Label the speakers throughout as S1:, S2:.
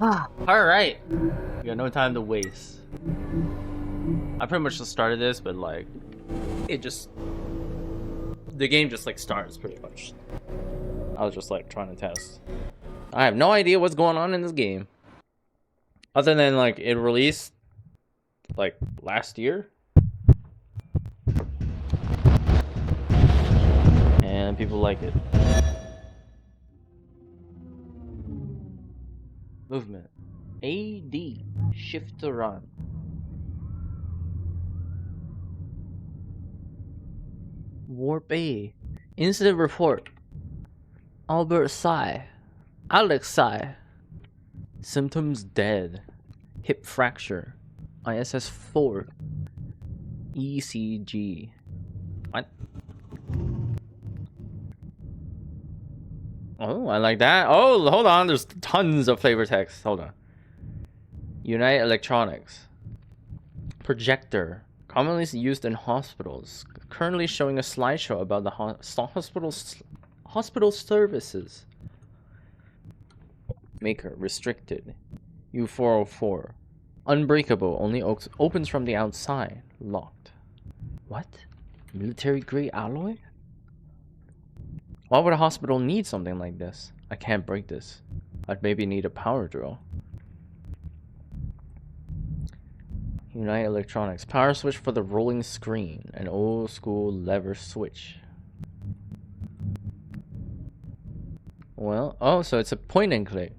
S1: Alright. We got no time to waste. I pretty much just started this, but like, it just... The game just like starts pretty much. I was just like trying to test. I have no idea what's going on in this game. Other than like, it released like last year. And people like it. Movement. AD. Shift to run. Warp A. Incident report. Albert Sai. Alex Sai. Symptoms dead. Hip fracture. ISS 4. ECG. What? Oh, I like that. Oh, hold on. There's tons of flavor text. Hold on. United Electronics. Projector. Commonly used in hospitals. Currently showing a slideshow about the hospital services. Maker. Restricted. U404. Unbreakable. Only opens from the outside. Locked. What? Military grade alloy? Why would a hospital need something like this? I can't break this. I'd maybe need a power drill. United Electronics. Power switch for the rolling screen. An old school lever switch. Well, oh, so it's a point and click.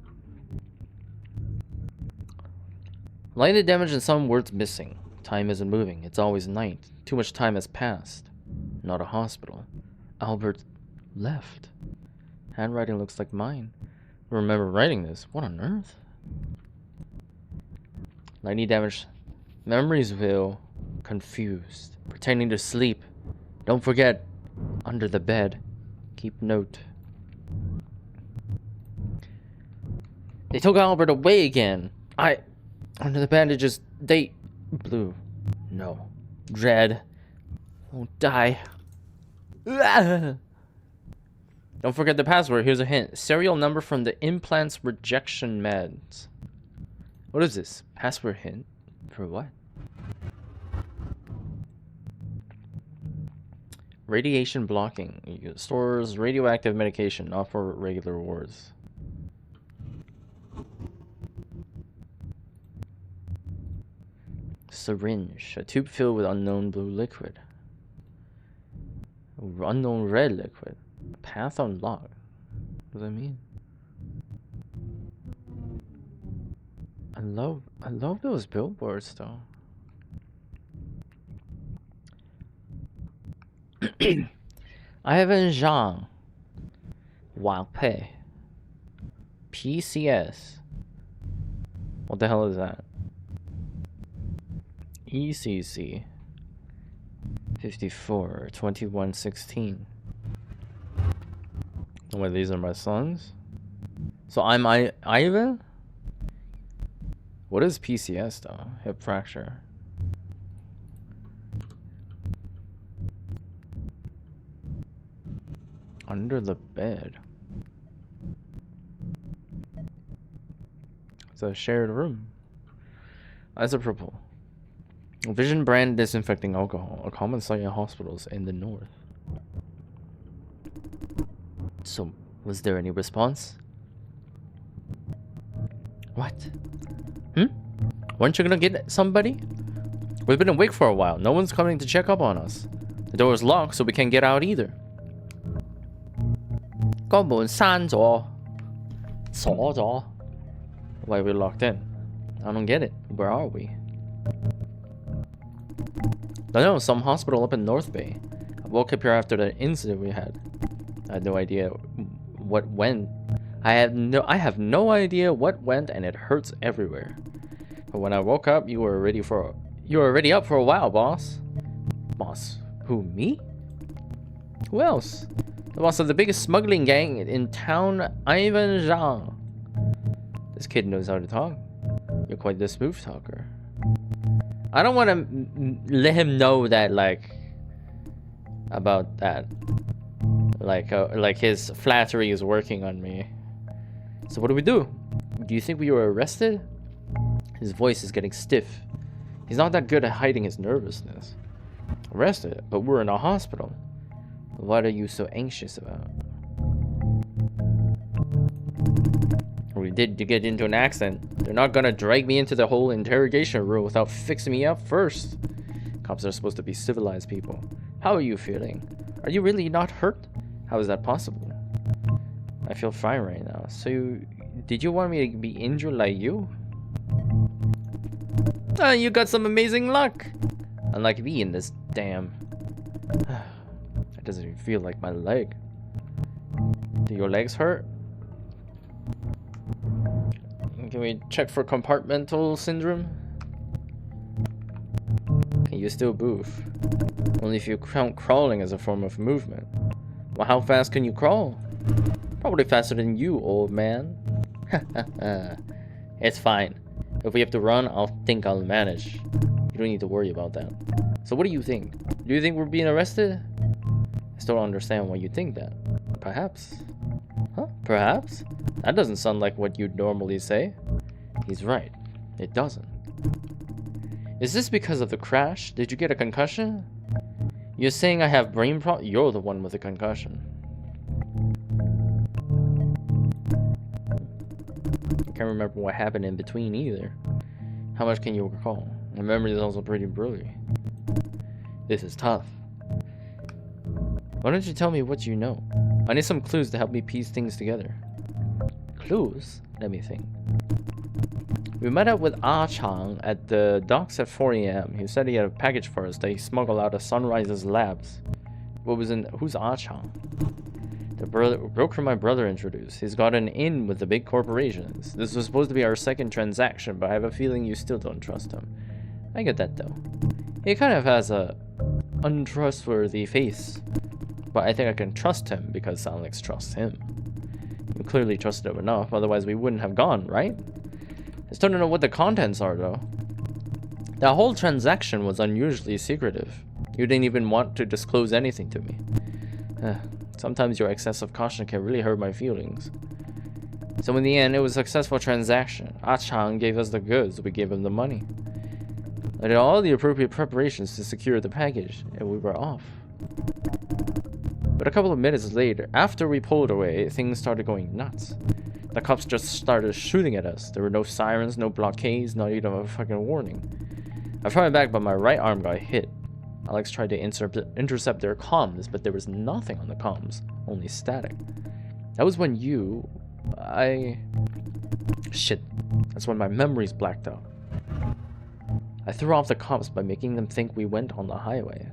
S1: Lighted damage and some words missing. Time isn't moving. It's always night. Too much time has passed. Not a hospital. Albert left. Handwriting looks like mine. I remember writing this. What on earth? Lightning damage. Memories will. Confused. Pretending to sleep. Don't forget. Under the bed. Keep note. They took Albert away again. Under the bandages. They. Blue. No. Red. Won't die. Don't forget the password. Here's a hint. Serial number from the implant's rejection meds. What is this? Password hint? For what? Radiation blocking. It stores radioactive medication, not for regular wards. Syringe. A tube filled with unknown blue liquid. Unknown red liquid. Path unlocked. What does that mean? I love those billboards though. Ivan Zhang. Wang Pei. PCS. What the hell is that? ECC. 54 2116. Wait, these are my sons? So I'm Ivan? What is PCS though? Hip fracture. Under the bed. It's a shared room. Isopropyl. Vision brand disinfecting alcohol. A common sight in hospitals in the north. So, was there any response? What? Weren't you gonna get somebody? We've been awake for a while. No one's coming to check up on us. The door is locked, so we can't get out either. 個門閂咗，鎖咗. Why are we locked in? I don't get it. Where are we? I know, some hospital up in North Bay. I woke up here after the incident we had. I had no idea what went. I have no idea what went, and it hurts everywhere. But when I woke up, you were already up for a while, boss. Boss? Who, me? Who else? The boss of the biggest smuggling gang in town, Ivan Zhang. This kid knows how to talk. You're quite the smooth talker. I don't want to let him know that, like, about that. Like his flattery is working on me. So what do? Do you think we were arrested? His voice is getting stiff. He's not that good at hiding his nervousness. Arrested? But we're in a hospital. What are you so anxious about? We did get into an accident. They're not gonna drag me into the whole interrogation room without fixing me up first. Cops are supposed to be civilized people. How are you feeling? Are you really not hurt? How is that possible? I feel fine right now. So, did you want me to be injured like you? You got some amazing luck. Unlike me in this damn... It doesn't even feel like my leg. Do your legs hurt? Can we check for compartmental syndrome? Can you still move? Only if you count crawling as a form of movement. Well, how fast can you crawl? Probably faster than you, old man. It's fine. If we have to run, I'll manage. You don't need to worry about that. So what do you think? Do you think we're being arrested? I still don't understand why you think that. Perhaps. Huh? Perhaps? That doesn't sound like what you'd normally say. He's right. It doesn't. Is this because of the crash? Did you get a concussion? You're saying I have brain problems? You're the one with the concussion. I can't remember what happened in between either. How much can you recall? My memory is also pretty blurry. This is tough. Why don't you tell me what you know? I need some clues to help me piece things together. Clues? Let me think. We met up with Ah Chang at the docks at 4 a.m. He said he had a package for us that he smuggled out of Sunrise's labs. Who's Ah Chang? The broker my brother introduced. He's gotten in with the big corporations. This was supposed to be our second transaction, but I have a feeling you still don't trust him. I get that though. He kind of has a untrustworthy face. But I think I can trust him because Alex trusts him. You clearly trusted him enough, otherwise we wouldn't have gone, right? I still don't know what the contents are though. That whole transaction was unusually secretive. You didn't even want to disclose anything to me. Sometimes your excessive caution can really hurt my feelings. So in the end, it was a successful transaction. Ah Chang gave us the goods, we gave him the money. I did all the appropriate preparations to secure the package, and we were off. But a couple of minutes later, after we pulled away, things started going nuts. The cops just started shooting at us. There were no sirens, no blockades, not even a fucking warning. I fired back, but my right arm got hit. Alex tried to intercept their comms, but there was nothing on the comms, only static. That was when Shit. That's when my memories blacked out. I threw off the cops by making them think we went on the highway.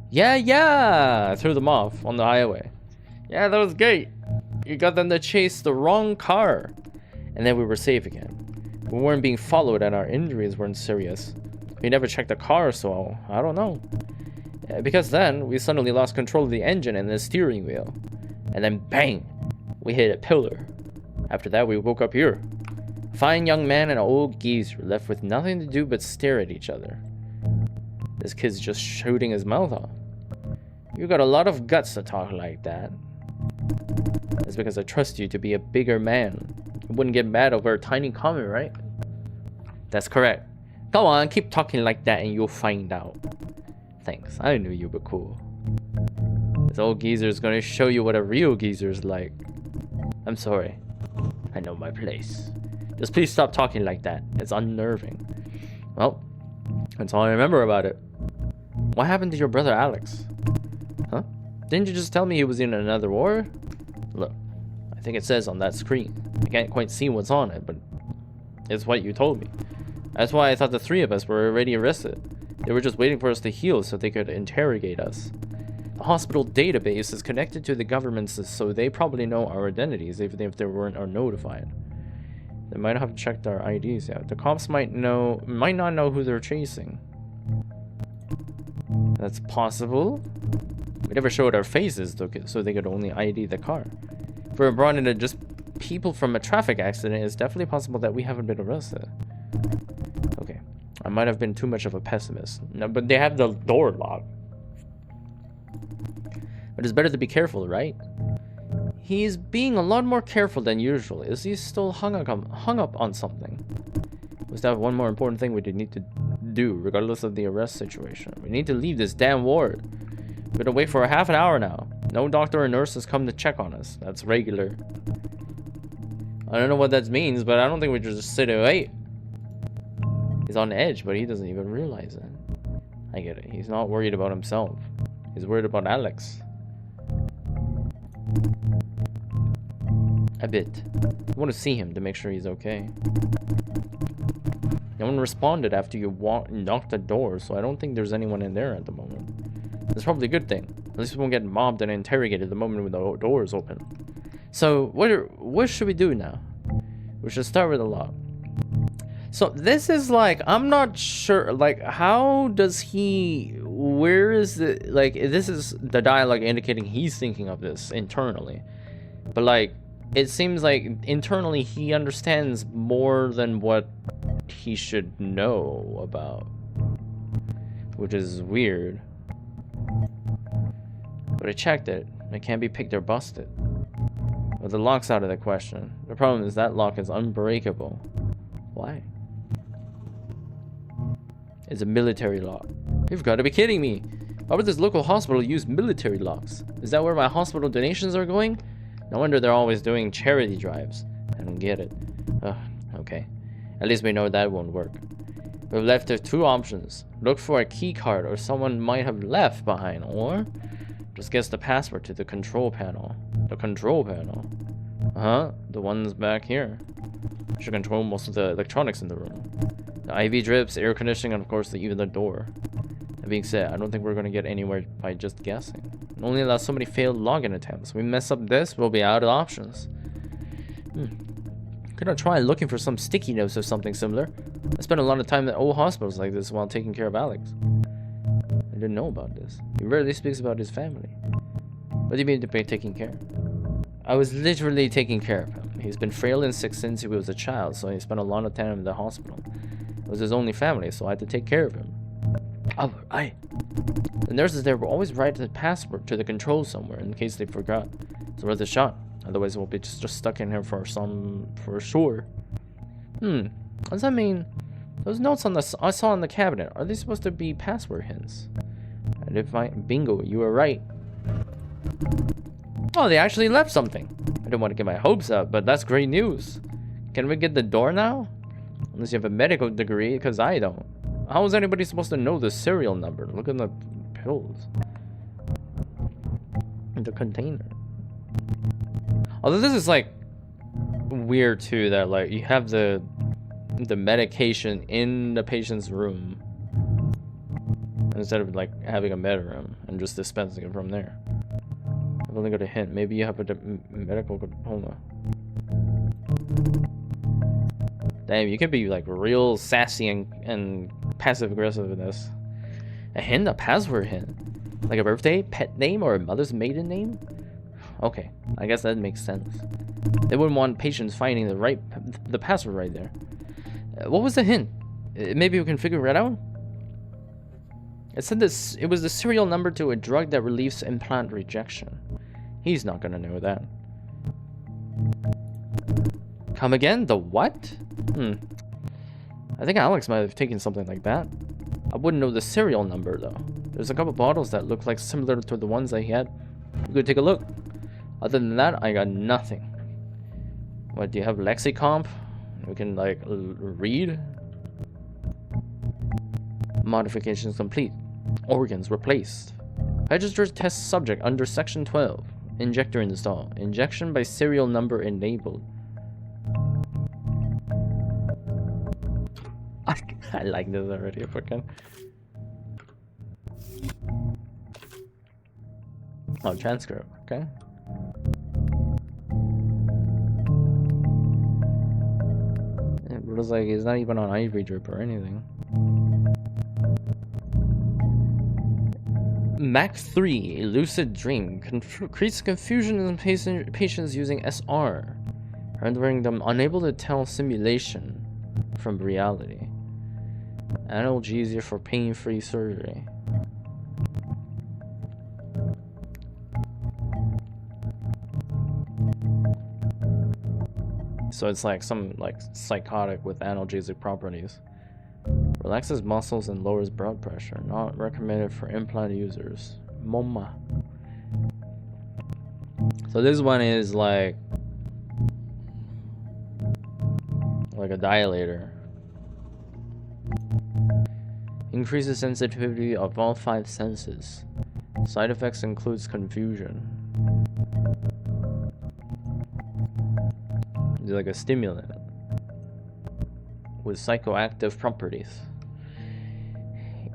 S1: Yeah! I threw them off on the highway. Yeah, that was great. You got them to chase the wrong car. And then we were safe again. We weren't being followed and our injuries weren't serious. We never checked the car, so I don't know. Because then, we suddenly lost control of the engine and the steering wheel. And then bang! We hit a pillar. After that, we woke up here. A fine young man and an old geezer left with nothing to do but stare at each other. This kid's just shooting his mouth off. You got a lot of guts to talk like that. That's because I trust you to be a bigger man. You wouldn't get mad over a tiny comment, right? That's correct. Go on, keep talking like that and you'll find out. Thanks, I knew you were cool. This old geezer's gonna show you what a real geezer's like. I'm sorry. I know my place. Just please stop talking like that. It's unnerving. Well, that's all I remember about it. What happened to your brother Alex? Huh? Didn't you just tell me he was in another war? Look, I think it says on that screen. I can't quite see what's on it, but it's what you told me. That's why I thought the three of us were already arrested. They were just waiting for us to heal so they could interrogate us. The hospital database is connected to the government's, so they probably know our identities even if they weren't notified. They might have checked our IDs yet. The cops might not know who they're chasing. That's possible. We never showed our faces so they could only ID the car. If we were brought into just people from a traffic accident, it's definitely possible that we haven't been arrested. Okay, I might have been too much of a pessimist. No, but they have the door locked. But it's better to be careful, right? He's being a lot more careful than usual. Is he still hung up on something? Was that one more important thing we need to do, regardless of the arrest situation? We need to leave this damn ward. We're gonna wait for a half an hour now. No doctor or nurse has come to check on us. That's regular. I don't know what that means, but I don't think we should just sit and wait. He's on edge, but he doesn't even realize it. I get it. He's not worried about himself. He's worried about Alex. A bit. I want to see him to make sure he's okay. No one responded after you knocked the door, so I don't think there's anyone in there at the moment. That's probably a good thing. At least we won't get mobbed and interrogated the moment when the door is open. So, what should we do now? We should start with the lock. So, this is like, I'm not sure, like, how does he, where is the, like, this is the dialogue indicating he's thinking of this internally. But, like, it seems like internally he understands more than what he should know about. Which is weird. But I checked it. It can't be picked or busted. But the lock's out of the question. The problem is that lock is unbreakable. Why? It's a military lock. You've got to be kidding me. Why would this local hospital use military locks? Is that where my hospital donations are going? No wonder they're always doing charity drives. I don't get it. Ugh, okay. At least we know that won't work. We're left with two options. Look for a key card or someone might have left behind, or just guess the password to the control panel. The control panel? Uh-huh, the ones back here. Should control most of the electronics in the room. The IV drips, air conditioning, and of course even the door. That being said, I don't think we're gonna get anywhere by just guessing. It only allows so many failed login attempts. We mess up this, we'll be out of options. Could I try looking for some sticky notes or something similar? I spent a lot of time at old hospitals like this while taking care of Alex. I didn't know about this. He rarely speaks about his family. What do you mean to be taking care? I was literally taking care of him. He's been frail and sick since he was a child, so he spent a lot of time in the hospital. It was his only family, so I had to take care of him. Oh, the nurses there will always write the password to the control somewhere in case they forgot. It's worth a shot. Otherwise, we'll be just stuck in here for sure. What does that mean? Those notes I saw on the cabinet, are they supposed to be password hints? And if bingo, you were right. Oh, they actually left something. I didn't want to get my hopes up, but that's great news. Can we get the door now? Unless you have a medical degree, because I don't. How is anybody supposed to know the serial number? Look at the pills. In the container. Although this is like weird too, that like you have the medication in the patient's room instead of like having a med room and just dispensing it from there. I've only got a hint. Maybe you have a medical diploma. Damn, you could be like real sassy and passive aggressive in this. A hint? A password hint? Like a birthday, pet name, or a mother's maiden name? Okay, I guess that makes sense. They wouldn't want patients finding the password right there. What was the hint? Maybe we can figure it out? It said it was the serial number to a drug that relieves implant rejection. He's not gonna know that. Come again? The what? I think Alex might have taken something like that. I wouldn't know the serial number though. There's a couple bottles that look like similar to the ones that he had. We could take a look. Other than that, I got nothing. What, do you have Lexicomp? We can like read. Modifications complete. Organs replaced. Registered test subject under section 12. Injector install. Injection by serial number enabled. I like this already, fucking. Oh, transcript, okay. It looks like it's not even on IV drip or anything. Mac 3, lucid dream, creates confusion in patients using SR, rendering them unable to tell simulation from reality. Analgesia for pain-free surgery. So it's like some psychotic with analgesic properties. Relaxes muscles and lowers blood pressure. Not recommended for implant users. MoMA. So this one is like a dilator. Increases sensitivity of all 5 senses. Side effects includes confusion. It's like a stimulant with psychoactive properties.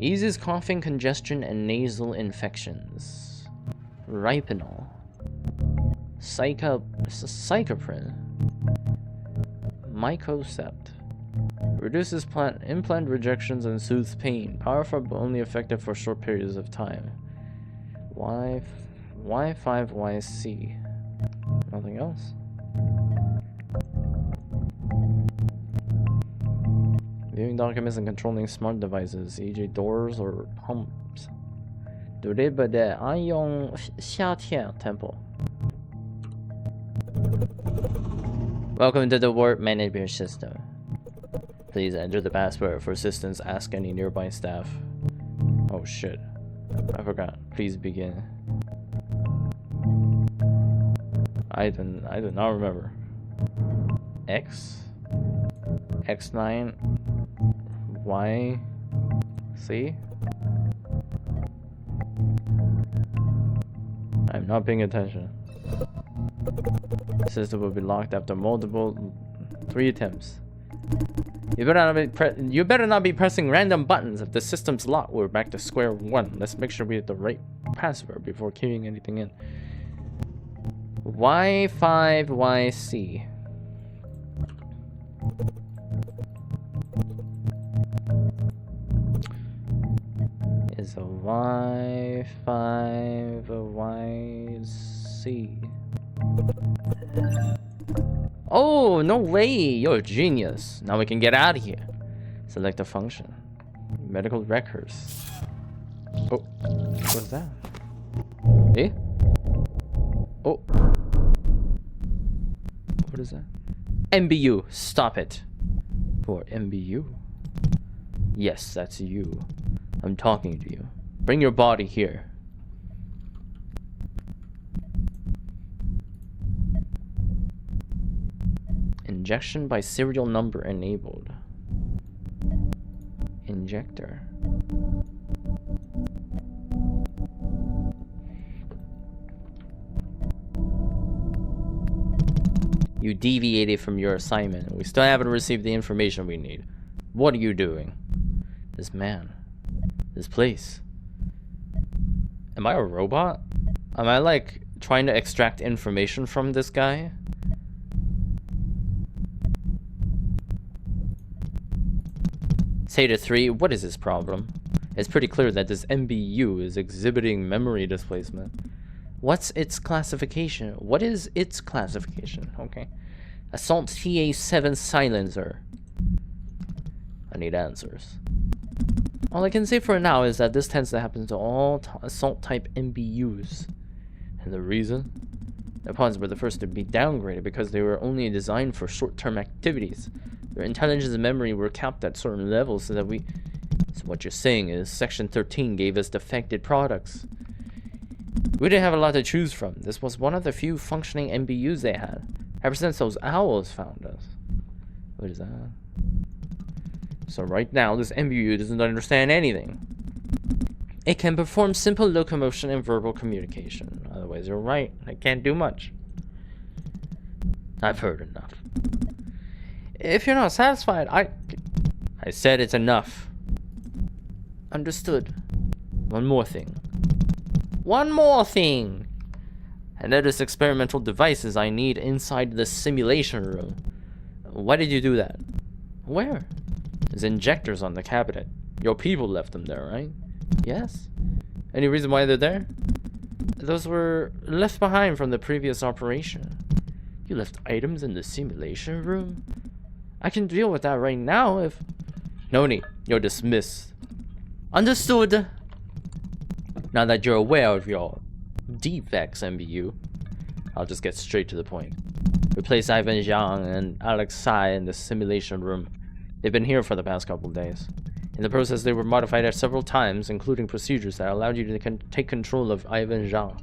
S1: Eases coughing, congestion, and nasal infections. Ripenol. Psychoprin. Mycocept. Reduces implant rejections and soothes pain. Powerful but only effective for short periods of time. Y5YC. Nothing else. Viewing documents and controlling smart devices, e.g. doors or pumps. 独立的安用夏天 temple. Welcome to the ward management system. Please enter the password. For assistance, ask any nearby staff. Oh shit. I forgot. Please begin. I do not remember. X9 Y C. I'm not paying attention. The system will be locked after 3 attempts. You better not be pressing random buttons. If the system's locked, we're back to square one. Let's make sure we have the right password before keying anything in. Y5YC. Is a Y5YC. Oh, no way! You're a genius. Now we can get out of here. Select a function. Medical records. Oh, what's that? Eh? Oh. What is that? MBU, stop it. For MBU? Yes, that's you. I'm talking to you. Bring your body here. Injection by serial number enabled. Injector. You deviated from your assignment. We still haven't received the information we need. What are you doing? This man. This place. Am I a robot? Am I like trying to extract information from this guy? Theta 3, what is this problem? It's pretty clear that this MBU is exhibiting memory displacement. What's its classification? What is its classification? Okay. Assault TA7 silencer. I need answers. All I can say for now is that this tends to happen to all assault type MBUs. And the reason? The pawns were the first to be downgraded because they were only designed for short-term activities. Their intelligence and memory were capped at certain levels so that So what you're saying is Section 13 gave us defected products. We didn't have a lot to choose from. This was one of the few functioning MBUs they had. Ever since those owls found us. What is that? So right now, this MBU doesn't understand anything. It can perform simple locomotion and verbal communication. Otherwise, you're right. It can't do much. I've heard enough. If you're not satisfied, I said it's enough. Understood. One more thing. One more thing! And that is experimental devices I need inside the simulation room. Why did you do that? Where? There's injectors on the cabinet. Your people left them there, right? Yes. Any reason why they're there? Those were left behind from the previous operation. You left items in the simulation room? I can deal with that right now if... Noni, you're dismissed. Understood. Now that you're aware of your defects, MBU, I'll just get straight to the point. We placed Ivan Zhang and Alex Sai in the simulation room. They've been here for the past couple of days. In the process, they were modified several times, including procedures that allowed you to take control of Ivan Zhang.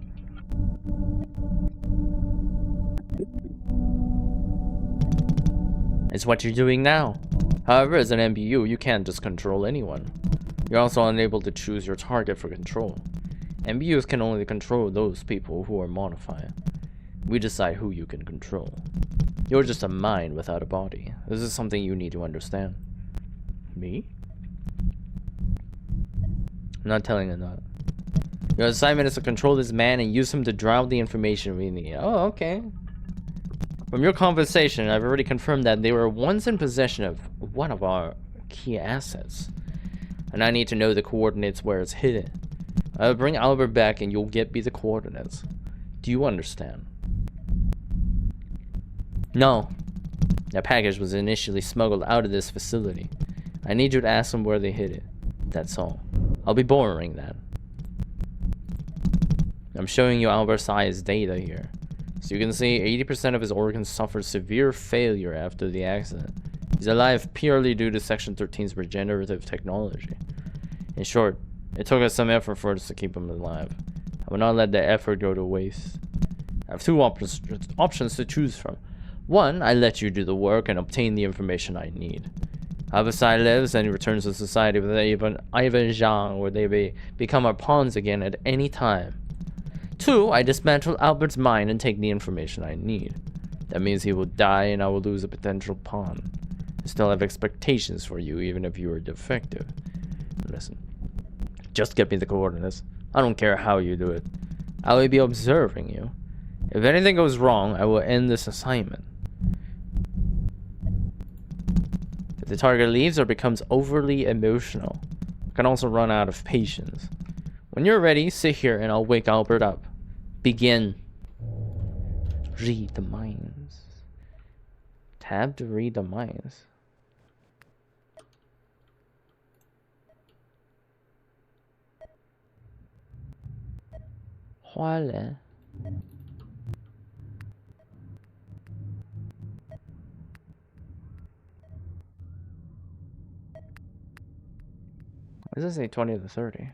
S1: It's what you're doing now. However, as an MBU, you can't just control anyone. You're also unable to choose your target for control. MBUs can only control those people who are modified. We decide who you can control. You're just a mind without a body. This is something you need to understand. Me? I'm not telling you that. Your assignment is to control this man and use him to draw out the information we need. Oh, okay. From your conversation, I've already confirmed that they were once in possession of one of our key assets. And I need to know the coordinates where it's hidden. I'll bring Albert back and you'll get me the coordinates. Do you understand? No. That package was initially smuggled out of this facility. I need you to ask them where they hid it. That's all. I'll be borrowing that. I'm showing you Albert Sai's data here. So you can see 80% of his organs suffered severe failure after the accident. He's alive purely due to Section 13's regenerative technology. In short, it took us some effort for us to keep him alive. I will not let that effort go to waste. I have two options to choose from. One, I let you do the work and obtain the information I need. Albert Sai lives and he returns to society with Ivan Zhang, where they become our pawns again at any time. Two, I dismantle Albert's mind and take the information I need. That means he will die and I will lose a potential pawn. I still have expectations for you, even if you are defective. Listen, just get me the coordinates. I don't care how you do it. I will be observing you. If anything goes wrong, I will end this assignment. If the target leaves or becomes overly emotional, I can also run out of patience. When you're ready, sit here and I'll wake Albert up. Begin. Read the minds. Tab to read the minds. What does it say 20 to 30?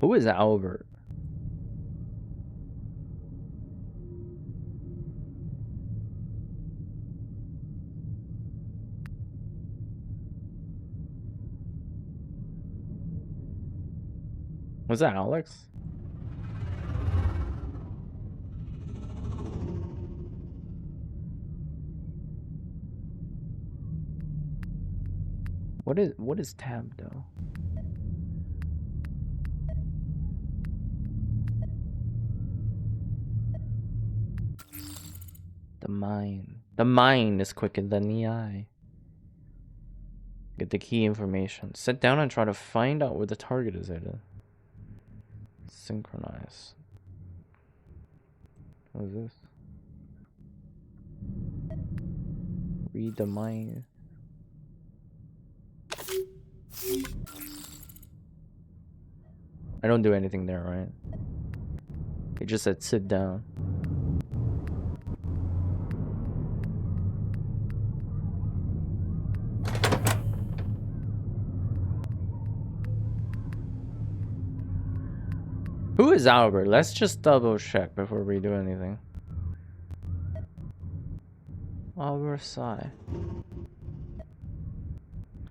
S1: Who is Albert? Was that Alex? What is tab though? The mind. The mind is quicker than the eye. Get the key information. Sit down and try to find out where the target is hidden. Synchronize. What is this? Read the mind. I don't do anything there, right? It just said sit down. Who is Albert? Let's just double check before we do anything. Albert Sai.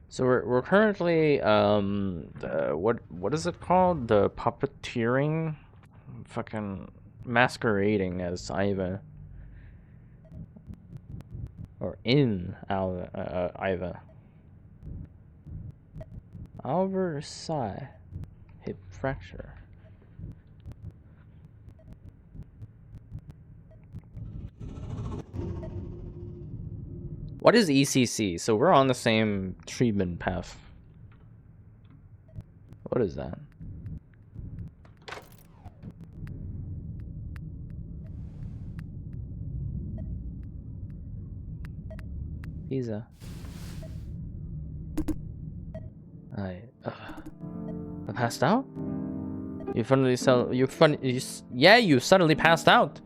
S1: So we're currently what is it called? The puppeteering, fucking masquerading as Iva, or in Iva. Albert Sai, hip fracture. What is ECC? So we're on the same treatment path. What is that? Pizza. I passed out? You suddenly passed out.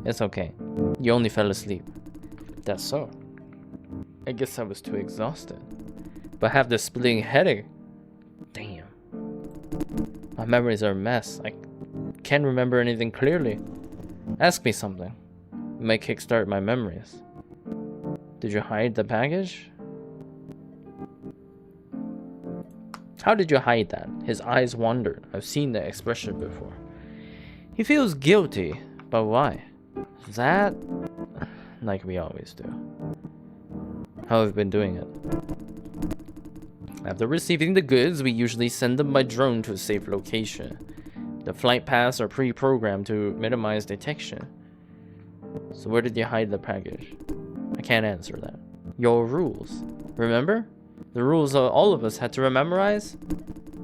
S1: It's okay. You only fell asleep. That's so. I guess I was too exhausted. But I have this splitting headache. Damn. My memories are a mess. I can't remember anything clearly. Ask me something. It might kickstart my memories. Did you hide the package? How did you hide that? His eyes wandered. I've seen the expression before. He feels guilty, but why? That, like we always do. How have you been doing it? After receiving the goods, we usually send them by drone to a safe location. The flight paths are pre-programmed to minimize detection. So where did you hide the package? I can't answer that. Your rules. Remember? The rules all of us had to memorize?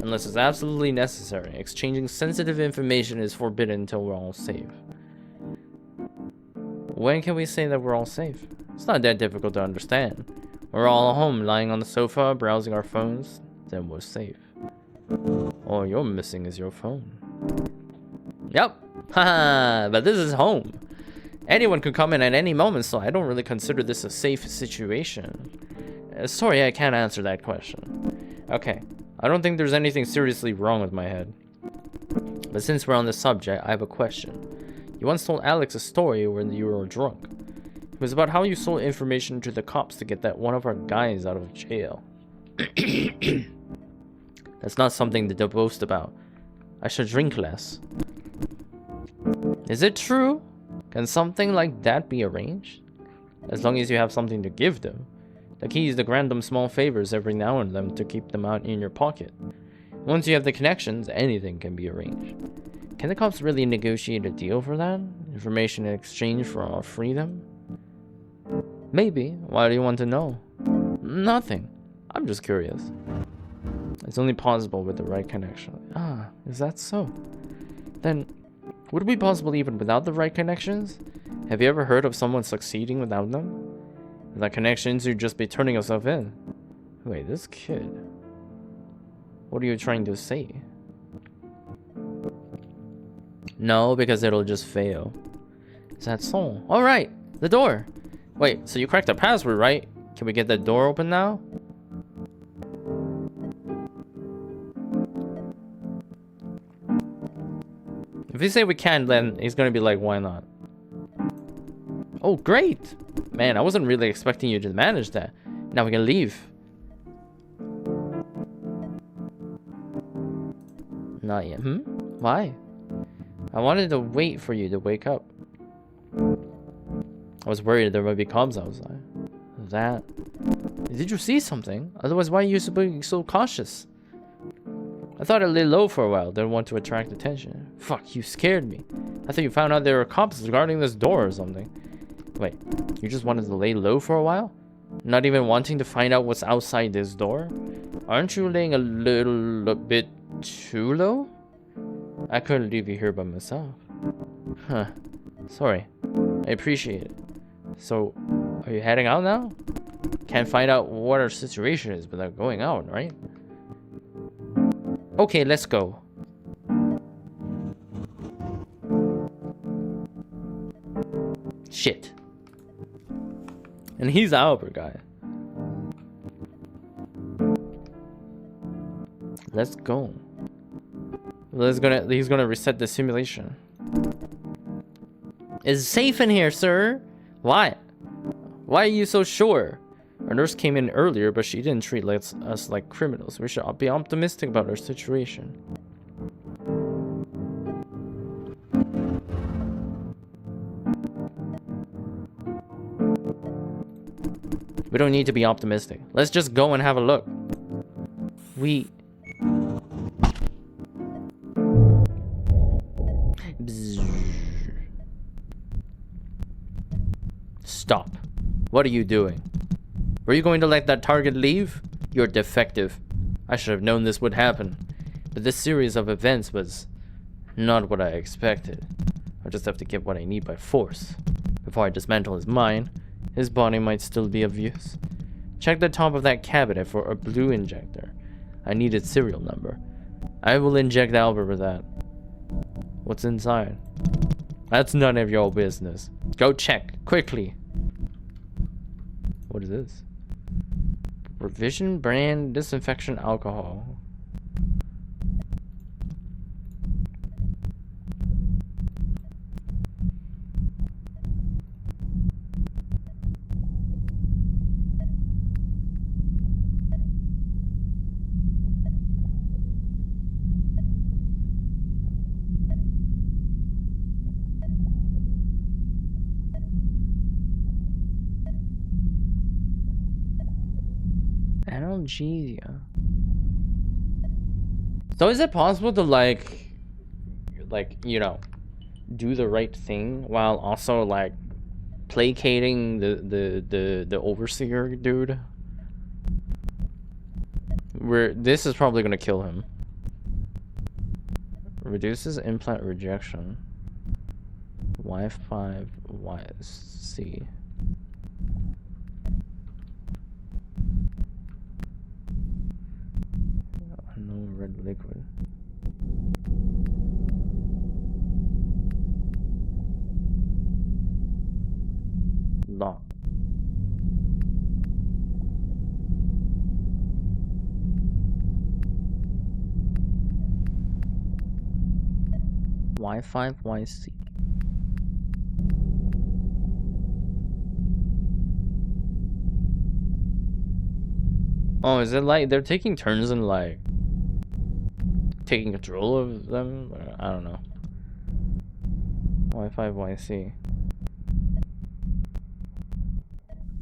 S1: Unless it's absolutely necessary. Exchanging sensitive information is forbidden until we're all safe. When can we say that we're all safe? It's not that difficult to understand. We're all home, lying on the sofa, browsing our phones. Then we're safe. All you're missing is your phone. Yep. Haha, but this is home. Anyone could come in at any moment, so I don't really consider this a safe situation. Sorry, I can't answer that question. Okay, I don't think there's anything seriously wrong with my head. But since we're on the subject, I have a question. You once told Alex a story when you were drunk. It was about how you sold information to the cops to get that one of our guys out of jail. That's not something to boast about. I should drink less. Is it true? Can something like that be arranged? As long as you have something to give them. The key is to grant them small favors every now and then to keep them out in your pocket. Once you have the connections, anything can be arranged. Can the cops really negotiate a deal for that? Information in exchange for our freedom? Maybe. Why do you want to know? Nothing. I'm just curious. It's only possible with the right connection. Ah, is that so? Then, would it be possible even without the right connections? Have you ever heard of someone succeeding without them? Without connections, you'd just be turning yourself in. Wait, this kid. What are you trying to say? No, because it'll just fail. Is that so? Alright, the door. Wait, so you cracked the password, right? Can we get that door open now? If you say we can, then he's gonna be like, why not? Oh, great! Man, I wasn't really expecting you to manage that. Now we can leave. Not yet. Why? I wanted to wait for you to wake up. I was worried there might be cops outside. That... Did you see something? Otherwise, why are you so cautious? I thought I'd lay low for a while, didn't want to attract attention. Fuck, you scared me. I thought you found out there were cops guarding this door or something. Wait, you just wanted to lay low for a while? Not even wanting to find out what's outside this door? Aren't you laying a little bit too low? I couldn't leave you here by myself. Huh. Sorry. I appreciate it. So, are you heading out now? Can't find out what our situation is without going out, right? Okay, let's go. Shit. And he's the Albert guy. Let's go. He's gonna reset the simulation. It's safe in here, sir. Why? Why are you so sure? Our nurse came in earlier, but she didn't treat us like criminals. We should be optimistic about our situation. We don't need to be optimistic. Let's just go and have a look. Stop. What are you doing? Were you going to let that target leave? You're defective. I should have known this would happen. But this series of events was not what I expected. I'll just have to get what I need by force. Before I dismantle his mind, his body might still be of use. Check the top of that cabinet for a blue injector. I need its serial number. I will inject Albert with that. What's inside? That's none of your business. Go check, quickly. What is this? Revision brand disinfection alcohol. Analgesia. So is it possible to like you know, do the right thing while also like placating the overseer dude? This is probably gonna kill him. Reduces implant rejection. Y5YC. No red liquid. Lock. Y5YC. Oh, is it like they're taking turns and like taking control of them? I don't know. Y5YC.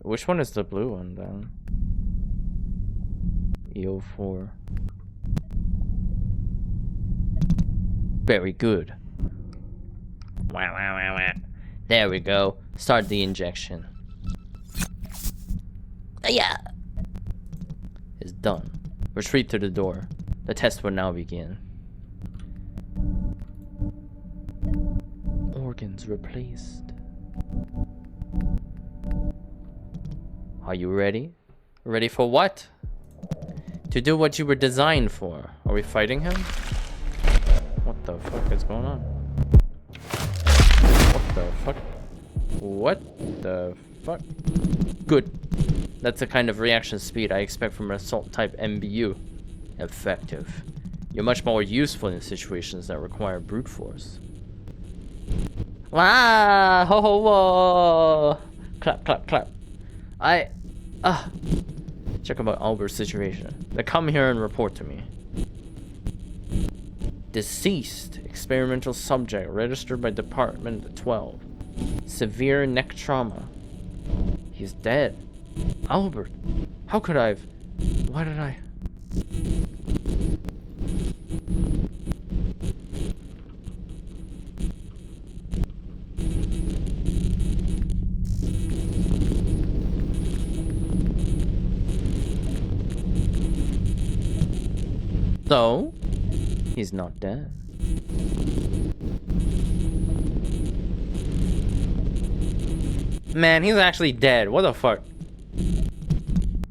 S1: Which one is the blue one then? EO4. Very good. Wow. There we go. Start the injection. Yeah. It's done. Retreat to the door. The test will now begin. Organs replaced. Are you ready? Ready for what? To do what you were designed for. Are we fighting him? What the fuck is going on? What the fuck? What the fuck? Good. That's the kind of reaction speed I expect from an assault type MBU. Effective. You're much more useful in situations that require brute force. Wow! Ho ho whoa! Clap clap clap. Check about Albert's situation. They come here and report to me. Deceased experimental subject registered by Department 12. Severe neck trauma. He's dead. Albert, how could I have? Why did I? So, he's not dead. Man, he's actually dead. What the fuck?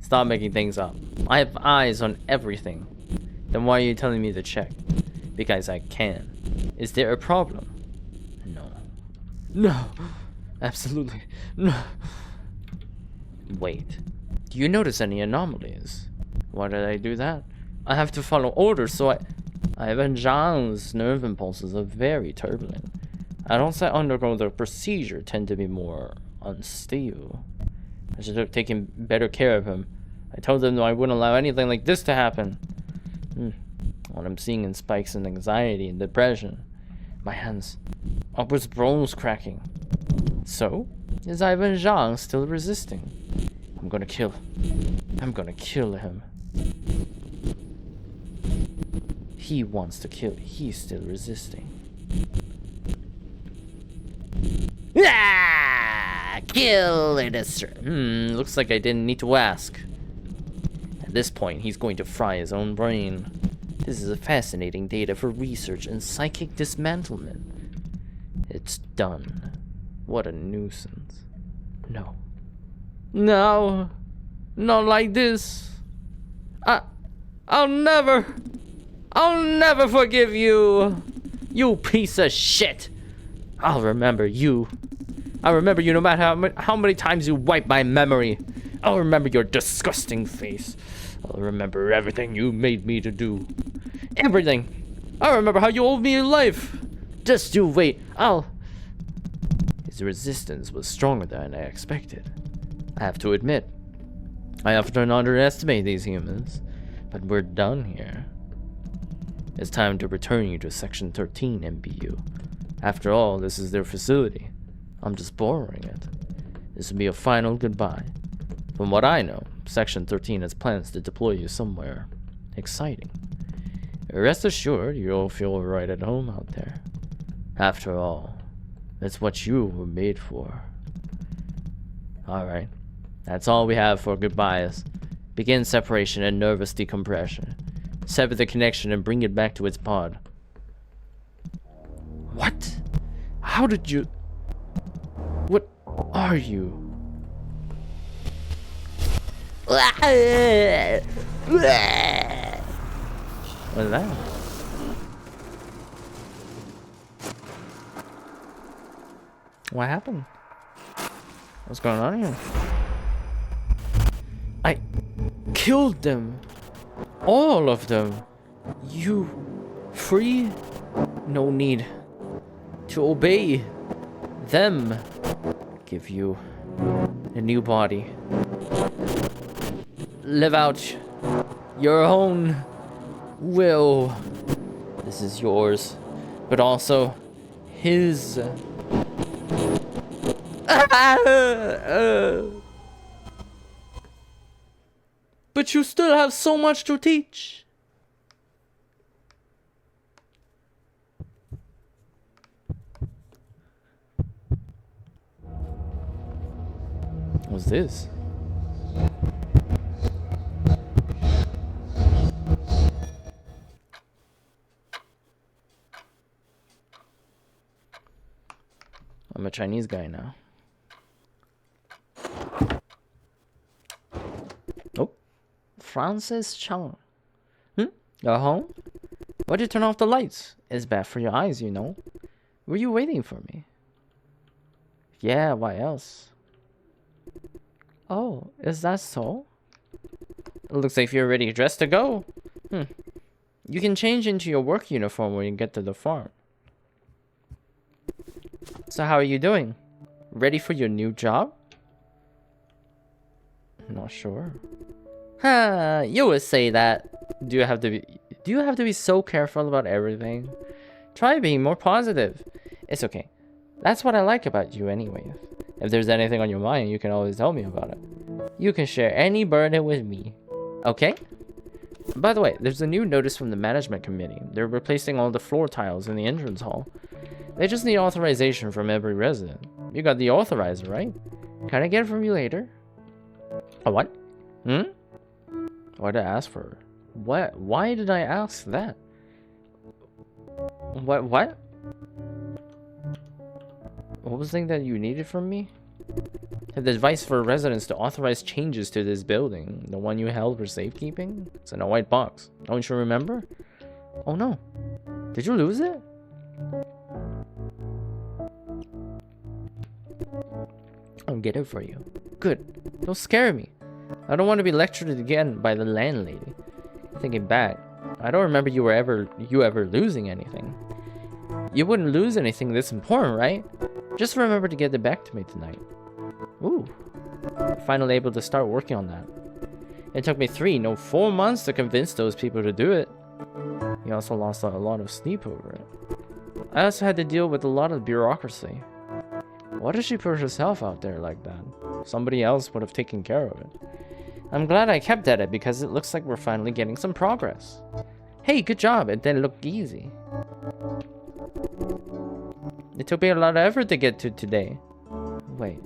S1: Stop making things up. I have eyes on everything. Then why are you telling me to check? Because I can. Is there a problem? No. No. Absolutely. No. Wait. Do you notice any anomalies? Why did I do that? I have to follow orders, so Ivan Zhang's nerve impulses are very turbulent. Adults that undergo the procedure tend to be more unstable. I should have taken better care of him. I told them I wouldn't allow anything like this to happen. What I'm seeing in spikes in anxiety and depression. My hands. Upwards bones cracking. So, is Ivan Zhang still resisting? I'm gonna kill him. He wants to kill. He's still resisting. Ah! Kill it. Looks like I didn't need to ask. At this point, he's going to fry his own brain. This is a fascinating data for research and psychic dismantlement. It's done. What a nuisance. No. No! Not like this! I'll never forgive you! You piece of shit! I'll remember you. I'll remember you no matter how many times you wipe my memory. I'll remember your disgusting face. I'll remember everything you made me to do. Everything. I'll remember how you owed me your life. Just you wait. His resistance was stronger than I expected. I have to admit, I often underestimate these humans, but we're done here. It's time to return you to Section 13, MBU. After all, this is their facility. I'm just borrowing it. This will be a final goodbye. From what I know, Section 13 has plans to deploy you somewhere exciting. Rest assured, you'll feel right at home out there. After all, that's what you were made for. Alright, that's all we have for goodbyes. Begin separation and nervous decompression. Sever the connection and bring it back to its pod. What? How did you... What are you? What is that? What happened? What's going on here? I killed them. All of them. You free? No need to obey them. Give you a new body. Live out your own will. This is yours, but also his. But you still have so much to teach. What's this? I'm a Chinese guy now. Oh, Francis Chang. Go home? Why'd you turn off the lights? It's bad for your eyes, you know. Were you waiting for me? Yeah, why else? Oh, is that so? It looks like you're already dressed to go. You can change into your work uniform when you get to the farm. So how are you doing? Ready for your new job? Not sure. You would say that. Do you have to be so careful about everything? Try being more positive. It's okay. That's what I like about you anyways. If there's anything on your mind, you can always tell me about it. You can share any burden with me. Okay? By the way, there's a new notice from the management committee. They're replacing all the floor tiles in the entrance hall. They just need authorization from every resident. You got the authorizer, right? Can I get it from you later? A what? Why'd I ask for her? What? Why did I ask that? What? What was the thing that you needed from me? The advice for residents to authorize changes to this building. The one you held for safekeeping? It's in a white box. Don't you remember? Oh no. Did you lose it? I'll get it for you. Good. Don't scare me. I don't want to be lectured again by the landlady. Thinking back, I don't remember you ever losing anything. You wouldn't lose anything this important, right? Just remember to get it back to me tonight. Ooh. Finally able to start working on that. It took me 4 months to convince those people to do it. You also lost a lot of sleep over it. I also had to deal with a lot of bureaucracy. Why did she put herself out there like that? Somebody else would have taken care of it. I'm glad I kept at it because it looks like we're finally getting some progress. Hey, good job. It didn't look easy. It took me a lot of effort to get to today. Wait.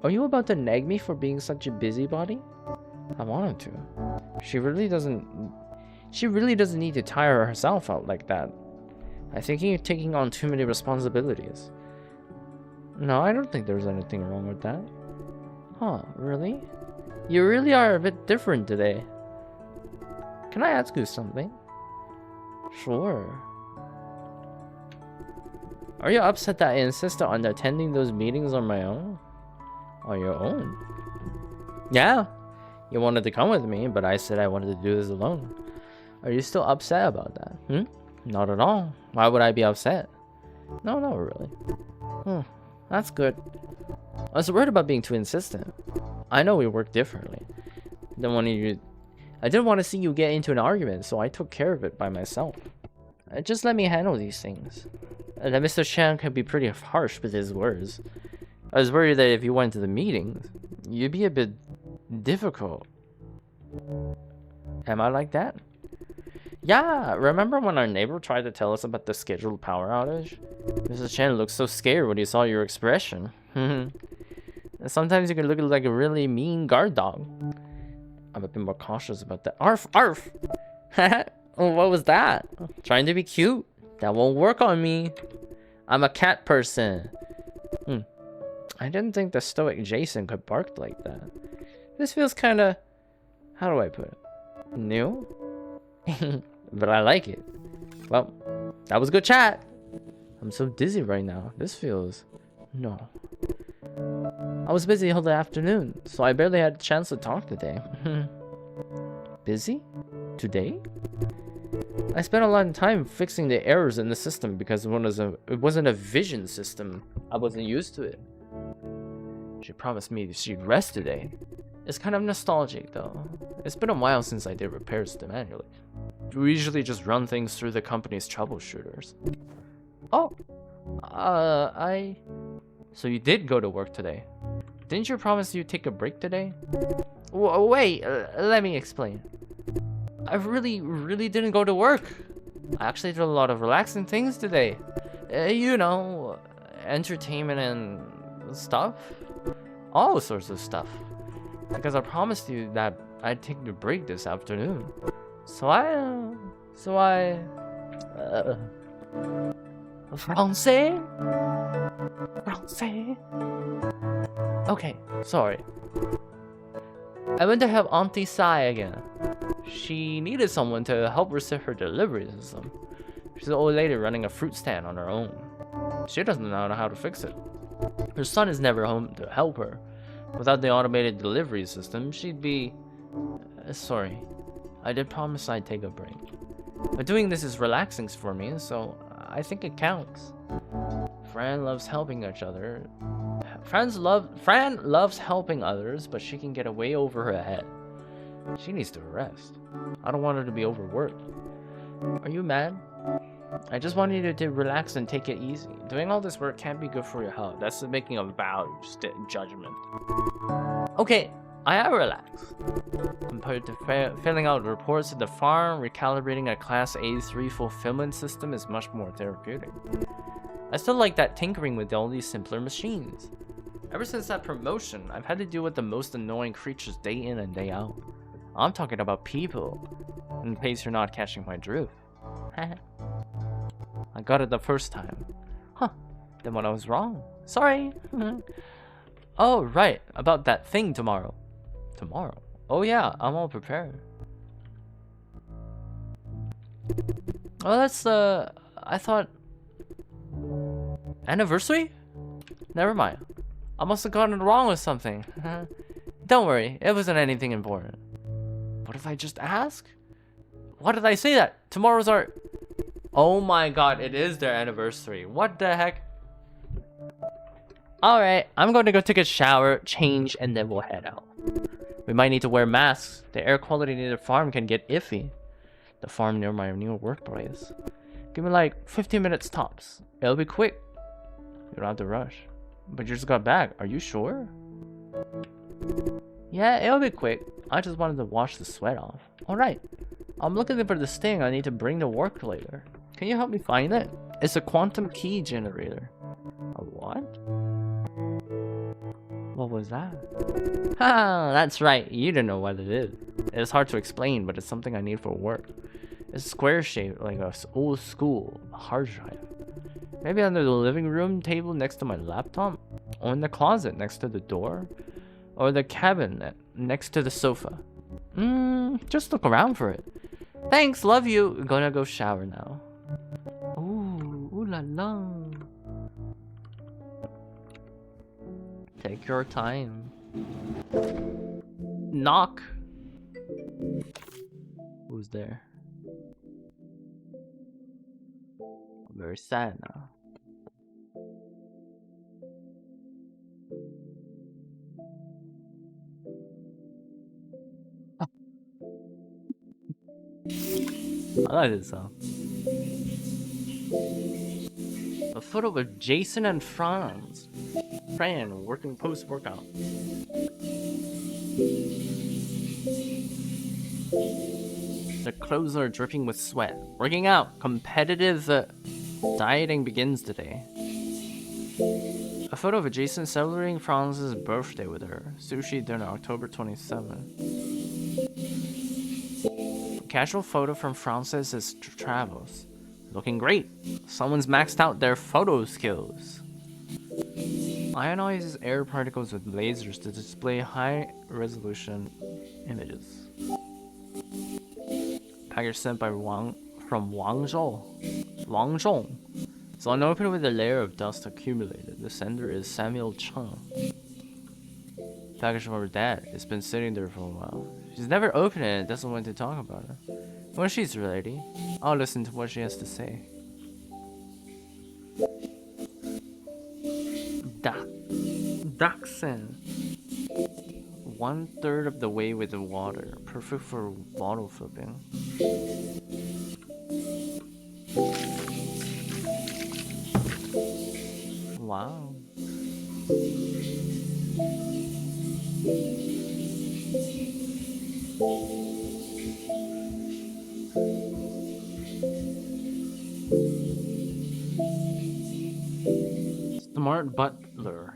S1: Are you about to nag me for being such a busybody? I wanted to. She really doesn't She really doesn't need to tire herself out like that. I think you're taking on too many responsibilities. No, I don't think there's anything wrong with that. Huh, really? You really are a bit different today. Can I ask you something? Sure. Are you upset that I insisted on attending those meetings on my own? On your own? Yeah. You wanted to come with me, but I said I wanted to do this alone. Are you still upset about that? Not at all. Why would I be upset? No, not really. That's good. I was worried about being too insistent. I know we work differently. I didn't want to see you get into an argument, so I took care of it by myself. Just let me handle these things. That Mr. Chan can be pretty harsh with his words. I was worried that if you went to the meetings, you'd be a bit difficult. Am I like that? Yeah, remember when our neighbor tried to tell us about the scheduled power outage? Mr. Chen looked so scared when he saw your expression. Sometimes you can look like a really mean guard dog. I'm a bit more cautious about that. Arf! Arf! What was that? Trying to be cute? That won't work on me. I'm a cat person. I didn't think the stoic Jason could bark like that. This feels kinda... How do I put it? New? But I like it. Well, that was good chat. I'm so dizzy right now. This feels... No. I was busy all the afternoon, so I barely had a chance to talk today. Busy? Today? I spent a lot of time fixing the errors in the system because it wasn't a vision system. I wasn't used to it. She promised me she'd rest today. It's kind of nostalgic though. It's been a while since I did repairs manually. We usually just run things through the company's troubleshooters. Oh, So you did go to work today. Didn't you promise you'd take a break today? Wait, let me explain. I really didn't go to work. I actually did a lot of relaxing things today. You know, entertainment and stuff. All sorts of stuff. Because I promised you that I'd take a break this afternoon. So I... Français? Français? Okay, sorry. I went to help Auntie Sai again. She needed someone to help reset her delivery system. She's an old lady running a fruit stand on her own. She doesn't know how to fix it. Her son is never home to help her. Without the automated delivery system, she'd be... sorry. I did promise I'd take a break. But doing this is relaxing for me, so I think it counts. Fran loves helping each other. Fran loves helping others, but she can get way over her head. She needs to rest. I don't want her to be overworked. Are you mad? I just want you to relax and take it easy. Doing all this work can't be good for your health. That's making a value judgment. Okay, I am relaxed. Compared to filling out reports at the farm, recalibrating a Class A3 fulfillment system is much more therapeutic. I still like that tinkering with all these simpler machines. Ever since that promotion, I've had to deal with the most annoying creatures day in and day out. I'm talking about people, in case you're not catching my drift. I got it the first time. Huh, then when I was wrong. Sorry. Oh, right, about that thing tomorrow. Tomorrow? Oh yeah, I'm all prepared. Oh, that's I thought... Anniversary? Never mind. I must have gotten it wrong with something. Don't worry, it wasn't anything important. What if I just ask? Why did I say that? Tomorrow's our... Oh my god, it is their anniversary. What the heck? Alright, I'm going to go take a shower, change, and then we'll head out. We might need to wear masks. The air quality near the farm can get iffy. The farm near my new workplace. Give me like 15 minutes tops. It'll be quick. You don't have to rush. But you just got back. Are you sure? Yeah, it'll be quick. I just wanted to wash the sweat off. Alright. I'm looking for this thing I need to bring to work later. Can you help me find it? It's a quantum key generator. A what? What was that? Ah, that's right. You don't know what it is. It's hard to explain, but it's something I need for work. It's square shaped, like a old school hard drive. Maybe under the living room table next to my laptop, or in the closet next to the door, or the cabinet next to the sofa. Just look around for it. Thanks, love you. Gonna go shower now. Ooh la la. Take your time. Knock. Who's there? I'm very sad now. I like this song. A photo of Jason and Fran working post-workout. Their clothes are dripping with sweat. Working out. Competitive dieting begins today. A photo of Jason celebrating Franz's birthday with her. Sushi dinner, October 27th. Casual photo from Francis's travels. Looking great. Someone's maxed out their photo skills. Ionizes air particles with lasers to display high-resolution images. Package sent by from Wangzhou. It's unopened with a layer of dust accumulated. The sender is Samuel Chung. Package from her dad. It's been sitting there for a while. She's never opened it and doesn't want to talk about it. When she's ready, I'll listen to what she has to say. Dachshund. 1/3 of the way with the water. Perfect for bottle flipping. Wow. Smart Butler.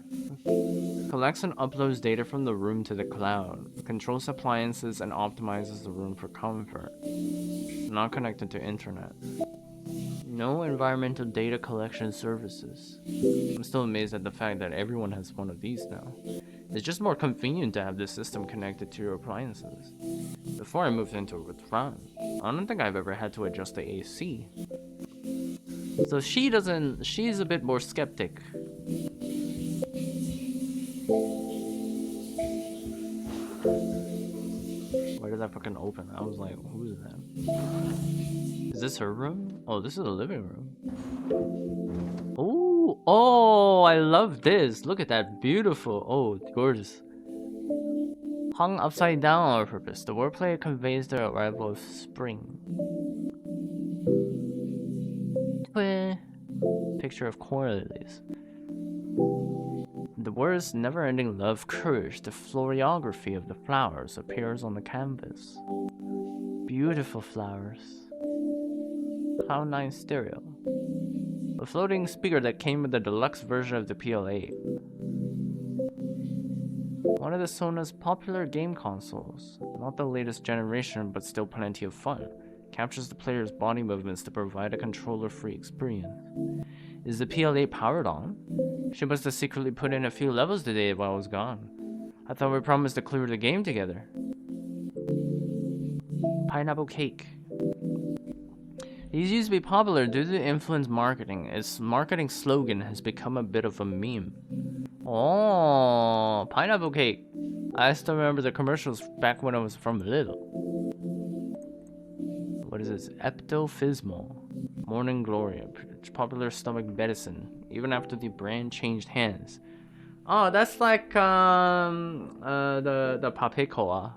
S1: Collects and uploads data from the room to the cloud. Controls appliances and optimizes the room for comfort. Not connected to internet. No environmental data collection services. I'm still amazed at the fact that everyone has one of these now. It's just more convenient to have this system connected to your appliances. Before I moved into it with Fran, I don't think I've ever had to adjust the AC. So she's a bit more skeptic. Why did that fucking open? I was like, who is that? Is this her room? Oh, this is the living room. Oh, I love this. Look at that, beautiful. Oh, gorgeous. Hung upside down on purpose. The wordplay conveys the arrival of spring. Picture of corn lilies. The words never-ending love, courage, the florography of the flowers appears on the canvas. Beautiful flowers. Cloud9 stereo. A floating speaker that came with the deluxe version of the PL8. One of the Sona's popular game consoles. Not the latest generation, but still plenty of fun. Captures the player's body movements to provide a controller-free experience. Is the PL8 powered on? She must have secretly put in a few levels today while I was gone. I thought we promised to clear the game together. Pineapple cake. These used to be popular due to influence marketing. Its marketing slogan has become a bit of a meme. Oh, pineapple cake. I still remember the commercials back when I was from little. What is this? Eptofismol. Morning Glory. Popular stomach medicine. Even after the brand changed hands. Oh, that's like the Papekoa.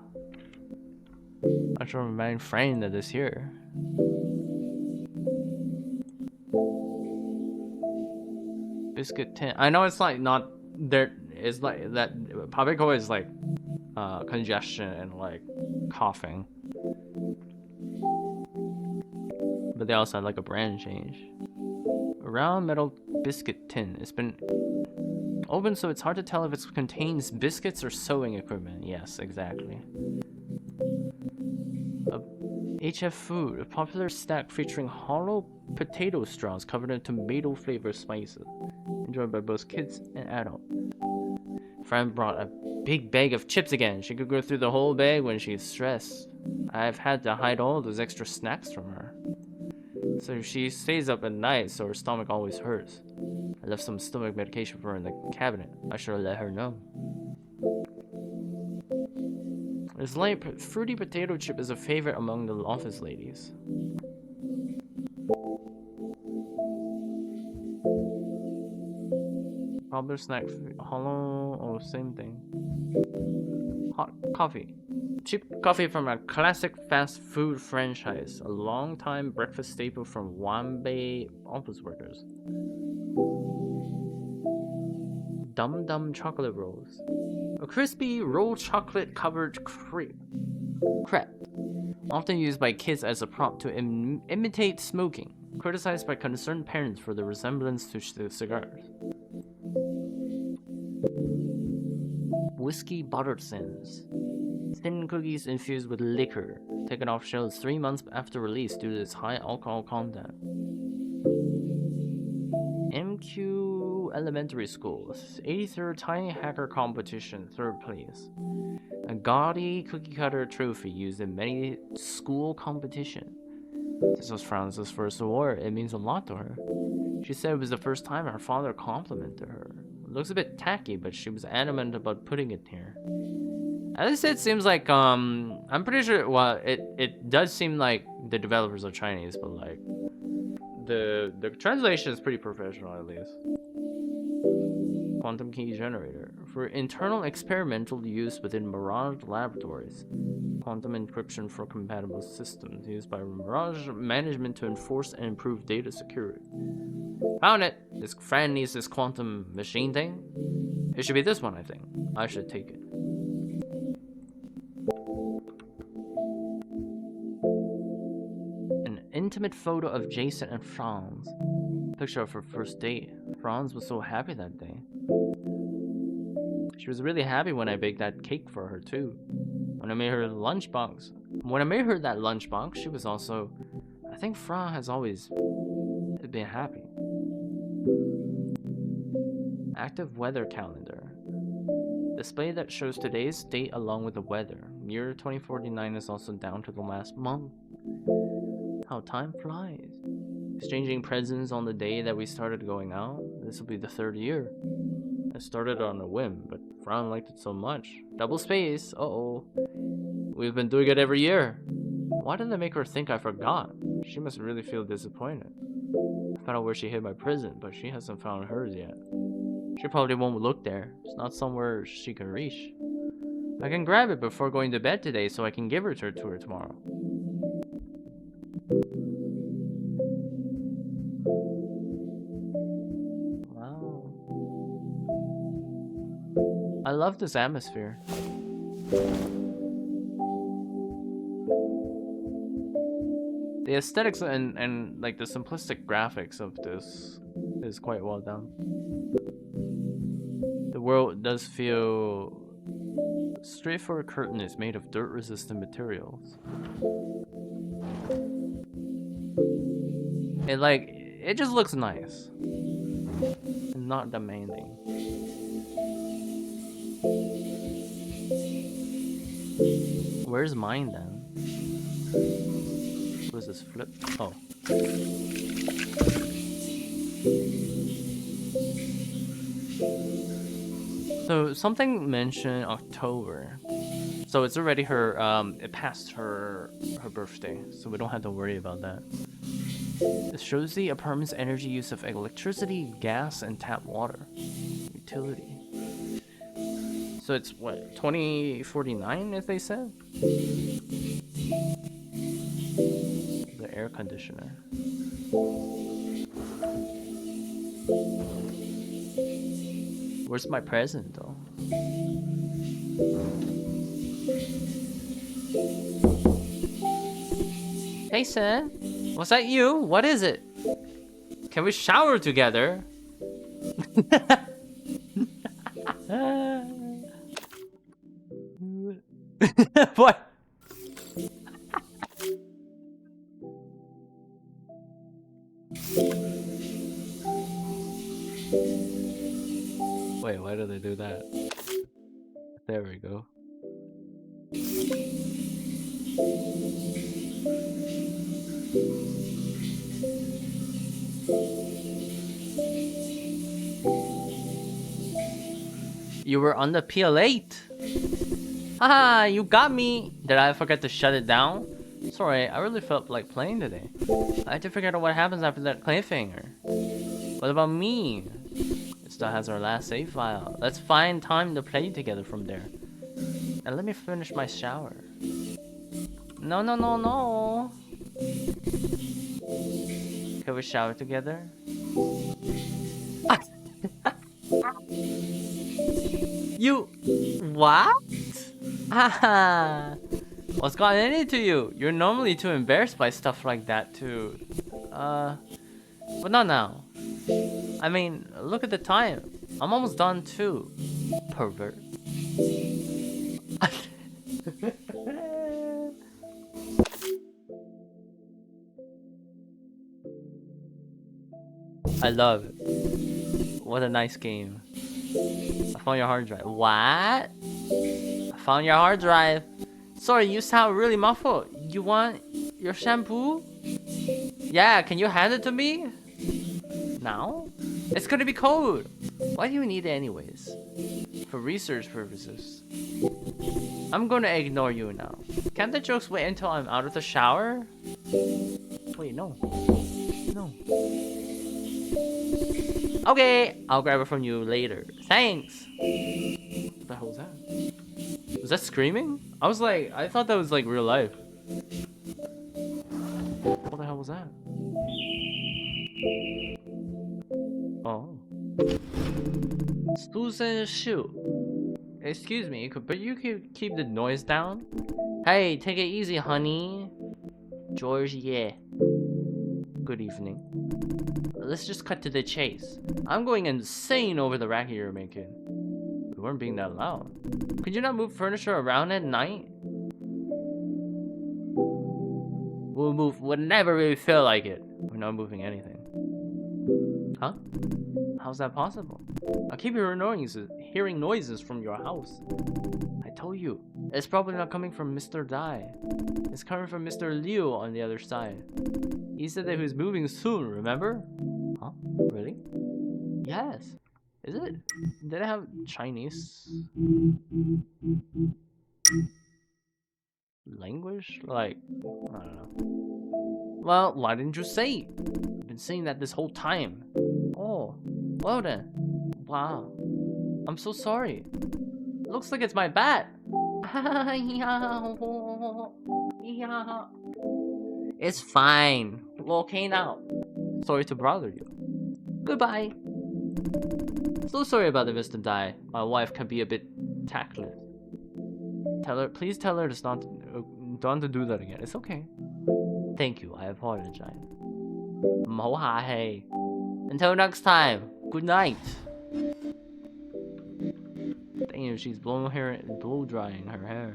S1: I should remind Frank that is here. Biscuit tin. I know it's like not there. It's like that. Papekoa is like congestion and like coughing. But they also had like a brand change. A round metal biscuit tin. It's been Open so it's hard to tell if it contains biscuits or sewing equipment. Yes, exactly. HF Food, a popular snack featuring hollow potato straws covered in tomato-flavored spices, enjoyed by both kids and adults. Fran brought a big bag of chips again. She could go through the whole bag when she's stressed. I've had to hide all those extra snacks from her. So she stays up at night, so her stomach always hurts. I left some stomach medication for her in the cabinet. I should have let her know. This light fruity potato chip is a favorite among the office ladies. Popular snack, hollow, oh, same thing. Hot coffee. Cheap coffee from a classic fast food franchise, a long-time breakfast staple from Wanbei office workers. Dum Dum chocolate rolls. A crispy rolled chocolate covered crepe, often used by kids as a prop to imitate smoking, criticized by concerned parents for the resemblance to cigars. Whiskey buttered sins. Thin cookies infused with liquor, taken off shelves 3 months after release due to its high alcohol content. MQ Elementary School, 83rd Tiny Hacker Competition, 3rd place. A gaudy cookie cutter trophy used in many school competitions. This was Frances' first award. It means a lot to her. She said it was the first time her father complimented her. It looks a bit tacky, but she was adamant about putting it here. At least it seems like, I'm pretty sure, well, it does seem like the developers are Chinese, but like, the translation is pretty professional at least. Quantum key generator. For internal experimental use within Mirage Laboratories. Quantum encryption for compatible systems used by Mirage management to enforce and improve data security. Found it! This Fran needs this quantum machine thing. It should be this one, I think. I should take it. An intimate photo of Jason and Franz. Picture of her first date. Franz was so happy that day. She was really happy when I baked that cake for her too. When I made her that lunchbox, she was also... I think Franz has always been happy. Active weather calendar. Display that shows today's date along with the weather. Year 2049 is also down to the last month. How time flies. Exchanging presents on the day that we started going out. This will be the 3rd year. I started on a whim, but Fran liked it so much. Double space. Uh-oh. We've been doing it every year. Why did they make her think I forgot? She must really feel disappointed. I found out where she hid my present, but she hasn't found hers yet. She probably won't look there. It's not somewhere she can reach. I can grab it before going to bed today so I can give it to her tomorrow. Wow. I love this atmosphere. The aesthetics and like the simplistic graphics of this is quite well done. The world does feel... Straightforward curtain is made of dirt-resistant materials. It just looks nice. And not demanding. Where's mine then? What is this flip? Oh. So something mentioned October. So it's already her it passed her birthday, so we don't have to worry about that. This shows the apartment's energy use of electricity, gas, and tap water. Utility. So it's what, 2049 as they said? The air conditioner. Where's my present though? Hey son, was that you? What is it? Can we shower together? What? Wait, why did they do that? There we go. You were on the PL8. Haha, you got me. Did I forget to shut it down? Sorry, I really felt like playing today. I had to figure out what happens after that cliffhanger. What about me? It still has our last save file. Let's find time to play together from there. And let me finish my shower. No, no, no, no. Can we shower together? You... What? Haha. What's gotten into you? You're normally too embarrassed by stuff like that to... But not now. I mean, look at the time. I'm almost done too. Pervert. I love it. What a nice game. I found your hard drive. What? I found your hard drive. Sorry, you sound really muffled. You want your shampoo? Yeah, can you hand it to me? Now? It's gonna be cold. Why do you need it anyways? For research purposes. I'm gonna ignore you now. Can't the jokes wait until I'm out of the shower? Wait, no. No. Okay, I'll grab it from you later. Thanks. What the hell was that? Was that screaming? I was like, I thought that was like real life. What the hell was that? Oh. Susan Shu. Excuse me, but you could keep the noise down? Hey, take it easy, honey. George, yeah. Good evening. Let's just cut to the chase. I'm going insane over the racket you're making. We weren't being that loud. Could you not move furniture around at night? We'll move whenever we feel like it. We're not moving anything. Huh? How's that possible? I keep hearing noises from your house. I told you, it's probably not coming from Mr. Dai. It's coming from Mr. Liu on the other side. He said that he was moving soon, remember? Huh? Really? Yes. Is it? Did it have Chinese language? Like, I don't know. Well, why didn't you say it? I've been saying that this whole time. Oh, well then. Wow. I'm so sorry. Looks like it's my bat. It's fine. We're okay now. Sorry to bother you. Goodbye. So sorry about it, Mr. Dai. My wife can be a bit tactless. Please tell her to not to do that again. It's okay. Thank you. I apologize. Until next time. Good night. Damn, she's blow drying her hair.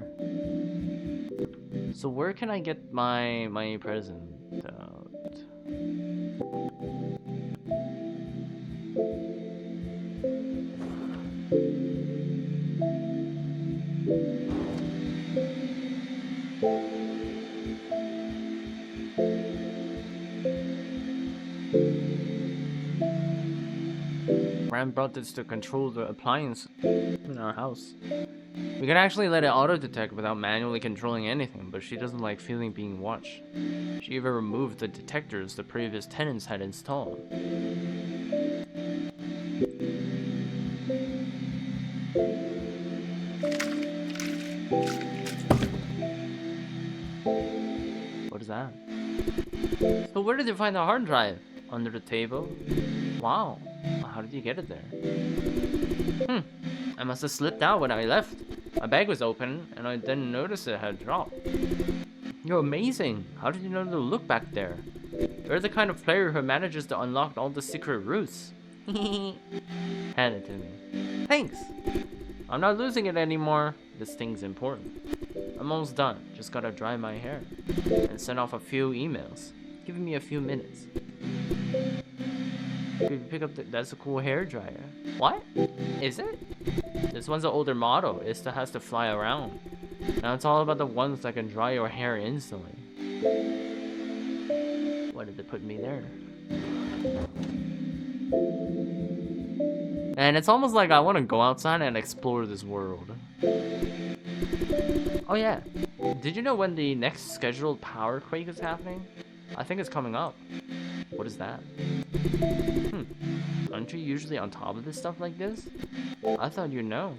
S1: So where can I get my present out? Ram brought this to control the appliance in our house. We can actually let it auto-detect without manually controlling anything, but she doesn't like feeling being watched. She even removed the detectors the previous tenants had installed. What is that? So where did you find the hard drive? Under the table? Wow. How did you get it there? I must have slipped out when I left. My bag was open, and I didn't notice it had dropped. You're amazing. How did you know to look back there? You're the kind of player who manages to unlock all the secret routes. Hand it to me. Thanks. I'm not losing it anymore. This thing's important. I'm almost done. Just gotta dry my hair and send off a few emails. Give me a few minutes. If you pick up that's a cool hair dryer. What? Is it? This one's an older model. It still has to fly around. Now it's all about the ones that can dry your hair instantly. Why did they put me there? And it's almost like I want to go outside and explore this world. Oh yeah, did you know when the next scheduled power quake is happening? I think it's coming up. What is that? Aren't you usually on top of this stuff like this? I thought you'd know.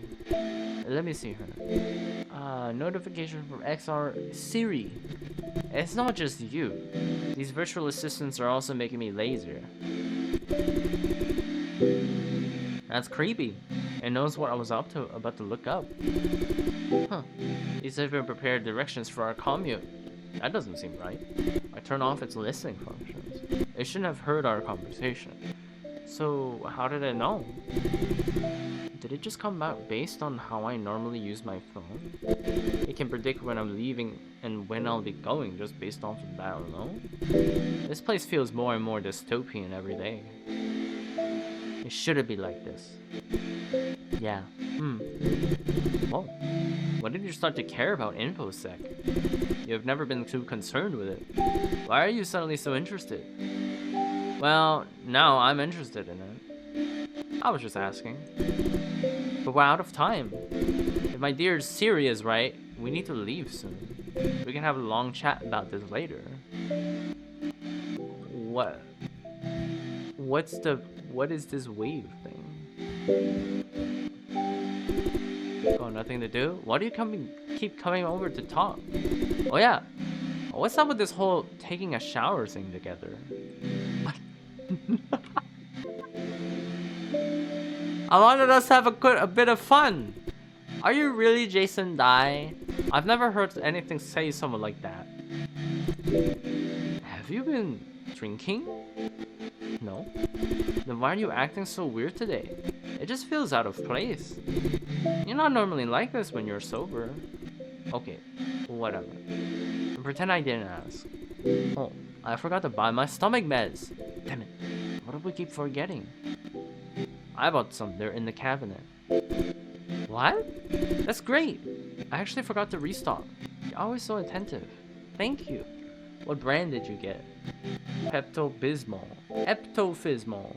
S1: Let me see her. Notification from XR Siri. It's not just you. These virtual assistants are also making me lazier. That's creepy. It knows what I was about to look up. Huh. These have been prepared directions for our commute. That doesn't seem right. I turn off its listening functions. It shouldn't have heard our conversation. So, how did it know? Did it just come out based on how I normally use my phone? It can predict when I'm leaving and when I'll be going just based off of that alone? This place feels more and more dystopian every day. It shouldn't be like this. Yeah. Whoa. When did you start to care about InfoSec? You have never been too concerned with it. Why are you suddenly so interested? Well, now I'm interested in it. I was just asking. But we're out of time. If my dear Siri is right, we need to leave soon. We can have a long chat about this later. What is this wave thing? Oh, nothing to do? Why do you keep coming over to talk? Oh yeah. What's up with this whole taking a shower thing together? I wanted us to have a bit of fun. Are you really Jason Dai? I've never heard anything say someone like that. Have you been drinking? No. Then why are you acting so weird today? It just feels out of place. You're not normally like this when you're sober. Okay, whatever. Pretend I didn't ask. Oh, I forgot to buy my stomach meds. Damn it. What do we keep forgetting? I bought some. They're in the cabinet. What? That's great. I actually forgot to restock. You're always so attentive. Thank you. What brand did you get? Pepto-Bismol. Epto-Fismol.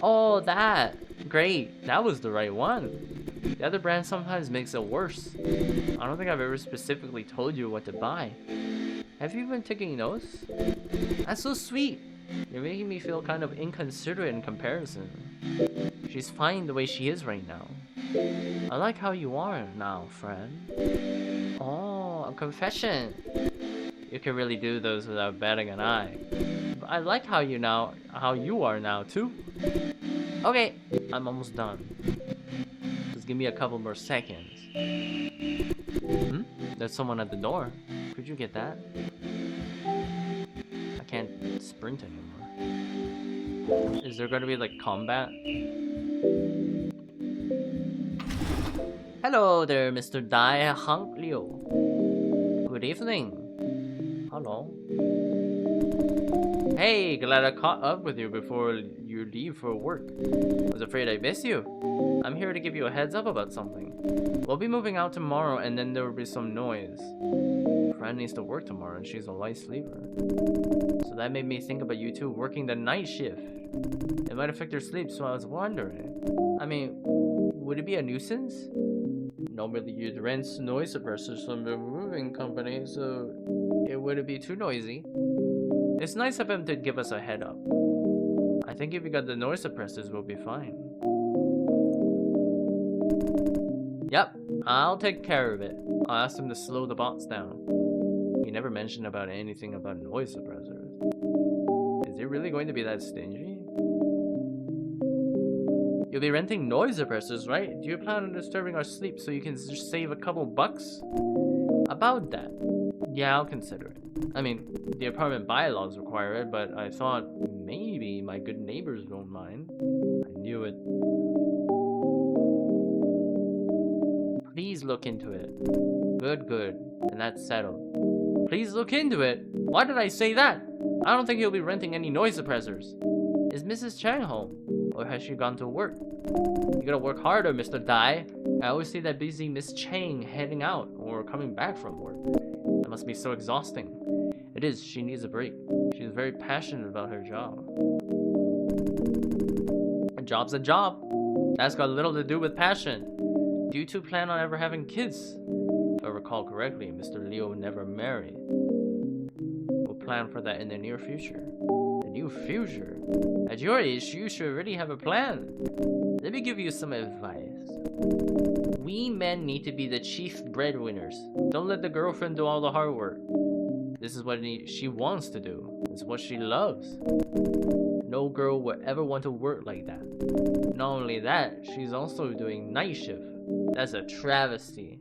S1: Oh, that. Great. That was the right one. The other brand sometimes makes it worse. I don't think I've ever specifically told you what to buy. Have you been taking notes? That's so sweet. You're making me feel kind of inconsiderate in comparison. She's fine the way she is right now. I like how you are now, friend. Oh, a confession. You can really do those without batting an eye. But I like how you are now too. Okay, I'm almost done. Just give me a couple more seconds. There's someone at the door. Could you get that? I can't sprint anymore. Is there gonna be like combat? Hello there, Mr. Dai Hank Liu. Good evening. Hello. Hey, glad I caught up with you before you leave for work. I was afraid I missed you. I'm here to give you a heads up about something. We'll be moving out tomorrow and then there will be some noise. Friend needs to work tomorrow and she's a light sleeper. So that made me think about you two working the night shift. It might affect your sleep, so I was wondering. I mean, would it be a nuisance? Normally you'd rent noise suppressors from the moving company, so it wouldn't be too noisy. It's nice of him to give us a head up. I think if we got the noise suppressors, we'll be fine. Yep, I'll take care of it. I'll ask him to slow the bots down. He never mentioned about anything about noise suppressors. Is he really going to be that stingy? You'll be renting noise suppressors, right? Do you plan on disturbing our sleep so you can just save a couple bucks? About that. Yeah, I'll consider it. I mean, the apartment bylaws require it, but I thought maybe my good neighbors won't mind. I knew it. Please look into it. Good, good. And that's settled. Please look into it? Why did I say that? I don't think you'll be renting any noise suppressors. Is Mrs. Chang home? Or has she gone to work? You gotta work harder, Mr. Dai. I always see that busy Miss Chang heading out or coming back from work. That must be so exhausting. It is. She needs a break. She's very passionate about her job. A job's a job. That's got little to do with passion. Do you two plan on ever having kids? If I recall correctly, Mr. Liu never married. We'll plan for that in the near future. The near future? At your age, you should already have a plan. Let me give you some advice. We men need to be the chief breadwinners. Don't let the girlfriend do all the hard work. This is what she wants to do. It's what she loves. No girl would ever want to work like that. Not only that, she's also doing night shift. That's a travesty.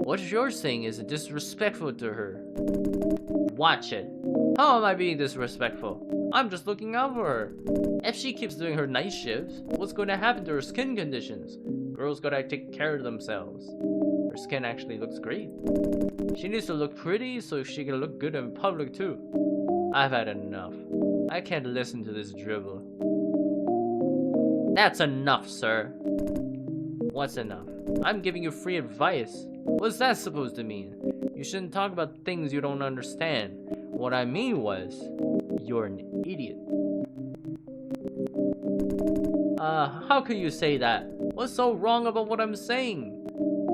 S1: What you're saying is disrespectful to her. Watch it. How am I being disrespectful? I'm just looking out for her. If she keeps doing her night shifts, what's going to happen to her skin conditions? Girls gotta take care of themselves. Her skin actually looks great. She needs to look pretty so she can look good in public too. I've had enough. I can't listen to this dribble. That's enough, sir. What's enough? I'm giving you free advice. What's that supposed to mean? You shouldn't talk about things you don't understand. What I mean was, you're an idiot. How can you say that? What's so wrong about what I'm saying?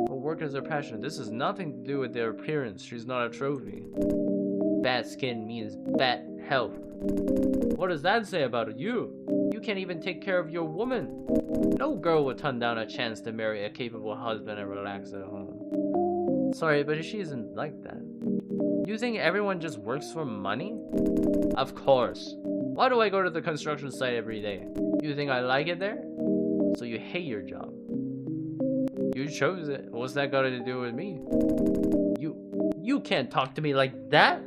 S1: Her work is her passion. This has nothing to do with their appearance. She's not a trophy. Bad skin means bad health. What does that say about you? You can't even take care of your woman. No girl would turn down a chance to marry a capable husband and relax at home. Sorry, but she isn't like that. You think everyone just works for money? Of course. Why do I go to the construction site every day? You think I like it there? So you hate your job. You chose it. What's that got to do with me? You can't talk to me like that.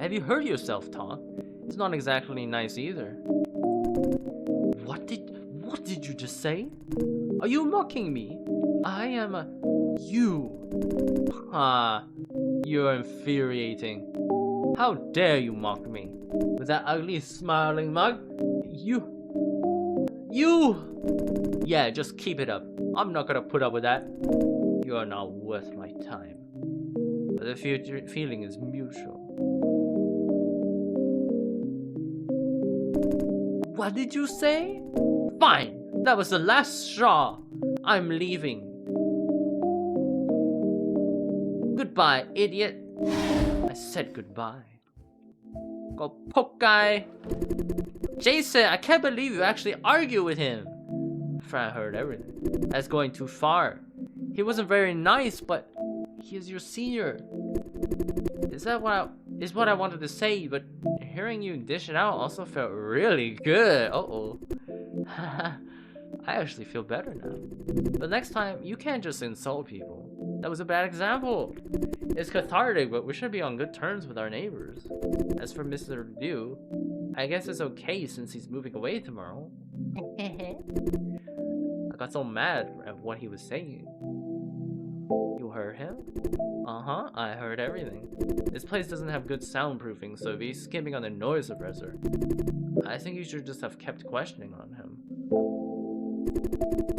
S1: Have you heard yourself talk? It's not exactly nice either. What did you just say? Are you mocking me? I am a... You. You're infuriating. How dare you mock me? With that ugly smiling mug? You... Yeah, just keep it up. I'm not gonna put up with that. You are not worth my time. But the feeling is mutual. What did you say? Fine. That was the last straw. I'm leaving. Goodbye, idiot. I said goodbye. Go poke guy. Jason, I can't believe you actually argue with him. Fran heard everything. That's going too far. He wasn't very nice, but he is your senior. Is what I wanted to say, but hearing you dish it out also felt really good. Uh-oh. I actually feel better now. But next time, you can't just insult people. That was a bad example. It's cathartic, but we should be on good terms with our neighbors. As for Mr. Liu, I guess it's okay since he's moving away tomorrow. I got so mad at what he was saying. You heard him? Uh-huh, I heard everything. This place doesn't have good soundproofing, so if he's skipping on the noise suppressor, I think you should just have kept questioning on him.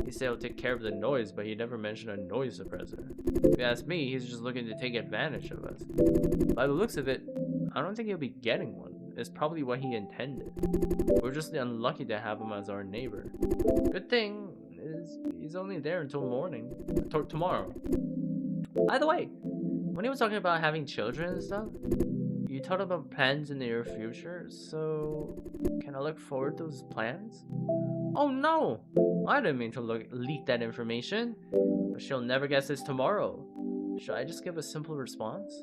S1: He said he'll take care of the noise, but he never mentioned a noise suppressor. If you ask me, he's just looking to take advantage of us. By the looks of it, I don't think he'll be getting one. It's probably what he intended. We're just unlucky to have him as our neighbor. Good thing is he's only there until morning. Tomorrow. By the way, when he was talking about having children and stuff, you talked about plans in the near future, so can I look forward to those plans? Oh no! I didn't mean to leak that information, but she'll never guess it's tomorrow. Should I just give a simple response?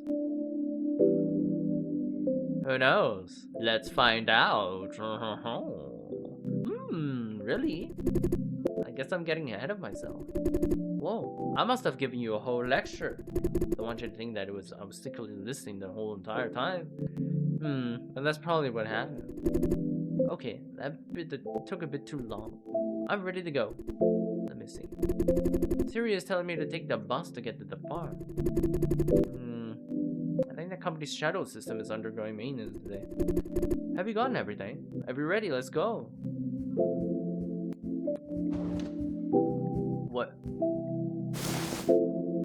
S1: Who knows? Let's find out. Really? I guess I'm getting ahead of myself. Whoa, I must have given you a whole lecture. Don't want you to think that I was secretly listening the whole entire time. And that's probably what happened. Okay, that took a bit too long. I'm ready to go. Let me see. Siri is telling me to take the bus to get to the farm. I think the company's shadow system is undergoing maintenance today. Have you gotten everything? Are we ready? Let's go. What?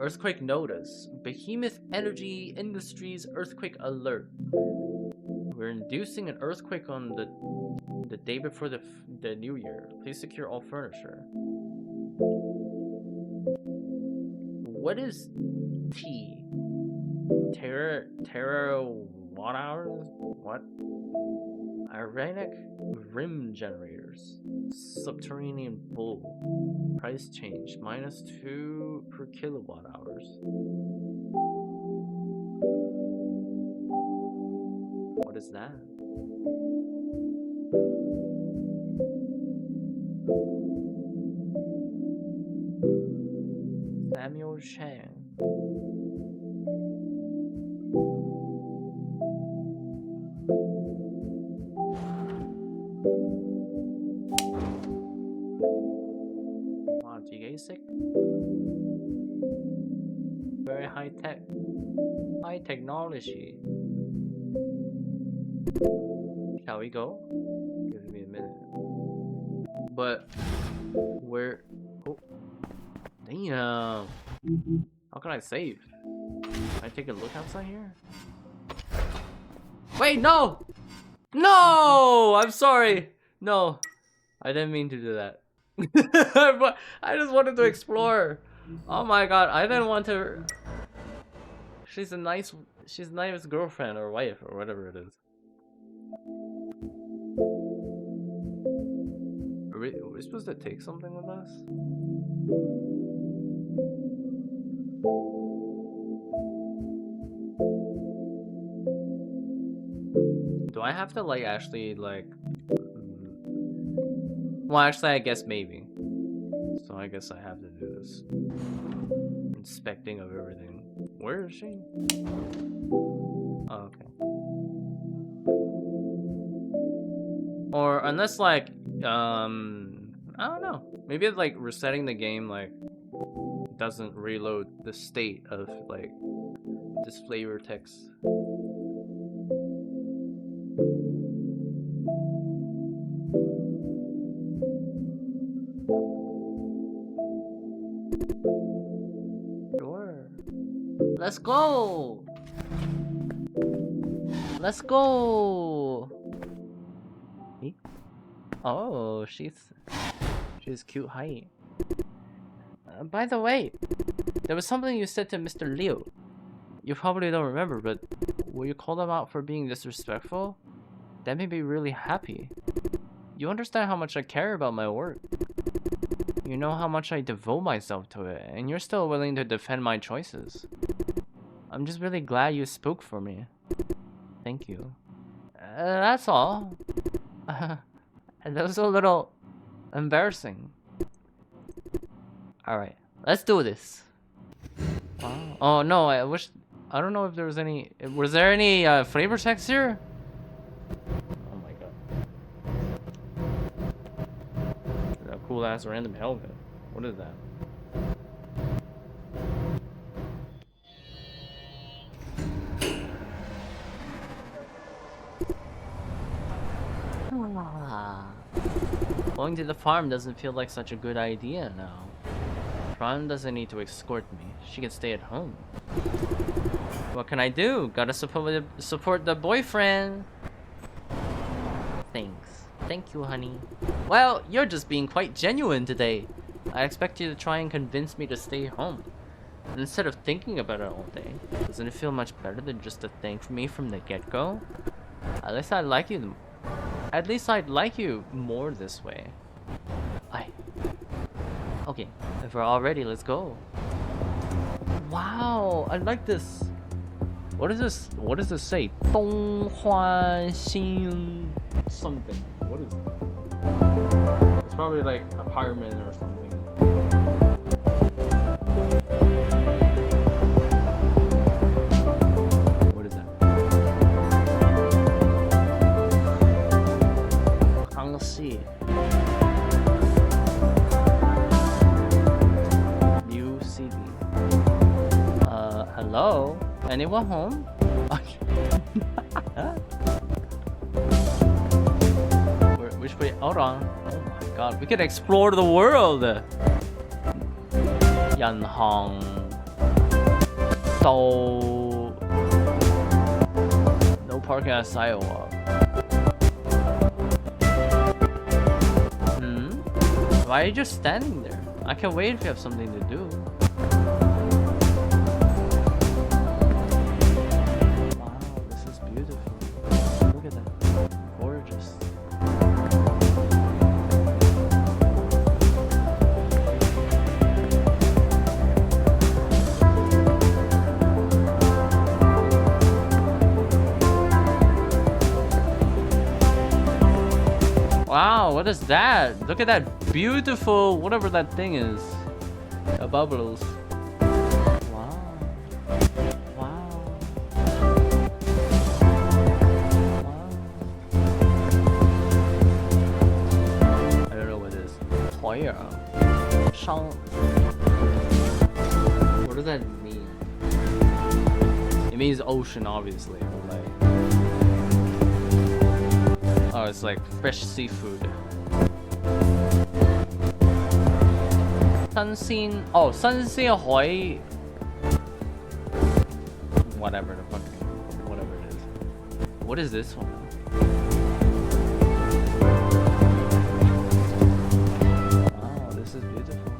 S1: Earthquake notice. Behemoth Energy Industries earthquake alert. We're inducing an earthquake on the day before the new year. Please secure all furniture. What is T? Terawatt hours? What? Ironic rim generators. Subterranean bull. Price change -2 per kilowatt hours. What is that? Samuel Chang. Wow, G-ASIC? Very high tech. High technology. Shall we go? Give me a minute. But where? Oh, damn! How can I save? Can I take a look outside here? Wait, no! No! I'm sorry. No, I didn't mean to do that. But I just wanted to explore. Oh my god, I didn't want to. She's a nice girlfriend or wife or whatever it is. Are we supposed to take something with us? Do I have to like actually like? Well, actually, I guess maybe. So I guess I have to do this. Inspecting of everything. Where is she? Oh, okay. Or unless like, I don't know. Maybe it's like resetting the game like doesn't reload the state of like this flavor text. Sure. Let's go. Let's go. Oh, she's cute height. By the way, there was something you said to Mr. Liu. You probably don't remember, but will you call him out for being disrespectful? That made me really happy. You understand how much I care about my work. You know how much I devote myself to it, and you're still willing to defend my choices. I'm just really glad you spoke for me. Thank you. That's all. And that was a little embarrassing. Alright, let's do this. Oh no, I don't know if there was any. Was there any flavor text here? Oh my god. That cool ass random helmet. What is that? Going to the farm doesn't feel like such a good idea now. Fran doesn't need to escort me. She can stay at home. What can I do? Gotta support the boyfriend. Thanks. Thank you, honey. Well, you're just being quite genuine today. I expect you to try and convince me to stay home. And instead of thinking about it all day, doesn't it feel much better than just to thank me from the get-go? At least I'd like you more this way. Okay, if we're all ready, let's go. Wow, I like this. What is this? What does this say? 东欢新 something. What is it? It's probably like apartment or something. What is that? anyone home? Which way? Hold on. Oh my god, we could explore the world. Yanhong. So. No parking at sidewalk. Why are you just standing there? I can wait if you have something to do. Wow, this is beautiful. Look at that. Gorgeous. Wow, what is that? Look at that beautiful, whatever that thing is. The bubbles. Wow. Wow. Wow. I don't know what it is. Hoya. Shang. What does that mean? It means ocean, obviously. Like. Oh, it's like fresh seafood. Sunsin. Oh, Sunsin Hoi. Whatever the fuck. Whatever it is. What is this one? Wow, this is beautiful.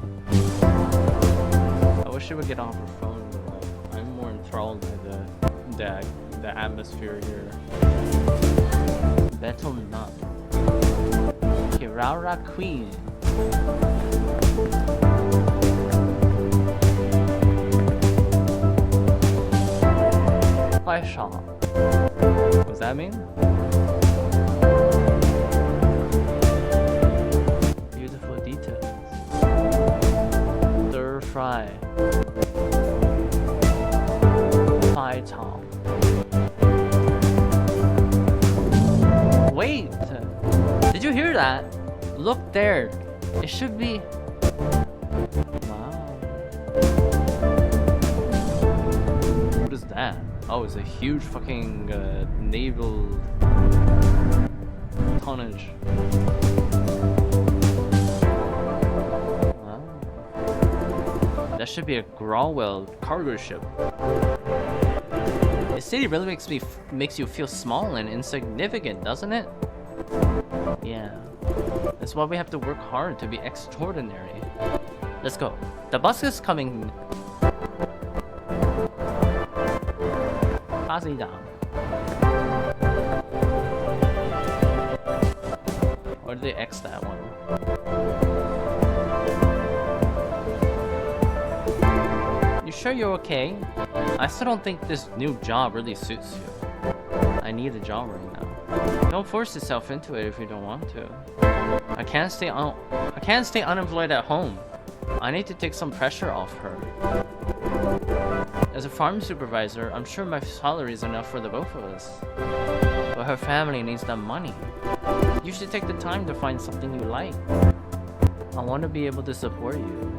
S1: I wish she would get off her phone, but like, I'm more enthralled by the atmosphere here. Betel Nut. Kirara Queen. What does that mean? Beautiful details. Stir fry. Fai Tong. Wait! Did you hear that? Look there. It should be. Wow. What is that? Oh, it's a huge fucking naval tonnage. Wow. That should be a Growell cargo ship. The city really makes you feel small and insignificant, doesn't it? Yeah. That's why we have to work hard to be extraordinary. Let's go. The bus is coming. Pass it down. Or did they X that one? You sure you're okay? I still don't think this new job really suits you. I need a job right now. Don't force yourself into it if you don't want to. I can't stay unemployed at home. I need to take some pressure off her. As a farm supervisor, I'm sure my salary is enough for the both of us. But her family needs that money. You should take the time to find something you like. I want to be able to support you.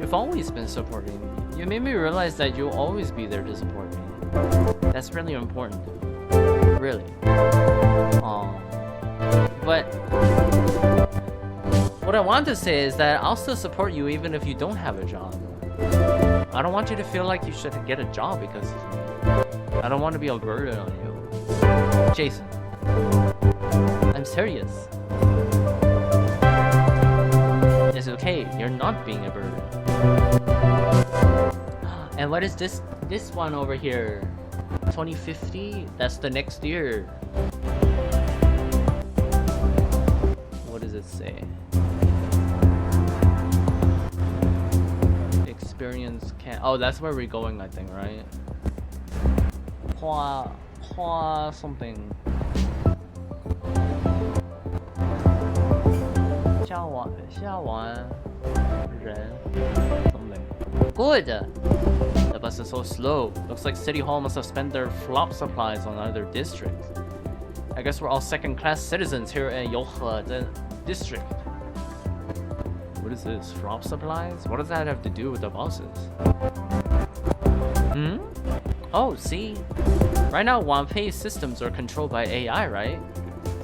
S1: You've always been supporting me. You made me realize that you'll always be there to support me. That's really important. Really. But what I want to say is that I'll still support you even if you don't have a job. I don't want you to feel like you should get a job because of me. I don't want to be a burden on you. Jason, I'm serious. It's okay, you're not being a burden. And what is this one over here? 2050? That's the next year. What does it say? Experience can. Oh, that's where we're going, I think, right? Hua something. Something. Good. The bus is so slow. Looks like City Hall must have spent their flop supplies on other districts. I guess we're all second-class citizens here in Youhe district. What is this? Flop supplies? What does that have to do with the buses? Oh, see? Right now, Wanpei's systems are controlled by AI, right?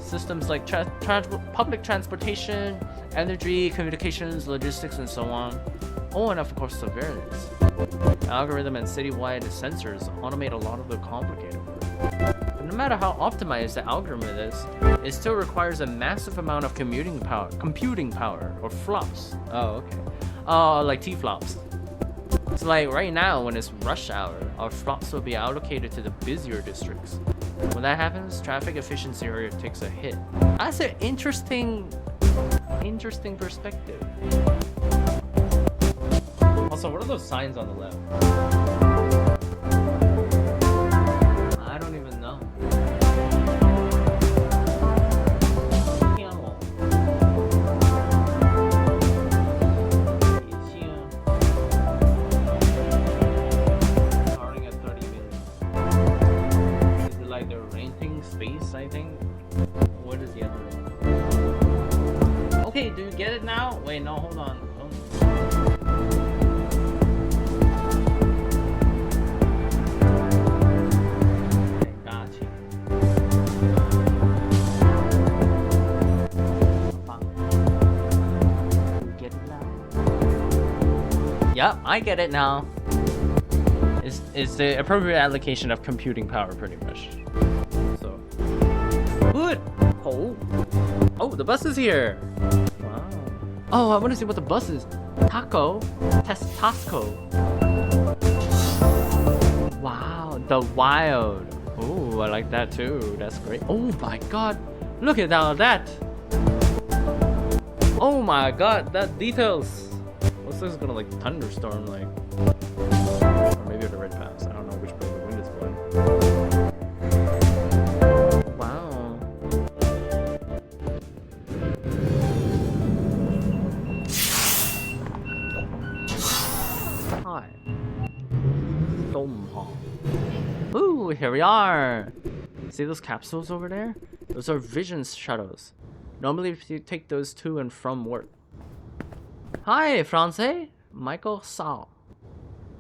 S1: Systems like public transportation, energy, communications, logistics, and so on. Oh, and of course, surveillance. Algorithm and citywide sensors automate a lot of the complicated work. But no matter how optimized the algorithm is, it still requires a massive amount of computing power, or flops. Oh, okay. Like T-flops. So like right now, when it's rush hour, our flops will be allocated to the busier districts. When that happens, traffic efficiency area takes a hit. That's an interesting perspective. Also, what are those signs on the left? I don't even know. Starting at 30 minutes. Is it like they're renting space, I think? What is the other one? Okay, do you get it now? Wait, no, hold on. Yep, I get it now. It's the appropriate allocation of computing power, pretty much. So, good. Oh, the bus is here. Wow. Oh, I want to see what the bus is. Tasco. Wow, the wild. Oh, I like that too. That's great. Oh my God, look at all that. Oh my God, that details. Looks like it's gonna like thunderstorm, like, or maybe the red pass. I don't know which way the wind is blowing. Wow. Hi. Domha. Ooh, here we are. See those capsules over there? Those are vision shuttles. Normally, you take those to and from work. Hi, Francais. Michael Sao.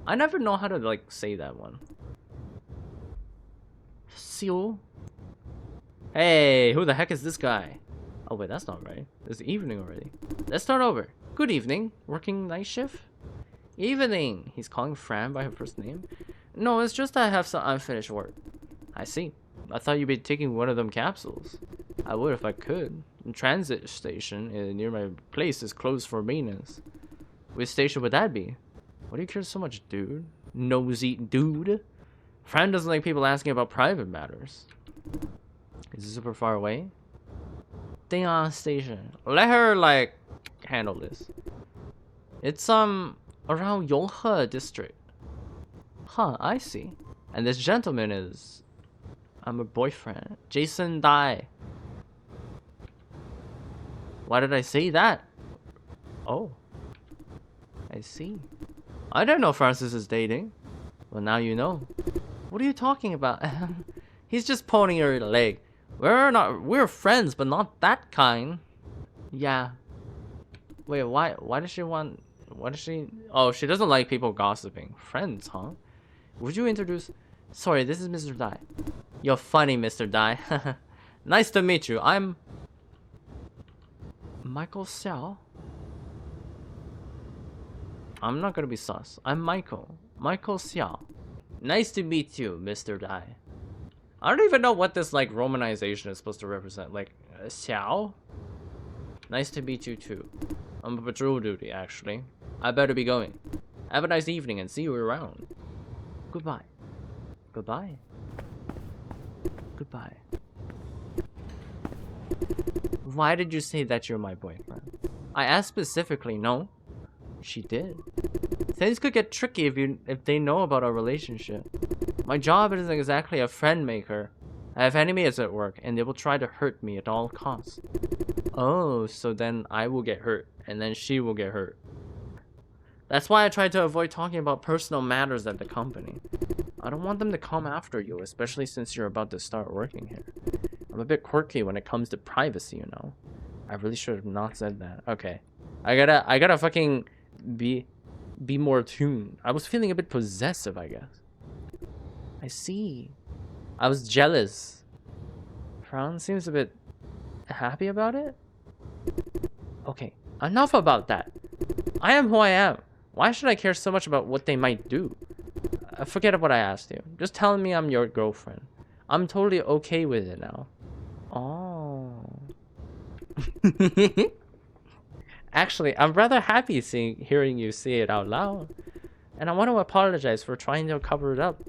S1: I never know how to like say that one. Siu. Hey, who the heck is this guy? Oh wait, that's not right. It's evening already. Let's start over. Good evening. Working night shift? Evening. He's calling Fran by her first name? No, it's just I have some unfinished work. I see. I thought you'd be taking one of them capsules. I would if I could. The transit station near my place is closed for maintenance. Which station would that be? Why do you care so much, dude? Nosy dude. Fran doesn't like people asking about private matters. Is it super far away? Dingan station. Let her like handle this. It's around Yonghe district. Huh, I see. And this gentleman is I'm a boyfriend. Jason Dai. Why did I say that? Oh. I see. I don't know Francis is dating. Well, now you know. What are you talking about? He's just pulling your leg. We're friends, but not that kind. Yeah. Wait, why does she want... Oh, she doesn't like people gossiping. Friends, huh? Would you introduce... Sorry, this is Mr. Dai. You're funny, Mr. Dai. Nice to meet you. I'm... Michael Xiao? I'm not gonna be sus. I'm Michael. Michael Xiao. Nice to meet you, Mr. Dai. I don't even know what this like romanization is supposed to represent. Like, Xiao? Nice to meet you too. I'm on patrol duty, actually. I better be going. Have a nice evening and see you around. Goodbye. Goodbye. Goodbye. Why did you say that you're my boyfriend? I asked specifically, no? She did. Things could get tricky if they know about our relationship. My job isn't exactly a friend maker. I have enemies at work, and they will try to hurt me at all costs. Oh, so then I will get hurt, and then she will get hurt. That's why I try to avoid talking about personal matters at the company. I don't want them to come after you, especially since you're about to start working here. I'm a bit quirky when it comes to privacy, you know. I really should have not said that. Okay. I gotta fucking be more tuned. I was feeling a bit possessive, I guess. I see. I was jealous. Frown seems a bit happy about it. Okay, enough about that. I am who I am. Why should I care so much about what they might do? Forget what I asked you. Just tell me I'm your girlfriend. I'm totally okay with it now. Oh. Actually, I'm rather happy hearing you say it out loud. And I want to apologize for trying to cover it up.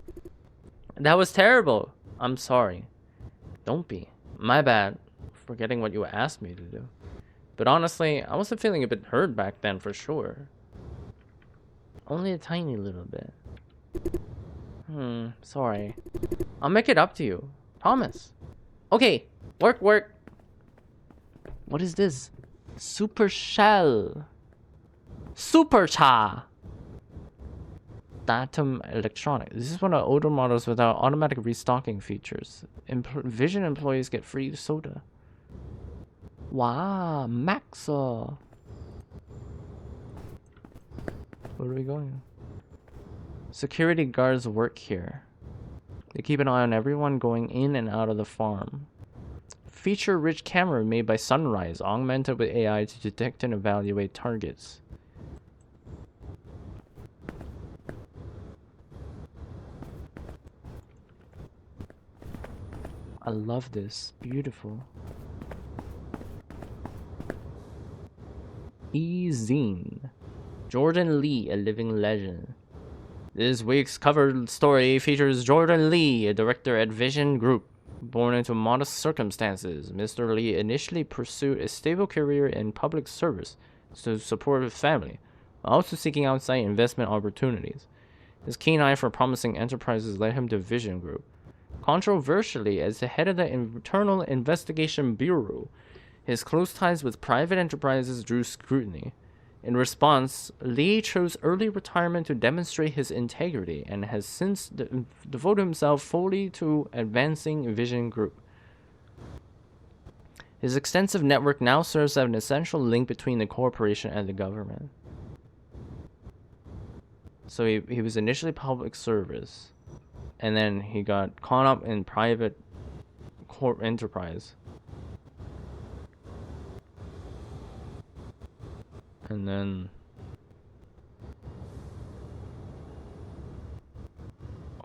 S1: That was terrible. I'm sorry. Don't be. My bad. Forgetting what you asked me to do. But honestly, I wasn't feeling a bit hurt back then for sure. Only a tiny little bit. Sorry. I'll make it up to you. Promise. Okay, work. What is this? Super Shell. Super Cha. Datum Electronics. This is one of the older models without automatic restocking features. Vision employees get free soda. Wow, Maxa. Where are we going? Security guards work here. They keep an eye on everyone going in and out of the farm. Feature-rich camera made by Sunrise, augmented with AI to detect and evaluate targets. I love this. Beautiful. E-Zine. Jordan Lee, a living legend. This week's cover story features Jordan Lee, a director at Vision Group. Born into modest circumstances, Mr. Lee initially pursued a stable career in public service to support his family, while also seeking outside investment opportunities. His keen eye for promising enterprises led him to Vision Group. Controversially, as the head of the Internal Investigation Bureau, his close ties with private enterprises drew scrutiny. In response, Lee chose early retirement to demonstrate his integrity and has since devoted himself fully to advancing Vision Group. His extensive network now serves as an essential link between the corporation and the government. So he was initially public service, and then he got caught up in private enterprise. And then,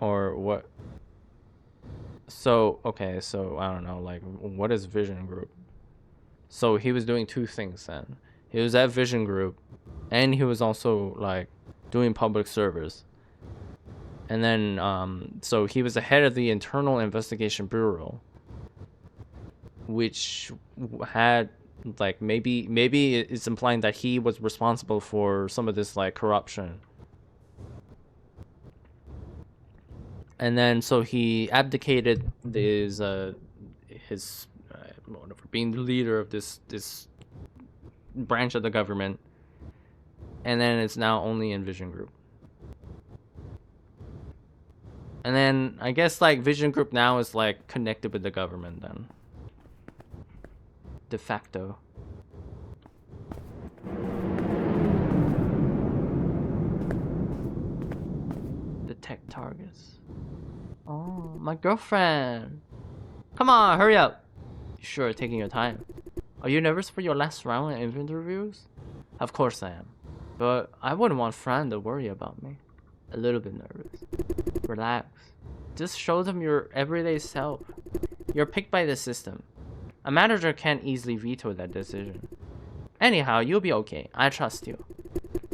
S1: or what? So, okay, so I don't know, like, what is Vision Group? So he was doing two things then. He was at Vision Group, and he was also, like, doing public service. And then, so he was the head of the Internal Investigation Bureau, which had, like, maybe it's implying that he was responsible for some of this, like, corruption. And then so he abdicated his being the leader of this branch of the government, and then it's now only in Vision Group. And then I guess, like, Vision Group now is, like, connected with the government then. De facto. Detect targets. Oh, my girlfriend. Come on, hurry up. You sure are taking your time. Are you nervous for your last round in interviews? Of course I am. But I wouldn't want Fran to worry about me. A little bit nervous. Relax. Just show them your everyday self. You're picked by the system. A manager can't easily veto that decision. Anyhow, you'll be okay. I trust you.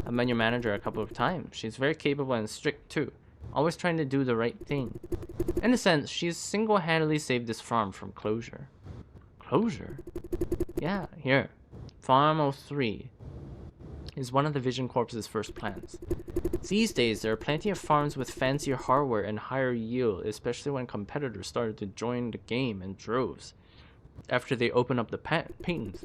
S1: I've met your manager a couple of times. She's very capable and strict too. Always trying to do the right thing. In a sense, she's single-handedly saved this farm from closure. Closure? Yeah, here. Farm 03 is one of the Vision Corp's first plants. These days, there are plenty of farms with fancier hardware and higher yield, especially when competitors started to join the game in droves after they opened up the patents.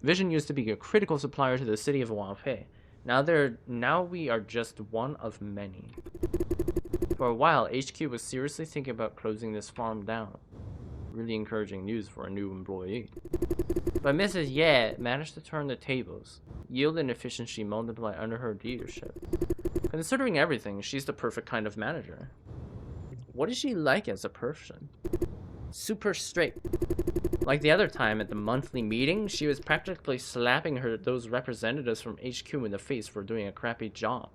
S1: Vision used to be a critical supplier to the city of Wangpei. Now we are just one of many. For a while, HQ was seriously thinking about closing this farm down. Really encouraging news for a new employee. But Mrs. Ye managed to turn the tables. Yield and efficiency multiplied under her leadership. Considering everything, she's the perfect kind of manager. What is she like as a person? Super straight. Like the other time at the monthly meeting, she was practically slapping those representatives from HQ in the face for doing a crappy job.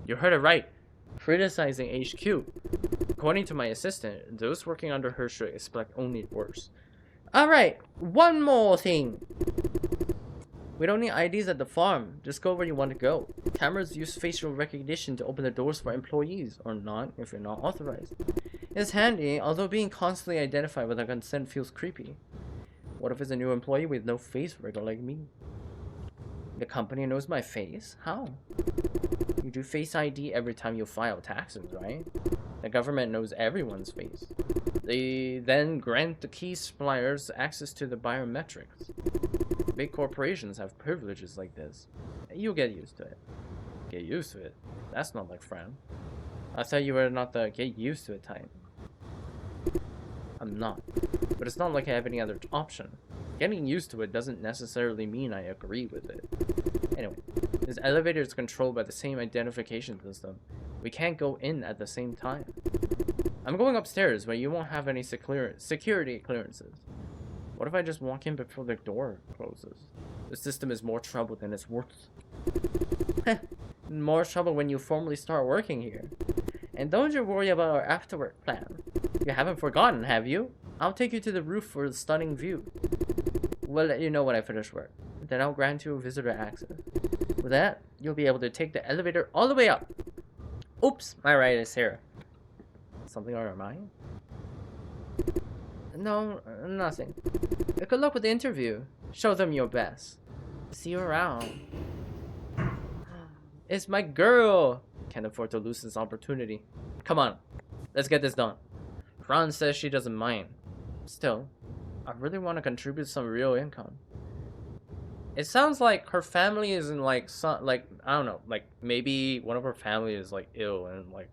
S1: You heard it right. Criticizing HQ. According to my assistant, those working under her should expect only worse. Alright, one more thing. We don't need IDs at the farm. Just go where you want to go. Cameras use facial recognition to open the doors for employees, or not if you're not authorized. It's handy, although being constantly identified without consent feels creepy. What if it's a new employee with no face rigor like me? The company knows my face? How? You do Face ID every time you file taxes, right? The government knows everyone's face. They then grant the key suppliers access to the biometrics. Big corporations have privileges like this. You'll get used to it. Get used to it? That's not like Fran. I thought you were not the get used to it type. I'm not. But it's not like I have any other option. Getting used to it doesn't necessarily mean I agree with it. Anyway, this elevator is controlled by the same identification system. We can't go in at the same time. I'm going upstairs where you won't have any security clearances. What if I just walk in before the door closes? The system is more trouble than it's worth. More trouble when you formally start working here. And don't you worry about our after-work plan. You haven't forgotten, have you? I'll take you to the roof for the stunning view. We'll let you know when I finish work. Then I'll grant you visitor access. With that, you'll be able to take the elevator all the way up. Oops, my right is here. Something on your mind? No, nothing. Good luck with the interview. Show them your best. See you around. It's my girl! Can't afford to lose this opportunity. Come on, let's get this done. Fran says she doesn't mind. Still, I really want to contribute some real income. It sounds like her family is in like some, like, I don't know, like maybe one of her family is like ill and like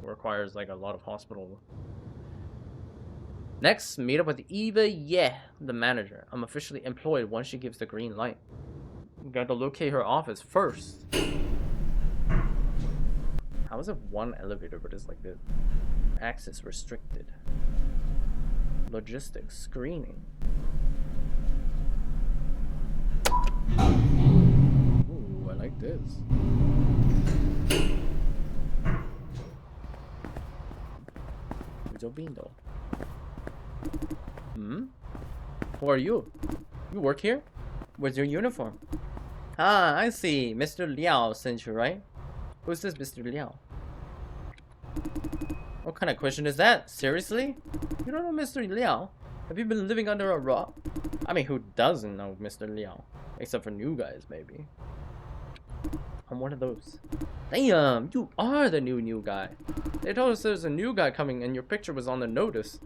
S1: requires like a lot of hospital. Next, meet up with Eva Ye, the manager. I'm officially employed once she gives the green light. Got to locate her office first. How is it one elevator but it's like this? Access restricted. Logistics screening. Ooh, I like this. Window. Hmm? Who are you? You work here? Where's your uniform? Ah, I see. Mr. Liao sent you, right? Who's this Mr. Liao? What kind of question is that? Seriously? You don't know Mr. Liao? Have you been living under a rock? I mean, who doesn't know Mr. Liao? Except for new guys, maybe. I'm one of those. Damn, you are the new guy. They told us there's a new guy coming and your picture was on the notice.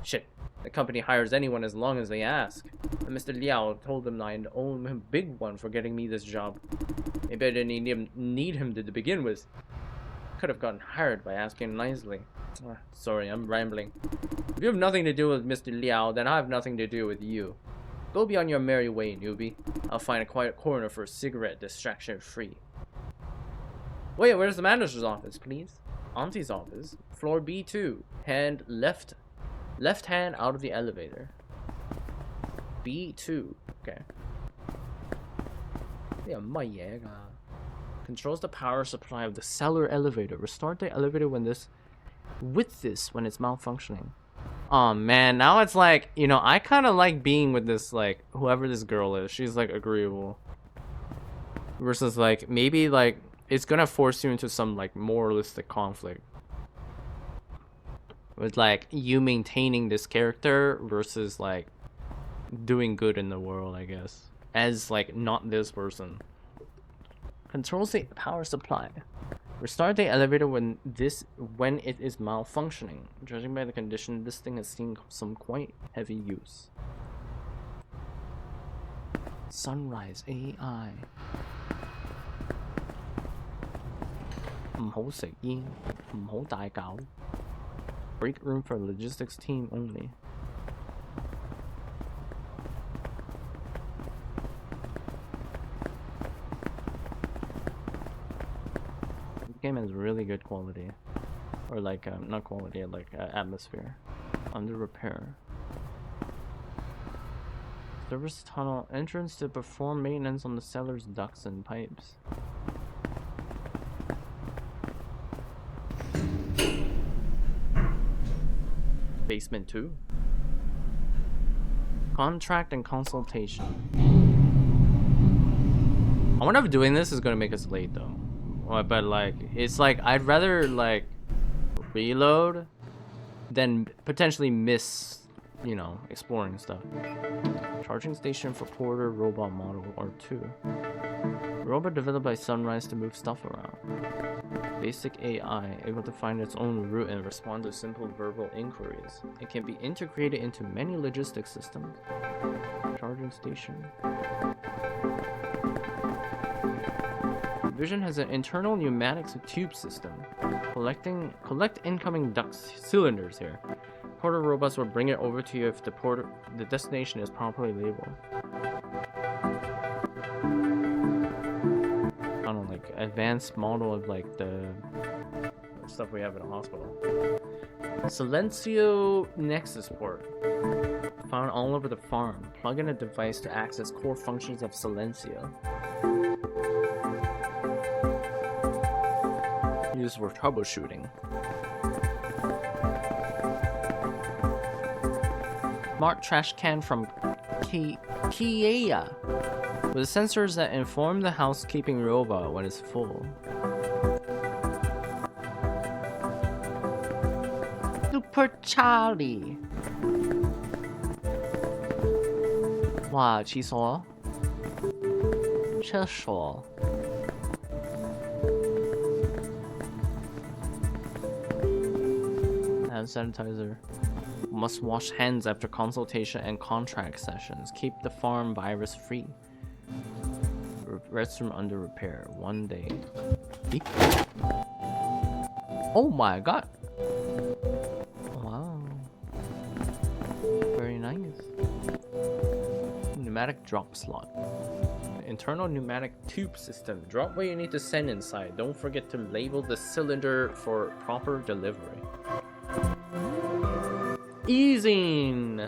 S1: Shit, the company hires anyone as long as they ask. And Mr. Liao told them I owe him a big one for getting me this job. Maybe I didn't need him to begin with. Could have gotten hired by asking nicely. Sorry, I'm rambling. If you have nothing to do with Mr. Liao, then I have nothing to do with you. Go be on your merry way, newbie. I'll find a quiet corner for a cigarette, distraction free. Wait, where's the manager's office, please? Auntie's office. Floor B2. Hand left hand out of the elevator. B2. Okay. Controls the power supply of the cellar elevator. Restart the elevator when it's malfunctioning. Oh man, now it's like, you know, I kind of like being with this, like, whoever this girl is. She's like agreeable. Versus like, maybe like, it's gonna force you into some like moralistic conflict. With like, you maintaining this character versus like, doing good in the world, I guess. As like, not this person. Controls the power supply. Restart the elevator when it is malfunctioning. Judging by the condition, this thing has seen some quite heavy use. Sunrise AI. 唔好食煙，唔好大搞. Break room for logistics team only. game has really good quality. Or like, not quality, like atmosphere. Under repair. Service tunnel entrance to perform maintenance on the cellar's ducts and pipes. Basement 2. Contract and consultation. I wonder if doing this is gonna make us late though. But like, it's like, I'd rather like reload than potentially miss, you know, exploring stuff. Charging station for Porter robot model R2. Robot developed by Sunrise to move stuff around. Basic AI, able to find its own route and respond to simple verbal inquiries. It can be integrated into many logistics systems. Charging station. Vision has an internal pneumatics tube system. Collect incoming ducts cylinders here. Porter robots will bring it over to you if the destination is properly labeled. I don't know, like advanced model of like the stuff we have in a hospital. Silencio Nexus port. Found all over the farm. Plug in a device to access core functions of Silencio. Used for troubleshooting. Smart trash can from Kia with sensors that inform the housekeeping robot when it's full. Super Charlie. 와, 취소. 취소. Hand sanitizer. Must wash hands after consultation and contract sessions. Keep the farm virus free. Restroom under repair. 1 day. Oh my god. Wow. Very nice. Pneumatic drop slot. Internal pneumatic tube system. Drop what you need to send inside. Don't forget to label the cylinder for proper delivery. Easing.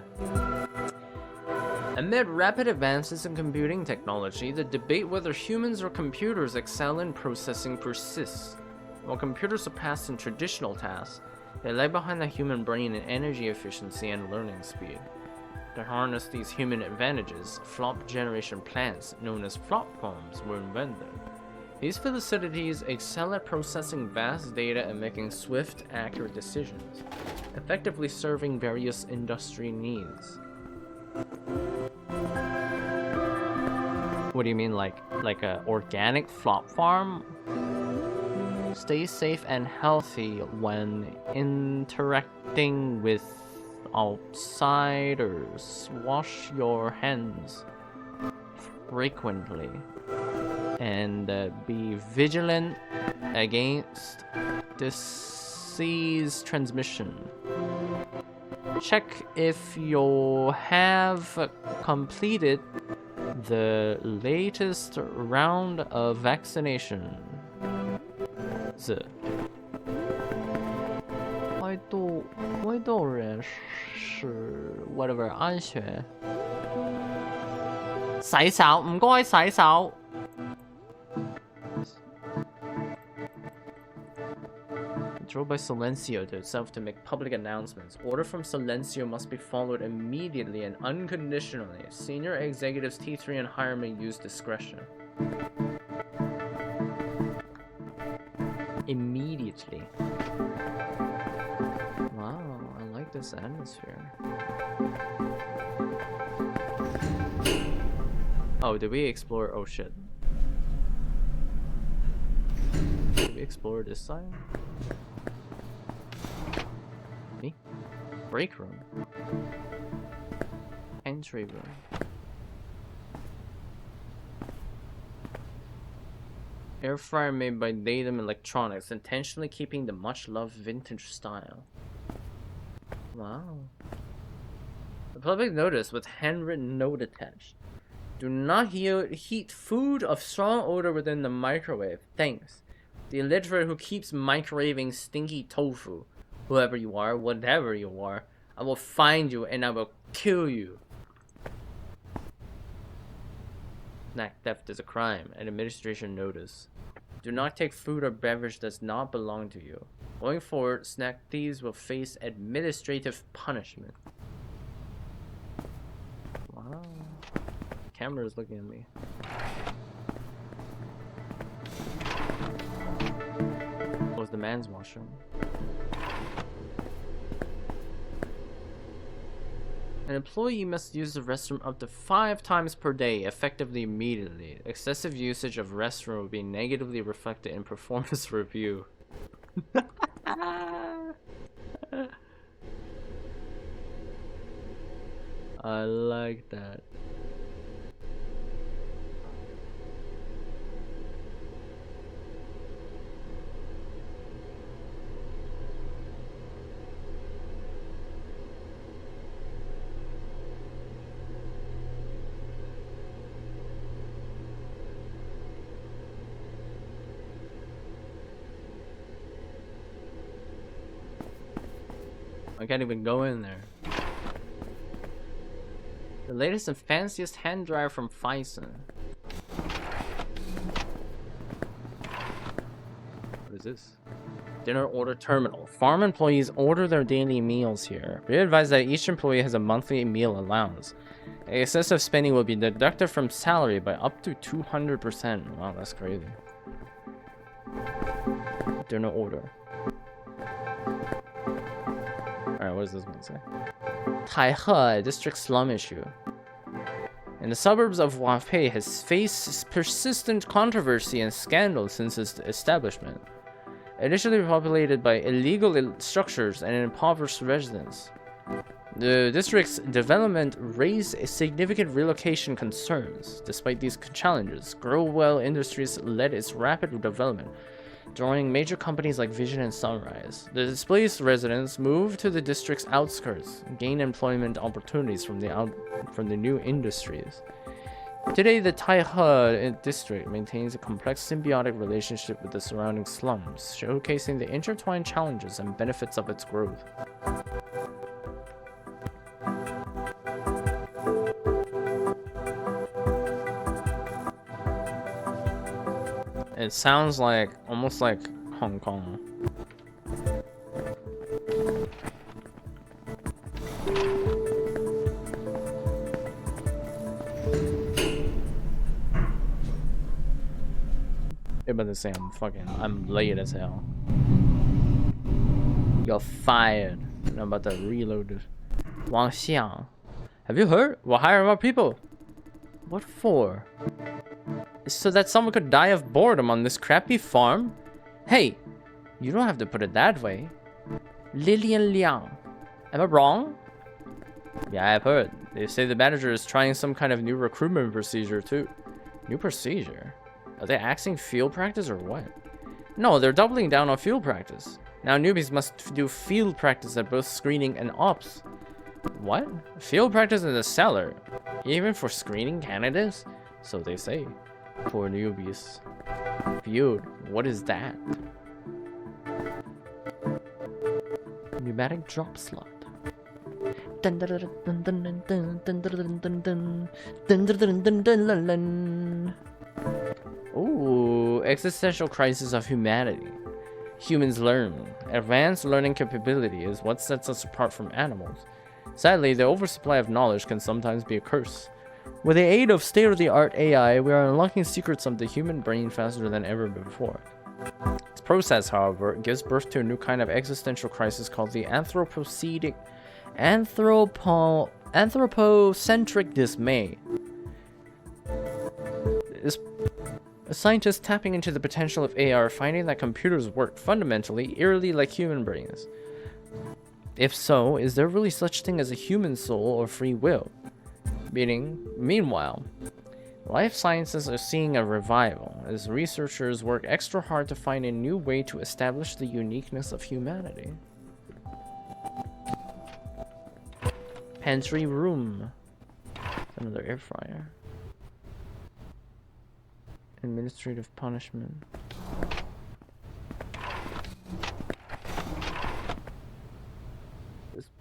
S1: Amid rapid advances in computing technology, the debate whether humans or computers excel in processing persists. While computers surpass in traditional tasks, they lag behind the human brain in energy efficiency and learning speed. To harness these human advantages, flop generation plants, known as flop farms, were invented. These facilities excel at processing vast data and making swift, accurate decisions, effectively serving various industry needs. What do you mean, like a organic flop farm? Stay safe and healthy when interacting with outsiders. Wash your hands frequently. And be vigilant against disease transmission. Check if you have completed the latest round of vaccination. 外斗人士 whatever 安全洗手唔該洗手 Controlled by Silencio to itself to make public announcements. Order from Silencio must be followed immediately and unconditionally. Senior executives T3 and higher may use discretion. Immediately. Wow, I like this atmosphere. Oh, did we explore? Oh shit. Did we explore this side? Me? Break room. Entry room. Air fryer made by Datum Electronics, intentionally keeping the much-loved vintage style. Wow. The public notice with handwritten note attached. Do not heat food of strong odor within the microwave. Thanks. The illiterate who keeps microwaving stinky tofu. Whoever you are, whatever you are, I will find you and I will kill you. Snack theft is a crime. An administration notice. Do not take food or beverage that does not belong to you. Going forward, snack thieves will face administrative punishment. Wow. Camera is looking at me. Was the man's washroom? An employee must use the restroom up to 5 times per day, effectively immediately. Excessive usage of restroom will be negatively reflected in performance review. I like that. I can't even go in there. The latest and fanciest hand dryer from Phison. What is this? Dinner order terminal. Farm employees order their daily meals here. Be advised that each employee has a monthly meal allowance. Excessive spending will be deducted from salary by up to 200%. Wow, that's crazy. Dinner order. Alright, what does this one say? Taihe district slum issue. In the suburbs of Huapei has faced persistent controversy and scandal since its establishment. Initially populated by illegal structures and impoverished residents, the district's development raised significant relocation concerns. Despite these challenges, Growwell Industries led its rapid development, drawing major companies like Vision and Sunrise. The displaced residents moved to the district's outskirts, gained employment opportunities from the new industries. Today, the Taihe district maintains a complex symbiotic relationship with the surrounding slums, showcasing the intertwined challenges and benefits of its growth. It sounds like almost like Hong Kong. You're about to say I'm late as hell. You're fired. And I'm about to reload this. Wang Xiang. Have you heard? We're hiring more people. What for? So that someone could die of boredom on this crappy farm? Hey, you don't have to put it that way. Lillian Liang. Am I wrong? Yeah, I've heard. They say the manager is trying some kind of new recruitment procedure too. New procedure? Are they axing field practice or what? No, they're doubling down on field practice. Now newbies must do field practice at both screening and ops. What? Field practice in the cellar? Even for screening candidates? So they say. Poor newbies. Field, what is that? Pneumatic drop slot. Ooh, existential crisis of humanity. Humans learn. Advanced learning capability is what sets us apart from animals. Sadly, the oversupply of knowledge can sometimes be a curse. With the aid of state-of-the-art AI, we are unlocking secrets of the human brain faster than ever before. This process, however, gives birth to a new kind of existential crisis called the anthropocentric dismay. Scientists tapping into the potential of AI are finding that computers work fundamentally, eerily like human brains. If so, is there really such thing as a human soul or free will? Meanwhile, life sciences are seeing a revival as researchers work extra hard to find a new way to establish the uniqueness of humanity. Pantry room. Another air fryer. Administrative punishment.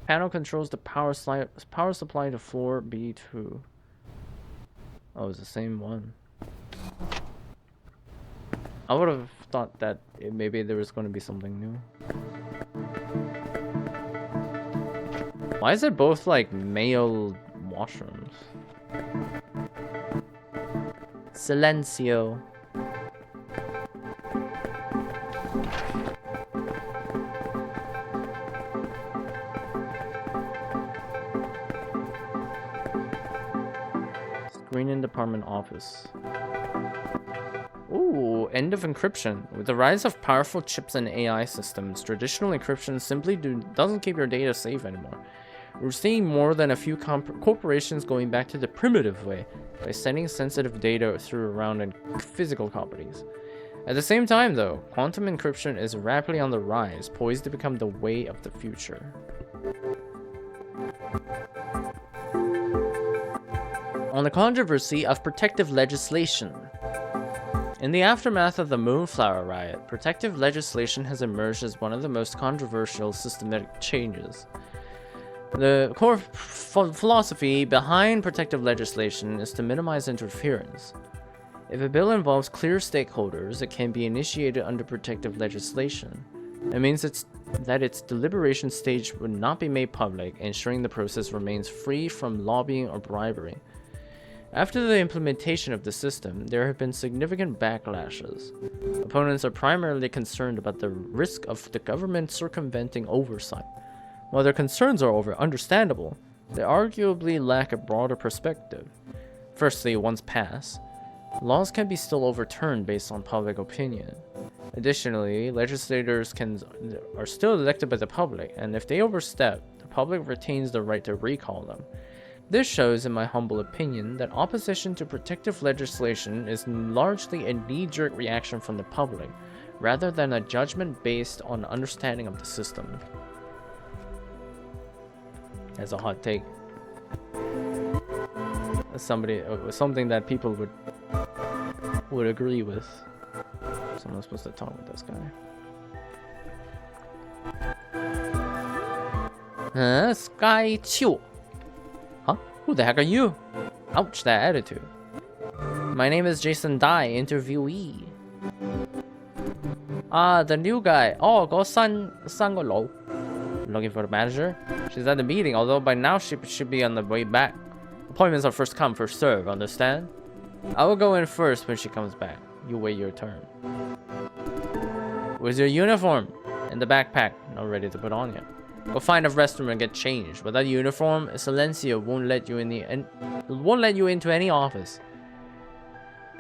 S1: Panel controls the power supply to floor B2. Oh, it's the same one. I would have thought that maybe there was going to be something new. Why is it both like male washrooms? Silencio. Screening department office. Ooh, end of encryption. With the rise of powerful chips and AI systems, traditional encryption simply doesn't keep your data safe anymore. We're seeing more than a few corporations going back to the primitive way by sending sensitive data through around in physical copies. At the same time, though, quantum encryption is rapidly on the rise, poised to become the way of the future. On the controversy of protective legislation. In the aftermath of the Moonflower Riot, protective legislation has emerged as one of the most controversial systematic changes. The core philosophy behind protective legislation is to minimize interference. If a bill involves clear stakeholders, it can be initiated under protective legislation. It means that its deliberation stage would not be made public, ensuring the process remains free from lobbying or bribery. After the implementation of the system, there have been significant backlashes. Opponents are primarily concerned about the risk of the government circumventing oversight. While their concerns are understandable, they arguably lack a broader perspective. Firstly, once passed, laws can be still overturned based on public opinion. Additionally, legislators are still elected by the public, and if they overstep, the public retains the right to recall them. This shows, in my humble opinion, that opposition to protective legislation is largely a knee-jerk reaction from the public, rather than a judgment based on understanding of the system. That's a hot take. That's something that people would agree with. So I'm not supposed to talk with this guy. Sky Chiu. Huh? Who the heck are you? Ouch, that attitude. My name is Jason Dai, interviewee. Ah, the new guy. Oh, go san go low. Looking for the manager? She's at the meeting, although by now she should be on the way back. Appointments are first come, first serve, understand? I will go in first when she comes back. You wait your turn. Where's your uniform? In the backpack. Not ready to put on yet. Go find a restroom and get changed. Without uniform, Silencio won't let you into any office.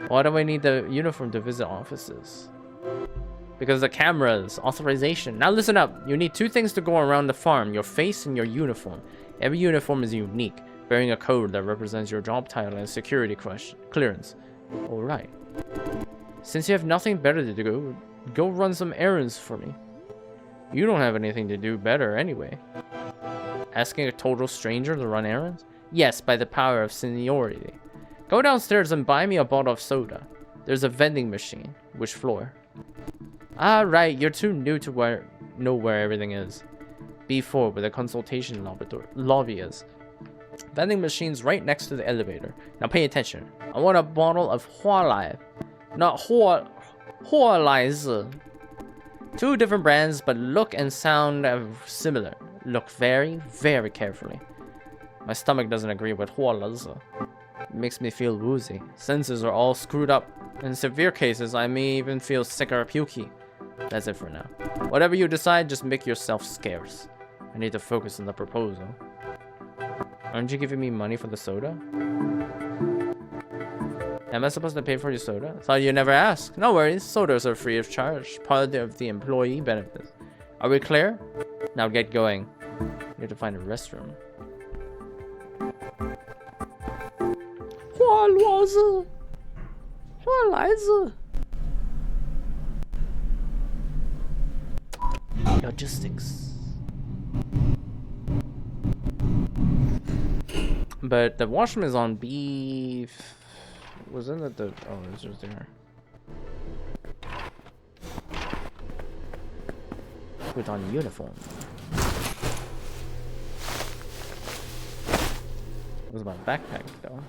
S1: Why do I need the uniform to visit offices? Because the cameras, authorization. Now listen up. You need two things to go around the farm. Your face and your uniform. Every uniform is unique, bearing a code that represents your job title and security clearance. Alright. Since you have nothing better to do, go run some errands for me. You don't have anything to do better anyway. Asking a total stranger to run errands? Yes, by the power of seniority. Go downstairs and buy me a bottle of soda. There's a vending machine. Which floor? Ah, right, you're too new to know where everything is. B4 where the consultation lobby is. Vending machine's right next to the elevator. Now pay attention. I want a bottle of Hualai. Not Hualaizi. Two different brands, but look and sound similar. Look very, very carefully. My stomach doesn't agree with Hualaizi. It makes me feel woozy. Senses are all screwed up. In severe cases, I may even feel sick or pukey. That's it for now. Whatever you decide, just make yourself scarce. I need to focus on the proposal. Aren't you giving me money for the soda? Am I supposed to pay for your soda? Thought you never asked. No worries, sodas are free of charge. Part of the employee benefits. Are we clear? Now get going. You have to find a restroom. Logistics. But the washroom is on B. Wasn't it the? Oh, it's just there. Put on uniform. Where's my backpack though?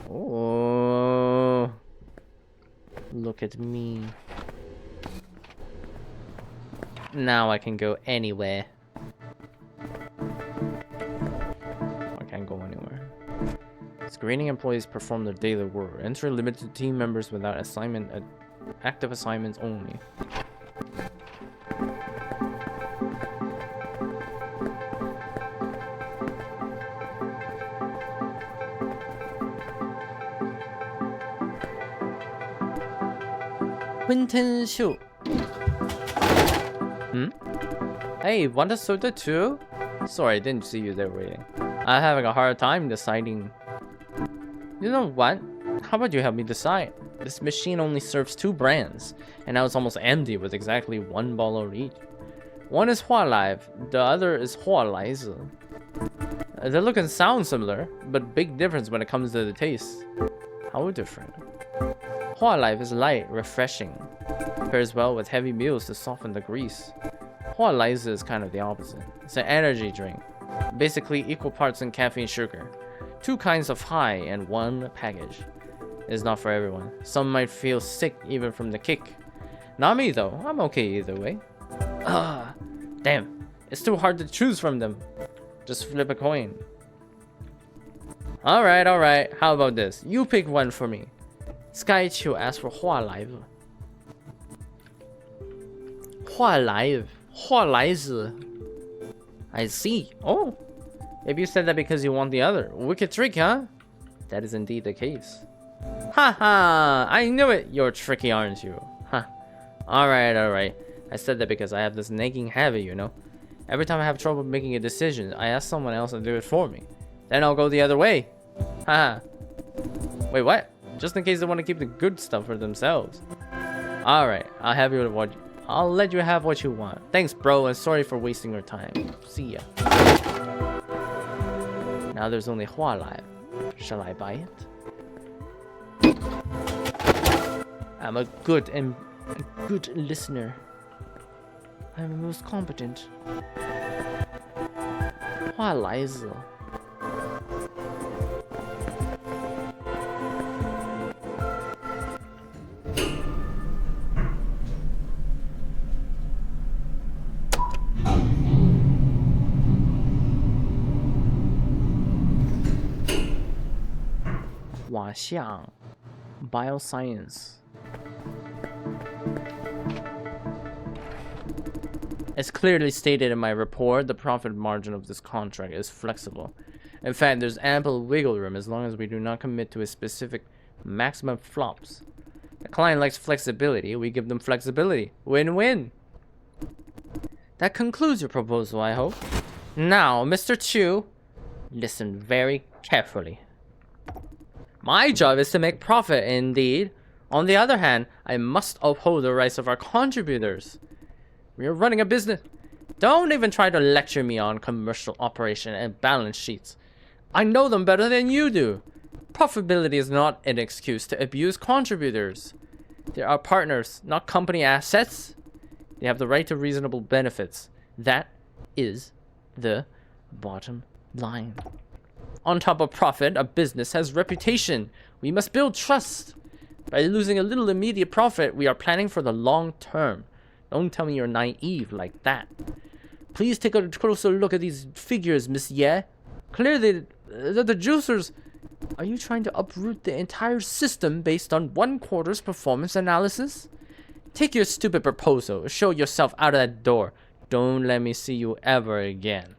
S1: Oh, look at me. Now I can go anywhere. I can't go anywhere. Screening employees perform their daily work. Enter limited team members without assignment. Active assignments only. Quinton Shu. Hey, want a soda too? Sorry, I didn't see you there waiting. I'm having a hard time deciding. You know what? How about you help me decide? This machine only serves 2 brands, and now it's almost empty with exactly 1 bottle each. One is Hualive, the other is Hualaizi. They look and sound similar, but big difference when it comes to the taste. How different? Hualive is light, refreshing. Pairs well with heavy meals to soften the grease. Hualaizi is kind of the opposite. It's an energy drink, basically equal parts in caffeine sugar. 2 kinds of high and 1 package. It's not for everyone. Some might feel sick even from the kick. Not me though, I'm okay either way. Damn, it's too hard to choose from them. Just flip a coin. Alright, how about this? You pick one for me. Sky Chiu asked for Hualive. Hualaizi. I see. Oh, maybe you said that because you want the other. Wicked trick, huh? That is indeed the case. Haha, I knew it. You're tricky, aren't you? Huh. Alright. I said that because I have this nagging habit, you know. Every time I have trouble making a decision, I ask someone else to do it for me. Then I'll go the other way. Haha. Wait, what? Just in case they want to keep the good stuff for themselves. Alright, I'll let you have what you want. Thanks, bro, and sorry for wasting your time. See ya. Now there's only Hualive. Shall I buy it? I'm a good listener. I'm the most competent. Hualaizi. Huaxiang Bioscience. As clearly stated in my report, the profit margin of this contract is flexible. In fact, there's ample wiggle room as long as we do not commit to a specific maximum flops. The client likes flexibility, we give them flexibility. Win-win. That concludes your proposal, I hope. Now, Mr. Chu, listen very carefully. My job is to make profit, indeed. On the other hand, I must uphold the rights of our contributors. We are running a business. Don't even try to lecture me on commercial operation and balance sheets. I know them better than you do. Profitability is not an excuse to abuse contributors. They are partners, not company assets. They have the right to reasonable benefits. That is the bottom line. On top of profit, a business has reputation. We must build trust. By losing a little immediate profit, we are planning for the long term. Don't tell me you're naive like that. Please take a closer look at these figures, Monsieur. Clearly, the juicers... Are you trying to uproot the entire system based on 1 quarter's performance analysis? Take your stupid proposal. Show yourself out of that door. Don't let me see you ever again.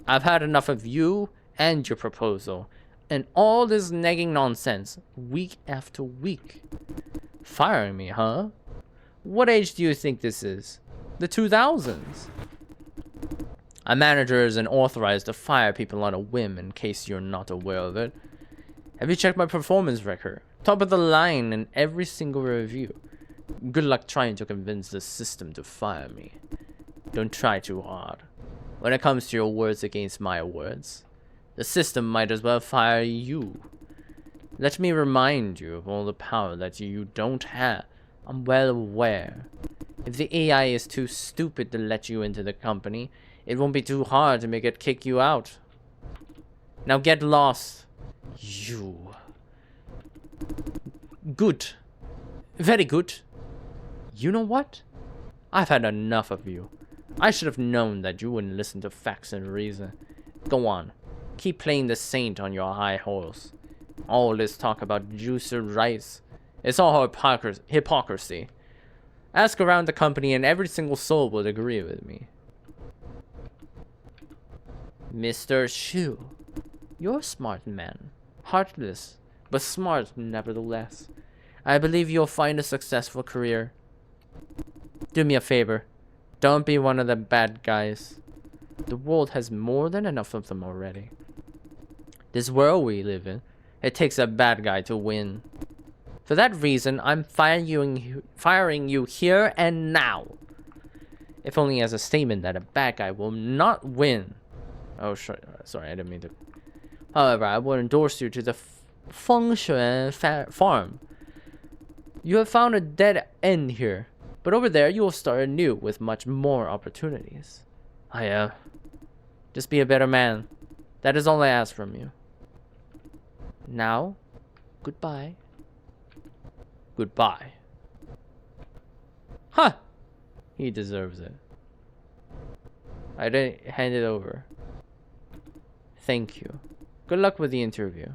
S1: I've had enough of you and your proposal, and all this nagging nonsense, week after week. Firing me, huh? What age do you think this is? The 2000s? A manager isn't authorized to fire people on a whim, in case you're not aware of it. Have you checked my performance record? Top of the line in every single review. Good luck trying to convince the system to fire me. Don't try too hard. When it comes to your words against my words, the system might as well fire you. Let me remind you of all the power that you don't have. I'm well aware. If the AI is too stupid to let you into the company, it won't be too hard to make it kick you out. Now get lost. You. Good. Very good. You know what? I've had enough of you. I should have known that you wouldn't listen to facts and reason. Go on. Keep playing the saint on your high horse. All this talk about juicy rice. It's all hypocrisy. Ask around the company and every single soul would agree with me. Mr. Shu, you're a smart man. Heartless, but smart nevertheless. I believe you'll find a successful career. Do me a favor. Don't be one of the bad guys. The world has more than enough of them already. This world we live in, it takes a bad guy to win. For that reason, I'm firing you here and now. If only as a statement that a bad guy will not win. Oh, sorry, I didn't mean to. However, I will endorse you to the Fengshuan farm. You have found a dead end here, but over there you will start anew with much more opportunities. Just be a better man. That is all I ask from you. Now, goodbye. Goodbye. Huh! He deserves it. I didn't hand it over. Thank you. Good luck with the interview.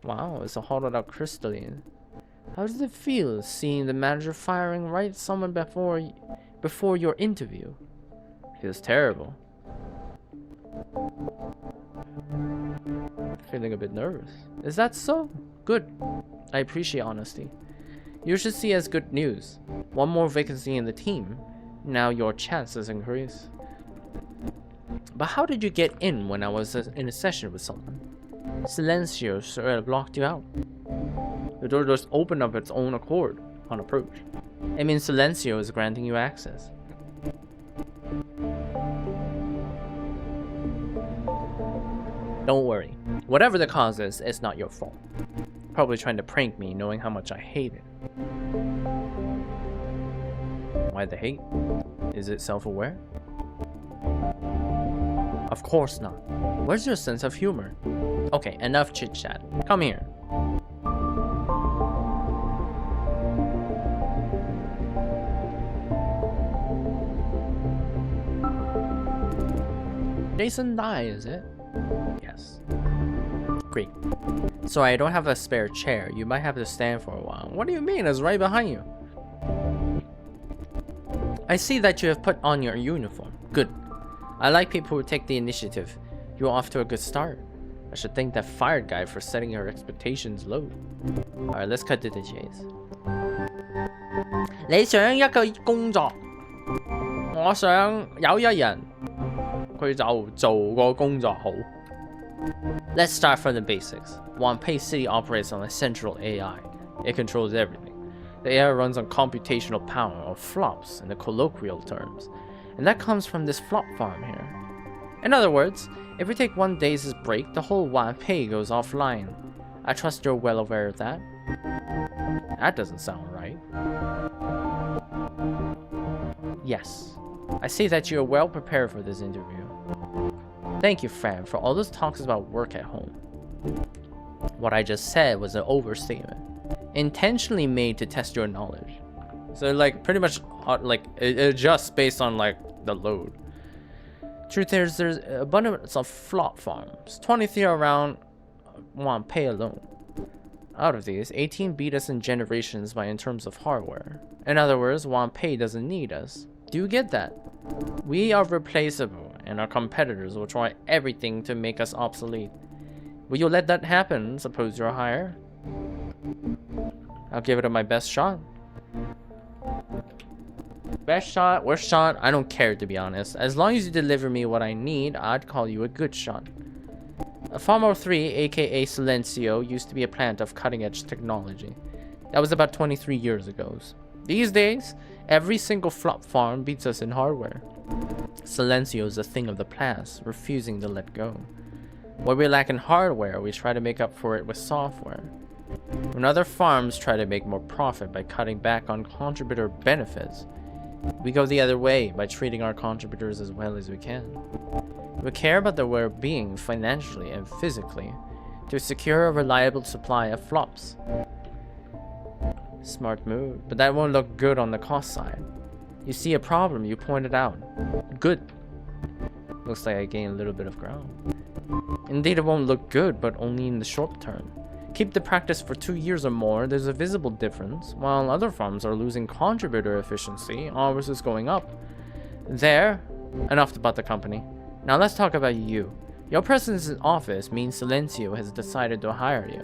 S1: Wow, it's a hollowed out crystalline. How does it feel seeing the manager firing right someone before your interview? Feels terrible. Feeling a bit nervous. Is that so? Good. I appreciate honesty. You should see as good news. One more vacancy in the team. Now your chances increase. But how did you get in when I was in a session with someone? Silencio sort of blocked you out. The door just opened up its own accord on approach. It means Silencio is granting you access. Don't worry. Whatever the cause is, it's not your fault. Probably trying to prank me, knowing how much I hate it. Why the hate? Is it self-aware? Of course not. Where's your sense of humor? Okay, enough chit-chat. Come here. Jason Dai, is it? Yes. Great. So I don't have a spare chair. You might have to stand for a while. What do you mean? It's right behind you. I see that you have put on your uniform. Good. I like people who take the initiative. You're off to a good start. I should thank that fired guy for setting your expectations low. Alright, let's cut to the chase. 你想一個工作，我想有一人，佢就做個工作好。Let's start from the basics. Wanpei City operates on a central AI. It controls everything. The AI runs on computational power, or flops in the colloquial terms. And that comes from this flop farm here. In other words, if we take one day's break, the whole Wanpei goes offline. I trust you're well aware of that. That doesn't sound right. Yes. I see that you're well prepared for this interview. Thank you, Fran, for all those talks about work at home. What I just said was an overstatement, intentionally made to test your knowledge. So like pretty much it adjusts based on like the load. Truth is, there's abundance of flop farms, 23 around Wanpei alone. Out of these, 18 beat us in generations in terms of hardware. In other words, Wanpei doesn't need us. Do you get that? We are replaceable, and our competitors will try everything to make us obsolete. Will you let that happen, suppose you're higher? I'll give it my best shot. Best shot, worst shot, I don't care, to be honest. As long as you deliver me what I need, I'd call you a good shot. Farmer 3, aka Silencio, used to be a plant of cutting-edge technology. That was about 23 years ago. These days, every single flop farm beats us in hardware. Silencio is a thing of the past, refusing to let go. What we lack in hardware, we try to make up for it with software. When other farms try to make more profit by cutting back on contributor benefits, We go the other way by treating our contributors as well as we can. We care about their well-being financially and physically to secure a reliable supply of flops. Smart move, but that won't look good on the cost side. You see a problem, you point it out. Good. Looks like I gained a little bit of ground. Indeed, it won't look good, but only in the short term. Keep the practice for 2 years or more, there's a visible difference. While other farms are losing contributor efficiency, ours is going up. There, enough about the company. Now let's talk about you. Your presence in office means Silencio has decided to hire you.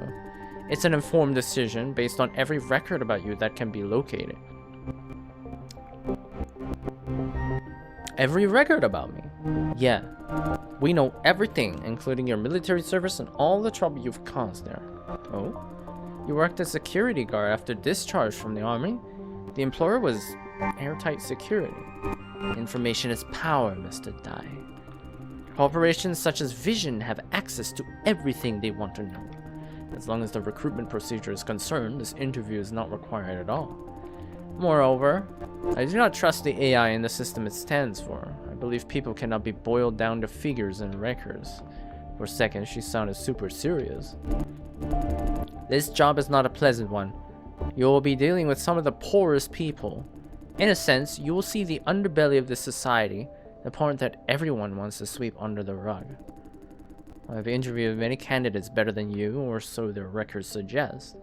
S1: It's an informed decision based on every record about you that can be located. Every record about me? Yeah. We know everything, including your military service and all the trouble you've caused there. Oh? You worked as security guard after discharge from the army? The employer was airtight security. Information is power, Mr. Dai. Corporations such as Vision have access to everything they want to know. As long as the recruitment procedure is concerned, this interview is not required at all. Moreover, I do not trust the AI in the system it stands for. I believe people cannot be boiled down to figures and records. For a second, she sounded super serious. This job is not a pleasant one. You will be dealing with some of the poorest people. In a sense, you will see the underbelly of this society, the part that everyone wants to sweep under the rug. I've interviewed many candidates better than you, or so their records suggest.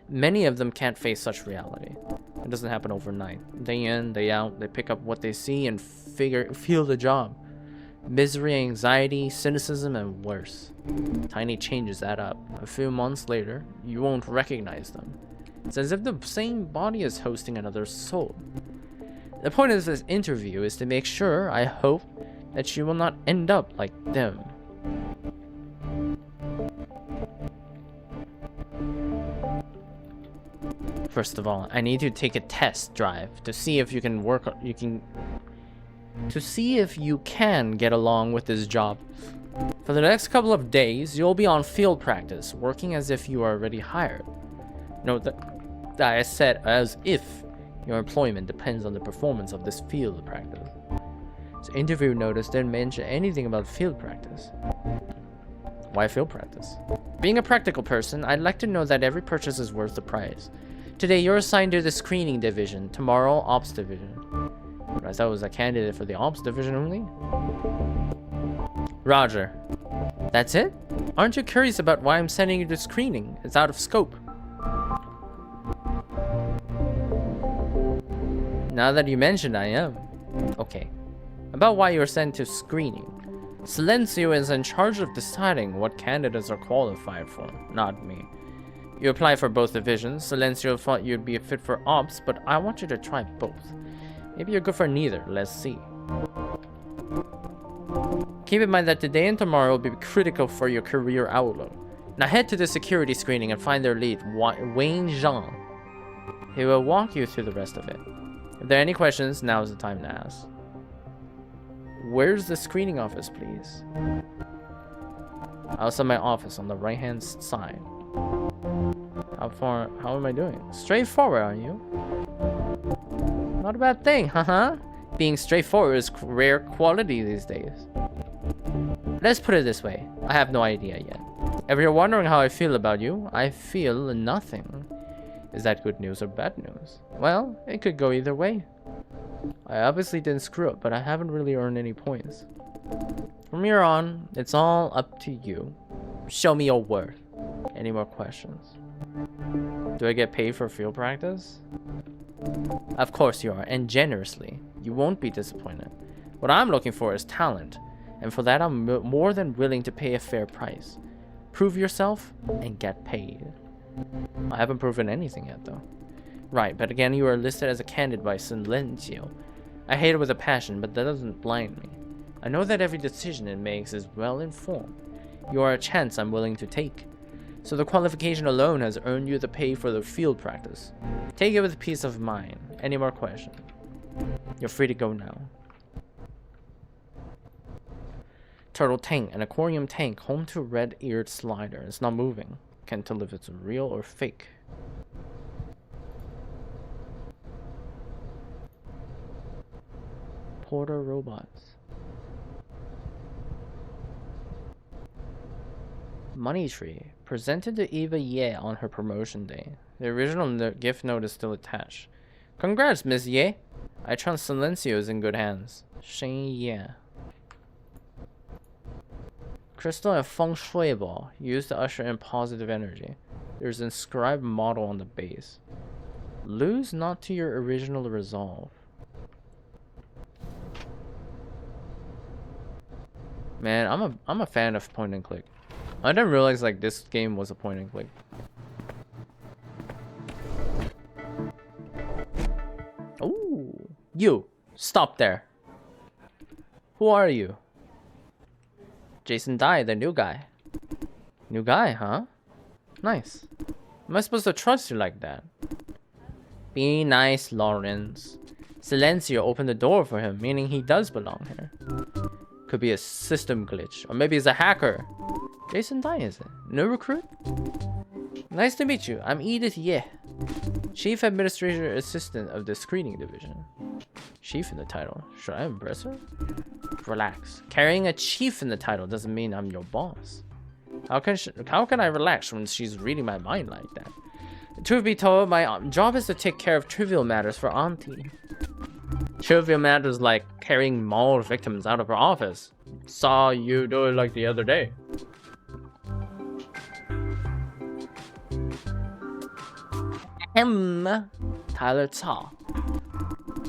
S1: Many of them can't face such reality. It doesn't happen overnight. Day in, day out, they pick up what they see and feel the job. Misery, anxiety, cynicism, and worse. Tiny changes add up. A few months later, you won't recognize them. It's as if the same body is hosting another soul. The point of this interview is to make sure, I hope, that you will not end up like them. First of all, I need to take a test drive to see if you can get along with this job. For the next couple of days, you'll be on field practice, working as if you are already hired. Note that I said as if your employment depends on the performance of this field practice. This interview notice didn't mention anything about field practice. Why field practice? Being a practical person, I'd like to know that every purchase is worth the price. Today, you're assigned to the screening division. Tomorrow, ops division. I thought it was a candidate for the ops division only. Roger. That's it? Aren't you curious about why I'm sending you to screening? It's out of scope. Now that you mentioned, I am. Okay. About why you're sent to screening. Silencio is in charge of deciding what candidates are qualified for, not me. You apply for both divisions. Silencio thought you'd be a fit for ops, but I want you to try both. Maybe you're good for neither. Let's see. Keep in mind that today and tomorrow will be critical for your career outlook. Now head to the security screening and find their lead, Wayne Zhang. He will walk you through the rest of it. If there are any questions, now is the time to ask. Where's the screening office, please? Outside my office on the right-hand side. How am I doing? Straightforward, aren't you? Not a bad thing, haha. Being straightforward is rare quality these days. Let's put it this way. I have no idea yet. If you're wondering how I feel about you, I feel nothing. Is that good news or bad news? Well, it could go either way. I obviously didn't screw up, but I haven't really earned any points. From here on, it's all up to you. Show me your worth. Any more questions? Do I get paid for field practice? Of course you are, and generously. You won't be disappointed. What I'm looking for is talent, and for that I'm more than willing to pay a fair price. Prove yourself and get paid. I haven't proven anything yet, though. Right, but again, you are listed as a candidate by Silencio. I hate it with a passion, but that doesn't blind me. I know that every decision it makes is well informed. You are a chance I'm willing to take. So the qualification alone has earned you the pay for the field practice. Take it with peace of mind. Any more questions? You're free to go now. Turtle tank, an aquarium tank, home to red-eared slider. It's not moving. Can't tell if it's real or fake. Porter robots. Money tree. Presented to Eva Ye on her promotion day. The original gift note is still attached. Congrats, Miss Ye. I trust Silencio is in good hands. Shen Ye. Crystal and feng shui ball used to usher in positive energy. There's an inscribed model on the base. Lose not to your original resolve. Man, I'm a fan of point and click. I didn't realize like this game was a point and click. Ooh, you stop there. Who are you? Jason Dye, the new guy. New guy, huh? Nice. Am I supposed to trust you like that? Be nice, Lawrence. Silencio opened the door for him, meaning he does belong here. Could be a system glitch, or maybe he's a hacker. Jason Dye, is it? New recruit? Nice to meet you. I'm Edith Ye, Chief Administrator Assistant of the Screening Division. Chief in the title. Should I impress her? Relax. Carrying a chief in the title doesn't mean I'm your boss. How can I relax when she's reading my mind like that? Truth be told, my job is to take care of trivial matters for Auntie. Trivial matters like carrying mauled victims out of her office. Saw you do it like the other day. Tyler Cao.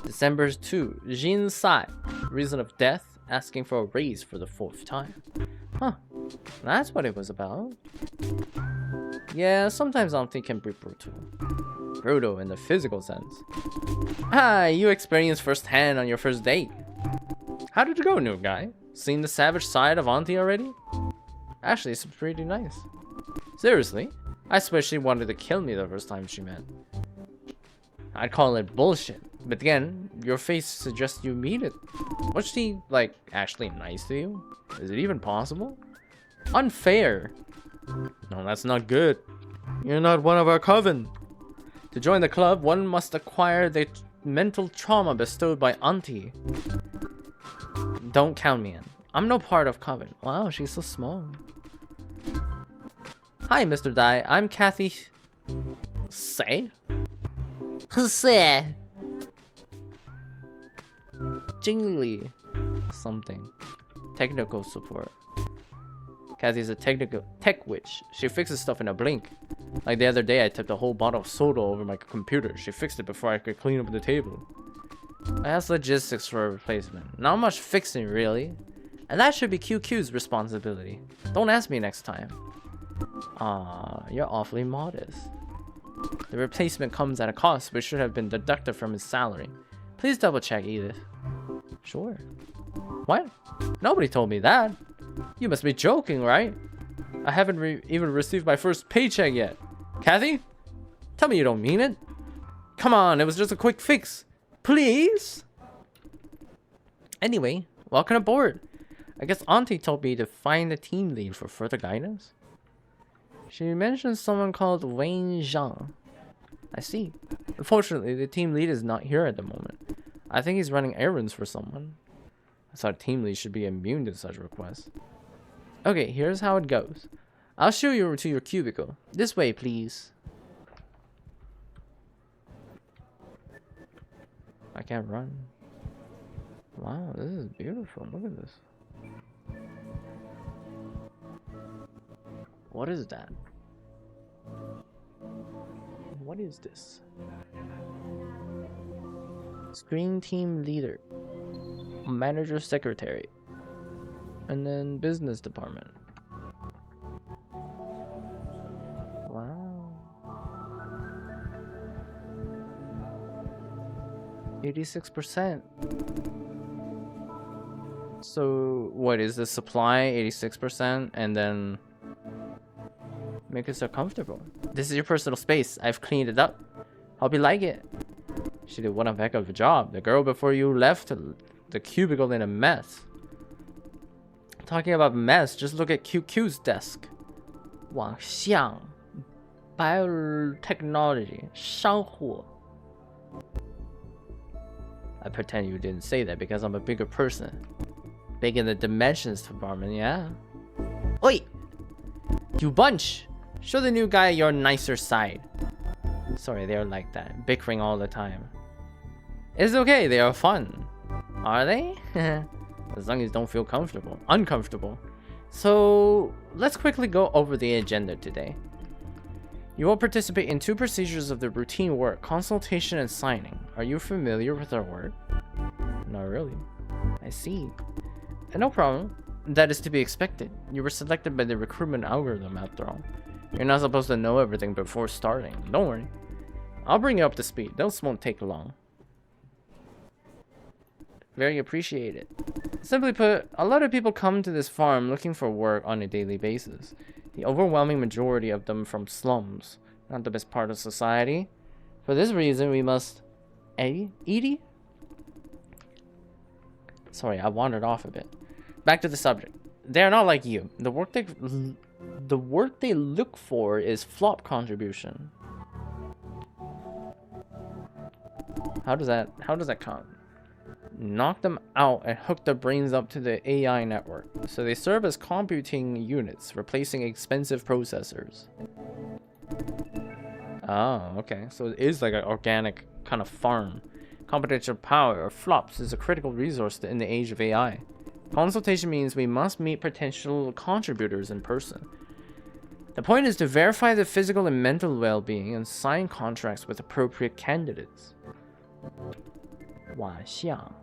S1: December 2. Jin Sai. Reason of death. Asking for a raise for the 4th time. Huh. That's what it was about. Yeah, sometimes Auntie can be brutal. Brutal in the physical sense. Ah, you experienced firsthand on your first date. How did it go, new guy? Seen the savage side of Auntie already? Actually, it's pretty nice. Seriously? I swear she wanted to kill me the first time she met. I'd call it bullshit. But again, your face suggests you mean it. Was she, like, actually nice to you? Is it even possible? Unfair. No, that's not good. You're not one of our coven. To join the club, one must acquire the mental trauma bestowed by Auntie. Don't count me in. I'm no part of coven. Wow, she's so small. Hi, Mr. Dai. I'm Kathy. Say? Say? Jingli. Something. Technical support. Kathy's a tech witch. She fixes stuff in a blink. Like the other day, I tipped a whole bottle of soda over my computer. She fixed it before I could clean up the table. I asked logistics for a replacement. Not much fixing, really. And that should be QQ's responsibility. Don't ask me next time. You're awfully modest. The replacement comes at a cost, which should have been deducted from his salary. Please double check, Edith. Sure. What? Nobody told me that. You must be joking, right? I haven't even received my first paycheck yet. Kathy? Tell me you don't mean it. Come on, it was just a quick fix. Please? Anyway, welcome aboard. I guess Auntie told me to find a team lead for further guidance. She mentioned someone called Wayne Zhang. I see. Unfortunately, the team lead is not here at the moment. I think he's running errands for someone. I thought team lead should be immune to such requests. Okay, here's how it goes. I'll show you to your cubicle. This way, please. I can't run. Wow, this is beautiful. Look at this. What is that? What is this? Screen team leader. Manager secretary. And then business department. Wow. 86%. So what is the supply? 86%, and then make it so comfortable. This is your personal space. I've cleaned it up. Hope you like it. She did one heck of a job. The girl before you left the cubicle in a mess. Talking about mess, just look at QQ's desk. 网项 biotechnology 商户 I pretend you didn't say that because I'm a bigger person. Big in the dimensions department, yeah? Oi! You bunch! Show the new guy your nicer side. Sorry, they're like that, bickering all the time. It's okay, they are fun. Are they? As long as you don't feel uncomfortable. So, let's quickly go over the agenda today. You will participate in 2 procedures of the routine work, consultation and signing. Are you familiar with our work? Not really. I see. No problem. That is to be expected. You were selected by the recruitment algorithm after all. You're not supposed to know everything before starting. Don't worry. I'll bring you up to speed. Those won't take long. Very appreciated. Simply put, a lot of people come to this farm looking for work on a daily basis. The overwhelming majority of them from slums, not the best part of society. For this reason, we must... Edie? Sorry, I wandered off a bit. Back to the subject. They are not like you. The work they look for is flop contribution. How does that count? Knock them out and hook their brains up to the AI network. So they serve as computing units, replacing expensive processors. Oh, okay. So it is like an organic kind of farm. Computational power, or flops, is a critical resource in the age of AI. Consultation means we must meet potential contributors in person. The point is to verify the physical and mental well-being and sign contracts with appropriate candidates. Wanxiang.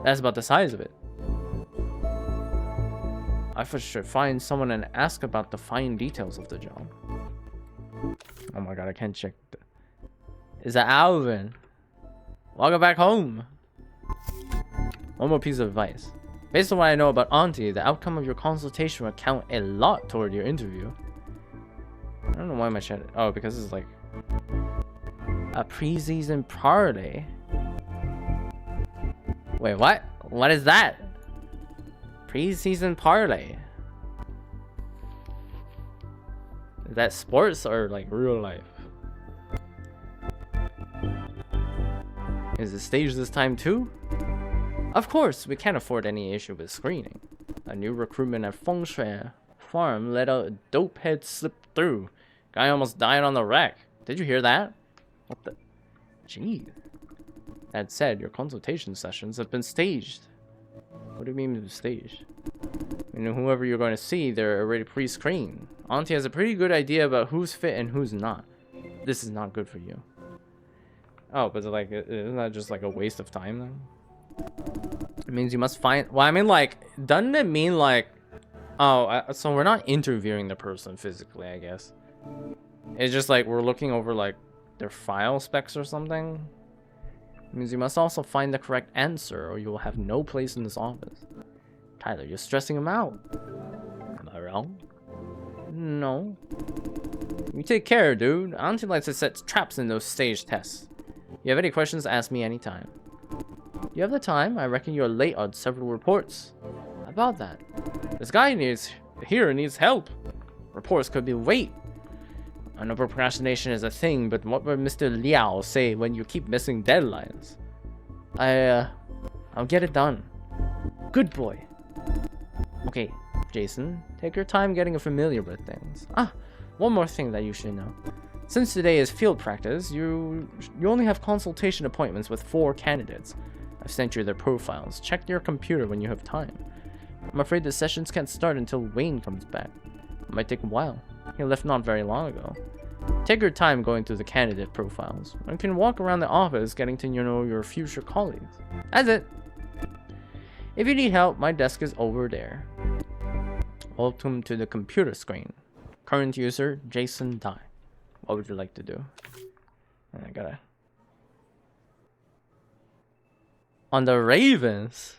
S1: That's about the size of it. I should find someone and ask about the fine details of the job. Oh my god, I can't check. Is that Alvin? Welcome back home. One more piece of advice. Based on what I know about Auntie, the outcome of your consultation will count a lot toward your interview. I don't know why my chat. Oh, because it's like a pre-season party. Wait, what? What is that? Pre-season parlay. Is that sports or like real life? Is it staged this time too? Of course, we can't afford any issue with screening. A new recruitment at Fengshui Farm let a dope head slip through. Guy almost died on the wreck. Did you hear that? What the? Gee. That said, your consultation sessions have been staged. What do you mean staged? You know, whoever you're going to see, they're already pre-screened. Auntie has a pretty good idea about who's fit and who's not. This is not good for you. Oh, but like, isn't that just like a waste of time then? It means you must find... Well, I mean, like, doesn't it mean like... Oh, so we're not interviewing the person physically, I guess. It's just like we're looking over like their file specs or something. It means you must also find the correct answer or you will have no place in this office. Tyler, you're stressing him out. Am I wrong? No. You take care, dude. Auntie likes to set traps in those stage tests. You have any questions, ask me anytime. You have the time? I reckon you're late on several reports. How about that? This guy needs help. Reports could be wait. I know procrastination is a thing, but what would Mr. Liao say when you keep missing deadlines? I'll get it done. Good boy. Okay, Jason, take your time getting familiar with things. Ah, one more thing that you should know. Since today is field practice, you only have consultation appointments with 4 candidates. I've sent you their profiles. Check your computer when you have time. I'm afraid the sessions can't start until Wayne comes back. It might take a while. He left not very long ago. Take your time going through the candidate profiles. You can walk around the office getting to know your future colleagues. That's it. If you need help, my desk is over there. Welcome to the computer screen. Current user, Jason Dai. What would you like to do? I gotta... On the Ravens?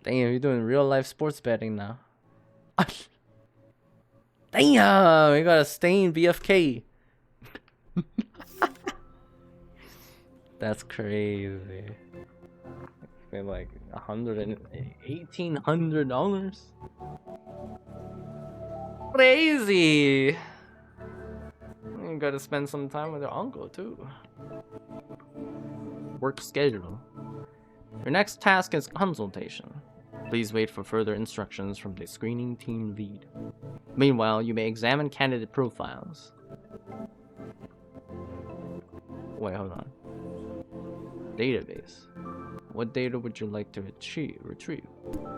S1: Damn, you're doing real life sports betting now. Damn, we got a stained BFK. That's crazy. Pay like $1,800. Crazy. You gotta spend some time with your uncle too. Work schedule. Your next task is consultation. Please wait for further instructions from the screening team lead. Meanwhile, you may examine candidate profiles. Wait, hold on. Database. What data would you like to retrieve?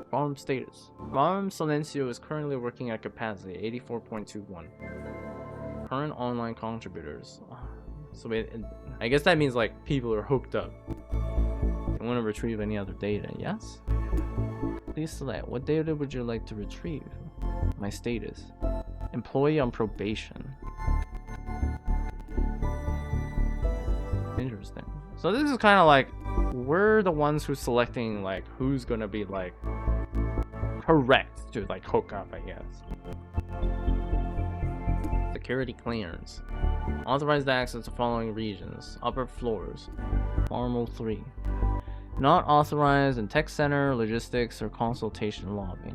S1: Farm status. Farm Silencio is currently working at capacity 84.21. Current online contributors. So I guess that means like people are hooked up. You want to retrieve any other data? Yes? Please select. What data would you like to retrieve? My status. Employee on probation. Interesting. So this is kind of like we're the ones who's selecting like who's gonna be like correct to like hook up, I guess. Security clearance. Authorized access to following regions. Upper floors. Normal 3. Not authorized in tech center, logistics, or consultation lobby.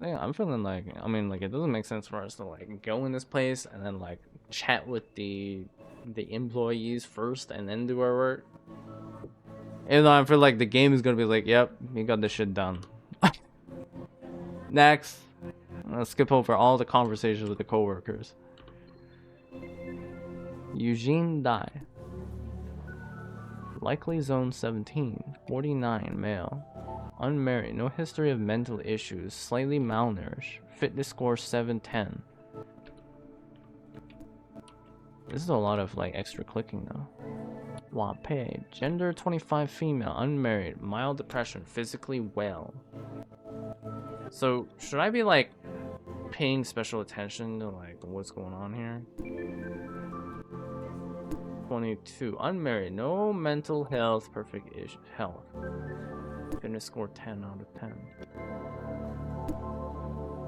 S1: I'm feeling like, I mean, like, it doesn't make sense for us to like go in this place and then like chat with the employees first and then do our work. Even though I feel like the game is gonna be like, yep, you got this shit done. Next. Let's skip over all the conversations with the coworkers. Eugene Dai. Likely zone 17. 49 male. Unmarried. No history of mental issues. Slightly malnourished. Fitness score 710. This is a lot of like extra clicking though. Wape. Gender 25 female. Unmarried. Mild depression. Physically well. So should I be like paying special attention to like what's going on here? 22. Unmarried. No mental health. Perfect health. Fitness score 10 out of 10.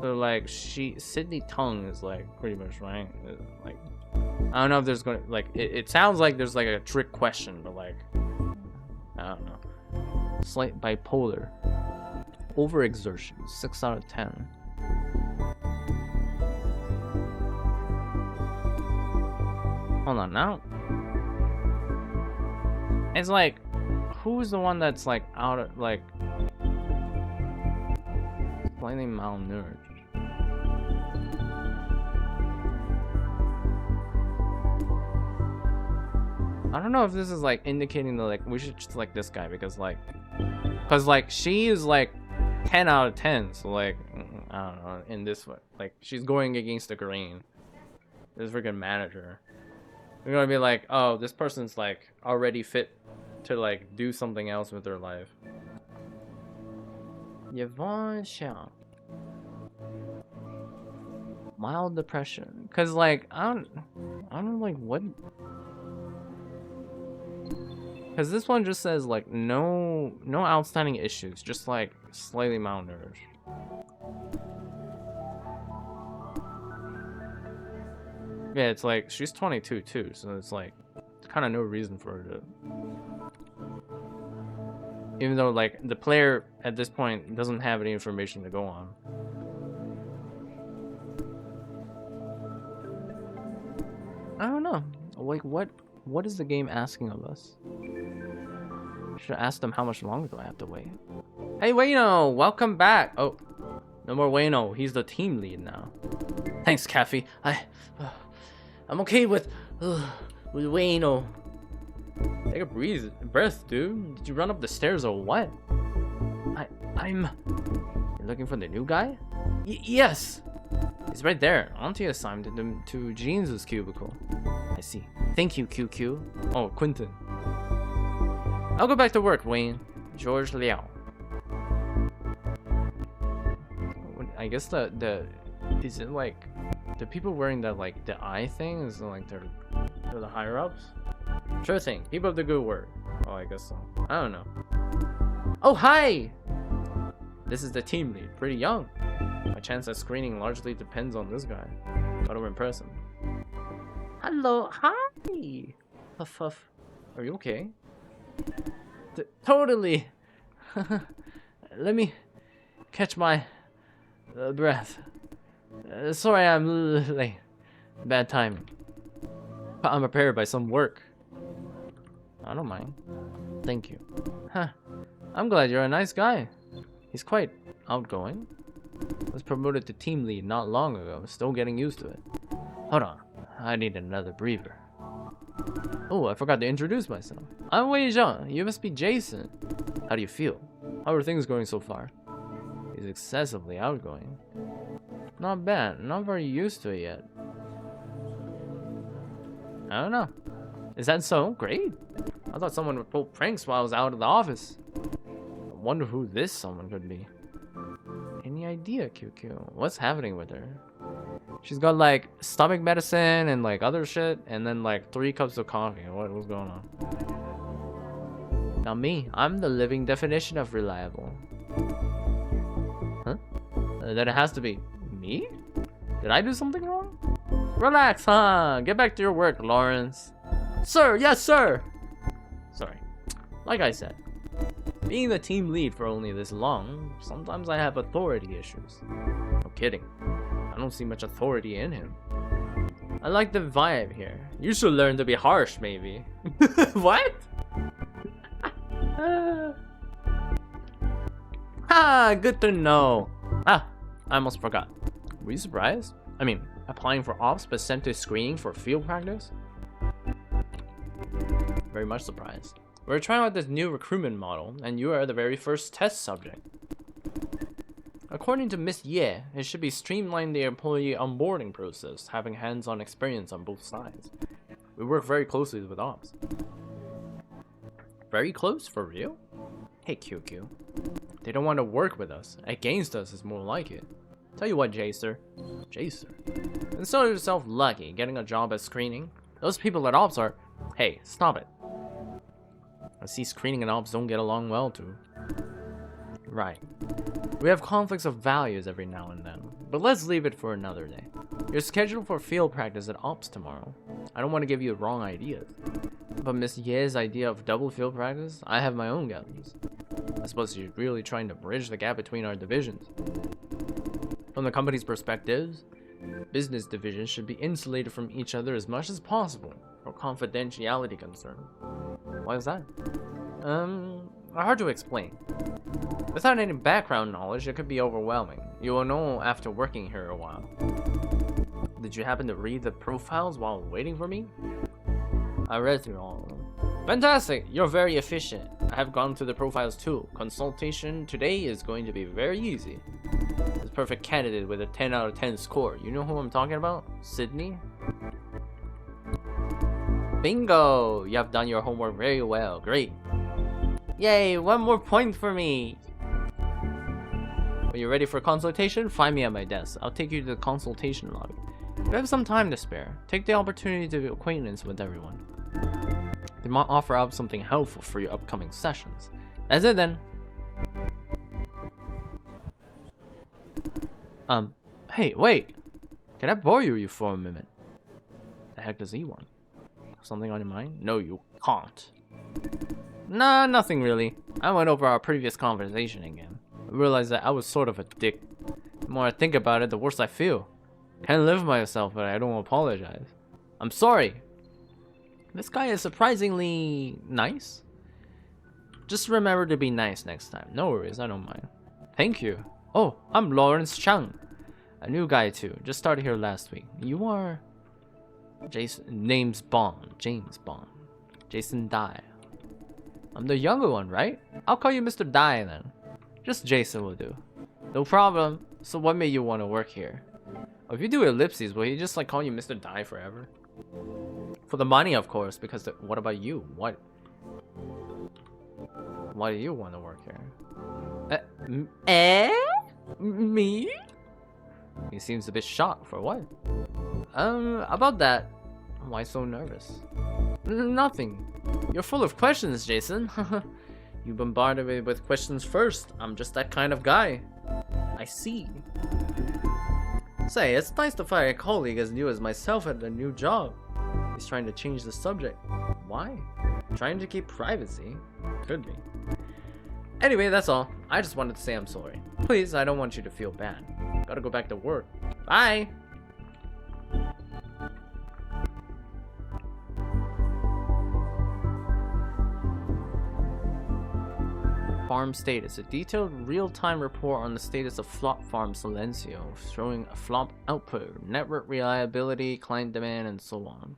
S1: So like Sydney Tung is like pretty much right. Like I don't know if there's gonna like it sounds like there's like a trick question, but like I don't know. Slight bipolar. Overexertion. 6 out of 10. Hold on now. It's like, who's the one that's like out of like slightly malnourished? I don't know if this is like indicating that like we should just select this guy because like she is like 10 out of 10, so like I don't know, in this way like she's going against the grain. This freaking manager. We're gonna be like, oh, this person's like already fit to like do something else with their life. Yvonne Xiao. Mild depression. Cause like I don't like what. Cause this one just says like no outstanding issues, just like slightly malnourished. Yeah, it's like she's 22 too, so it's like kind of no reason for her to. Even though like the player at this point doesn't have any information to go on. I don't know. Like what is the game asking of us? Should ask them how much longer do I have to wait. Hey Wayno, welcome back. Oh, no more Wayno. He's the team lead now. Thanks, Kathy. I'm okay with Wayno. Take a breath, dude. Did you run up the stairs or what? I'm. You're looking for the new guy? Yes. He's right there. Auntie assigned him to Jeans' cubicle. I see. Thank you, QQ. Oh, Quentin. I'll go back to work, Wayne. George Liao. I guess the is it like the people wearing that like the eye thing is like they're the higher ups? Sure thing. Keep up the good work. Oh, I guess so. I don't know. Oh, hi! This is the team lead. Pretty young. My chance at screening largely depends on this guy. Gotta impress him. Hello. Hi! Huff huff. Are you okay? Totally. Let me catch my breath. Sorry, I'm late. Bad timing. I'm prepared by some work. I don't mind. Thank you. Huh. I'm glad you're a nice guy. He's quite outgoing. Was promoted to team lead not long ago. Still getting used to it. Hold on. I need another breather. Oh, I forgot to introduce myself. I'm Wei Zhang. You must be Jason. How do you feel? How are things going so far? He's excessively outgoing. Not bad. Not very used to it yet. I don't know. Is that so? Great. I thought someone would pull pranks while I was out of the office. I wonder who this someone could be. Any idea, QQ? What's happening with her? She's got like stomach medicine and like other shit, and then like 3 cups of coffee. What's going on? Now me, I'm the living definition of reliable. Huh? Then it has to be me? Did I do something wrong? Relax, huh? Get back to your work, Lawrence. Sir, yes, sir. Sorry. Like I said, being the team lead for only this long, sometimes I have authority issues. No kidding. I don't see much authority in him. I like the vibe here. You should learn to be harsh, maybe. What? Good to know. I almost forgot. Were you surprised? I mean, applying for ops but sent to screening for field practice? Very much surprised. We're trying out this new recruitment model, and you are the very first test subject. According to Miss Ye, it should be streamline the employee onboarding process, having hands-on experience on both sides. We work very closely with ops. Very close? For real? Hey, QQ. They don't want to work with us. Against us is more like it. Tell you what, Jacer. Jacer? Consider yourself lucky getting a job at screening. Those people at ops are... Hey, stop it. I see screening and ops don't get along well too. Right. We have conflicts of values every now and then, but let's leave it for another day. You're scheduled for field practice at ops tomorrow. I don't want to give you wrong ideas, but Miss Ye's idea of double field practice, I have my own guesses. I suppose she's really trying to bridge the gap between our divisions. From the company's perspectives, business divisions should be insulated from each other as much as possible for confidentiality concerns. Why is that? Hard to explain. Without any background knowledge, it could be overwhelming. You will know after working here a while. Did you happen to read the profiles while waiting for me? I read through all of them. Fantastic! You're very efficient. I have gone through the profiles too. Consultation today is going to be very easy. This perfect candidate with a 10 out of 10 score. You know who I'm talking about? Sydney? Bingo! You have done your homework very well. Great. Yay, 1 more point for me. When you're ready for consultation, find me at my desk. I'll take you to the consultation lobby. If you have some time to spare, take the opportunity to be acquaintance with everyone. They might offer up something helpful for your upcoming sessions. That's it then. Hey, wait. Can I borrow you for a minute? The heck does he want? Something on your mind? No, you can't. Nah, nothing really. I went over our previous conversation again. I realized that I was sort of a dick. The more I think about it, the worse I feel. Can't live myself, but I don't apologize. I'm sorry. This guy is surprisingly nice. Just remember to be nice next time. No worries, I don't mind. Thank you. Oh, I'm Lawrence Chang. A new guy too. Just started here last week. You are... Jason... Name's Bond. James Bond. Jason Dye. I'm the younger one, right? I'll call you Mr. Dye then. Just Jason will do. No problem. So what made you want to work here? Oh, if you do ellipses, will he just like call you Mr. Dye forever? For the money, of course, because what about you? Why do you want to work here? Me? He seems a bit shocked. For what? About that. Why so nervous? Nothing. You're full of questions, Jason. You bombarded me with questions first. I'm just that kind of guy. I see. Say, it's nice to find a colleague as new as myself at a new job. He's trying to change the subject. Why? Trying to keep privacy? Could be. Anyway, that's all. I just wanted to say I'm sorry. Please, I don't want you to feel bad. Gotta go back to work. Bye! Farm status. A detailed real-time report on the status of Flop Farm Silencio, showing flop output, network reliability, client demand, and so on.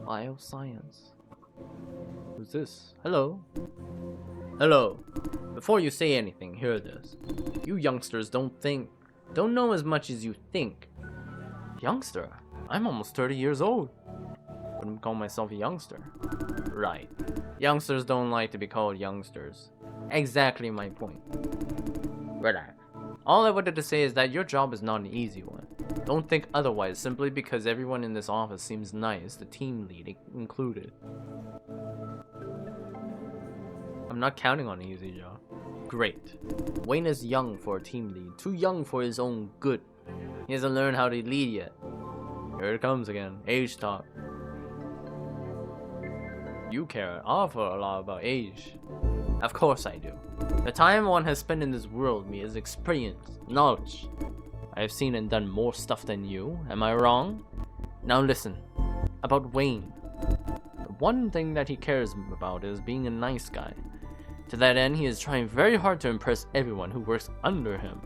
S1: Bioscience. Who's this? Hello? Hello. Before you say anything, hear this. You youngsters don't know as much as you think. Youngster? I'm almost 30 years old. Wouldn't call myself a youngster. Right. Youngsters don't like to be called youngsters. Exactly my point. Relax. All I wanted to say is that your job is not an easy one. Don't think otherwise simply because everyone in this office seems nice, the team lead included. I'm not counting on an easy job. Great. Wayne is young for a team lead, too young for his own good. He hasn't learned how to lead yet. Here it comes again, age talk. You care an awful lot about age. Of course I do. The time one has spent in this world means experience, knowledge. I have seen and done more stuff than you, am I wrong? Now listen, about Wayne. The one thing that he cares about is being a nice guy. To that end, he is trying very hard to impress everyone who works under him.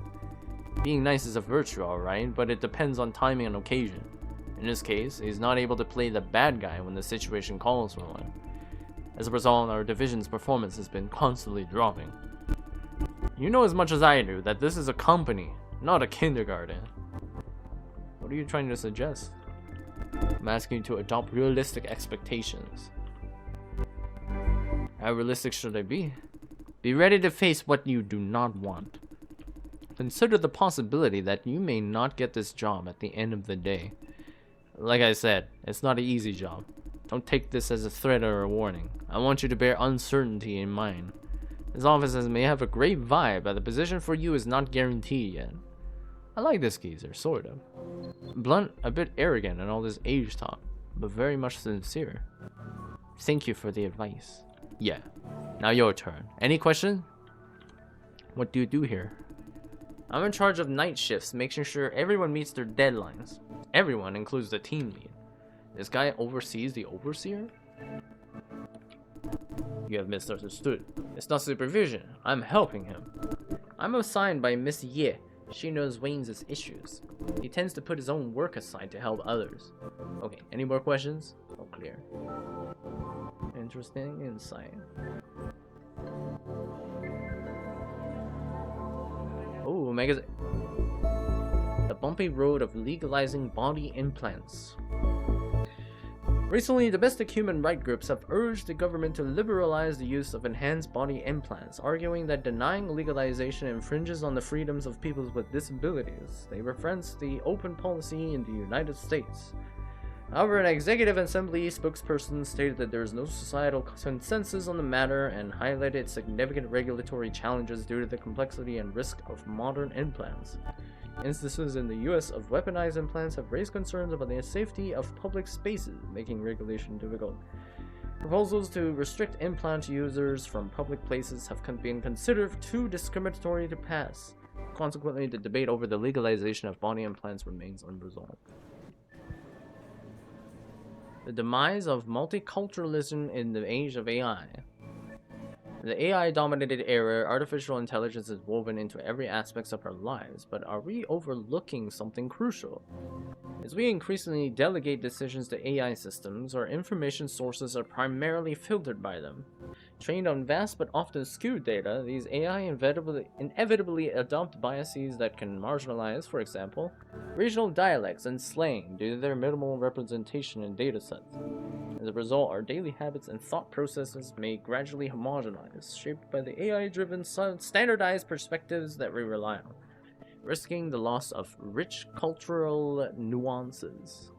S1: Being nice is a virtue, alright, but it depends on timing and occasion. In this case, he's not able to play the bad guy when the situation calls for one. As a result, our division's performance has been constantly dropping. You know as much as I do that this is a company, not a kindergarten. What are you trying to suggest? I'm asking you to adopt realistic expectations. How realistic should I be? Be ready to face what you do not want. Consider the possibility that you may not get this job at the end of the day. Like I said, it's not an easy job. Don't take this as a threat or a warning. I want you to bear uncertainty in mind. This office may have a great vibe, but the position for you is not guaranteed yet. I like this geezer, sort of. Blunt, a bit arrogant and all this age talk, but very much sincere. Thank you for the advice. Yeah. Now your turn. Any question? What do you do here? I'm in charge of night shifts, making sure everyone meets their deadlines. Everyone includes the team lead. This guy oversees the overseer? You have misunderstood. It's not supervision. I'm helping him. I'm assigned by Miss Ye. She knows Wayne's issues. He tends to put his own work aside to help others. Okay, any more questions? Oh, clear. Interesting insight. Oh, magazine. The bumpy road of legalizing body implants. Recently, domestic human rights groups have urged the government to liberalize the use of enhanced body implants, arguing that denying legalization infringes on the freedoms of people with disabilities. They reference the open policy in the United States. However, an executive assembly spokesperson stated that there is no societal consensus on the matter and highlighted significant regulatory challenges due to the complexity and risk of modern implants. Instances in the US of weaponized implants have raised concerns about the safety of public spaces, making regulation difficult. Proposals to restrict implant users from public places have been considered too discriminatory to pass. Consequently, the debate over the legalization of body implants remains unresolved. The demise of multiculturalism in the age of AI. In the AI-dominated era, artificial intelligence is woven into every aspect of our lives, but are we overlooking something crucial? As we increasingly delegate decisions to AI systems, our information sources are primarily filtered by them. Trained on vast but often skewed data, these AI inevitably adopt biases that can marginalize, for example, regional dialects and slang due to their minimal representation in datasets. As a result, our daily habits and thought processes may gradually homogenize, shaped by the AI-driven standardized perspectives that we rely on, risking the loss of rich cultural nuances.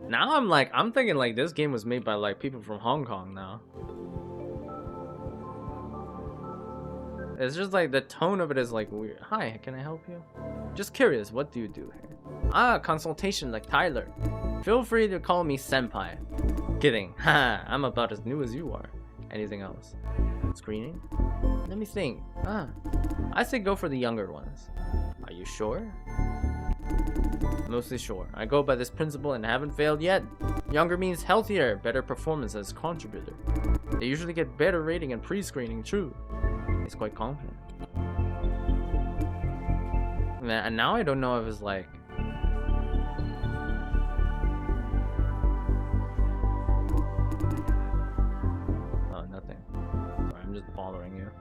S1: Now I'm thinking like this game was made by like people from Hong Kong now. It's just like the tone of it is like weird. Hi, can I help you? Just curious, what do you do here? Ah, consultation like Tyler. Feel free to call me senpai. Kidding. Haha, I'm about as new as you are. Anything else? Screening? Let me think. I say go for the younger ones. Are you sure? Mostly sure. I go by this principle and haven't failed yet. Younger means healthier, better performance as contributor. They usually get better rating in pre-screening, true. He's quite confident. And now I don't know if it's like... Oh, nothing. Sorry, I'm just bothering you.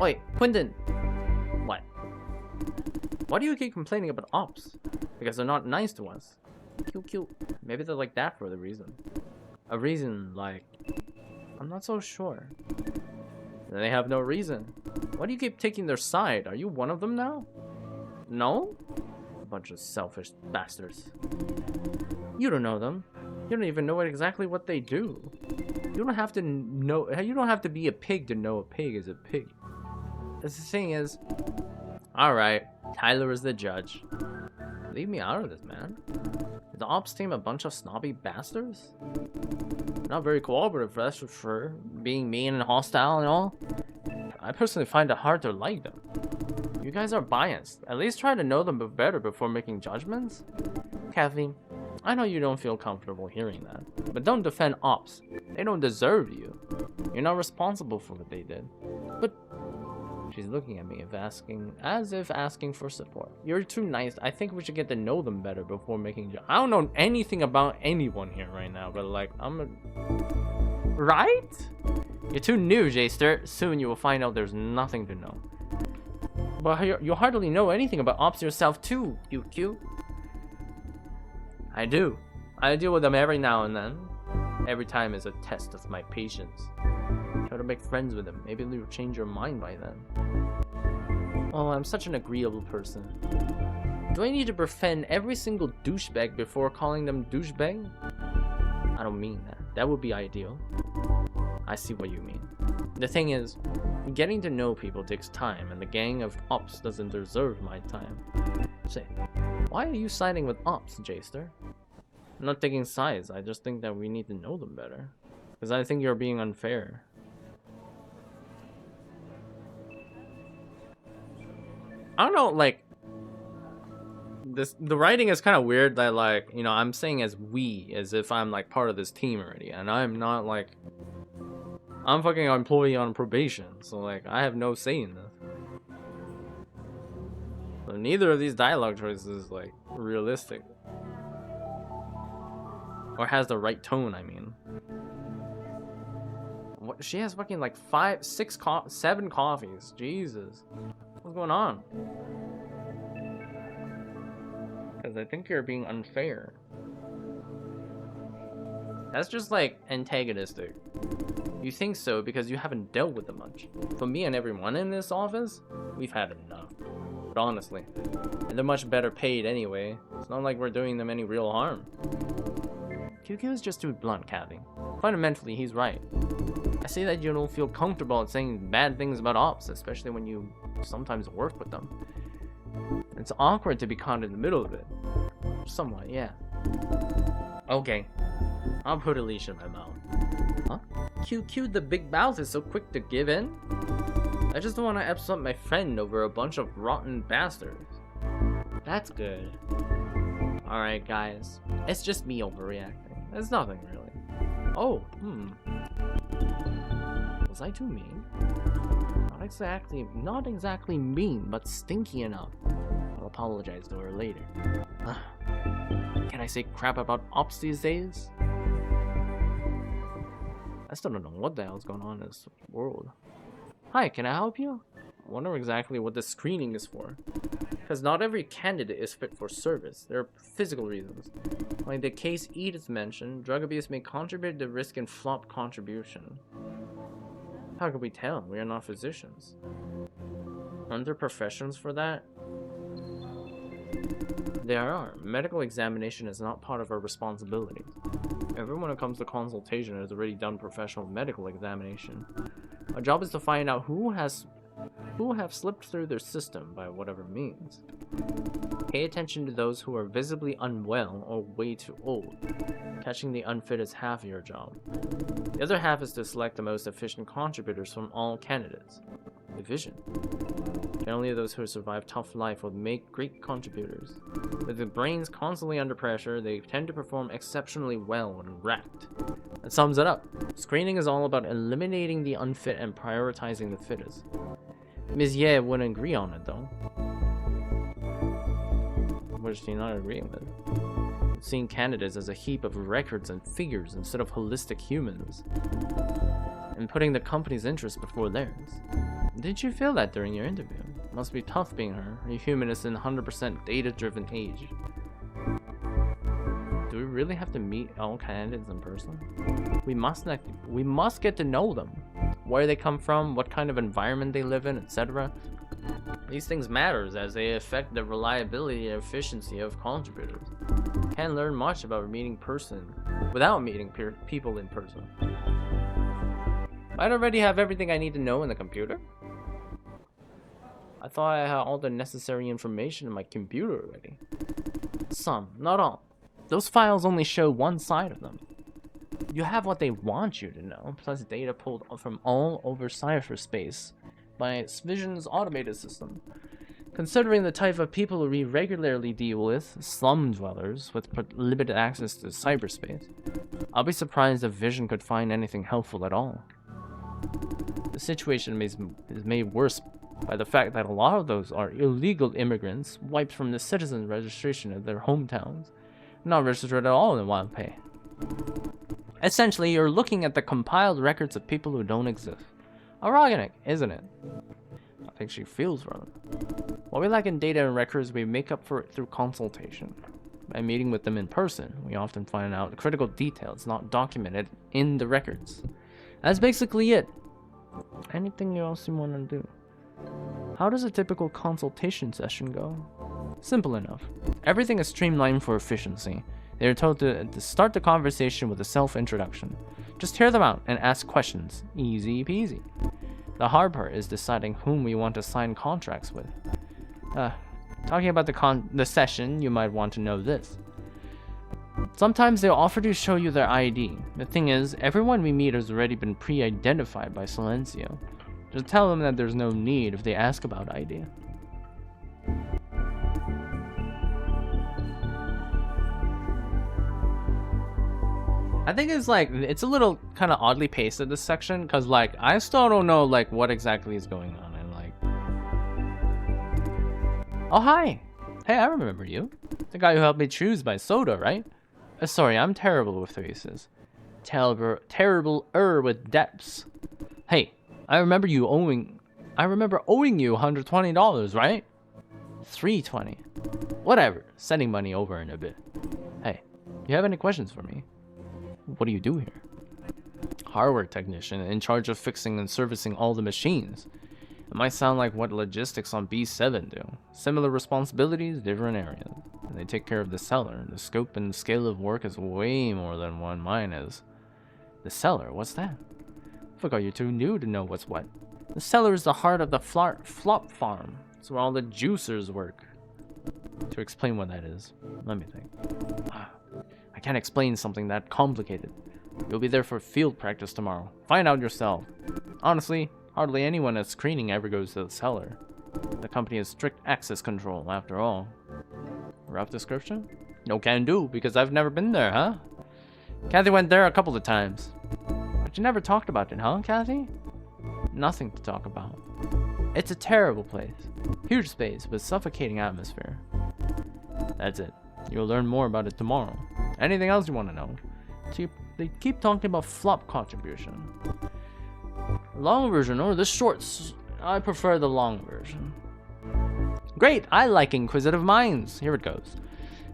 S1: Wait, Quentin! What? Why do you keep complaining about ops? Because they're not nice to us. Cute. Maybe they're like that for the reason. A reason like... I'm not so sure. They have no reason. Why do you keep taking their side? Are you one of them now? No? A bunch of selfish bastards. You don't know them. You don't even know exactly what they do. You don't have to know... You don't have to be a pig to know a pig is a pig. The thing is... Alright, Tyler is the judge. Leave me out of this, man. Is the ops team a bunch of snobby bastards? Not very cooperative, that's for sure. Being mean and hostile and all. I personally find it hard to like them. You guys are biased. At least try to know them better before making judgments. Kathy, I know you don't feel comfortable hearing that, but don't defend ops. They don't deserve you. You're not responsible for what they did. But she's looking at me as if asking for support. You're too nice. I think we should get to know them better before making I don't know anything about anyone here right now, but like right? You're too new, J-Ster. Soon you will find out there's nothing to know. But you hardly know anything about ops yourself too, QQ. I do. I deal with them every now and then. Every time is a test of my patience. Try to make friends with them. Maybe you'll change your mind by then. Oh, I'm such an agreeable person. Do I need to befriend every single douchebag before calling them douchebag? I don't mean that. That would be ideal. I see what you mean. The thing is, getting to know people takes time, and the gang of ops doesn't deserve my time. Say, why are you siding with ops, J-Ster? I'm not taking sides. I just think that we need to know them better. Because I think you're being unfair. I don't know, like... The writing is kind of weird that, like, you know, I'm saying as we, as if I'm, like, part of this team already. And I'm not, like... I'm fucking an employee on probation. So, like, I have no say in this. So neither of these dialogue choices is, like, realistic. Or has the right tone, I mean. What? She has fucking, like, 7 coffees. Jesus. What's going on? Because I think you're being unfair. That's just, like, antagonistic. You think so because you haven't dealt with them much. But me and everyone in this office, we've had enough. But honestly, and they're much better paid anyway. It's not like we're doing them any real harm. QQ is just too blunt, Kathy. Fundamentally, he's right. I say that you don't feel comfortable at saying bad things about ops, especially when you sometimes work with them. It's awkward to be caught in the middle of it. Somewhat, yeah. Okay. I'll put a leash in my mouth. Huh? QQ the big mouth is so quick to give in? I just don't want to upset my friend over a bunch of rotten bastards. That's good. Alright guys, it's just me overreacting. It's nothing really. Oh, was I too mean? Not exactly mean, but stinky enough. I'll apologize to her later. Can I say crap about ops these days? I still don't know what the hell's going on in this world. Hi, can I help you? I wonder exactly what the screening is for. Because not every candidate is fit for service. There are physical reasons. Like the case Edith mentioned, drug abuse may contribute to risk and flop contribution. How can we tell? We are not physicians. Aren't there professions for that? There are. Medical examination is not part of our responsibilities. Everyone who comes to consultation has already done professional medical examination. Our job is to find out who has who have slipped through their system by whatever means. Pay attention to those who are visibly unwell or way too old. Catching the unfit is half your job. The other half is to select the most efficient contributors from all candidates. Division. Generally, those who survive tough life will make great contributors. With their brains constantly under pressure, they tend to perform exceptionally well when racked. That sums it up. Screening is all about eliminating the unfit and prioritizing the fittest. Ms. Ye wouldn't agree on it, though. What is she not agreeing with? Seeing candidates as a heap of records and figures instead of holistic humans. And putting the company's interests before theirs. Did you feel that during your interview? Must be tough being her, a humanist in a 100% data-driven age. Do we really have to meet all candidates in person? We must get to know them. Where they come from, what kind of environment they live in, etc. These things matter as they affect the reliability and efficiency of contributors. Can't learn much about meeting person without meeting people in person. Might already have everything I need to know in the computer. I thought I had all the necessary information in my computer already. Some, not all. Those files only show one side of them. You have what they want you to know, plus data pulled from all over cyberspace by Vision's automated system. Considering the type of people we regularly deal with, slum dwellers with limited access to cyberspace, I'll be surprised if Vision could find anything helpful at all. The situation is made worse by the fact that a lot of those are illegal immigrants wiped from the citizen registration of their hometowns, not registered at all in WildPay. Essentially, you're looking at the compiled records of people who don't exist. Ironic, isn't it? I think she feels for them. What we lack in data and records, we make up for it through consultation. By meeting with them in person, we often find out critical details not documented in the records. That's basically it. Anything else you want to do? How does a typical consultation session go? Simple enough. Everything is streamlined for efficiency. They are told to start the conversation with a self-introduction. Just hear them out and ask questions. Easy peasy. The hard part is deciding whom we want to sign contracts with. Talking about the session, you might want to know this. Sometimes they'll offer to show you their ID. The thing is, everyone we meet has already been pre-identified by Silencio. Just tell them that there's no need if they ask about ID. I think it's a little kind of oddly pasted, this section, because like I still don't know like what exactly is going on, and like, oh hi, hey, I remember you, the guy who helped me choose my soda, right? Sorry, I'm terrible with faces, terrible with depths. Hey, I remember owing you $120, right? $320. Whatever, sending money over in a bit. Hey, you have any questions for me? What do you do here? Hardware technician in charge of fixing and servicing all the machines. It might sound like what logistics on B7 do. Similar responsibilities, different areas. And they take care of the seller. The scope and scale of work is way more than what mine is. The seller, what's that? I forgot you're too new to know what's what. The cellar is the heart of the flop farm. It's where all the juicers work. To explain what that is, let me think. I can't explain something that complicated. You'll be there for field practice tomorrow. Find out yourself. Honestly, hardly anyone at screening ever goes to the cellar. The company has strict access control, after all. Rough description? No can do, because I've never been there, huh? Kathy went there a couple of times. But you never talked about it, huh, Kathy? Nothing to talk about. It's a terrible place. Huge space with suffocating atmosphere. That's it. You'll learn more about it tomorrow. Anything else you want to know? They keep talking about flop contribution. Long version or the shorts? I prefer the long version. Great, I like inquisitive minds. Here it goes.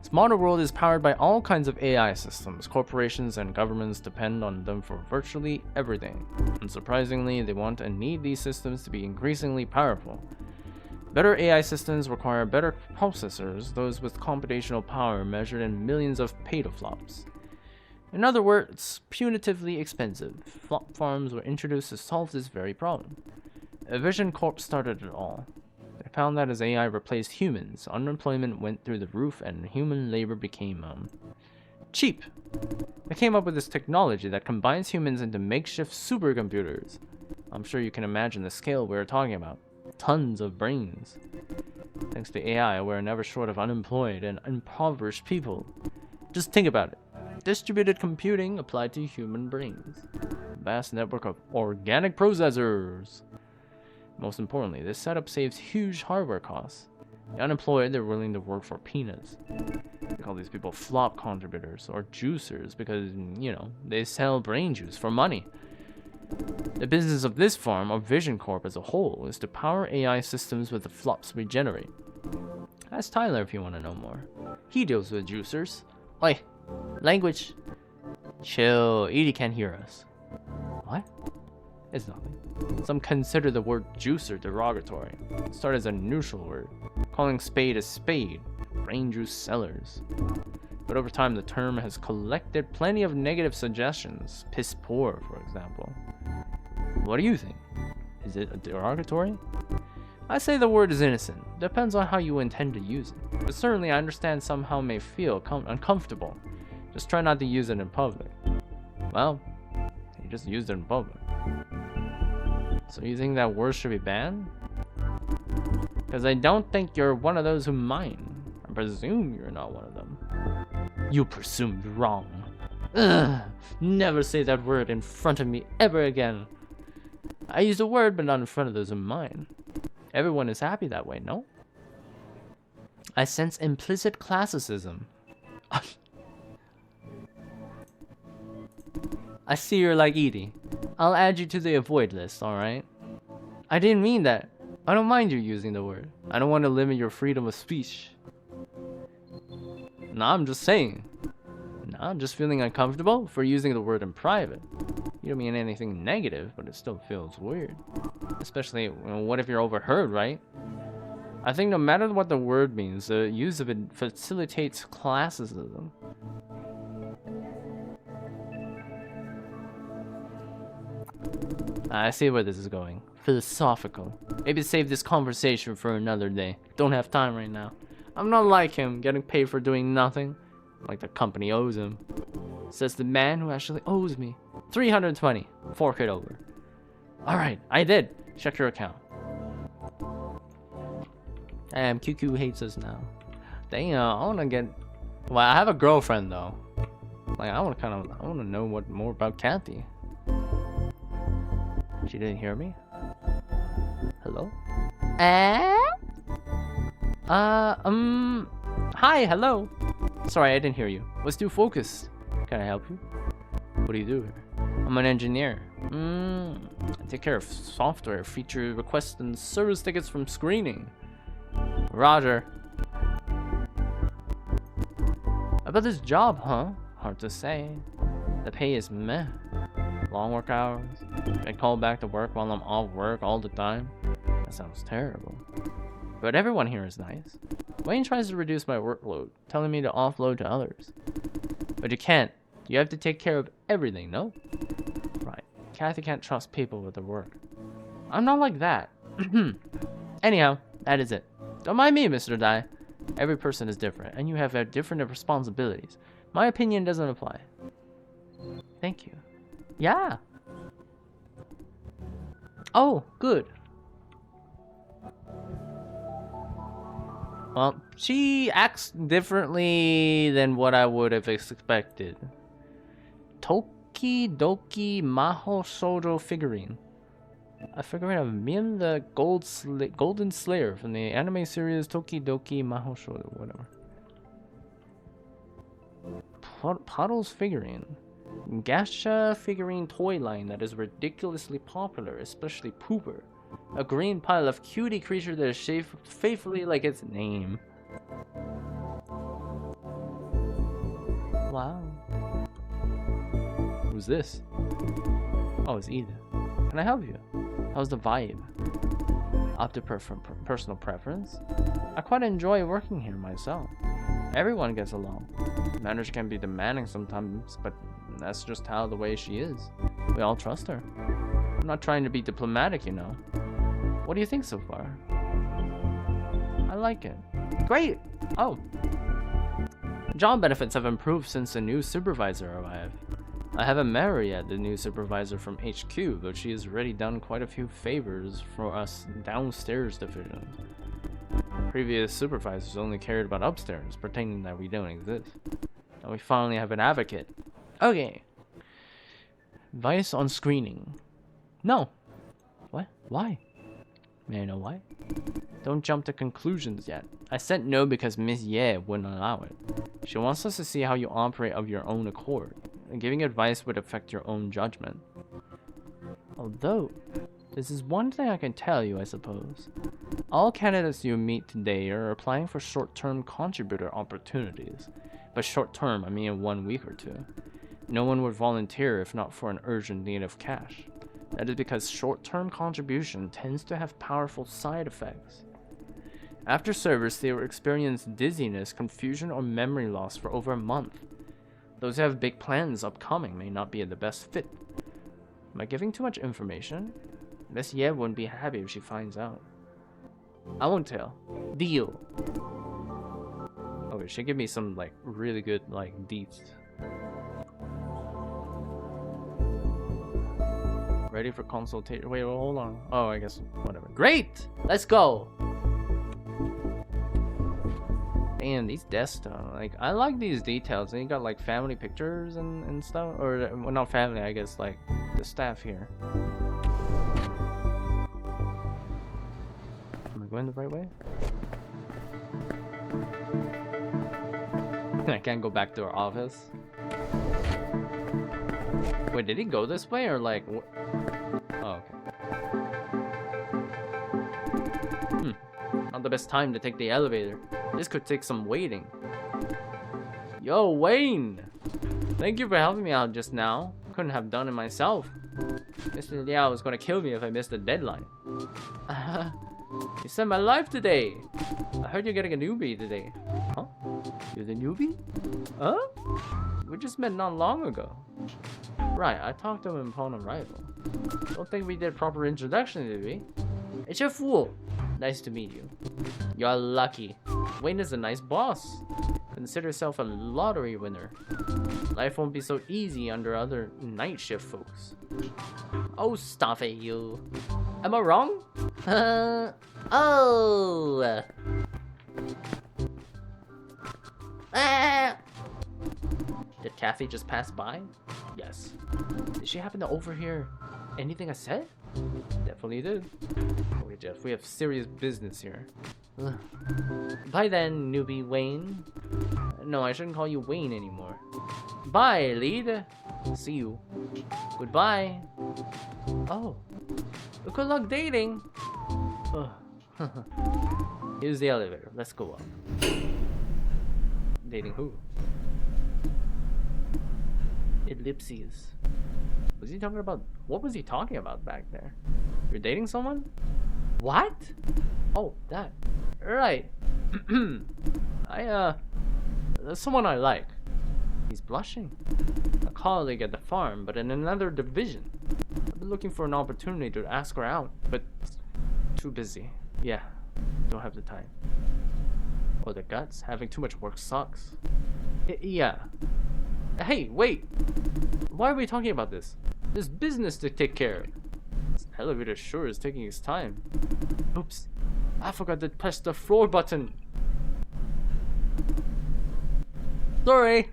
S1: This modern world is powered by all kinds of AI systems. Corporations and governments depend on them for virtually everything. Unsurprisingly, they want and need these systems to be increasingly powerful. Better AI systems require better processors, those with computational power measured in millions of petaflops. In other words, punitively expensive. Flop farms were introduced to solve this very problem. Vision Corp started it all. They found that as AI replaced humans, unemployment went through the roof and human labor became, cheap. They came up with this technology that combines humans into makeshift supercomputers. I'm sure you can imagine the scale we're talking about. Tons of brains. Thanks to AI, we're never short of unemployed and impoverished people. Just think about it. Distributed computing applied to human brains. A vast network of organic processors. Most importantly, this setup saves huge hardware costs. The unemployed, they're willing to work for peanuts. We call these people flop contributors or juicers because, you know, they sell brain juice for money. The business of this farm, or Vision Corp as a whole, is to power AI systems with the flops we generate. Ask Tyler if you want to know more. He deals with juicers. Oi, language. Chill, Edie can't hear us. What? It's nothing. Some consider the word juicer derogatory. It started as a neutral word, calling spade a spade, brain juice sellers. But over time, the term has collected plenty of negative suggestions. Piss poor, for example. What do you think? Is it derogatory? I say the word is innocent. Depends on how you intend to use it. But certainly I understand somehow may feel uncomfortable. Just try not to use it in public. Well, you just used it in public. So you think that word should be banned? Because I don't think you're one of those who mind. I presume you're not one of them. You presumed wrong. Ugh, never say that word in front of me ever again. I use the word, but not in front of those who mind. Everyone is happy that way, no? I sense implicit classicism. I see you're like Edie. I'll add you to the avoid list, alright? I didn't mean that. I don't mind you using the word. I don't want to limit your freedom of speech. Nah, I'm just saying. Nah, I'm just feeling uncomfortable for using the word in private. You don't mean anything negative, but it still feels weird. Especially, what if you're overheard, right? I think no matter what the word means, the use of it facilitates classism. I see where this is going. Philosophical. Maybe save this conversation for another day. Don't have time right now. I'm not like him, getting paid for doing nothing. Like the company owes him. Says the man who actually owes me. 320. Fork it over. Alright, I did. Check your account. Damn, QQ hates us now. Damn, I wanna get... Well, I have a girlfriend though. Like, I wanna know more about Kathy. She didn't hear me? Hello? Hi, hello. Sorry, I didn't hear you. Was too focused. Can I help you? What do you do here? I'm an engineer. I take care of software, feature requests, and service tickets from screening. Roger. About this job, huh? Hard to say. The pay is meh. Long work hours. Get called back to work while I'm off work all the time. That sounds terrible. But everyone here is nice. Wayne tries to reduce my workload, telling me to offload to others. But you can't. You have to take care of everything, no? Right. Kathy can't trust people with their work. I'm not like that. Anyhow, that is it. Don't mind me, Mr. Dai. Every person is different, and you have different responsibilities. My opinion doesn't apply. Thank you. Yeah. Oh, good. Well, she acts differently than what I would have expected. Toki Doki Maho Shoujo figurine. A figurine of Min the Golden Slayer from the anime series Toki Doki Maho Shoujo, whatever. Puddles figurine. Gacha figurine toy line that is ridiculously popular, especially Pooper. A green pile of cutie creature that is shaped faithfully like its name. Wow. Who's this? Oh, it's Edith. Can I help you? How's the vibe? Up to personal preference? I quite enjoy working here myself. Everyone gets along. The manager can be demanding sometimes, but that's just how the way she is. We all trust her. I'm not trying to be diplomatic, you know. What do you think so far? I like it. Great! Oh. Job benefits have improved since the new supervisor arrived. I haven't met her yet, the new supervisor from HQ, but she has already done quite a few favors for us downstairs division. Previous supervisors only cared about upstairs, pretending that we don't exist. And we finally have an advocate. Okay. Advice on screening. No. What? Why? May I know why? Don't jump to conclusions yet. I said no because Miss Ye wouldn't allow it. She wants us to see how you operate of your own accord. And giving advice would affect your own judgment. Although, this is one thing I can tell you, I suppose. All candidates you meet today are applying for short-term contributor opportunities. By short-term, I mean in 1 week or 2. No one would volunteer if not for an urgent need of cash. That is because short-term contribution tends to have powerful side effects. After service, they will experience dizziness, confusion, or memory loss for over a month. Those who have big plans upcoming may not be the best fit. Am I giving too much information? Miss Ye wouldn't be happy if she finds out. I won't tell. Deal. Okay, she give me some like really good like deets. Ready for consultation? Wait, well, hold on. Oh, I guess whatever. Great. Let's go. And these desks, like I like these details. And you got like family pictures and stuff, or well, not family. I guess like the staff here. Am I going the right way? I can't go back to our office. Wait, did he go this way or like? Oh, okay. Not the best time to take the elevator. This could take some waiting. Yo, Wayne! Thank you for helping me out just now. Couldn't have done it myself. Mr. Liao was gonna kill me if I missed the deadline. You saved my life today. I heard you're getting a newbie today. Huh? You're the newbie? Huh? We just met not long ago. Right, I talked to him upon arrival. Don't think we did proper introduction, did we? It's your fool. Nice to meet you. You're lucky. Wayne is a nice boss. Consider yourself a lottery winner. Life won't be so easy under other night shift folks. Oh, stop it, you. Am I wrong? Oh. Did Kathy just pass by? Yes. Did she happen to overhear anything I said? Definitely did. Okay, Jeff, we have serious business here. Bye then, newbie Wayne. No, I shouldn't call you Wayne anymore. Bye, lead. See you. Goodbye. Oh. Good luck dating. Here's the elevator. Let's go up. Dating who? Ellipses. Was he talking about? What was he talking about back there? You're dating someone? What? Oh, that. Right. There's someone I like. He's blushing. A colleague at the farm, but in another division. I've been looking for an opportunity to ask her out, but too busy. Yeah, don't have the time. Or the guts. Having too much work sucks. Yeah. Hey, wait. Why are we talking about this? There's business to take care of. This elevator sure is taking its time. Oops. I forgot to press the floor button. Sorry.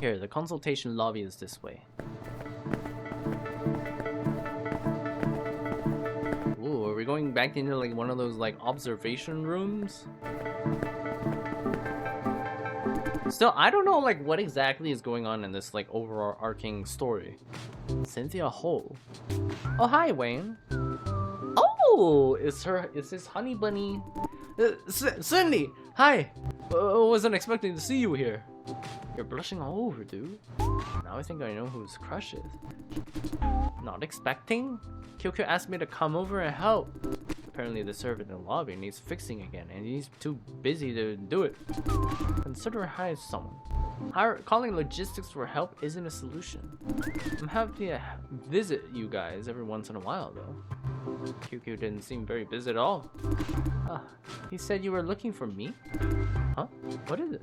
S1: Here, the consultation lobby is this way. Ooh, are we going back into like one of those like observation rooms? Still, I don't know like what exactly is going on in this like overarching story. Cynthia Ho. Oh, hi, Wayne. Oh, is this Honey Bunny? Cindy, hi. Wasn't expecting to see you here. You're blushing all over, dude. Now I think I know who his crush is. Not expecting? Kyokyo asked me to come over and help. Apparently the servant in the lobby needs fixing again, and he's too busy to do it. Consider hiring someone. Calling logistics for help isn't a solution. I'm happy to visit you guys every once in a while, though. QQ didn't seem very busy at all. He said you were looking for me? Huh? What is it?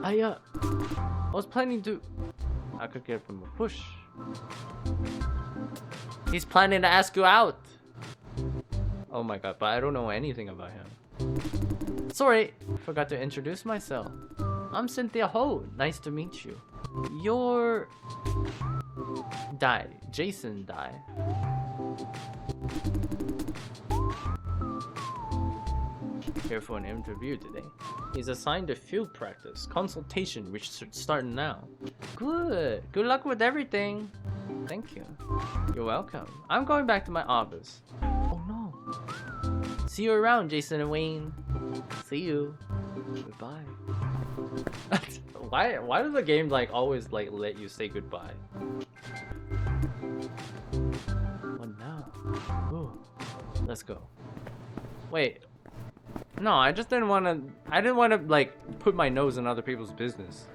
S1: I was planning to... I could give him a push. He's planning to ask you out! Oh my god, but I don't know anything about him. Sorry, forgot to introduce myself. I'm Cynthia Ho. Nice to meet you. You're... Dai. Jason Dai. Here for an interview today. He's assigned to field practice, consultation, which should start now. Good. Good luck with everything. Thank you. You're welcome. I'm going back to my office. Oh no. See you around, Jason and Wayne. See you. Goodbye. Why does the game like always like let you say goodbye? What now? Ooh. Let's go. Wait. No, I just didn't want to. I didn't want to like put my nose in other people's business.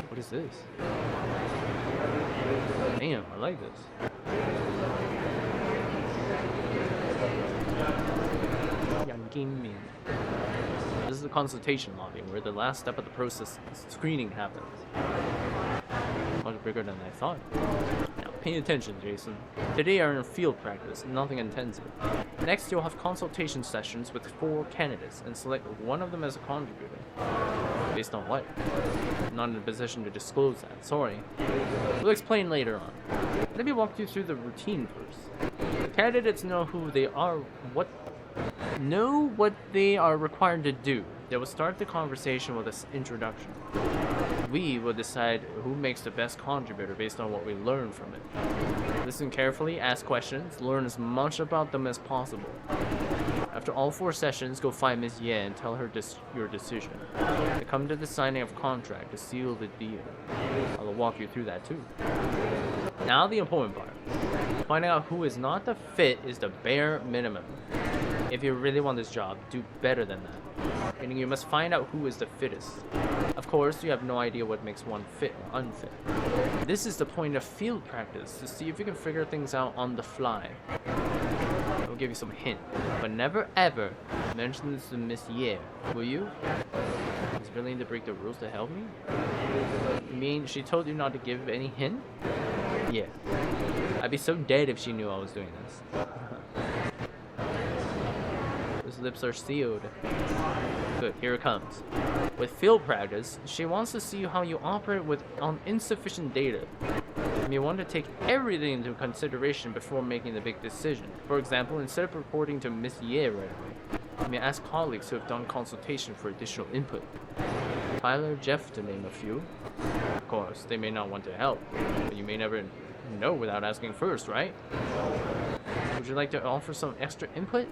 S1: What is this? Damn, I like this. Yang Min. This is the consultation lobby where the last step of the process screening happens. Much bigger than I thought. Now pay attention, Jason. Today are in field practice, nothing intensive. Next you'll have consultation sessions with 4 candidates and select one of them as a contributor. Based on what? I'm not in a position to disclose that, sorry. We'll explain later on. Let me walk you through the routine first. The candidates know who they are, what they are required to do. They will start the conversation with an introduction. We will decide who makes the best contributor based on what we learn from it. Listen carefully, ask questions, learn as much about them as possible. After all 4 sessions, go find Miss Ye and tell her your decision. They come to the signing of contract to seal the deal. I will walk you through that too. Now the important part. Finding out who is not the fit is the bare minimum. If you really want this job, do better than that. Meaning you must find out who is the fittest. Of course, you have no idea what makes one fit or unfit. This is the point of field practice, to see if you can figure things out on the fly. I will give you some hint, but never ever mention this to Miss Ye, will you? She's willing to break the rules to help me? You mean she told you not to give any hint? Yeah. I'd be so dead if she knew I was doing this. His lips are sealed. Good, here it comes. With field practice, she wants to see how you operate on insufficient data. You want to take everything into consideration before making the big decision. For example, instead of reporting to Miss Ye right away, you may ask colleagues who have done consultation for additional input. Tyler, Jeff, to name a few. Of course, they may not want to help, but you may never know without asking first, right? Would you like to offer some extra input?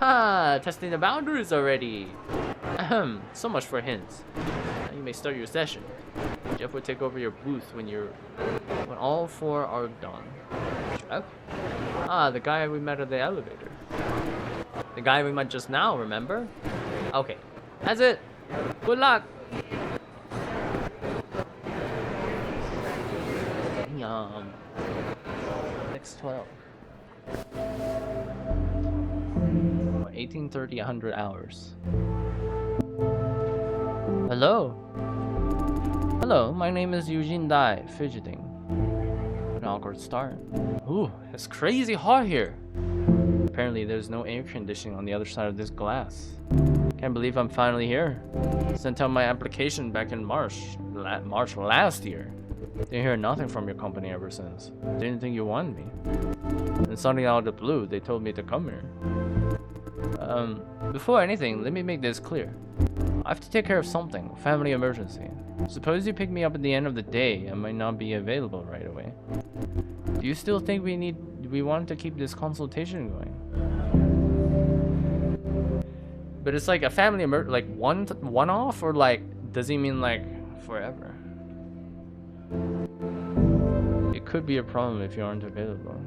S1: Testing the boundaries already. Ahem, so much for hints. Now you may start your session. Jeff will take over your booth when all 4 are done. Jeff? The guy we met at the elevator. The guy we met just now, remember? Okay, that's it. Good luck. Yum. Next 12. 1830, 100 hours. Hello. Hello, my name is Eugene Dai, fidgeting. An awkward start. Ooh, it's crazy hot here. Apparently there's no air conditioning on the other side of this glass. Can't believe I'm finally here. Sent out my application back in March last year. Didn't hear nothing from your company ever since. Didn't think you wanted me. And suddenly out of the blue, they told me to come here. Before anything, let me make this clear. I have to take care of something, family emergency. Suppose you pick me up at the end of the day, I might not be available right away. Do you still think we want to keep this consultation going? But it's like a family like one off, or like does he mean like forever? It could be a problem if you aren't available.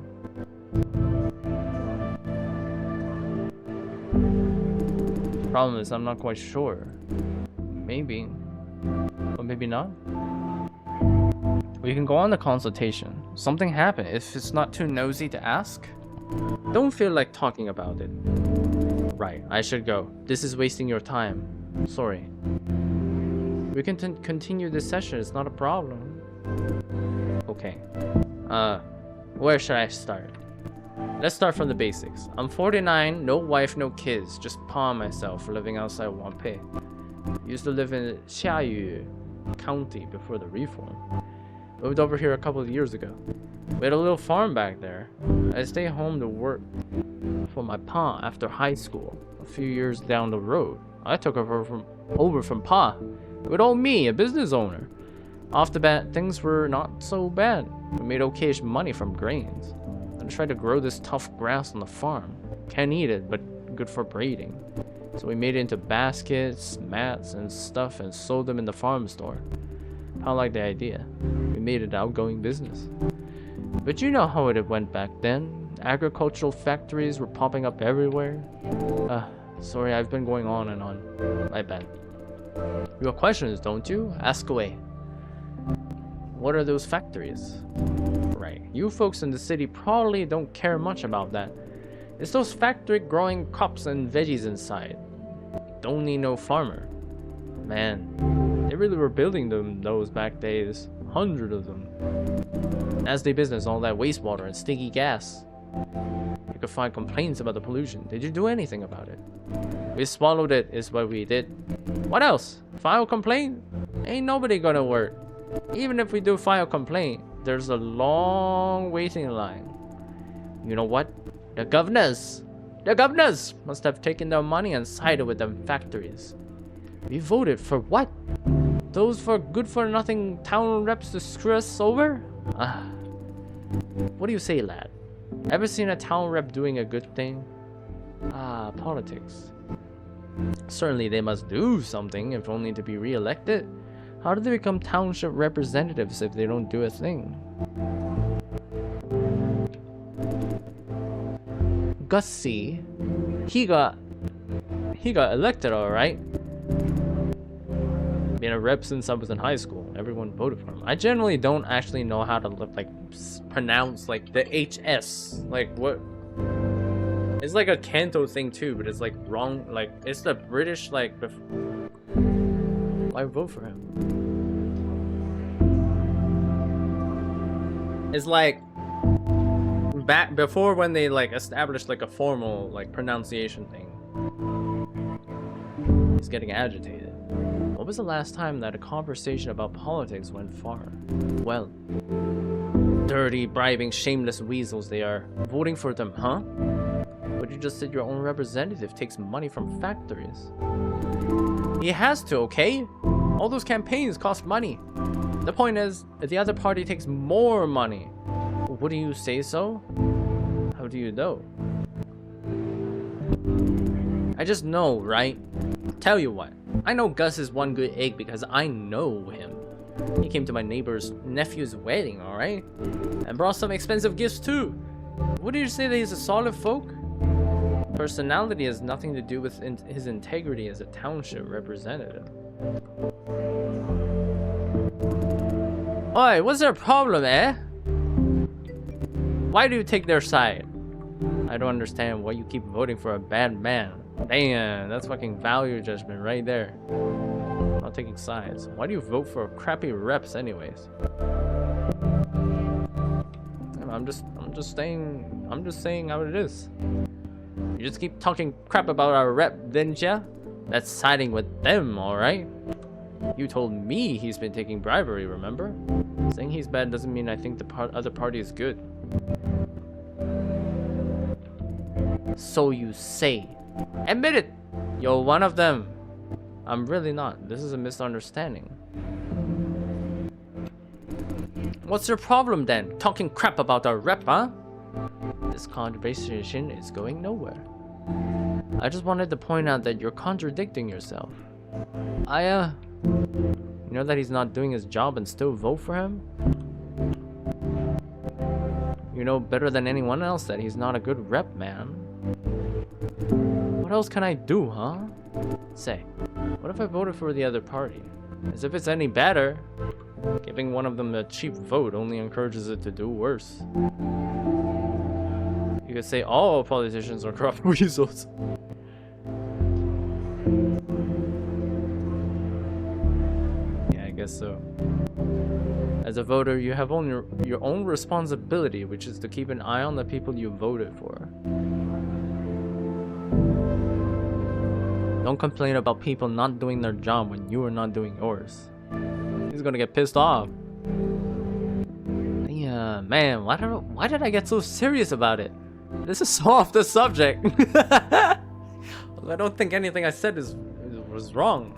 S1: Problem is I'm not quite sure. Maybe. Or maybe not. We can go on the consultation. Something happened. If it's not too nosy to ask, don't feel like talking about it. Right, I should go. This is wasting your time. Sorry. We can continue this session. It's not a problem. Okay. Where should I start? Let's start from the basics. I'm 49, no wife, no kids. Just Pa myself, living outside Wanpei. Used to live in Xiayu County before the reform. Moved over here a couple of years ago. We had a little farm back there. I stayed home to work for my Pa after high school. A few years down the road, I took over from Pa. With old me, a business owner. Off the bat, things were not so bad. We made okayish money from grains. I tried to grow this tough grass on the farm. Can't eat it, but good for braiding. So we made it into baskets, mats, and stuff and sold them in the farm store. I liked the idea. We made it outgoing business. But you know how it went back then. Agricultural factories were popping up everywhere. Sorry, I've been going on and on. My bad. You have questions, don't you? Ask away. What are those factories? Right. You folks in the city probably don't care much about that. It's those factory growing crops and veggies inside. Don't need no farmer. Man, they really were building them those back days. 100 of them. Nasty business, all that wastewater and stinky gas. You could find complaints about the pollution. Did you do anything about it? We swallowed it is what we did. What else? File complaint? Ain't nobody gonna work. Even if we do file complaint, there's a long waiting line. You know what? The governors must have taken their money and sided with them factories. We voted for what? Those for good-for-nothing town reps to screw us over? What do you say, lad? Ever seen a town rep doing a good thing? Politics. Certainly they must do something, if only to be re-elected. How do they become township representatives if they don't do a thing? Gussie, he got elected, alright. Been a rep since I was in high school. Everyone voted for him. I generally don't actually know how to pronounce like the HS. Like what? It's like a Kanto thing too, but it's like wrong. Like it's the British like. Why vote for him? It's like back before when they like established like a formal like pronunciation thing. He's getting agitated. What was the last time that a conversation about politics went far? Well, dirty, bribing, shameless weasels they are. Voting for them, huh? But you just said your own representative takes money from factories. He has to, okay? All those campaigns cost money. The point is, the other party takes more money. What do you say so? How do you know? I just know, right? Tell you what, I know Gus is one good egg because I know him. He came to my neighbor's nephew's wedding, alright? And brought some expensive gifts too. What did you say that he's a solid folk? Personality has nothing to do with his integrity as a township representative. Oi, what's their problem, eh? Why do you take their side? I don't understand why you keep voting for a bad man. Damn, that's fucking value judgment right there. Not taking sides. Why do you vote for crappy reps anyways? I'm just saying how it is. You just keep talking crap about our rep, didn't ya? That's siding with them, alright? You told me he's been taking bribery, remember? Saying he's bad doesn't mean I think the other party is good. So you say. Admit it! You're one of them. I'm really not. This is a misunderstanding. What's your problem then? Talking crap about our rep, huh? This conversation is going nowhere. I just wanted to point out that you're contradicting yourself. You know that he's not doing his job and still vote for him? You know better than anyone else that he's not a good rep, man. What else can I do, huh? Say, what if I voted for the other party? As if it's any better. Giving one of them a cheap vote only encourages it to do worse. You could say all politicians are corrupt weasels. Yeah, I guess so. As a voter, you have only your own responsibility, which is to keep an eye on the people you voted for. Don't complain about people not doing their job when you are not doing yours. He's gonna get pissed off. Yeah, man, why did I get so serious about it? This is so off the subject. I don't think anything I said was wrong.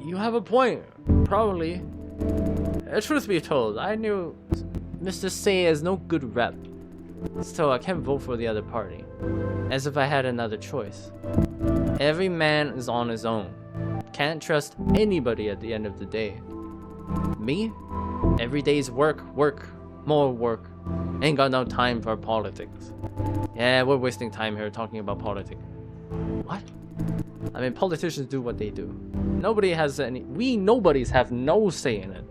S1: You have a point, probably. Truth be told, I knew Mr. Say has no good rep. Still, I can't vote for the other party. As if I had another choice. Every man is on his own. Can't trust anybody at the end of the day. Me? Every day's work, more work. Ain't got no time for politics. Yeah, we're wasting time here talking about politics. What? I mean, politicians do what they do. Nobodies have no say in it.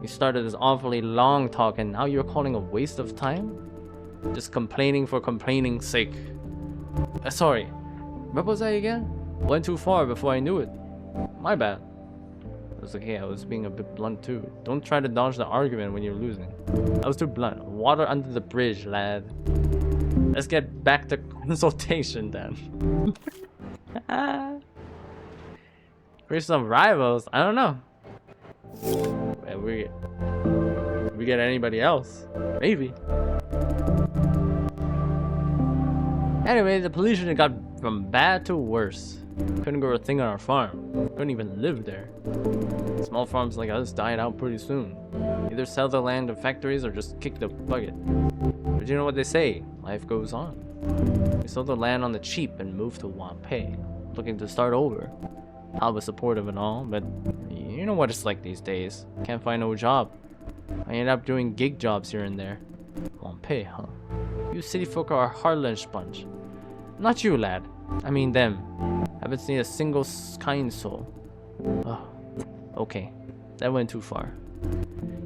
S1: You started this awfully long talk and now you're calling a waste of time? Just complaining for complaining's sake. Sorry, where was I again? Went too far before I knew it. My bad. It was okay, I was being a bit blunt too. Don't try to dodge the argument when you're losing. I was too blunt. Water under the bridge, lad. Let's get back to consultation then. We're some rivals. I don't know. We get anybody else? Maybe. Anyway, the pollution got from bad to worse. Couldn't grow a thing on our farm. Couldn't even live there. Small farms like us died out pretty soon. Either sell the land to factories or just kick the bucket. But you know what they say? Life goes on. We sold the land on the cheap and moved to Wanpei, looking to start over. I was supportive and all, but you know what it's like these days. Can't find no job. I ended up doing gig jobs here and there. Wanpei, huh? You city folk are a heartland sponge. Not you, lad. I mean them. Haven't seen a single kind soul. Oh, okay. That went too far.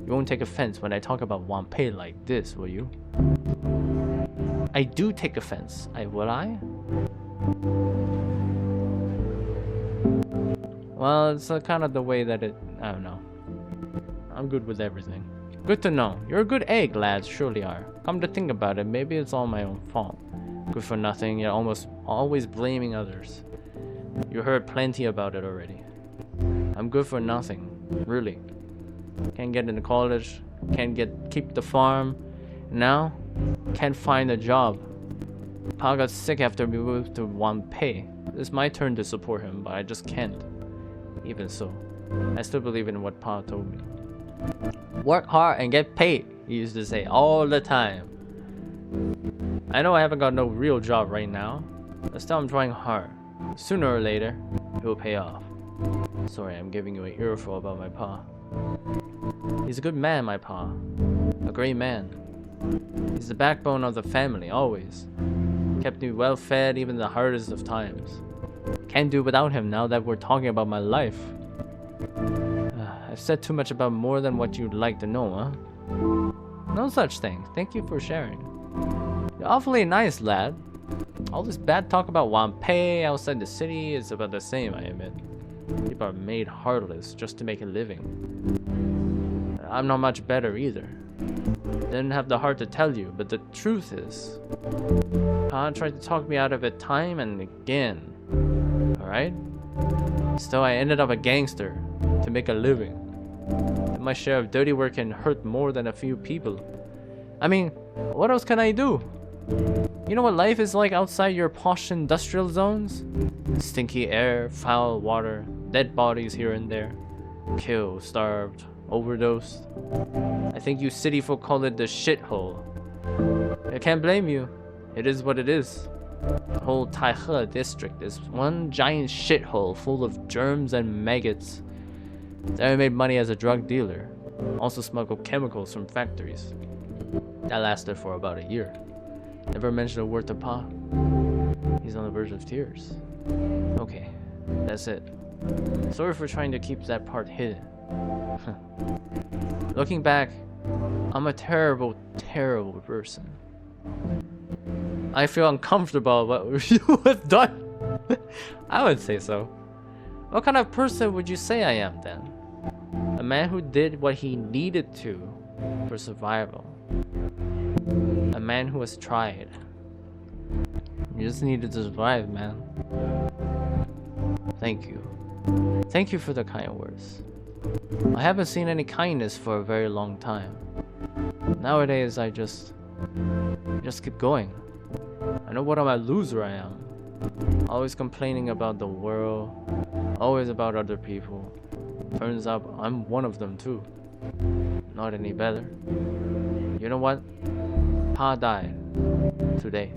S1: You won't take offense when I talk about Wanpei like this, will you? I do take offense. Will I? Well, it's kind of the way that I don't know. I'm good with everything. Good to know. You're a good egg, lads, surely are. Come to think about it, maybe it's all my own fault. Good for nothing, yet almost always blaming others. You heard plenty about it already. I'm good for nothing, really. Can't get into college, can't keep the farm. Now, can't find a job. Pa got sick after we moved to Wanpei. It's my turn to support him, but I just can't. Even so, I still believe in what Pa told me. Work hard and get paid, he used to say all the time. I know I haven't got no real job right now, but still I'm trying hard. Sooner or later, it will pay off. Sorry, I'm giving you an earful about my Pa. He's a good man, my Pa. A great man. He's the backbone of the family, always. Kept me well fed even the hardest of times. Can't do without him now that we're talking about my life. I've said too much about more than what you'd like to know, huh? No such thing. Thank you for sharing. You're awfully nice, lad. All this bad talk about Wanpei outside the city is about the same, I admit. People are made heartless just to make a living. I'm not much better either. Didn't have the heart to tell you, but the truth is, Pa tried to talk me out of it time and again. Alright? Still, I ended up a gangster to make a living. My share of dirty work can hurt more than a few people. I mean, what else can I do? You know what life is like outside your posh industrial zones? Stinky air, foul water, dead bodies here and there. Killed, starved, overdosed. I think you city folk call it the shithole. I can't blame you. It is what it is. The whole Taihe district is one giant shithole full of germs and maggots. There I made money as a drug dealer. Also smuggled chemicals from factories. That lasted for about a year. Never mentioned a word to Pa. He's on the verge of tears. Okay, that's it. Sorry for trying to keep that part hidden. Looking back, I'm a terrible, terrible person. I feel uncomfortable about what you have done. I would say so. What kind of person would you say I am then? A man who did what he needed to for survival. A man who has tried. You just needed to survive, man. Thank you. Thank you for the kind words. I haven't seen any kindness for a very long time. Nowadays, I just keep going. I know what a loser I am. Always complaining about the world, always about other people. Turns out I'm one of them too. Not any better. You know what? Pa died today.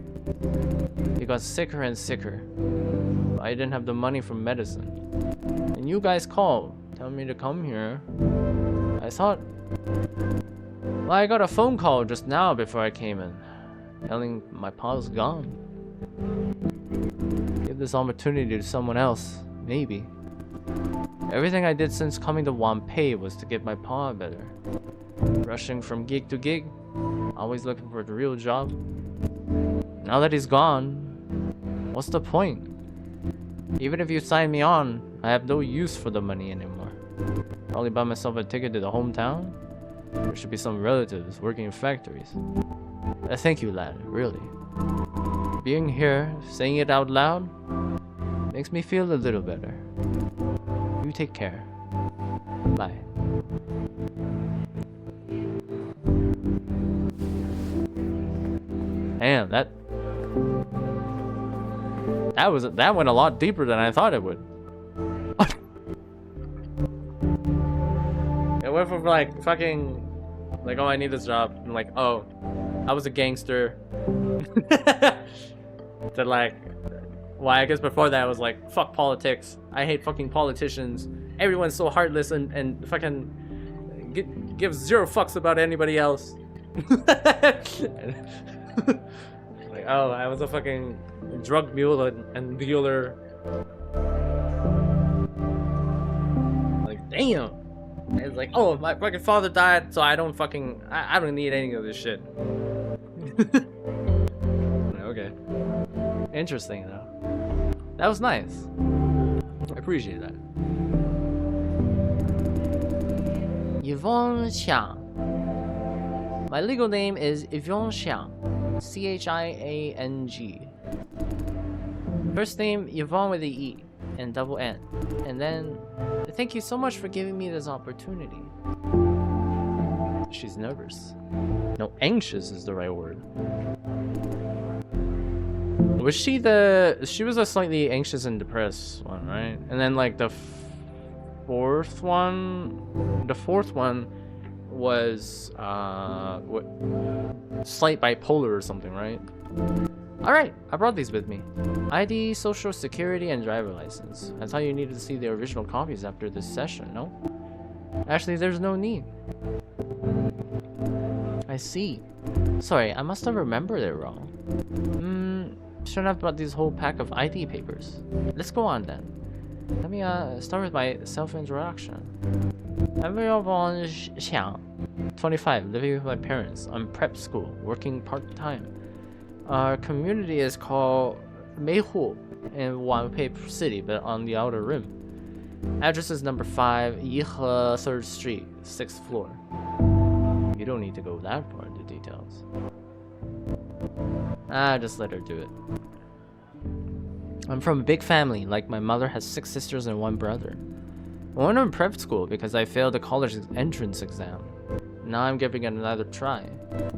S1: He got sicker and sicker. I didn't have the money for medicine. And you guys called, telling me to come here. I thought... Well, I got a phone call just now before I came in, telling my pa's gone. Give this opportunity to someone else, maybe. Everything I did since coming to Wanpei was to get my pa better. Rushing from gig to gig, always looking for the real job. Now that he's gone, what's the point? Even if you sign me on, I have no use for the money anymore. Probably buy myself a ticket to the hometown. There should be some relatives working in factories. Thank you, lad, really. Being here, saying it out loud, makes me feel a little better. You take care. Bye. Damn, that went a lot deeper than I thought it would. It went from like fucking like, oh, I need this job, and like, oh, I was a gangster, to like, well, I guess before that I was like, fuck politics, I hate fucking politicians, everyone's so heartless and fucking gives zero fucks about anybody else. Like, oh, I was a fucking drug mule and dealer. Like, damn. And it's like, oh, my fucking father died, so I don't need any of this shit. Okay. Interesting, though. That was nice. I appreciate that. Yvonne Xiang. My legal name is Yvonne Xiang. Chiang. First name Yvonne with the E and double N. And then, thank you so much for giving me this opportunity. She's nervous. No, anxious is the right word. Was she was a slightly anxious and depressed one, right? And then like the fourth one was slight bipolar or something, right? Alright, I brought these with me. ID, social security, and driver license. I thought you needed to see the original copies after this session, no? Actually, there's no need. I see. Sorry, I must have remembered it wrong. Shouldn't have brought this whole pack of ID papers. Let's go on then. Let me start with my self-introduction. I'm Yvonne Xiang, 25, living with my parents. I'm prep school, working part-time. Our community is called Meihu in Wanpei City, but on the outer rim. Address is number 5, Yihe 3rd Street, 6th floor. You don't need to go that far into details. Just let her do it. I'm from a big family, like my mother has 6 sisters and 1 brother. I went to prep school because I failed the college entrance exam. Now I'm giving it another try.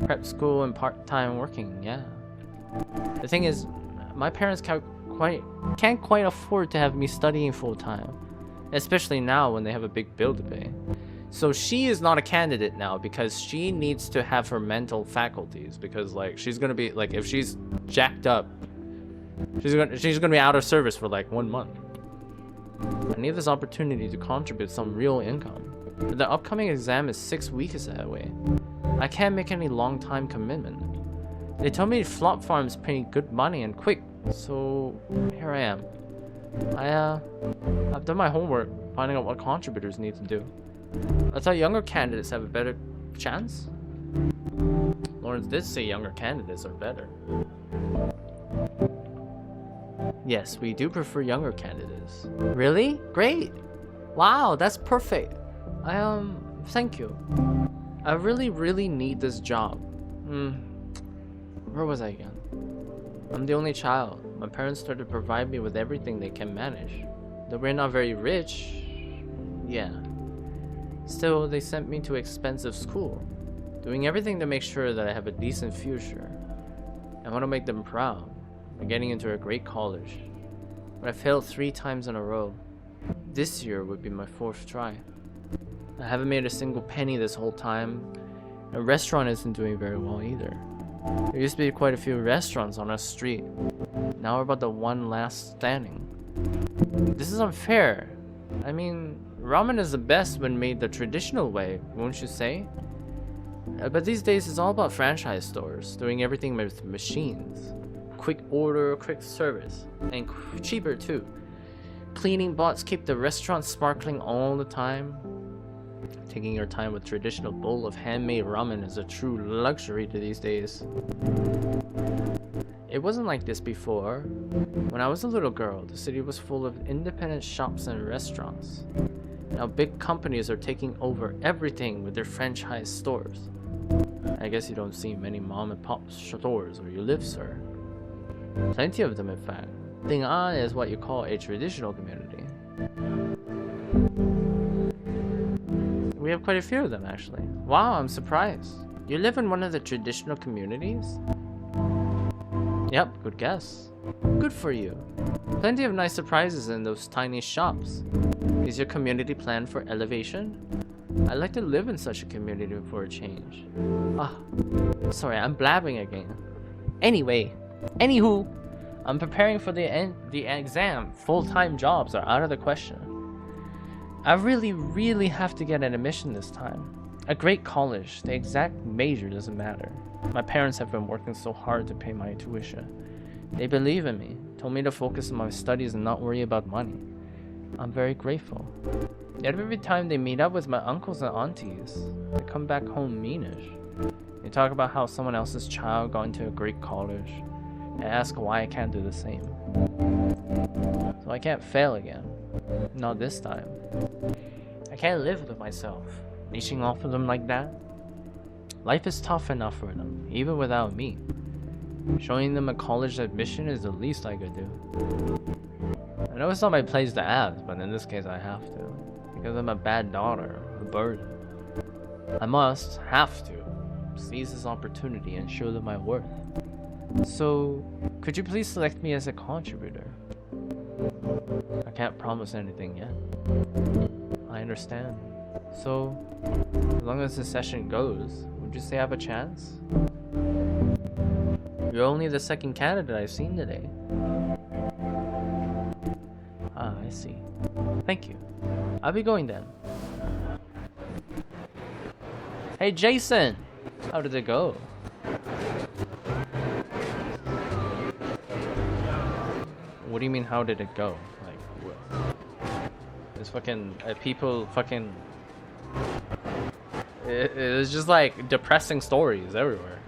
S1: Prep school and part-time working, yeah. The thing is, my parents can't quite afford to have me studying full-time. Especially now when they have a big bill to pay. So she is not a candidate now because she needs to have her mental faculties, because like she's gonna be like, if she's jacked up, she's gonna be out of service for like 1 month. I need this opportunity to contribute some real income. But the upcoming exam is 6 weeks away. I can't make any long-time commitment. They told me Flop Farm's paying good money and quick, so here I am. I've done my homework, finding out what contributors need to do. I thought younger candidates have a better chance. Lawrence did say younger candidates are better. Yes, we do prefer younger candidates. Really? Great! Wow, that's perfect. Thank you. I really need this job. Where was I again? I'm the only child. My parents try to provide me with everything they can manage. Though we're not very rich, yeah. Still, they sent me to expensive school, doing everything to make sure that I have a decent future. I want to make them proud by getting into a great college. But I failed 3 times in a row. This year would be my 4th try. I haven't made a single penny this whole time. The restaurant isn't doing very well either. There used to be quite a few restaurants on our street. Now we're about the one last standing. This is unfair. I mean, ramen is the best when made the traditional way, won't you say? But these days it's all about franchise stores, doing everything with machines. Quick order, quick service, and cheaper too. Cleaning bots keep the restaurant sparkling all the time. Taking your time with traditional bowl of handmade ramen is a true luxury to these days. It wasn't like this before. When I was a little girl, the city was full of independent shops and restaurants. Now big companies are taking over everything with their franchise stores. I guess you don't see many mom and pop stores where you live, sir. Plenty of them, in fact. Ding'an is what you call a traditional community. We have quite a few of them, actually. Wow, I'm surprised. You live in one of the traditional communities? Yep, good guess. Good for you. Plenty of nice surprises in those tiny shops. Is your community planned for elevation? I'd like to live in such a community for a change. Sorry, I'm blabbing again. Anywho, I'm preparing for the exam. Full-time jobs are out of the question. I really have to get an admission this time. A great college, the exact major doesn't matter. My parents have been working so hard to pay my tuition. They believe in me, told me to focus on my studies and not worry about money. I'm very grateful. Yet every time they meet up with my uncles and aunties, they come back home meanish. They talk about how someone else's child got into a great college, and ask why I can't do the same. So I can't fail again. Not this time. I can't live with myself, leeching off of them like that. Life is tough enough for them, even without me. Showing them a college admission is the least I could do. I know it's not my place to ask, but in this case I have to. Because I'm a bad daughter, a burden. I have to, seize this opportunity and show them my worth. So, could you please select me as a contributor? I can't promise anything yet. I understand. So, as long as the session goes, would you say I have a chance? You're only the second candidate I've seen today. Ah, I see. Thank you. I'll be going then. Hey Jason! How did it go? What do you mean, how did it go? Like, what? There's fucking people fucking... It's just like depressing stories everywhere.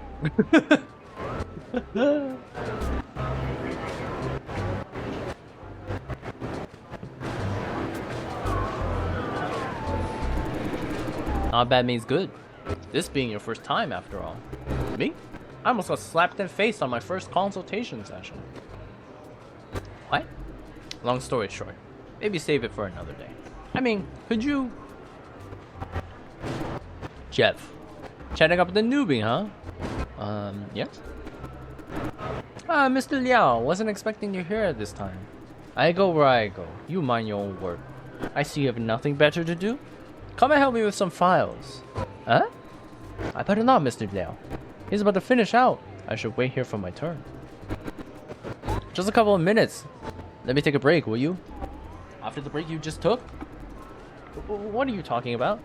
S1: Not bad means good. This being your first time after all. Me? I almost got slapped in the face on my first consultation session. What? Long story short. Maybe save it for another day. I mean, could you... Jeff. Chatting up with the newbie, huh? Yeah? Mr. Liao, wasn't expecting you here at this time. I go where I go. You mind your own work. I see you have nothing better to do. Come and help me with some files. Huh? I better not, Mr. Liao. He's about to finish out. I should wait here for my turn. Just a couple of minutes. Let me take a break, will you? After the break you just took? What are you talking about?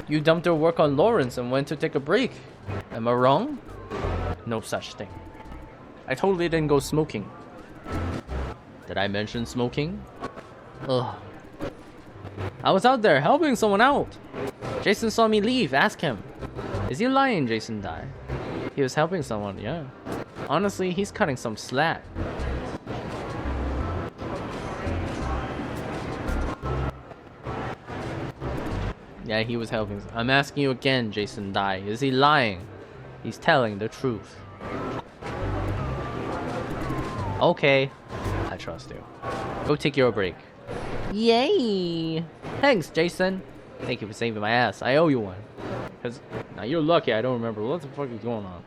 S1: You dumped your work on Lawrence and went to take a break. Am I wrong? No such thing. I totally didn't go smoking. Did I mention smoking? Ugh. I was out there helping someone out. Jason saw me leave. Ask him. Is he lying, Jason Dai? He was helping someone, yeah. Honestly, he's cutting some slack. Yeah, he was helping. I'm asking you again, Jason Dai. Is he lying? He's telling the truth. Okay. I trust you. Go take your break. Yay! Thanks, Jason. Thank you for saving my ass. I owe you one. Cause now you're lucky I don't remember what the fuck is going on.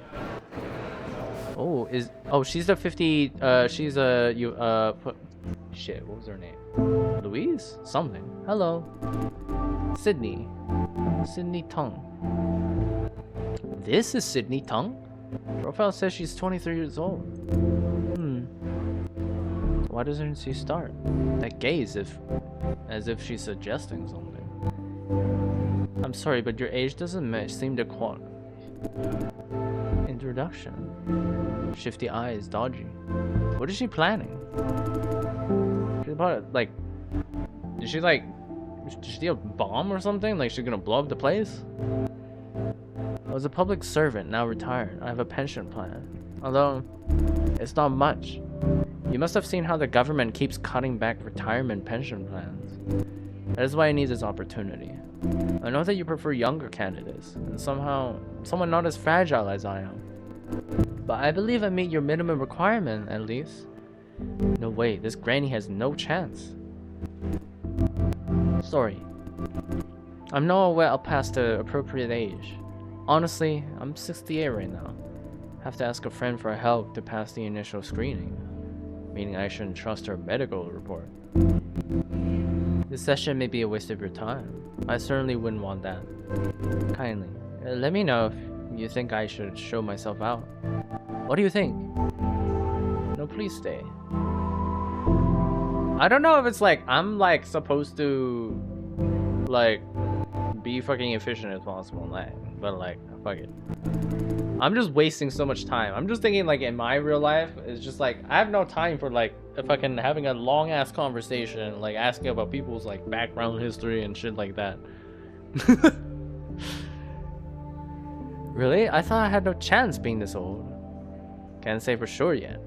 S1: Oh, she's the 50. She's shit. What was her name? Louise? Something. Hello. Sydney. Sydney Tung. This is Sydney Tung? Profile says she's 23 years old. Why doesn't she start? That gaze as if she's suggesting something. I'm sorry, but your age doesn't seem to qualify. Introduction. Shifty eyes, dodgy. What is she planning? She's about to, like, did she a bomb or something? Like she's gonna blow up the place? I was a public servant, now retired. I have a pension plan. Although, it's not much. You must have seen how the government keeps cutting back retirement pension plans. That is why I need this opportunity. I know that you prefer younger candidates, and someone not as fragile as I am. But I believe I meet your minimum requirement, at least. No way, this granny has no chance. Sorry. I'm not well past the appropriate age. Honestly, I'm 68 right now. Have to ask a friend for help to pass the initial screening. Meaning I shouldn't trust her medical report. This session may be a waste of your time. I certainly wouldn't want that. Kindly, let me know if you think I should show myself out. What do you think? No, please stay. I don't know if it's like I'm like supposed to like be fucking efficient as possible, but like fuck it. I'm just wasting so much time. I'm just thinking like in my real life, it's just like I have no time for like fucking having a long ass conversation, like asking about people's like background history and shit like that. Really? I thought I had no chance being this old. Can't say for sure yet.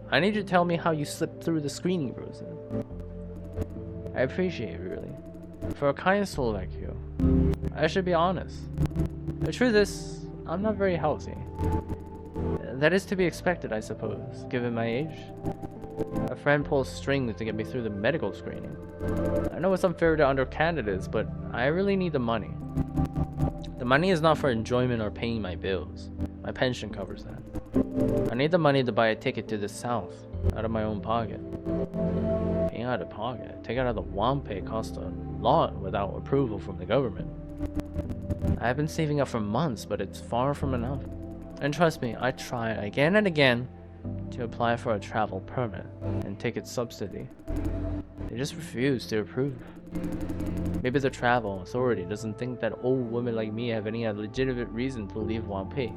S1: I need you to tell me how you slipped through the screening process. I appreciate it, really. For a kind soul like you, I should be honest. The truth is, I'm not very healthy. That is to be expected, I suppose, given my age. A friend pulls strings to get me through the medical screening. I know it's unfair to other candidates, but I really need the money. The money is not for enjoyment or paying my bills. My pension covers that. I need the money to buy a ticket to the south, out of my own pocket. Paying out of pocket? Take it out of the Wampei costs a lot without approval from the government. I have been saving up for months, but it's far from enough. And trust me, I tried again and again to apply for a travel permit and ticket subsidy. They just refuse to approve. Maybe the travel authority doesn't think that old women like me have any legitimate reason to leave Wampei.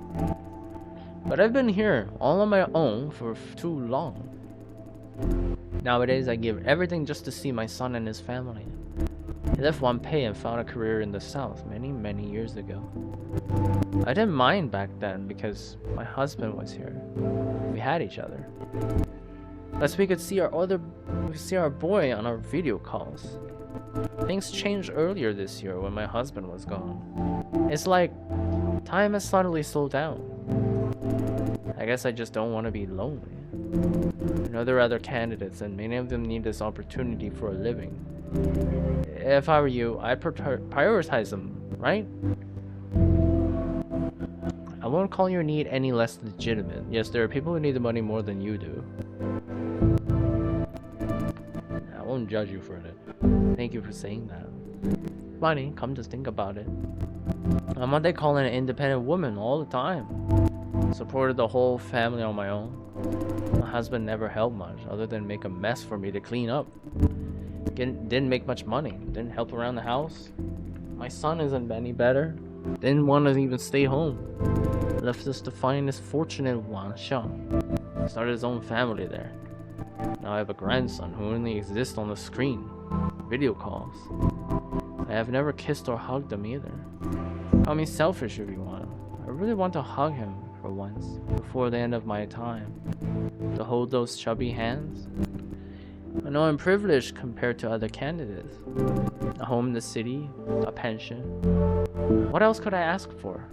S1: But I've been here all on my own for too long. Nowadays, I give everything just to see my son and his family. He left Wampei and found a career in the south many, many years ago. I didn't mind back then because my husband was here. We had each other. Plus, we could see our boy on our video calls. Things changed earlier this year when my husband was gone. It's like time has suddenly slowed down. I guess I just don't want to be lonely. I know there are other candidates and many of them need this opportunity for a living. If I were you, I'd prioritize them, right? I won't call your need any less legitimate. Yes, there are people who need the money more than you do. I won't judge you for it. Thank you for saying that. Funny, come to think about it. I'm what they call an independent woman all the time. Supported the whole family on my own. My husband never helped much other than make a mess for me to clean up. Didn't make much money. Didn't help around the house. My son isn't any better. Didn't want to even stay home. Left us to find this fortunate Wanxiang. Started his own family there. Now I have a grandson who only exists on the screen. Video calls. I have never kissed or hugged him either. Call me selfish if you want. I really want to hug him for once, before the end of my time. To hold those chubby hands. I know I'm privileged compared to other candidates. A home in the city, a pension. What else could I ask for?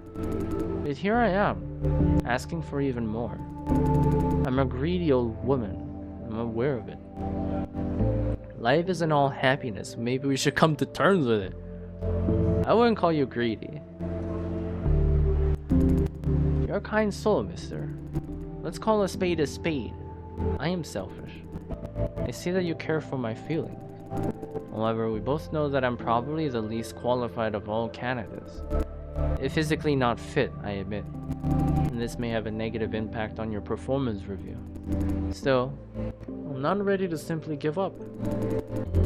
S1: But here I am, asking for even more. I'm a greedy old woman. I'm aware of it. Life isn't all happiness. Maybe we should come to terms with it. I wouldn't call you greedy. You're a kind soul, mister. Let's call a spade a spade. I am selfish. I see that you care for my feelings. However, we both know that I'm probably the least qualified of all candidates. Physically not fit, I admit. And this may have a negative impact on your performance review. Still, I'm not ready to simply give up.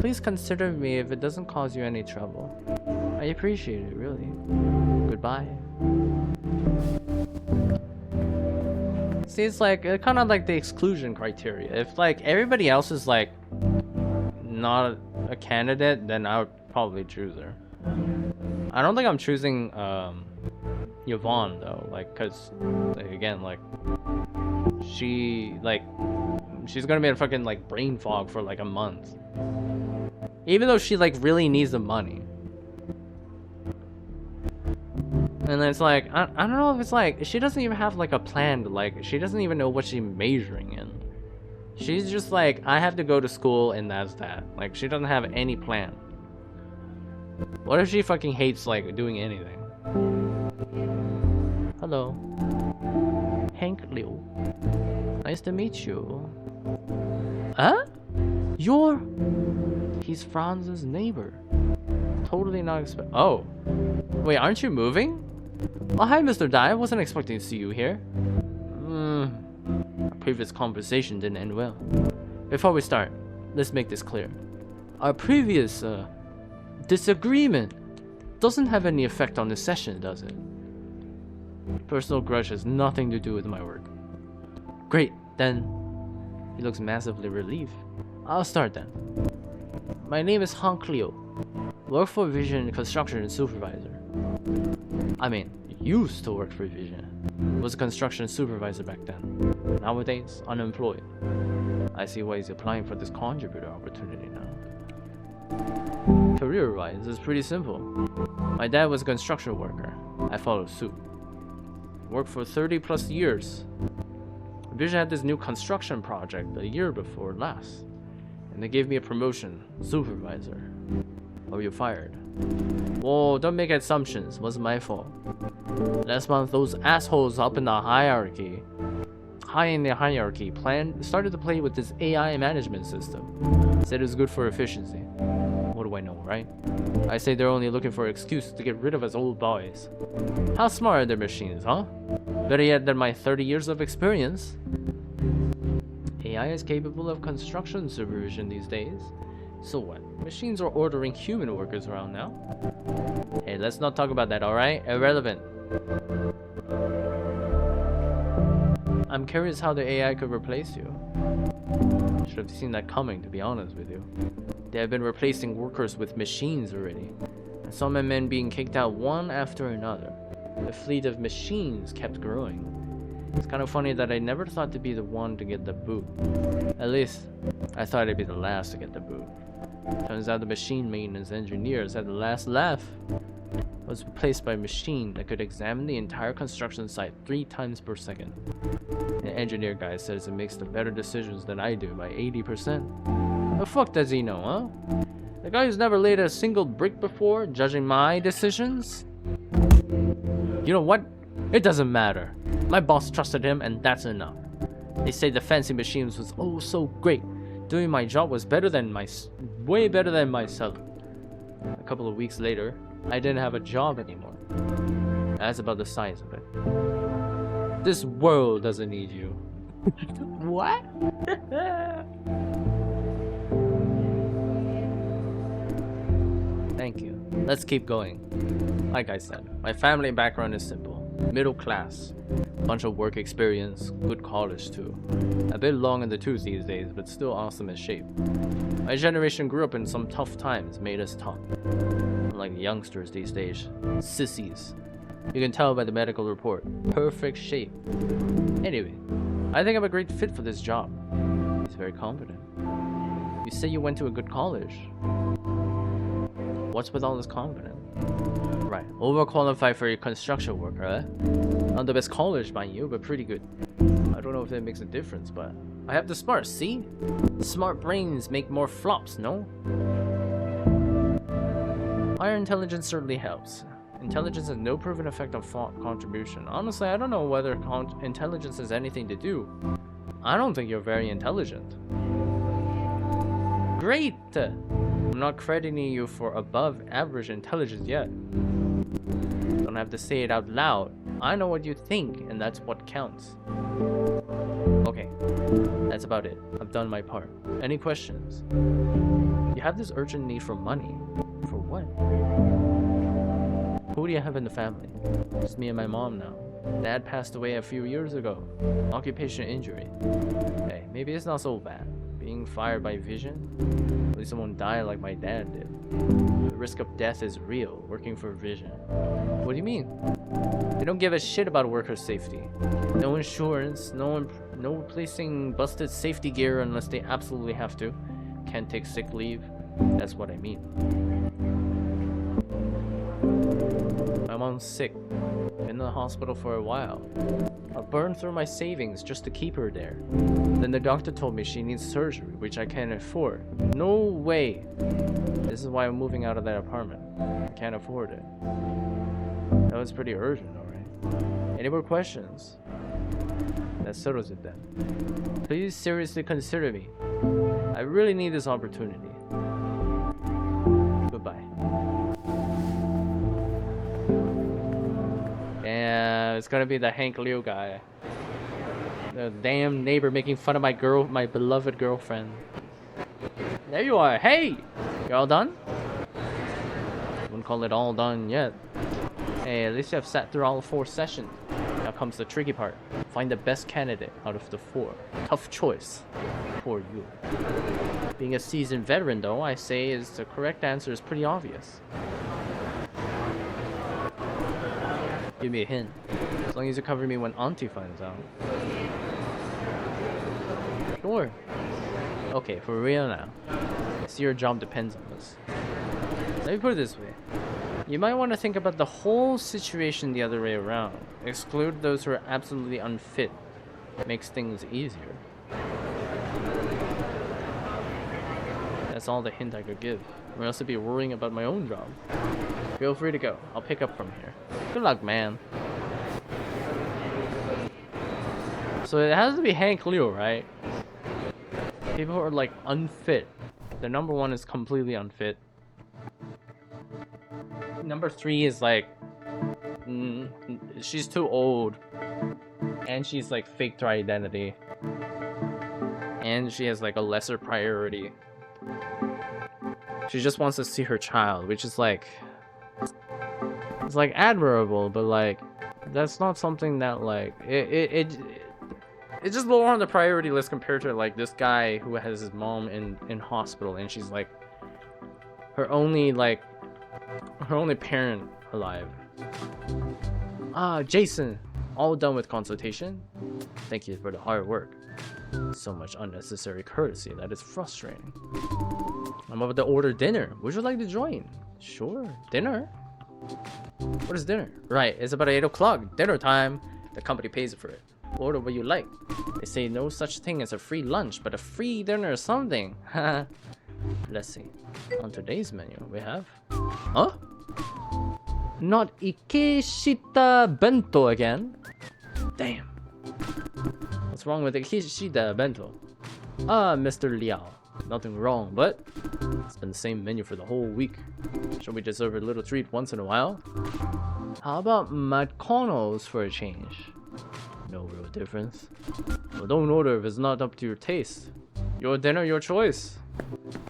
S1: Please consider me if it doesn't cause you any trouble. I appreciate it, really. Goodbye. See, it's like kind of like the exclusion criteria. If like everybody else is like not a candidate, then I would probably choose her. I don't think I'm choosing Yvonne though, like, cause like, again, like she's gonna be in fucking like brain fog for like a month, even though she like really needs the money. And then it's like, I don't know if it's like, she doesn't even have like a plan, like, she doesn't even know what she's majoring in. She's just like, I have to go to school and that's that. Like, she doesn't have any plan. What if she fucking hates like doing anything? Hello. Hank Liu. Nice to meet you. Huh? He's Franz's neighbor. Totally not oh. Wait, aren't you moving? Oh, hi, Mr. Dai. I wasn't expecting to see you here. Our previous conversation didn't end well. Before we start, let's make this clear. Our previous, disagreement doesn't have any effect on this session, does it? Personal grudge has nothing to do with my work. Great, then. He looks massively relieved. I'll start then. My name is Hank Liu. Work for Vision Construction Supervisor. I mean, used to work for Vision. Was a construction supervisor back then. Nowadays, unemployed. I see why he's applying for this contributor opportunity now. Career-wise, it's pretty simple. My dad was a construction worker. I followed suit. Worked for 30 plus years. Vision had this new construction project a year before last. And they gave me a promotion, supervisor. Or you're fired. Whoa, don't make assumptions. It wasn't my fault. Last month, those assholes up in the hierarchy, started to play with this AI management system. Said it was good for efficiency. What do I know, right? I say they're only looking for an excuse to get rid of us old boys. How smart are their machines, huh? Better yet than my 30 years of experience. AI is capable of construction supervision these days. So what? Machines are ordering human workers around now. Hey, let's not talk about that, alright? Irrelevant. I'm curious how the AI could replace you. Should have seen that coming, to be honest with you. They have been replacing workers with machines already. I saw my men being kicked out one after another. The fleet of machines kept growing. It's kind of funny that I never thought to be the one to get the boot. At least, I thought I'd be the last to get the boot. Turns out the machine maintenance engineers had the last laugh. Was replaced by a machine that could examine the entire construction site 3 times per second. The engineer guy says it makes the better decisions than I do by 80%. The fuck does he know, huh? The guy who's never laid a single brick before, judging my decisions? You know what? It doesn't matter. My boss trusted him and that's enough. They say the fancy machines was oh so great. Doing my job was way better than myself. A couple of weeks later, I didn't have a job anymore. That's about the size of it. This world doesn't need you. What? Thank you. Let's keep going. Like I said, my family background is simple. Middle class. Bunch of work experience, good college too. A bit long in the tooth these days, but still awesome in shape. My generation grew up in some tough times, made us tough. Unlike the youngsters these days. Sissies. You can tell by the medical report. Perfect shape. Anyway, I think I'm a great fit for this job. He's very confident. You say you went to a good college. What's with all this confidence? Right, overqualified for a construction worker, eh? Not the best college, mind you, but pretty good. I don't know if that makes a difference, but I have the smarts, see? Smart brains make more flops, no? Higher intelligence certainly helps. Intelligence has no proven effect on thought contribution. Honestly, I don't know whether intelligence has anything to do. I don't think you're very intelligent. Great! I'm not crediting you for above average intelligence yet. Don't have to say it out loud. I know what you think, and that's what counts. Okay, that's about it. I've done my part. Any questions? You have this urgent need for money. For what? Who do you have in the family? Just me and my mom now. Dad passed away a few years ago. Occupation injury. Hey, maybe it's not so bad. Being fired by vision? At least someone died like my dad did. The risk of death is real, working for vision. What do you mean? They don't give a shit about worker safety. No insurance, no replacing busted safety gear unless they absolutely have to. Can't take sick leave. That's what I mean. My mom's sick. Been in the hospital for a while. I burned through my savings just to keep her there. Then the doctor told me she needs surgery, which I can't afford. No way! This is why I'm moving out of that apartment. I can't afford it. That was pretty urgent, alright? Any more questions? That settles it then. Please seriously consider me. I really need this opportunity. Goodbye. Yeah, it's gonna be the Hank Liu guy. The damn neighbor making fun of my beloved girlfriend. There you are. Hey! You all done? Wouldn't call it all done yet. Hey, at least you have sat through all 4 sessions. Now comes the tricky part. Find the best candidate out of the 4. Tough choice. Poor you. Being a seasoned veteran though, I say is the correct answer is pretty obvious. Give me a hint. As long as you cover me when Auntie finds out. Sure. Okay, for real now. I see your job depends on this. Let me put it this way. You might want to think about the whole situation the other way around. Exclude those who are absolutely unfit. Makes things easier. That's all the hint I could give. Or else I'd be worrying about my own job. Feel free to go. I'll pick up from here. Good luck, man. So it has to be Hank Liu, right? People who are like unfit. The number 1 is completely unfit. Number 3 is like she's too old, and she's like faked her identity, and she has like a lesser priority. She just wants to see her child, which is like, it's like admirable, but like that's not something that like it's just lower on the priority list compared to like this guy who has his mom in hospital, and she's like her only parent alive. Jason, all done with consultation. Thank you for the hard work. So much unnecessary courtesy that is frustrating. I'm about to order dinner. Would you like to join? Sure. Dinner? What is dinner? Right, it's about 8 o'clock. Dinner time. The company pays for it. Order what you like. They say no such thing as a free lunch, but a free dinner or something. Let's see. On today's menu, we have... Huh? Not Ikeshita Bento again. Damn. What's wrong with Ikeshita Bento? Mr. Liao. Nothing wrong, but it's been the same menu for the whole week. Should we deserve a little treat once in a while? How about McConnell's for a change? No real difference. Well, don't order if it's not up to your taste. Your dinner, your choice.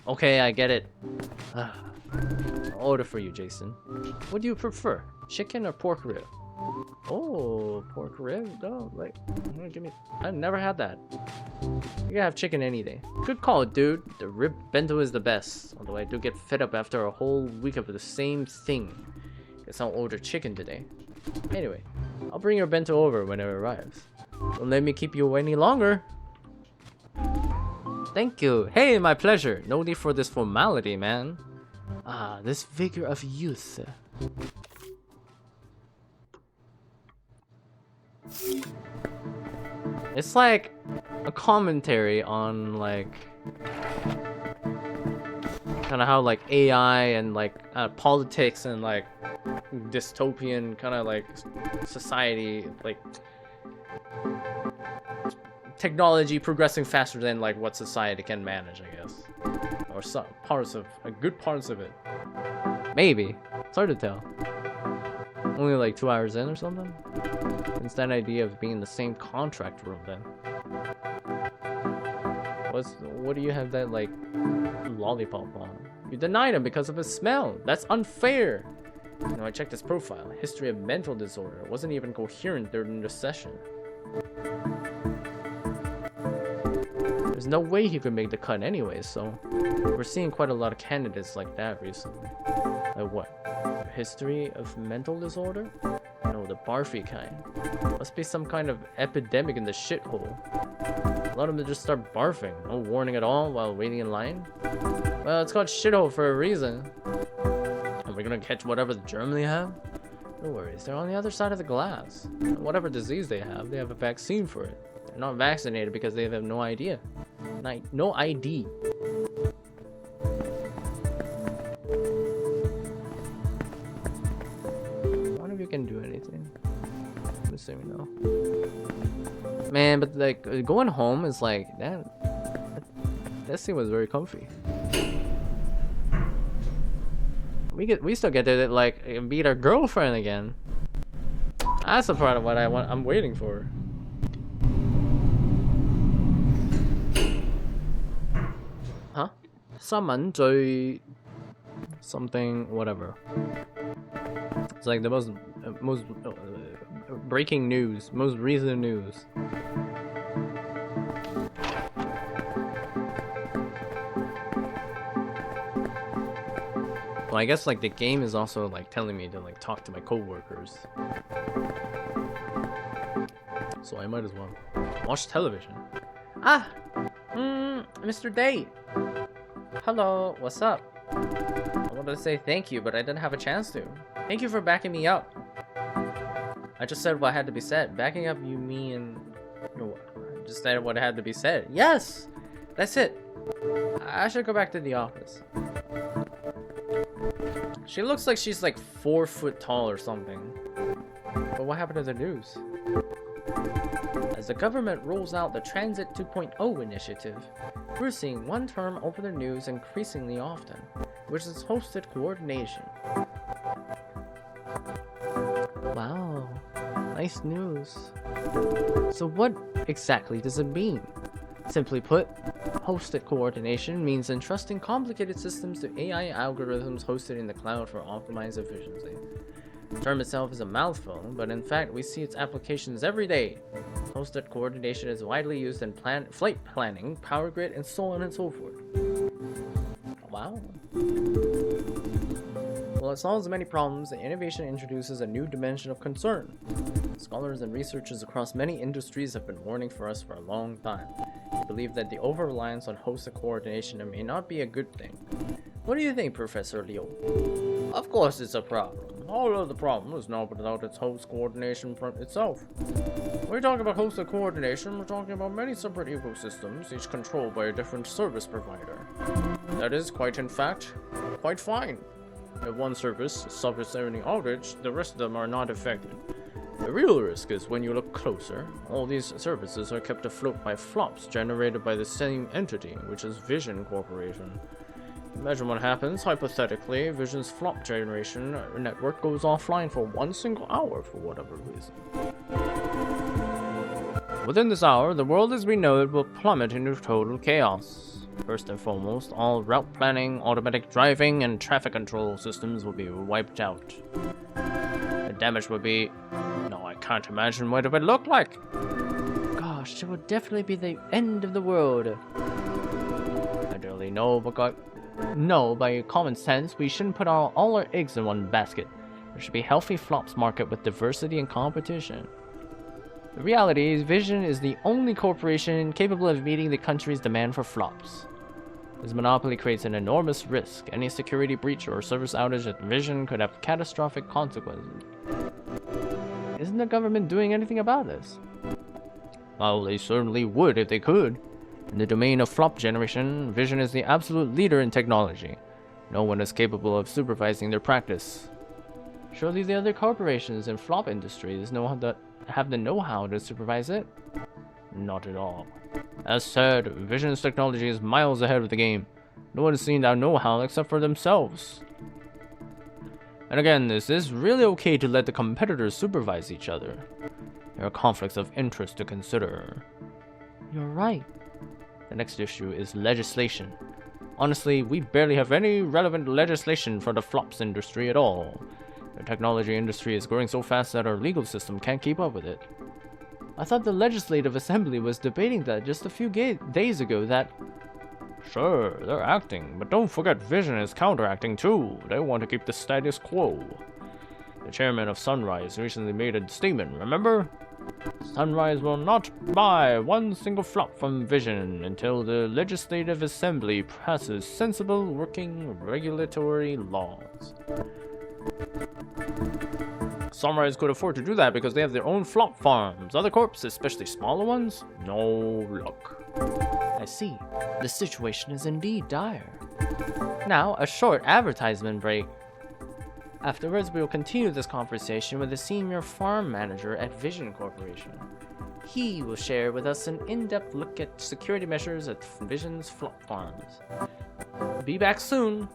S1: Okay, I get it. I'll order for you, Jason. What do you prefer? Chicken or pork rib? Oh, pork rib? No, like, give me. I've never had that. You gotta have chicken any day. Good call, dude. The rib bento is the best. Although I do get fed up after a whole week of the same thing. Guess I'll order chicken today. Anyway, I'll bring your bento over when it arrives. Don't let me keep you any longer. Thank you. Hey, my pleasure. No need for this formality, man. Ah, this vigor of youth. It's like a commentary on like kind of how like AI and like politics and like dystopian kind of like society, like technology progressing faster than like what society can manage, I guess, or some parts of good parts of it. Maybe it's hard to tell. Only like 2 hours in or something. It's that idea of being in the same contract room then. What do you have that like lollipop on? You denied him because of his smell. That's unfair. You know, I checked his profile. History of mental disorder. It wasn't even coherent during the session. There's no way he could make the cut anyway, so we're seeing quite a lot of candidates like that recently. Like what? History of mental disorder? No, the barfy kind. Must be some kind of epidemic in the shithole. A lot of them just start barfing. No warning at all while waiting in line. Well, it's called shithole for a reason. Are we gonna catch whatever the germ they have? No worries, they're on the other side of the glass. Whatever disease they have a vaccine for it. They're not vaccinated because they have no idea. No ID. Can do anything. I'm assuming no. Man, but like going home is like that scene was very comfy. We still get to like meet our girlfriend again. That's the part of what I'm waiting for. Huh? Someone something whatever. It's like the most breaking news, most recent news. Well, I guess like the game is also like telling me to like talk to my coworkers, so I might as well watch television. Mr. Date. Hello, what's up? I wanted to say thank you, but I didn't have a chance to. Thank you for backing me up. I just said what had to be said. Backing up, you mean... No, I just said what had to be said. Yes! That's it. I should go back to the office. She looks like she's like 4 foot tall or something. But what happened to the news? As the government rolls out the Transit 2.0 initiative, we're seeing one term over the news increasingly often, which is hosted coordination. Wow, nice news. So what exactly does it mean? Simply put, hosted coordination means entrusting complicated systems to AI algorithms hosted in the cloud for optimized efficiency. The term itself is a mouthful, but in fact we see its applications every day. Hosted coordination is widely used in flight planning, power grid, and so on and so forth. Wow. While it solves many problems, the innovation introduces a new dimension of concern. Scholars and researchers across many industries have been warning for us for a long time. They believe that the over-reliance on hosted coordination may not be a good thing. What do you think, Professor Liu? Of course it's a problem. All of the problem is not without its host coordination from itself. When we talk about hosted coordination, we're talking about many separate ecosystems, each controlled by a different service provider. That is, in fact, quite fine. If one service suffers any outage, the rest of them are not affected. The real risk is when you look closer, all these services are kept afloat by flops generated by the same entity, which is Vision Corporation. Imagine what happens, hypothetically, Vision's flop generation network goes offline for 1 single hour for whatever reason. Within this hour, the world as we know it will plummet into total chaos. First and foremost, all route planning, automatic driving, and traffic control systems will be wiped out. The damage will be can't imagine what it would look like. Gosh, it would definitely be the end of the world. I don't really know, but by common sense, we shouldn't put all our eggs in one basket. There should be a healthy flops market with diversity and competition. The reality is Vision is the only corporation capable of meeting the country's demand for flops. This monopoly creates an enormous risk. Any security breach or service outage at Vision could have catastrophic consequences. Isn't the government doing anything about this? Well, they certainly would if they could. In the domain of flop generation, Vision is the absolute leader in technology. No one is capable of supervising their practice. Surely the other corporations in flop industries have the know-how to supervise it? Not at all. As said, Vision's technology is miles ahead of the game. No one has seen that know-how except for themselves. And again, is this really okay to let the competitors supervise each other? There are conflicts of interest to consider. You're right. The next issue is legislation. Honestly, we barely have any relevant legislation for the flops industry at all. The technology industry is growing so fast that our legal system can't keep up with it. I thought the Legislative Assembly was debating that just a few days ago that... Sure, they're acting, but don't forget Vision is counteracting too. They want to keep the status quo. The chairman of Sunrise recently made a statement, remember? Sunrise will not buy one single flop from Vision until the Legislative Assembly passes sensible working regulatory laws. Sunrise could afford to do that because they have their own flop farms. Other corps, especially smaller ones, no luck. I see. The situation is indeed dire. Now, a short advertisement break. Afterwards, we will continue this conversation with the senior farm manager at Vision Corporation. He will share with us an in-depth look at security measures at Vision's flop farms. Be back soon.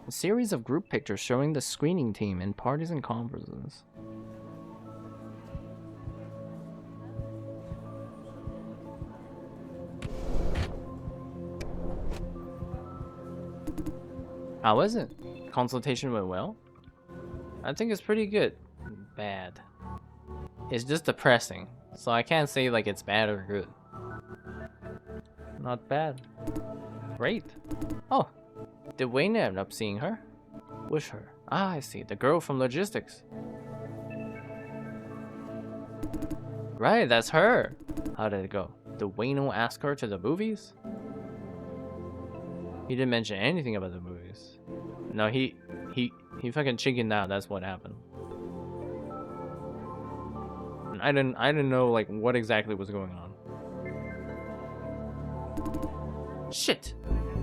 S1: A series of group pictures showing the screening team in parties and conferences. How was it? Consultation went well? I think it's pretty good. Bad. It's just depressing, so I can't say like it's bad or good. Not bad. Great. Oh. Did Wayne end up seeing her? Wish her. Ah, I see. The girl from logistics. Right, that's her. How did it go? Did Wayno ask her to the movies? He didn't mention anything about the movies. No, he fucking chickened out. That's what happened. I didn't know like what exactly was going on. Shit!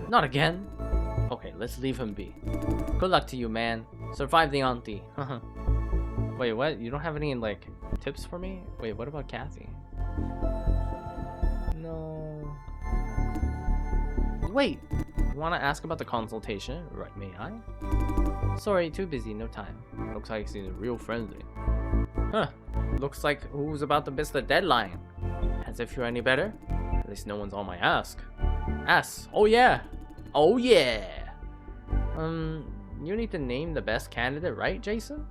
S1: Not again. Okay, let's leave him be. Good luck to you, man. Survive the auntie. Wait, what? You don't have any, like, tips for me? Wait, what about Kathy? No. Wait! You want to ask about the consultation? Right, may I? Sorry, too busy, no time. Looks like he's real friendly. Huh. Looks like who's about to miss the deadline. As if you're any better? At least no one's on my ask. Ask. Oh yeah! Oh yeah! You need to name the best candidate, right, Jason?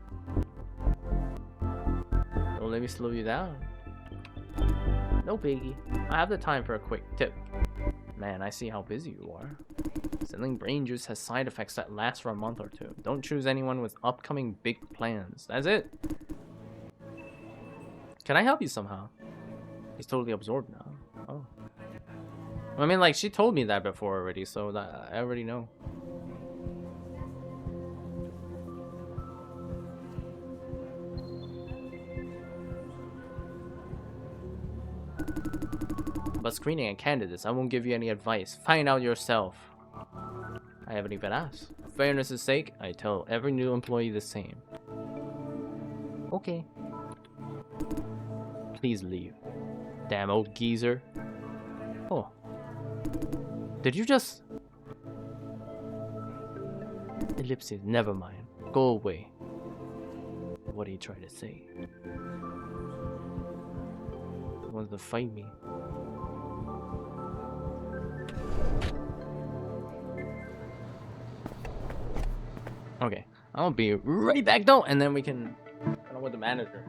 S1: Don't let me slow you down. No biggie. I have the time for a quick tip. Man, I see how busy you are. Selling brain juice has side effects that last for a month or two. Don't choose anyone with upcoming big plans. That's it. Can I help you somehow? He's totally absorbed now. Oh. I mean, like, she told me that before already, so that I already know. But screening and candidates, I won't give you any advice. Find out yourself. I haven't even asked. For fairness' sake, I tell every new employee the same. Okay. Please leave. Damn old geezer. Oh. Did you just... Ellipses, never mind. Go away. What are you trying to say? He wants to fight me. Okay, I'll be right back though, and then we can go with the manager.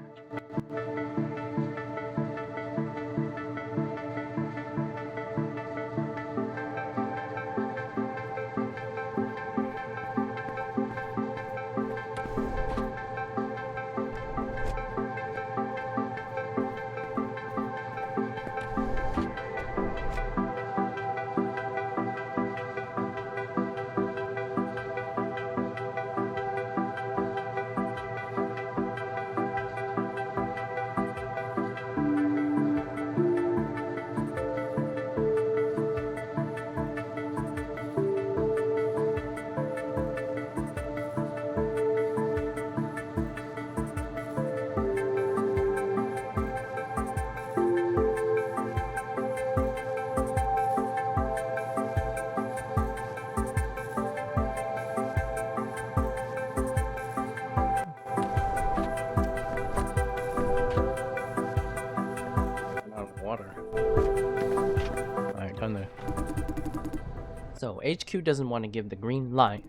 S1: Water. Alright, come there. So, HQ doesn't want to give the green light.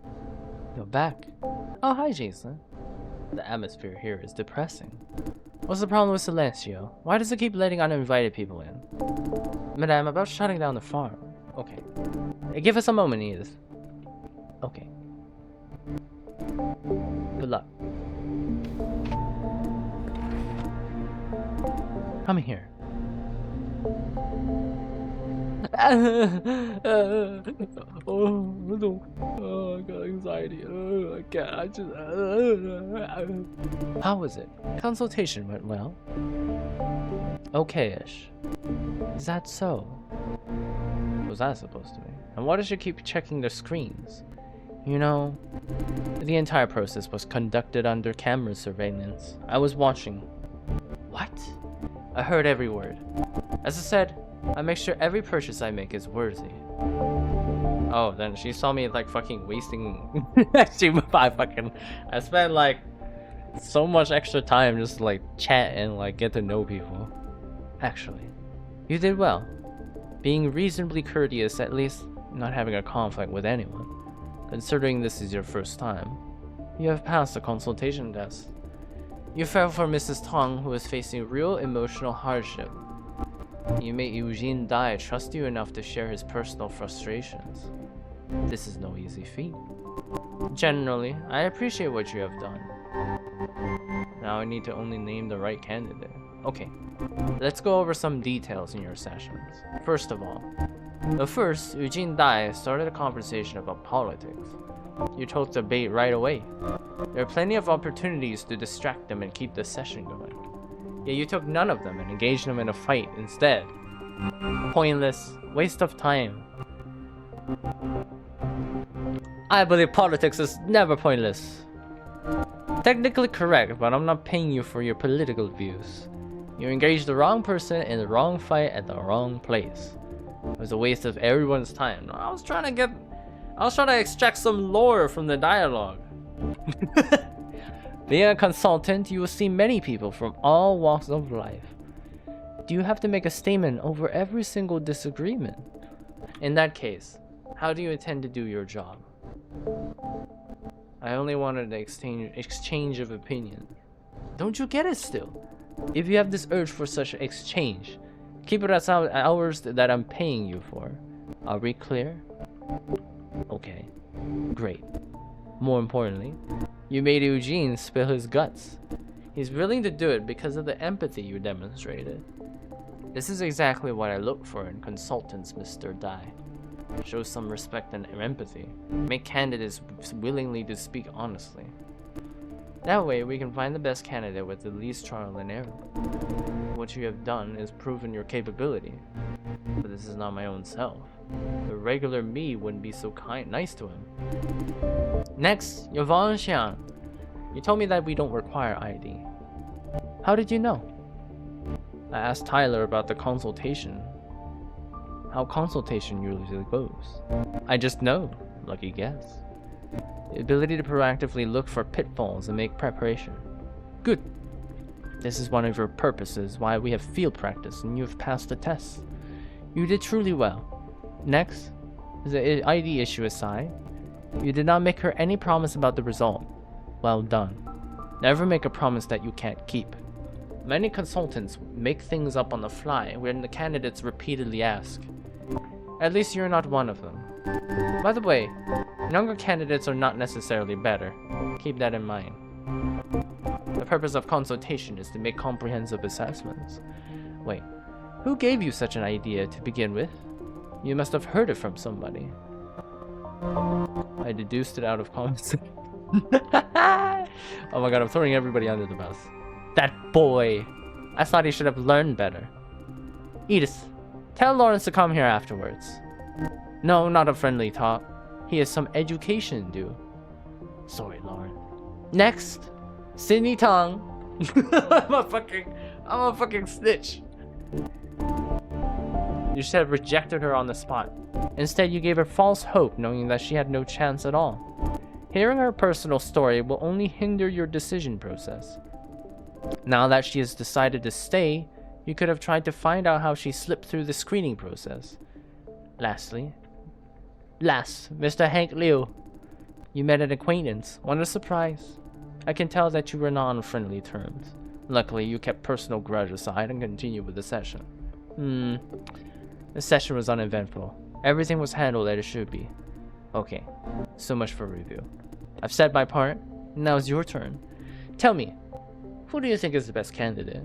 S1: You're back. Oh, hi, Jason. The atmosphere here is depressing. What's the problem with Silencio? Why does it keep letting uninvited people in? Madame, about shutting down the farm. Okay. Hey, give us a moment, Edith. Okay. Good luck. Come here. Oh, no. Oh, I got anxiety. I can't. I just. How was it? Consultation went well. Okay-ish. Is that so? What was that supposed to be? And why does she keep checking the screens? You know, the entire process was conducted under camera surveillance. I was watching. What? I heard every word. As I said, I make sure every purchase I make is worthy. Oh, then she saw me like fucking wasting. I spent like so much extra time just like chat and like get to know people. Actually, you did well. Being reasonably courteous, at least not having a conflict with anyone. Considering this is your first time, you have passed the consultation test. You fell for Mrs. Tong, who is facing real emotional hardship. You made Eugene Dai trust you enough to share his personal frustrations. This is no easy feat. Generally, I appreciate what you have done. Now I need to only name the right candidate. Okay, let's go over some details in your sessions. First of all, Eugene Dai started a conversation about politics. You took the bait right away. There are plenty of opportunities to distract them and keep the session going. Yet you took none of them and engaged them in a fight instead. Pointless, waste of time. I believe politics is never pointless. Technically correct, but I'm not paying you for your political views. You engaged the wrong person in the wrong fight at the wrong place. It was a waste of everyone's time. I was trying to extract some lore from the dialogue. Being a consultant, you will see many people from all walks of life. Do you have to make a statement over every single disagreement? In that case, how do you intend to do your job? I only wanted an exchange of opinion. Don't you get it still? If you have this urge for such exchange, keep it at hours that I'm paying you for. Are we clear? Okay, great. More importantly, you made Eugene spill his guts. He's willing to do it because of the empathy you demonstrated. This is exactly what I look for in consultants, Mr. Dai. Show some respect and empathy. Make candidates willingly to speak honestly. That way, we can find the best candidate with the least trial and error. What you have done is proven your capability. But this is not my own self. The regular me wouldn't be so nice to him. Next, Yvonne Xiang. You told me that we don't require ID. How did you know? I asked Tyler about the consultation. How consultation usually goes. I just know. Lucky guess. The ability to proactively look for pitfalls and make preparation. Good. This is one of your purposes why we have field practice and you have passed the test. You did truly well. Next, the ID issue aside, You did not make her any promise about the result. Well done. Never make a promise that you can't keep. Many consultants make things up on the fly when the candidates repeatedly ask. At least you're not one of them. By the way, younger candidates are not necessarily better. Keep that in mind. The purpose of consultation is to make comprehensive assessments. Wait, who gave you such an idea to begin with? You must have heard it from somebody. I deduced it out of common sense. Oh my god, I'm throwing everybody under the bus. That boy! I thought he should have learned better. Edith, tell Lawrence to come here afterwards. No, not a friendly talk. He has some education due. Sorry, Lauren. Next, Sydney Tong. I'm a fucking snitch. You should have rejected her on the spot. Instead, you gave her false hope, knowing that she had no chance at all. Hearing her personal story will only hinder your decision process. Now that she has decided to stay, you could have tried to find out how she slipped through the screening process. Lastly, Mr. Hank Liu. You met an acquaintance. What a surprise. I can tell that you were not on friendly terms. Luckily, you kept personal grudge aside and continued with the session. The session was uneventful. Everything was handled as it should be. Okay, so much for review. I've said my part. Now it's your turn. Tell me, who do you think is the best candidate?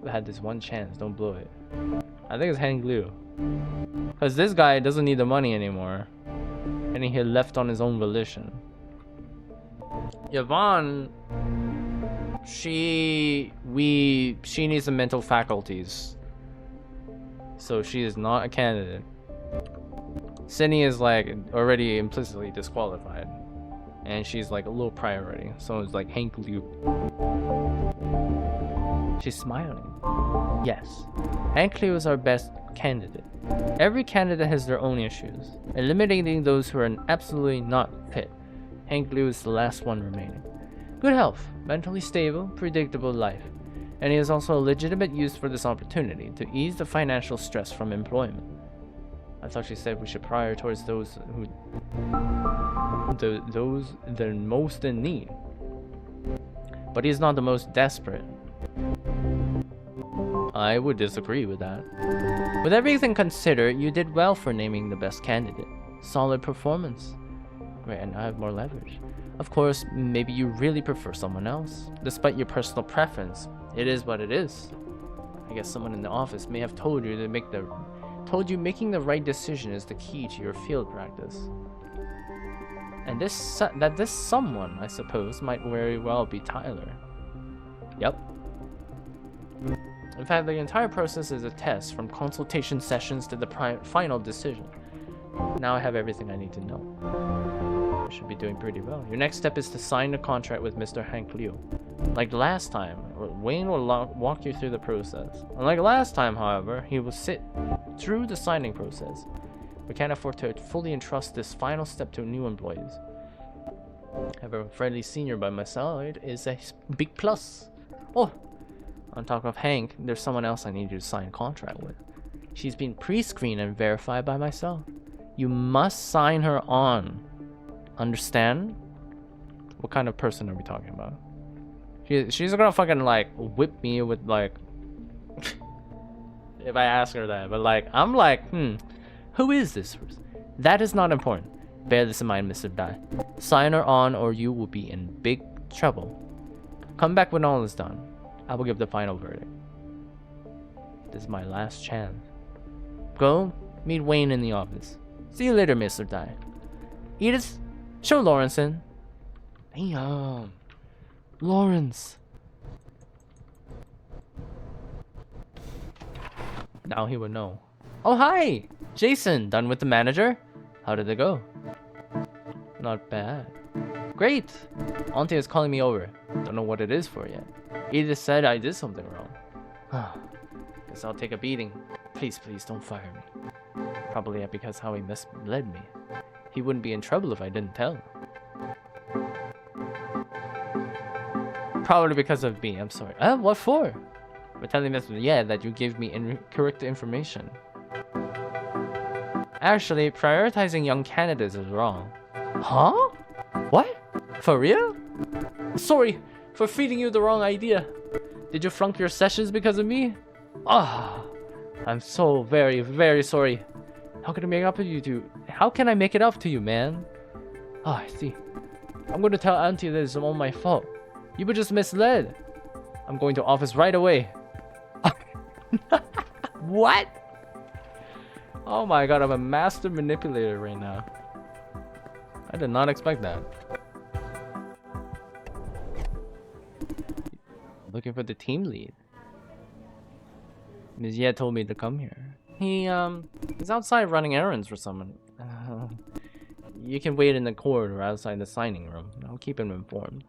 S1: I had this one chance, don't blow it. I think it's Hank Liu. Because this guy doesn't need the money anymore. And he left on his own volition. Yvonne, she needs some mental faculties. So she is not a candidate. Sydney is like already implicitly disqualified. And she's like a low priority. So it's like Hank Liu. She's smiling. Yes, Hank Liu is our best candidate. Every candidate has their own issues. Eliminating those who are absolutely not fit. Hank Liu is the last one remaining. Good health, mentally stable, predictable life. And he is also a legitimate use for this opportunity to ease the financial stress from employment. I thought she said we should prioritize those who the most in need. But he's not the most desperate. I would disagree with that. With everything considered, you did well for naming the best candidate. Solid performance. Great, and I have more leverage. Of course, maybe you really prefer someone else. Despite your personal preference, it is what it is. I guess someone in the office may have told you making the right decision is the key to your field practice. And this someone, I suppose, might very well be Tyler. Yep. In fact, the entire process is a test, from consultation sessions to the final decision. Now I have everything I need to know. I should be doing pretty well. Your next step is to sign the contract with Mr. Hank Liu. Like last time, Wayne will walk you through the process. Unlike last time, however, he will sit through the signing process. We can't afford to fully entrust this final step to new employees. Have a friendly senior by my side is a big plus. Oh, on top of Hank, there's someone else I need you to sign a contract with. She's been pre-screened and verified by myself. You must sign her on. Understand? What kind of person are we talking about? She's gonna fucking like whip me with like if I ask her that, but like I'm like, who is this person? That is not important. Bear this in mind, Mr. Dai. Sign her on or you will be in big trouble. Come back when all is done. I will give the final verdict. This is my last chance. Go meet Wayne in the office. See you later, Mr. Dai. Edith, show Lawrence in. Damn. Lawrence. Now he would know. Oh, hi! Jason, done with the manager? How did it go? Not bad. Great! Auntie is calling me over. Don't know what it is for yet. Edith said I did something wrong. Guess I'll take a beating. Please, please, don't fire me. Probably because how he misled me. He wouldn't be in trouble if I didn't tell him. Probably because of me, I'm sorry. What for? We're telling Miss that you gave me incorrect information. Actually, prioritizing young candidates is wrong. Huh? What? For real? Sorry for feeding you the wrong idea. Did you flunk your sessions because of me? Ah, I'm so very, very sorry. How can I make up to you two? How can I make it up to you, man? Oh, I see. I'm going to tell Auntie that it's all my fault. You were just misled. I'm going to office right away. What? Oh my god, I'm a master manipulator right now. I did not expect that. Looking for the team lead. Ms. Ye told me to come here. He's outside running errands for someone. You can wait in the corridor outside the signing room. I'll keep him informed.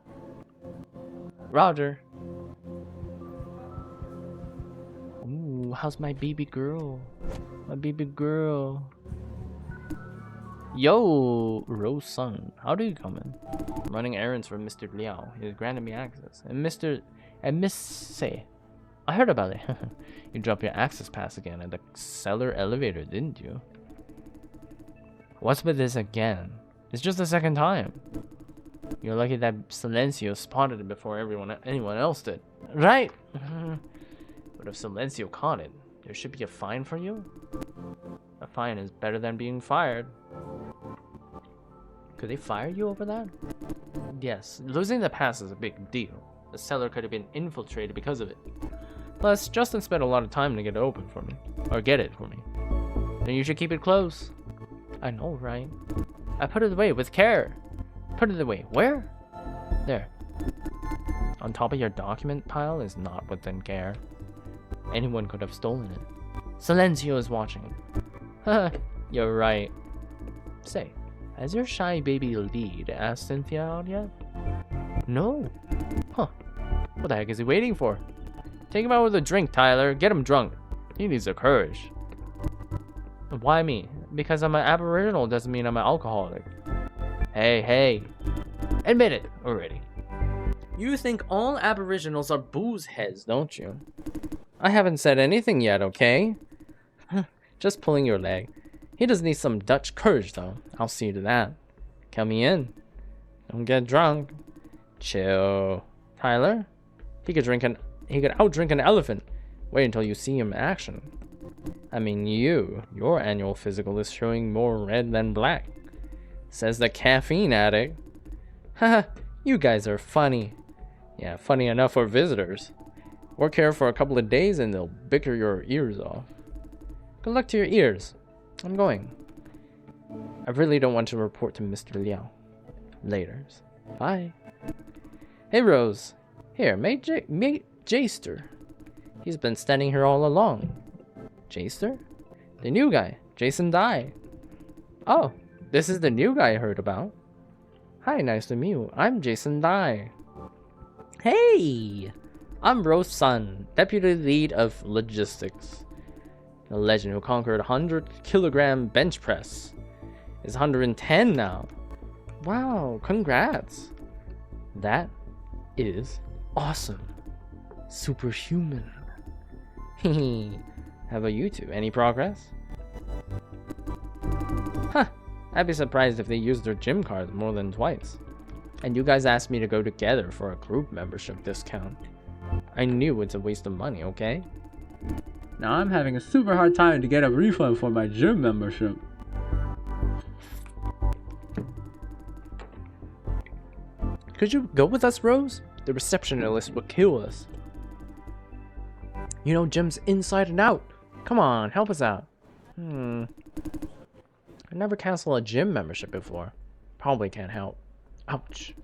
S1: Roger. Ooh, how's my baby girl? My baby girl. Yo, Rose Sun, how do you come in? I'm running errands for Mr. Liao. He's granted me access. And Miss Say, I heard about it. You dropped your access pass again at the cellar elevator, didn't you? What's with this again? It's just the second time. You're lucky that Silencio spotted it before anyone else did. Right! But if Silencio caught it, there should be a fine for you? A fine is better than being fired. Could they fire you over that? Yes, losing the pass is a big deal. The cellar could have been infiltrated because of it. Plus, Justin spent a lot of time to get it open for me. Or get it for me. Then you should keep it close. I know, right? I put it away with care. Put it away. Where? There. On top of your document pile is not within care. Anyone could have stolen it. Silencio is watching. Haha, you're right. Say, has your shy baby lead asked Cynthia out yet? No. Huh. What the heck is he waiting for? Take him out with a drink, Tyler. Get him drunk. He needs the courage. Why me? Because I'm an aboriginal doesn't mean I'm an alcoholic. Hey. Admit it already. You think all aboriginals are booze heads, don't you? I haven't said anything yet, okay? Just pulling your leg. He does need some Dutch courage, though. I'll see to that. Count me in. Don't get drunk. Chill. Tyler? He could outdrink an elephant. Wait until you see him in action. I mean, your annual physical is showing more red than black. Says the caffeine addict. Haha, you guys are funny. Yeah, funny enough for visitors. Work here for a couple of days and they'll bicker your ears off. Good luck to your ears. I'm going. I really don't want to report to Mr. Liao. Laters. Bye. Hey, Rose. Here, meet Jaster. He's been standing here all along. Jaster? The new guy, Jason Dai. Oh, this is the new guy I heard about. Hi, nice to meet you. I'm Jason Dai. Hey! I'm Rose Sun, deputy lead of logistics. The legend who conquered 100-kilogram bench press is 110 now. Wow, congrats. That is awesome. Superhuman. How about you two? Any progress? Huh. I'd be surprised if they used their gym cards more than twice. And you guys asked me to go together for a group membership discount. I knew it's a waste of money, okay?
S2: Now I'm having a super hard time to get a refund for my gym membership.
S1: Could you go with us, Rose? The receptionist would kill us. You know gyms inside and out. Come on, help us out. I never canceled a gym membership before. Probably can't help. Ouch.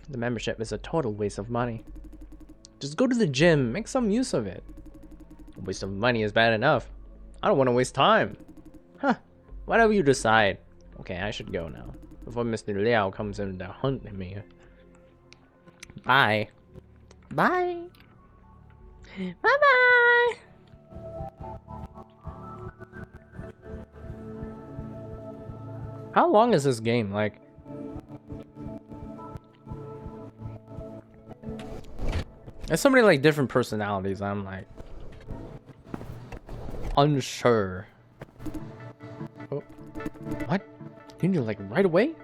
S1: The membership is a total waste of money. Just go to the gym, make some use of it. A waste of money is bad enough. I don't want to waste time. Huh. Whatever you decide. Okay, I should go now. Before Mr. Liao comes in to hunt me. Bye. Bye. Bye-bye. How long is this game? Like, there's so many like different personalities. I'm like unsure. Oh, what? Didn't you like right away?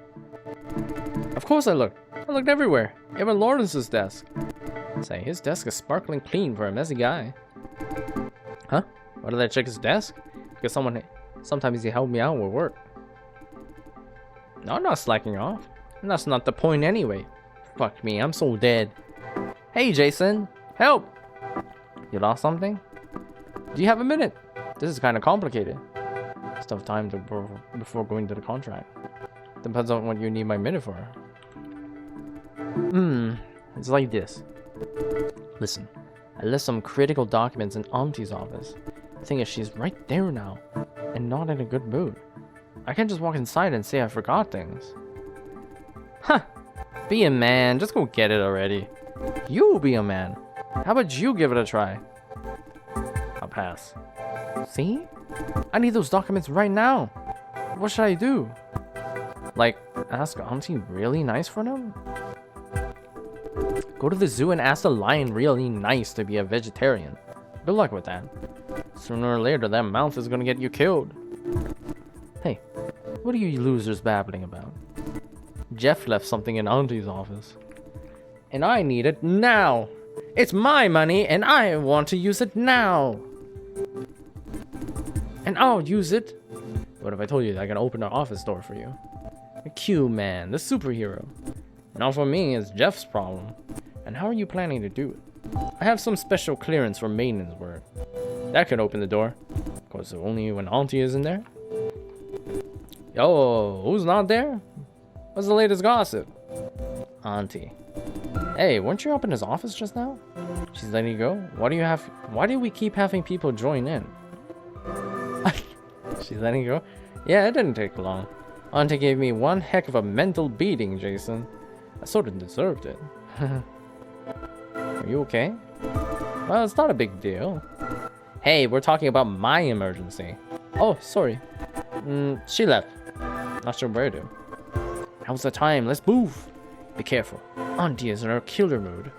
S1: Of course I looked. I looked everywhere. Even Lawrence's desk. Say, his desk is sparkling clean for a messy guy. Huh? Why did I check his desk? Because sometimes he helped me out with work. No, I'm not slacking off. And that's not the point anyway. Fuck me, I'm so dead. Hey, Jason, help! You lost something? Do you have a minute? This is kind of complicated. Still have time before going to the contract. Depends on what you need my minute for. It's like this. Listen, I left some critical documents in Auntie's office. The thing is, she's right there now, and not in a good mood. I can't just walk inside and say I forgot things. Huh. Be a man, just go get it already. You be a man. How about you give it a try? I'll pass. See? I need those documents right now. What should I do? Like, ask Auntie really nice for them? Go to the zoo and ask the lion really nice to be a vegetarian. Good luck with that. Sooner or later, that mouth is gonna get you killed. Hey, what are you losers babbling about? Jeff left something in Auntie's office. And I need it now. It's my money and I want to use it now. And I'll use it. What if I told you that I can open the office door for you? The Q-Man, the superhero. Now for me, it's Jeff's problem. And how are you planning to do it? I have some special clearance for maintenance work. That could open the door. Of course, only when Auntie isn't there. Yo, who's not there? What's the latest gossip? Auntie. Hey, weren't you up in his office just now? She's letting you go? Why do we keep having people join in? She's letting you go? Yeah, it didn't take long. Auntie gave me one heck of a mental beating, Jason. I sort of deserved it. Are you okay? Well, it's not a big deal. Hey, we're talking about my emergency. Oh, sorry. She left. Not sure where to. Now's the time. Let's move. Be careful. Auntie is in her killer mood.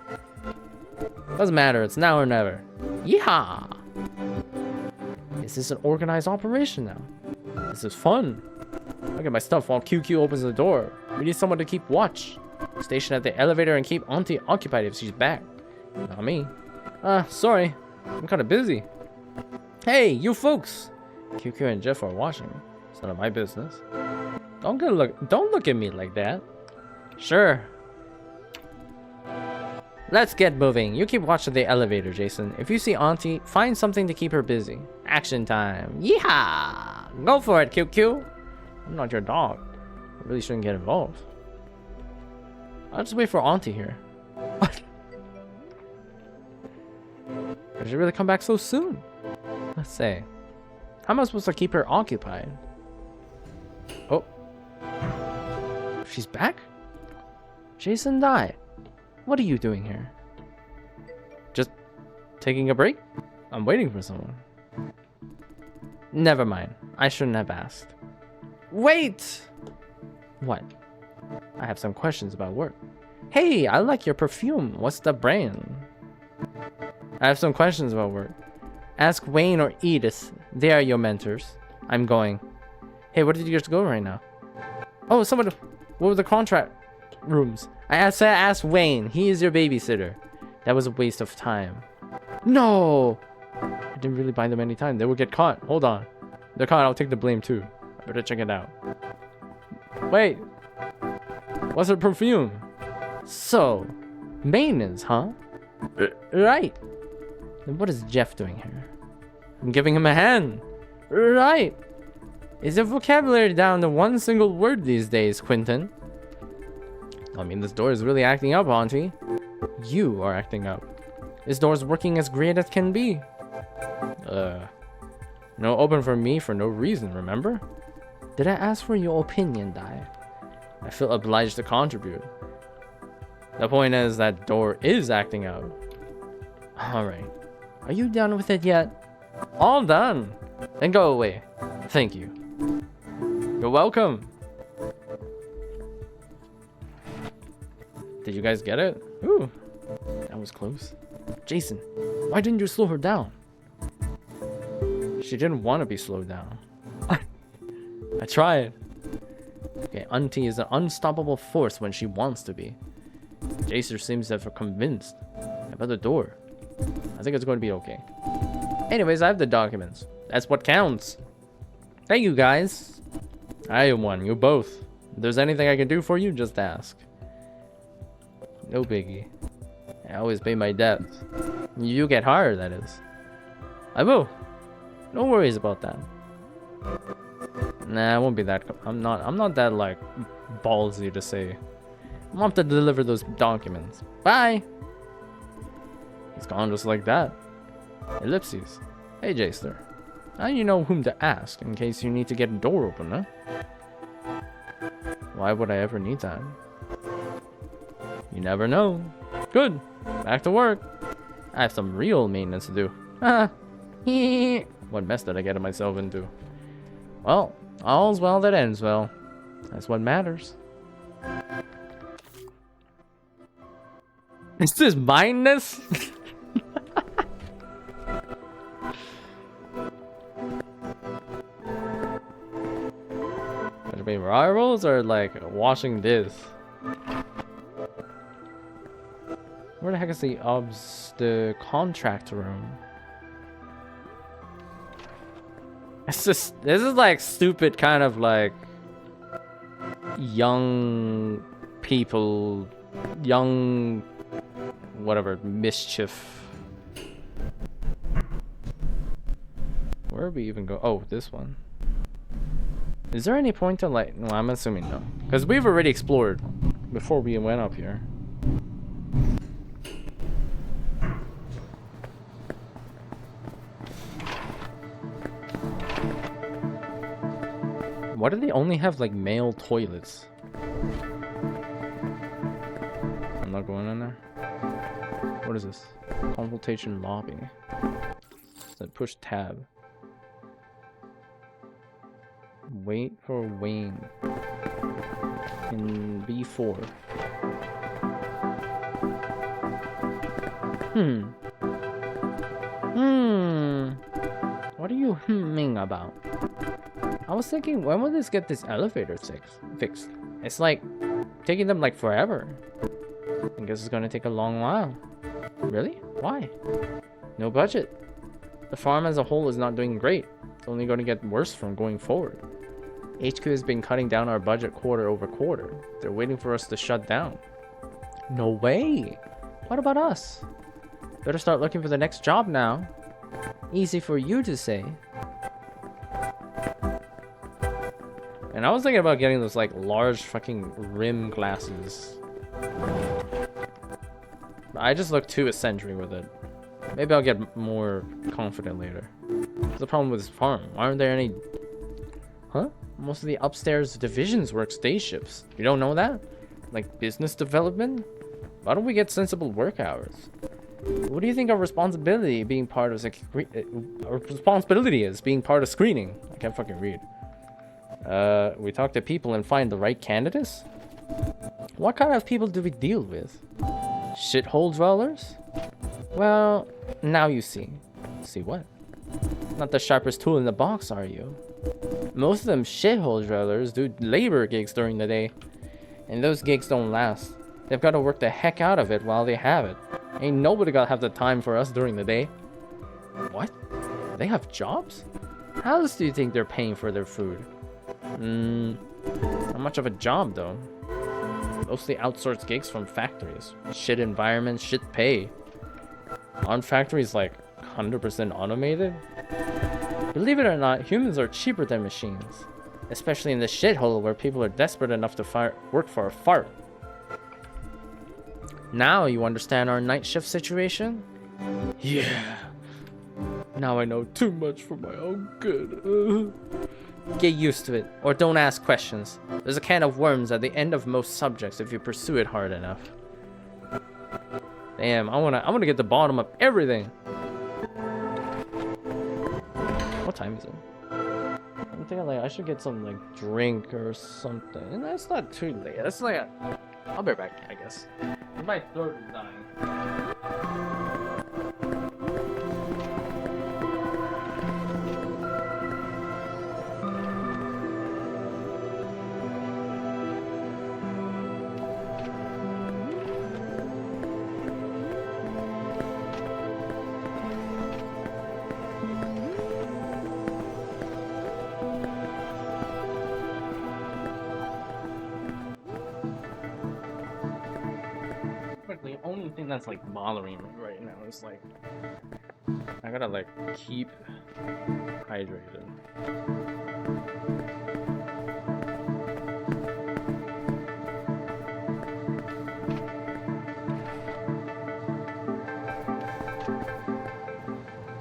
S1: Doesn't matter. It's now or never. Yeehaw! Is this an organized operation now? This is fun. Look at my stuff while QQ opens the door. We need someone to keep watch. Station at the elevator and keep Auntie occupied if she's back. Not me. Sorry. I'm kind of busy. Hey, you folks! QQ and Jeff are watching. It's none of my business. Don't look at me like that. Sure. Let's get moving. You keep watching the elevator, Jason. If you see Auntie, find something to keep her busy. Action time. Yeehaw! Go for it, QQ. I'm not your dog. I really shouldn't get involved. I'll just wait for Auntie here. What? Did she really come back so soon? Let's say. How am I supposed to keep her occupied? Oh. She's back? Jason died. What are you doing here? Just taking a break? I'm waiting for someone. Never mind. I shouldn't have asked. Wait! What? I have some questions about work. Hey, I like your perfume. What's the brand? I have some questions about work. Ask Wayne or Edith. They are your mentors. I'm going. Hey, where did you just go right now? Oh, what were the contract rooms? I asked Wayne. He is your babysitter. That was a waste of time. No! I didn't really buy them any time. They will get caught. Hold on. They're caught. I'll take the blame too. I better check it out. Wait. What's her perfume? So, maintenance, huh? Right. Then what is Jeff doing here? I'm giving him a hand. Right. Is your vocabulary down to one single word these days, Quentin? I mean, this door is really acting up, Auntie. You are acting up. This door's working as great as can be. No open for me for no reason, remember? Did I ask for your opinion, Dai? I feel obliged to contribute. The point is that door is acting up. Alright. Are you done with it yet? All done. Then go away. Thank you. You're welcome. Did you guys get it? Ooh. That was close. Jason, why didn't you slow her down? She didn't want to be slowed down. I tried. auntie is an unstoppable force when she wants to be. Jacer seems to have convinced. About the door. I think it's going to be okay. Anyways, I have the documents. That's what counts. Thank you, guys. I won. You both. If there's anything I can do for you, just ask. No biggie. I always pay my debts. You get hired, that is. I will. No worries about that. Nah, I won't be that. I'm not that like ballsy to say. I'm gonna have to deliver those documents. Bye. He's gone just like that. Ellipses. Hey, Jaster. Now you know whom to ask in case you need to get a door open, huh? Why would I ever need that? You never know. Good. Back to work. I have some real maintenance to do. Ah. What mess did I get myself into? Well, all's well that ends well. That's what matters. Is this mindness? Should be rivals or like washing this? Where the heck is the contract room? It's just, this is like stupid kind of like young people, young whatever, mischief. Where are we even go? Oh, this one. Is there any point to like, no, I'm assuming no. Because we've already explored before we went up here. Why do they only have like male toilets? I'm not going in there. What is this? Consultation lobby. Then push tab. Wait for Wayne in B4. What are you hmming about? I was thinking, when will this get this elevator fixed? It's like taking them like forever. I guess it's gonna take a long while. Really? Why? No budget. The farm as a whole is not doing great. It's only going to get worse from going forward. HQ has been cutting down our budget quarter over quarter. They're waiting for us to shut down. No way! What about us? Better start looking for the next job now. Easy for you to say. And I was thinking about getting those like large fucking rim glasses. I just look too eccentric with it. Maybe I'll get more confident later. What's the problem with this farm? Why aren't there any... Huh? Most of the upstairs divisions work day shifts. You don't know that? Like business development? Why don't we get sensible work hours? What do you think our responsibility being part of our responsibility is being part of screening? I can't fucking read. We talk to people and find the right candidates? What kind of people do we deal with? Shithole dwellers? Well, now you see. See what? Not the sharpest tool in the box, are you? Most of them shithole dwellers do labor gigs during the day. And those gigs don't last. They've got to work the heck out of it while they have it. Ain't nobody gonna have the time for us during the day. What? They have jobs? How else do you think they're paying for their food? Not much of a job though. Mostly outsourced gigs from factories. Shit environment, shit pay. Aren't factories like 100% automated? Believe it or not, humans are cheaper than machines. Especially in the shithole where people are desperate enough to work for a fart. Now you understand our night shift situation? Yeah. Now I know too much for my own good. Get used to it, or don't ask questions. There's a can of worms at the end of most subjects if you pursue it hard enough. Damn, I wanna get the bottom of everything. What time is it? I'm thinking like I should get some like drink or something. And that's not too late. That's like I'll be back, I guess. My throat is dying. like the only thing that's like bothering me right now is like I gotta like keep hydrated.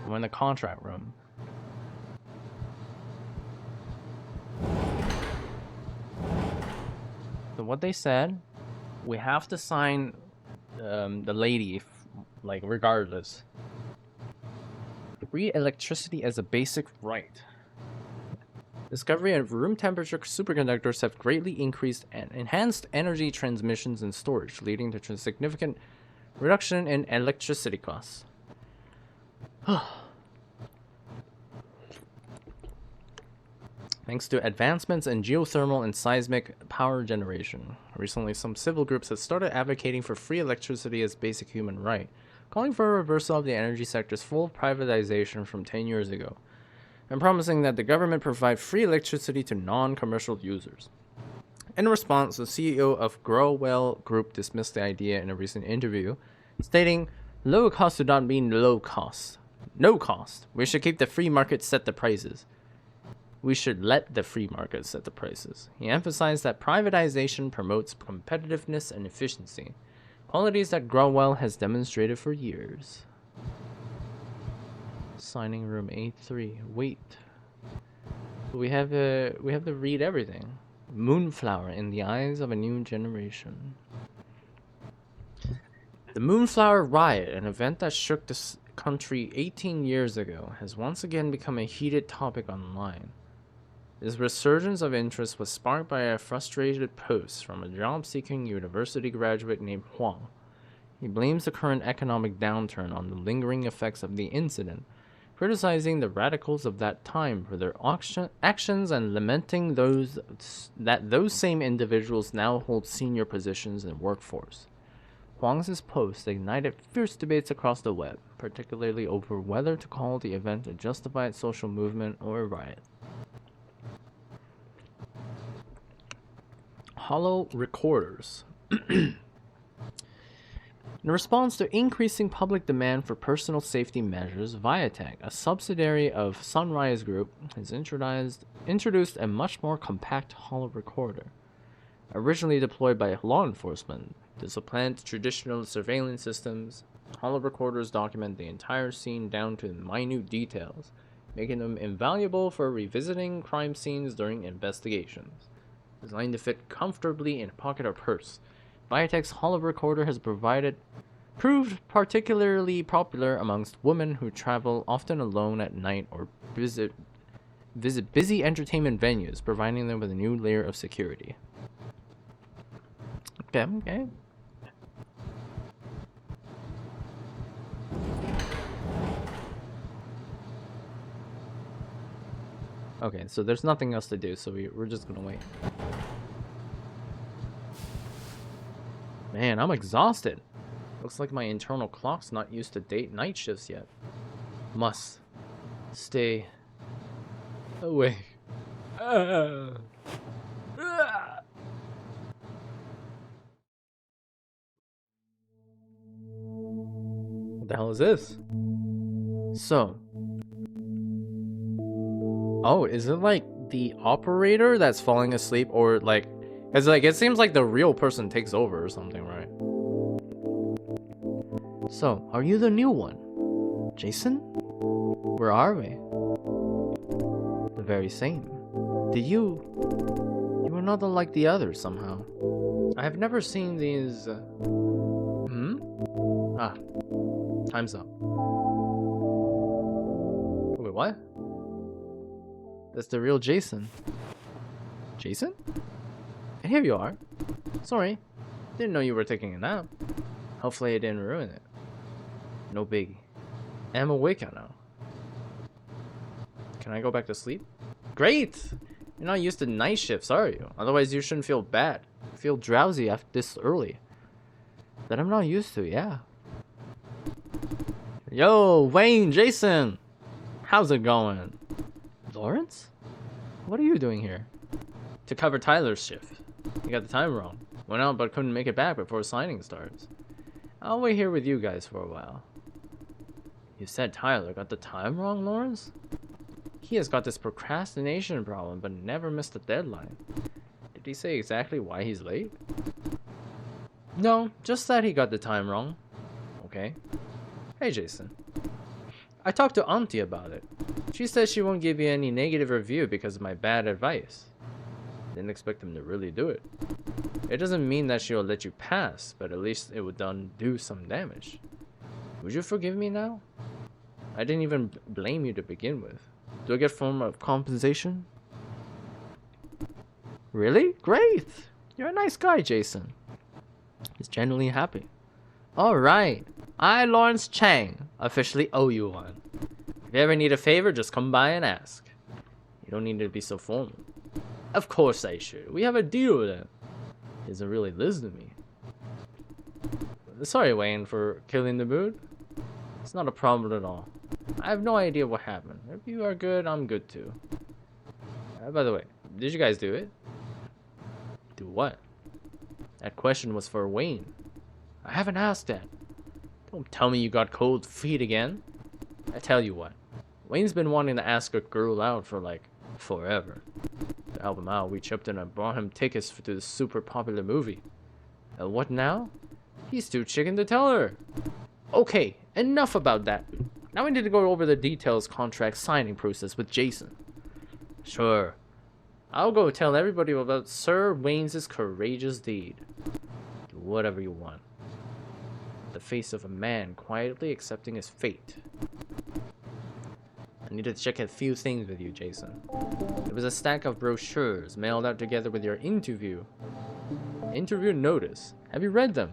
S1: I'm in the contract room. So what they said, we have to sign the lady, like regardless. Free electricity as a basic right. Discovery of room temperature superconductors have greatly increased and enhanced energy transmissions and storage, leading to a significant reduction in electricity costs. Thanks to advancements in geothermal and seismic power generation. Recently, some civil groups have started advocating for free electricity as basic human right, calling for a reversal of the energy sector's full privatization from 10 years ago, and promising that the government provide free electricity to non-commercial users. In response, the CEO of Growell Group dismissed the idea in a recent interview, stating, "Low cost do not mean low cost. No cost. We should keep the free market set the prices. We should let the free market set the prices." He emphasized that privatization promotes competitiveness and efficiency, qualities that Growell has demonstrated for years. Signing room A3. Wait. We have to read everything. Moonflower in the eyes of a new generation. The Moonflower Riot, an event that shook the country 18 years ago, has once again become a heated topic online. This resurgence of interest was sparked by a frustrated post from a job-seeking university graduate named Huang. He blames the current economic downturn on the lingering effects of the incident, criticizing the radicals of that time for their actions and lamenting those same individuals now hold senior positions in the workforce. Huang's post ignited fierce debates across the web, particularly over whether to call the event a justified social movement or a riot. Hollow recorders. In response to increasing public demand for personal safety measures, Viatech, a subsidiary of Sunrise Group, has introduced a much more compact hollow recorder. Originally deployed by law enforcement to supplant traditional surveillance systems, hollow recorders document the entire scene down to minute details, making them invaluable for revisiting crime scenes during investigations. Designed to fit comfortably in a pocket or purse, Viatech's hollow recorder has proved particularly popular amongst women who travel often alone at night or visit busy entertainment venues, providing them with a new layer of security. Okay. Okay, so there's nothing else to do, so we're just gonna wait. Man, I'm exhausted. Looks like my internal clock's not used to night shifts yet. Must stay awake. What the hell is this? So, oh, is it like the operator that's falling asleep, or like, it's like, it seems like the real person takes over or something, right? So, are you the new one? Jason? Where are we? The very same. You are not like the others somehow. I have never seen these, time's up. Wait, what? That's the real Jason. Jason? And here you are. Sorry, didn't know you were taking a nap. Hopefully I didn't ruin it. No biggie. I'm awake now. Can I go back to sleep? Great! You're not used to night shifts, are you? Otherwise you shouldn't feel bad. Feel drowsy after this early. That I'm not used to, yeah. Yo, Wayne, Jason! How's it going? Lawrence? What are you doing here? To cover Tyler's shift. You got the time wrong. Went out but couldn't make it back before signing starts. I'll wait here with you guys for a while. You said Tyler got the time wrong, Lawrence? He has got this procrastination problem but never missed a deadline. Did he say exactly why he's late? No, just that he got the time wrong. Okay. Hey, Jason. I talked to Auntie about it. She says she won't give you any negative review because of my bad advice. Didn't expect him to really do it. It doesn't mean that she'll let you pass, but at least it would do some damage. Would you forgive me now? I didn't even blame you to begin with. Do I get form of compensation? Really? Great! You're a nice guy, Jason. He's genuinely happy. Alright. I, Lawrence Chang, officially owe you one. If you ever need a favor, just come by and ask. You don't need to be so formal. Of course I should. We have a deal with him. He doesn't really listen to me. Sorry, Wayne, for killing the mood. It's not a problem at all. I have no idea what happened. If you are good, I'm good too. By the way, did you guys do it? Do what? That question was for Wayne. I haven't asked that. Don't tell me you got cold feet again. I tell you what. Wayne's been wanting to ask a girl out for like forever. To help him out, we chipped in and brought him tickets to the super popular movie. And what now? He's too chicken to tell her. Okay, enough about that. Now we need to go over the details contract signing process with Jason. Sure. I'll go tell everybody about Sir Wayne's courageous deed. Do whatever you want. The face of a man quietly accepting his fate. I need to check a few things with you, Jason. There was a stack of brochures mailed out together with your interview notice. Have you read them?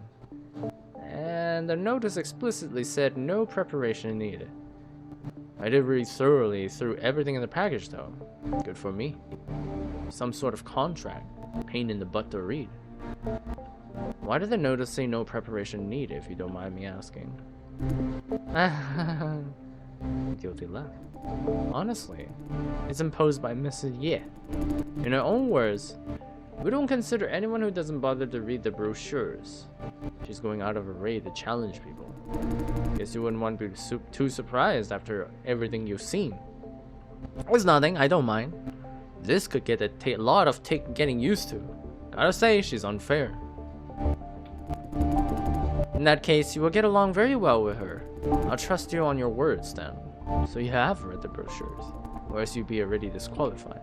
S1: And the notice explicitly said no preparation needed. I did read thoroughly through everything in the package though. Good for me. Some sort of contract. Pain in the butt to read. Why did the notice say no preparation needed, if you don't mind me asking? Guilty laugh. Honestly, it's imposed by Mrs. Ye. In her own words, we don't consider anyone who doesn't bother to read the brochures. She's going out of her way to challenge people. Guess you wouldn't want to be too surprised after everything you've seen. It's nothing, I don't mind. This could get a lot of getting used to. Gotta say, she's unfair. In that case, you will get along very well with her. I'll trust you on your words then. So you have read the brochures, or else you'd be already disqualified.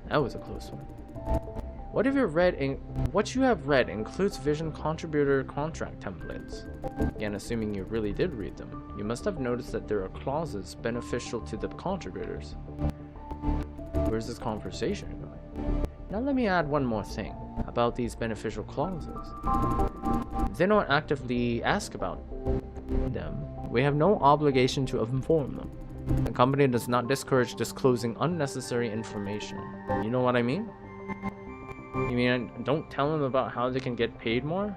S1: That was a close one. What you have read includes Vision contributor contract templates. Again, assuming you really did read them, you must have noticed that there are clauses beneficial to the contributors. Where's this conversation going? Now let me add one more thing about these beneficial clauses. They don't actively ask about them. We have no obligation to inform them. The company does not discourage disclosing unnecessary information. You know what I mean? You mean don't tell them about how they can get paid more?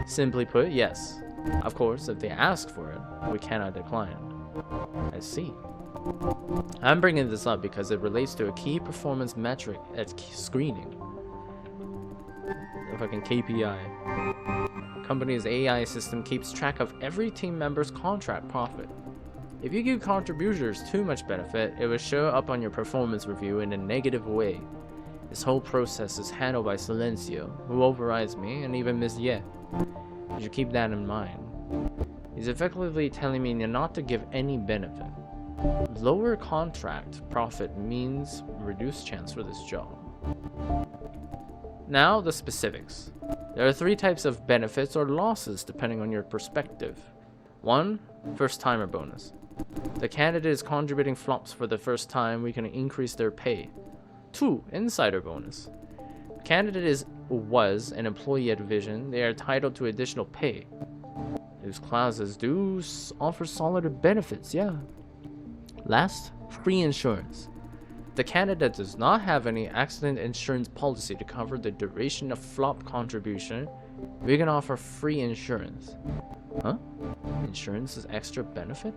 S1: Simply put, yes. Of course, if they ask for it, we cannot decline. I see. I'm bringing this up because it relates to a key performance metric at screening. The fucking KPI. Company's AI system keeps track of every team member's contract profit. If you give contributors too much benefit, it will show up on your performance review in a negative way. This whole process is handled by Silencio, who overrides me, and even Ms. Ye. You should keep that in mind. He's effectively telling me not to give any benefit. Lower contract profit means reduced chance for this job. Now, the specifics. There are 3 types of benefits or losses depending on your perspective. 1. First-timer bonus. The candidate is contributing flops for the first time, we can increase their pay. 2. Insider bonus. The candidate was an employee at Vision, they are entitled to additional pay. These clauses do offer solid benefits, yeah. Last, free insurance. The candidate does not have any accident insurance policy to cover the duration of flop contribution. We can offer free insurance. Huh? Insurance is extra benefit?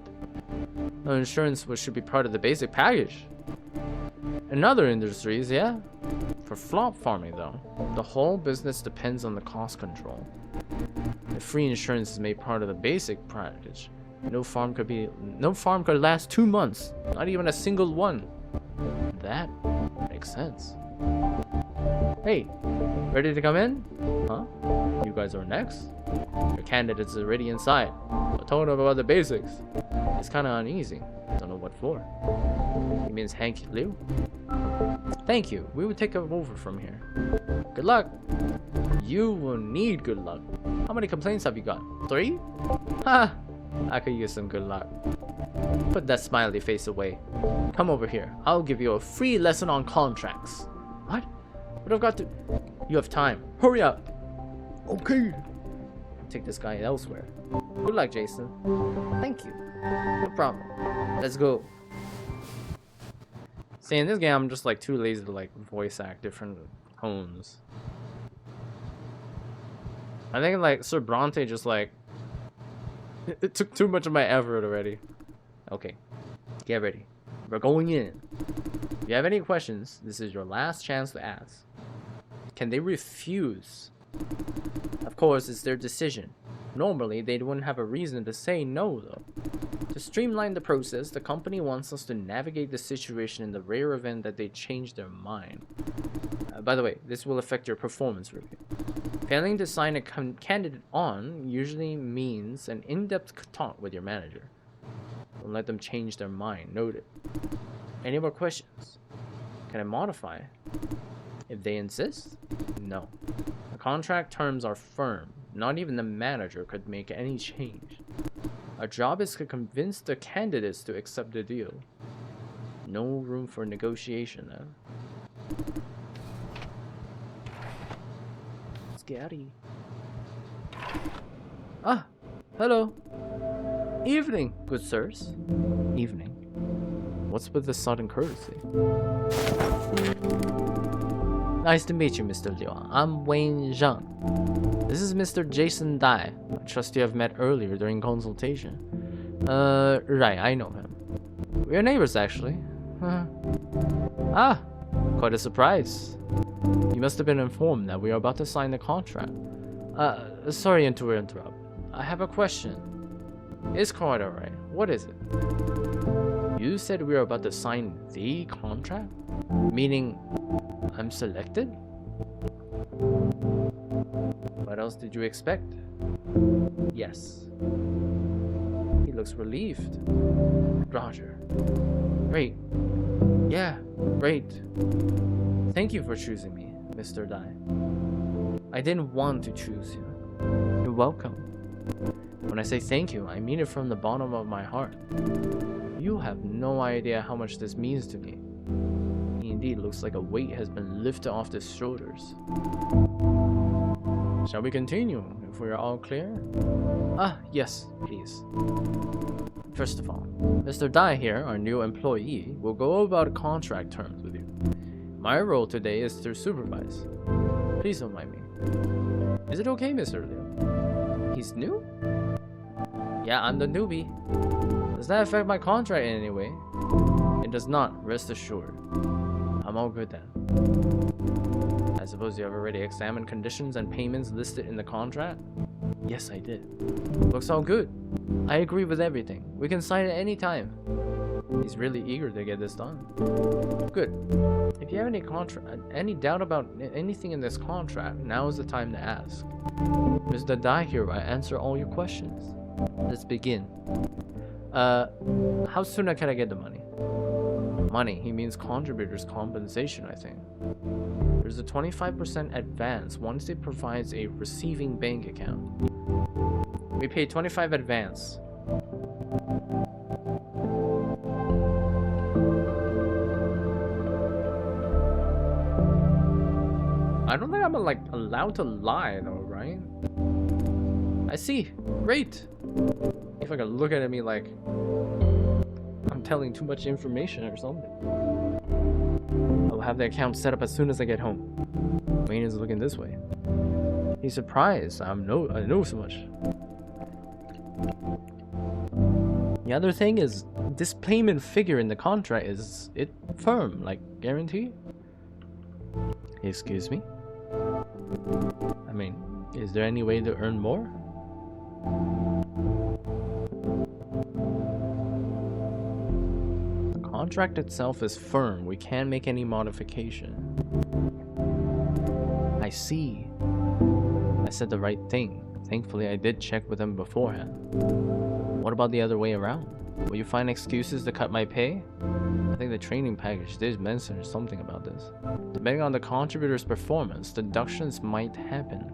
S1: No, insurance should be part of the basic package. In other industries, yeah. For flop farming though, the whole business depends on the cost control. If free insurance is made part of the basic package, no farm could last 2 months, not even a single one. That makes sense. Hey, ready to come in? Huh? You guys are next? Your candidate's already inside. I told him about the basics. He's kind of uneasy. Don't know what for. He means Hank Liu? Thank you. We will take over from here. Good luck. You will need good luck. How many complaints have you got? 3? Ha! I could use some good luck. Put that smiley face away. Come over here. I'll give you a free lesson on contracts. What? But I've got to... You have time. Hurry up. Okay. Take this guy elsewhere. Good luck, Jason. Thank you. No problem. Let's go. See, in this game, I'm just like too lazy to like voice act different tones. I think like Sir Bronte just like it took too much of my effort already. Okay, get ready. We're going in. If you have any questions, this is your last chance to ask. Can they refuse? Of course, it's their decision. Normally, they wouldn't have a reason to say no, though. To streamline the process, the company wants us to navigate the situation in the rare event that they change their mind. By the way, this will affect your performance review. Failing to sign a candidate on usually means an in-depth talk with your manager. Don't let them change their mind. Noted. Any more questions? Can I modify? If they insist? No. The contract terms are firm. Not even the manager could make any change. Our job is to convince the candidates to accept the deal. No room for negotiation, though. Scary. Ah, hello. Evening, good sirs. Evening. What's with the sudden courtesy? Nice to meet you, Mr. Liu. I'm Wayne Zhang. This is Mr. Jason Dai. I trust you have met earlier during consultation. Right, I know him. We're neighbors, actually. Ah, quite a surprise. You must have been informed that we are about to sign the contract. Sorry to interrupt. I have a question. It's quite alright. What is it? You said we are about to sign the contract? Meaning, I'm selected? What else did you expect? Yes. He looks relieved. Roger. Great. Yeah, great. Thank you for choosing me, Mr. Dai. I didn't want to choose you. You're welcome. When I say thank you, I mean it from the bottom of my heart. You have no idea how much this means to me. He indeed looks like a weight has been lifted off his shoulders. Shall we continue, if we are all clear? Ah, yes, please. First of all, Mr. Dai here, our new employee, will go about contract terms with you. My role today is to supervise. Please don't mind me. Is it okay, Mr. Liu? He's new? Yeah, I'm the newbie. Does that affect my contract in any way? It does not, rest assured. I'm all good then. I suppose you have already examined conditions and payments listed in the contract? Yes, I did. Looks all good. I agree with everything. We can sign at any time. He's really eager to get this done. Good. If you have any doubt about anything in this contract, now is the time to ask. Mr. Dai here will answer all your questions. Let's begin. How soon can I get the money? Money, he means contributors' compensation, I think. There's a 25% advance once it provides a receiving bank account. We pay 25 advance. I don't think I'm allowed to lie though, right? I see. Great. If I could look at me like I'm telling too much information or something. I'll have the account set up as soon as I get home. Wayne is looking this way. He's surprised. I know so much. The other thing is, this payment figure in the contract is it firm, like guarantee? Excuse me? I mean, is there any way to earn more? The contract itself is firm. We can't make any modification. I see. I said the right thing. Thankfully, I did check with him beforehand. What about the other way around? Will you find excuses to cut my pay? I think the training package did mention something about this. Depending on the contributor's performance, deductions might happen.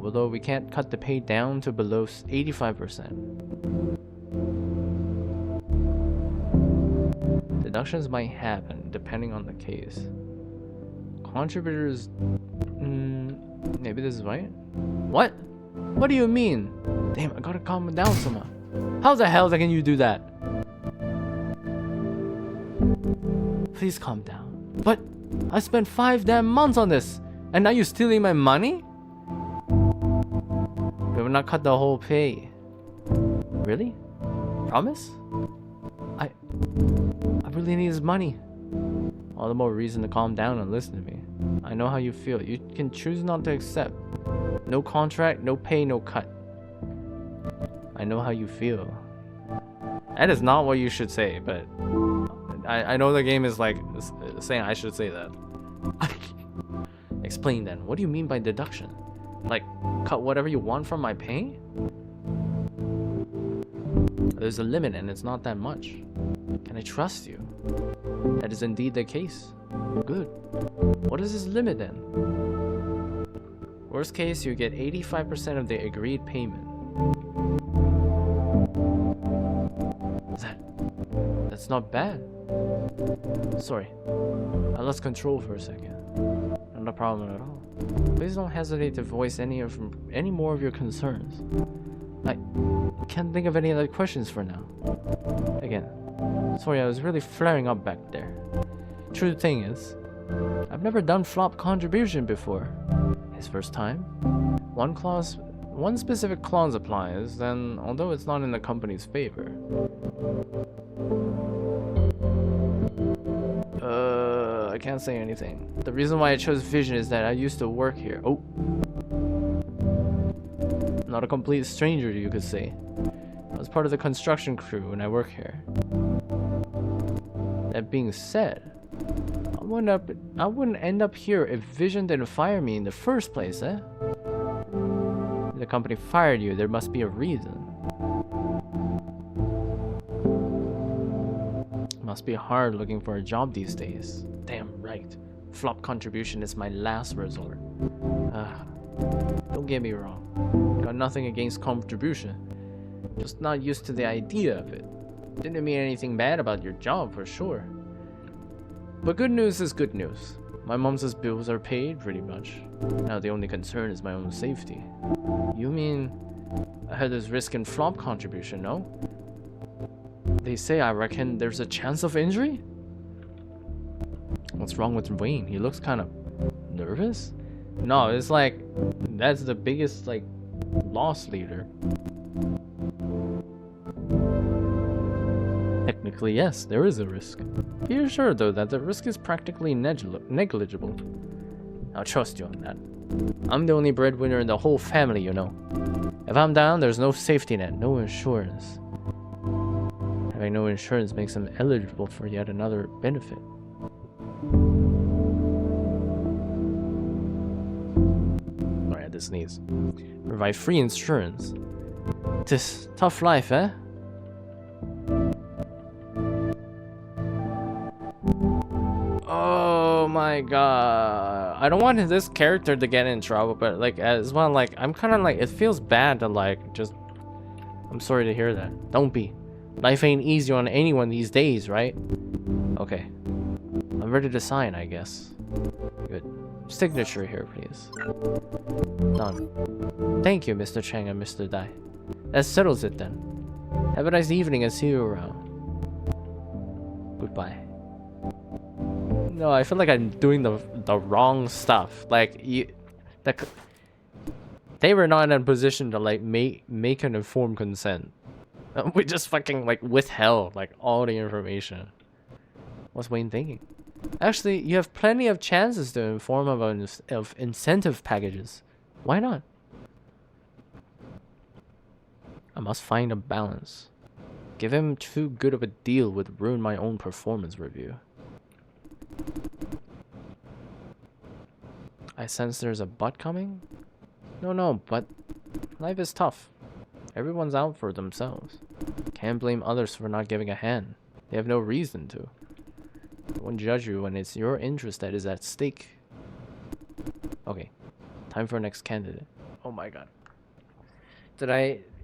S1: Although we can't cut the pay down to below 85%. Deductions might happen depending on the case. Contributors... maybe this is right? What? What do you mean? Damn, I gotta calm down somehow. How the hell can you do that? Please calm down. But I spent 5 damn months on this, and now you're stealing my money? We will not cut the whole pay. Really? Promise? I really need his money. All the more reason to calm down and listen to me. I know how you feel. You can choose not to accept. No contract, no pay, no cut. I know how you feel. That is not what you should say, but I know the game is like saying I should say that. Explain then. What do you mean by deduction? Like, cut whatever you want from my pay? There's a limit and it's not that much. Can I trust you? That is indeed the case. Good. What is this limit then? Worst case, you get 85% of the agreed payment. That's not bad. Sorry. I lost control for a second. Not a problem at all. Please don't hesitate to voice any more of your concerns. I can't think of any other questions for now. Again, sorry, I was really flaring up back there. True thing is, I've never done flop contribution before. His first time. One specific clause applies, then although it's not in the company's favor. I can't say anything. The reason why I chose Vision is that I used to work here. Oh. Not a complete stranger, you could say. I was part of the construction crew when I work here. That being said, I wouldn't end up here if Vision didn't fire me in the first place, eh? If the company fired you, there must be a reason. Must be hard looking for a job these days. Damn right. Flop contribution is my last resort. Don't get me wrong. Got nothing against contribution. Just not used to the idea of it. Didn't mean anything bad about your job for sure. But good news is good news. My mom's bills are paid pretty much. Now the only concern is my own safety. You mean I heard there's risk in flop contribution, no? They say I reckon there's a chance of injury? What's wrong with Wayne? He looks kind of nervous? No, it's like that's the biggest like loss leader. Technically, yes, there is a risk. Be assured though that the risk is practically negligible. I'll trust you on that. I'm the only breadwinner in the whole family, you know. If I'm down, there's no safety net, no insurance. Having no insurance makes him eligible for yet another benefit. Alright, this sneeze. Provide free insurance. This tough life, eh? Oh my god. I don't want this character to get in trouble, but like as well, like I'm kind of like, it feels bad to like just, I'm sorry to hear that. Don't be. Life ain't easy on anyone these days, right? Okay. I'm ready to sign, I guess. Good. Signature here, please. Done. Thank you, Mr. Chang and Mr. Dai. That settles it then. Have a nice evening and see you around. Goodbye. No, I feel like I'm doing the wrong stuff. Like, they were not in a position to like make an informed consent. We just fucking like withheld like all the information. What's Wayne thinking? Actually, you have plenty of chances to inform of incentive packages. Why not? I must find a balance. Give him too good of a deal would ruin my own performance review. I sense there's a but coming? No, but life is tough. Everyone's out for themselves. Can't blame others for not giving a hand. They have no reason to. I won't judge you when it's your interest that is at stake. Okay, time for next candidate. Oh my god.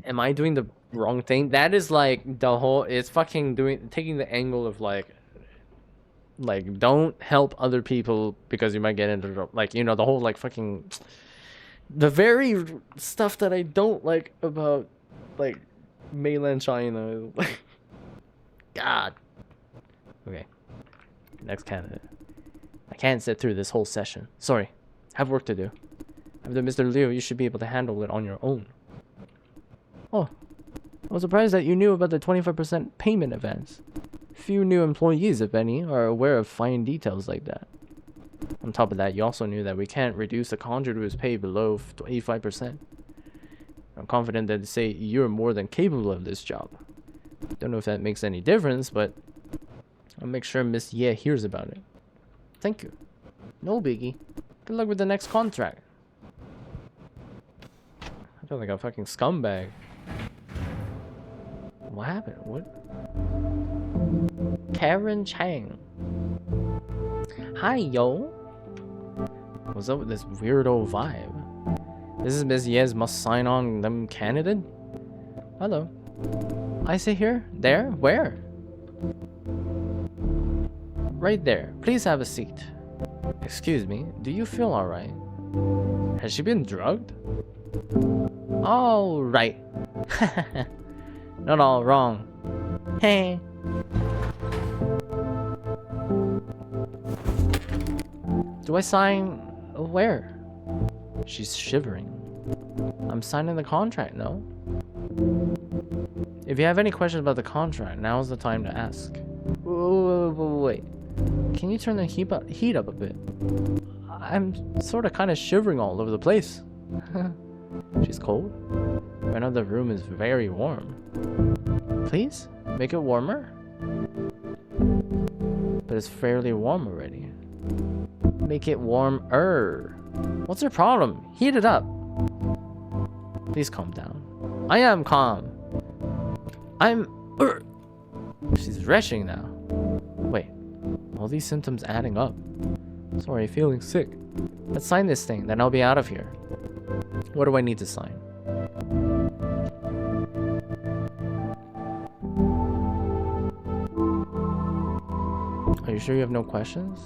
S1: Am I doing the wrong thing? That is like the whole, it's fucking taking the angle of like don't help other people because you might get into trouble. Like, you know, the whole like fucking, the very stuff that I don't like about like mainland China. Like, God. Okay. Next candidate. I can't sit through this whole session. Sorry. Have work to do. After Mr. Liu, you should be able to handle it on your own. Oh. I was surprised that you knew about the 25% payment advance. Few new employees, if any, are aware of fine details like that. On top of that, you also knew that we can't reduce a contractor's pay below 85%. I'm confident that to say you're more than capable of this job. Don't know if that makes any difference, but I'll make sure Miss Ye hears about it. Thank you. No biggie. Good luck with the next contract. I feel like a fucking scumbag. What happened? What? Karen Chang. Hi, yo. What's up with this weirdo vibe? This is Miss Ye's must sign on them candidate? Hello. I sit here? There? Where? Right there. Please have a seat. Excuse me, do you feel alright? Has she been drugged? Alright. Not all wrong. Hey. Do I sign where? She's shivering. I'm signing the contract, no? If you have any questions about the contract, now's the time to ask. Wait. Can you turn the heat up a bit? I'm sort of kind of shivering all over the place. She's cold? Right now the room is very warm. Please? Make it warmer? But it's fairly warm already. Make it warmer. What's your problem? Heat it up. Please calm down. I am calm. She's retching now. Wait, all these symptoms adding up. Sorry, feeling sick. Let's sign this thing, then I'll be out of here. What do I need to sign? Are you sure you have no questions?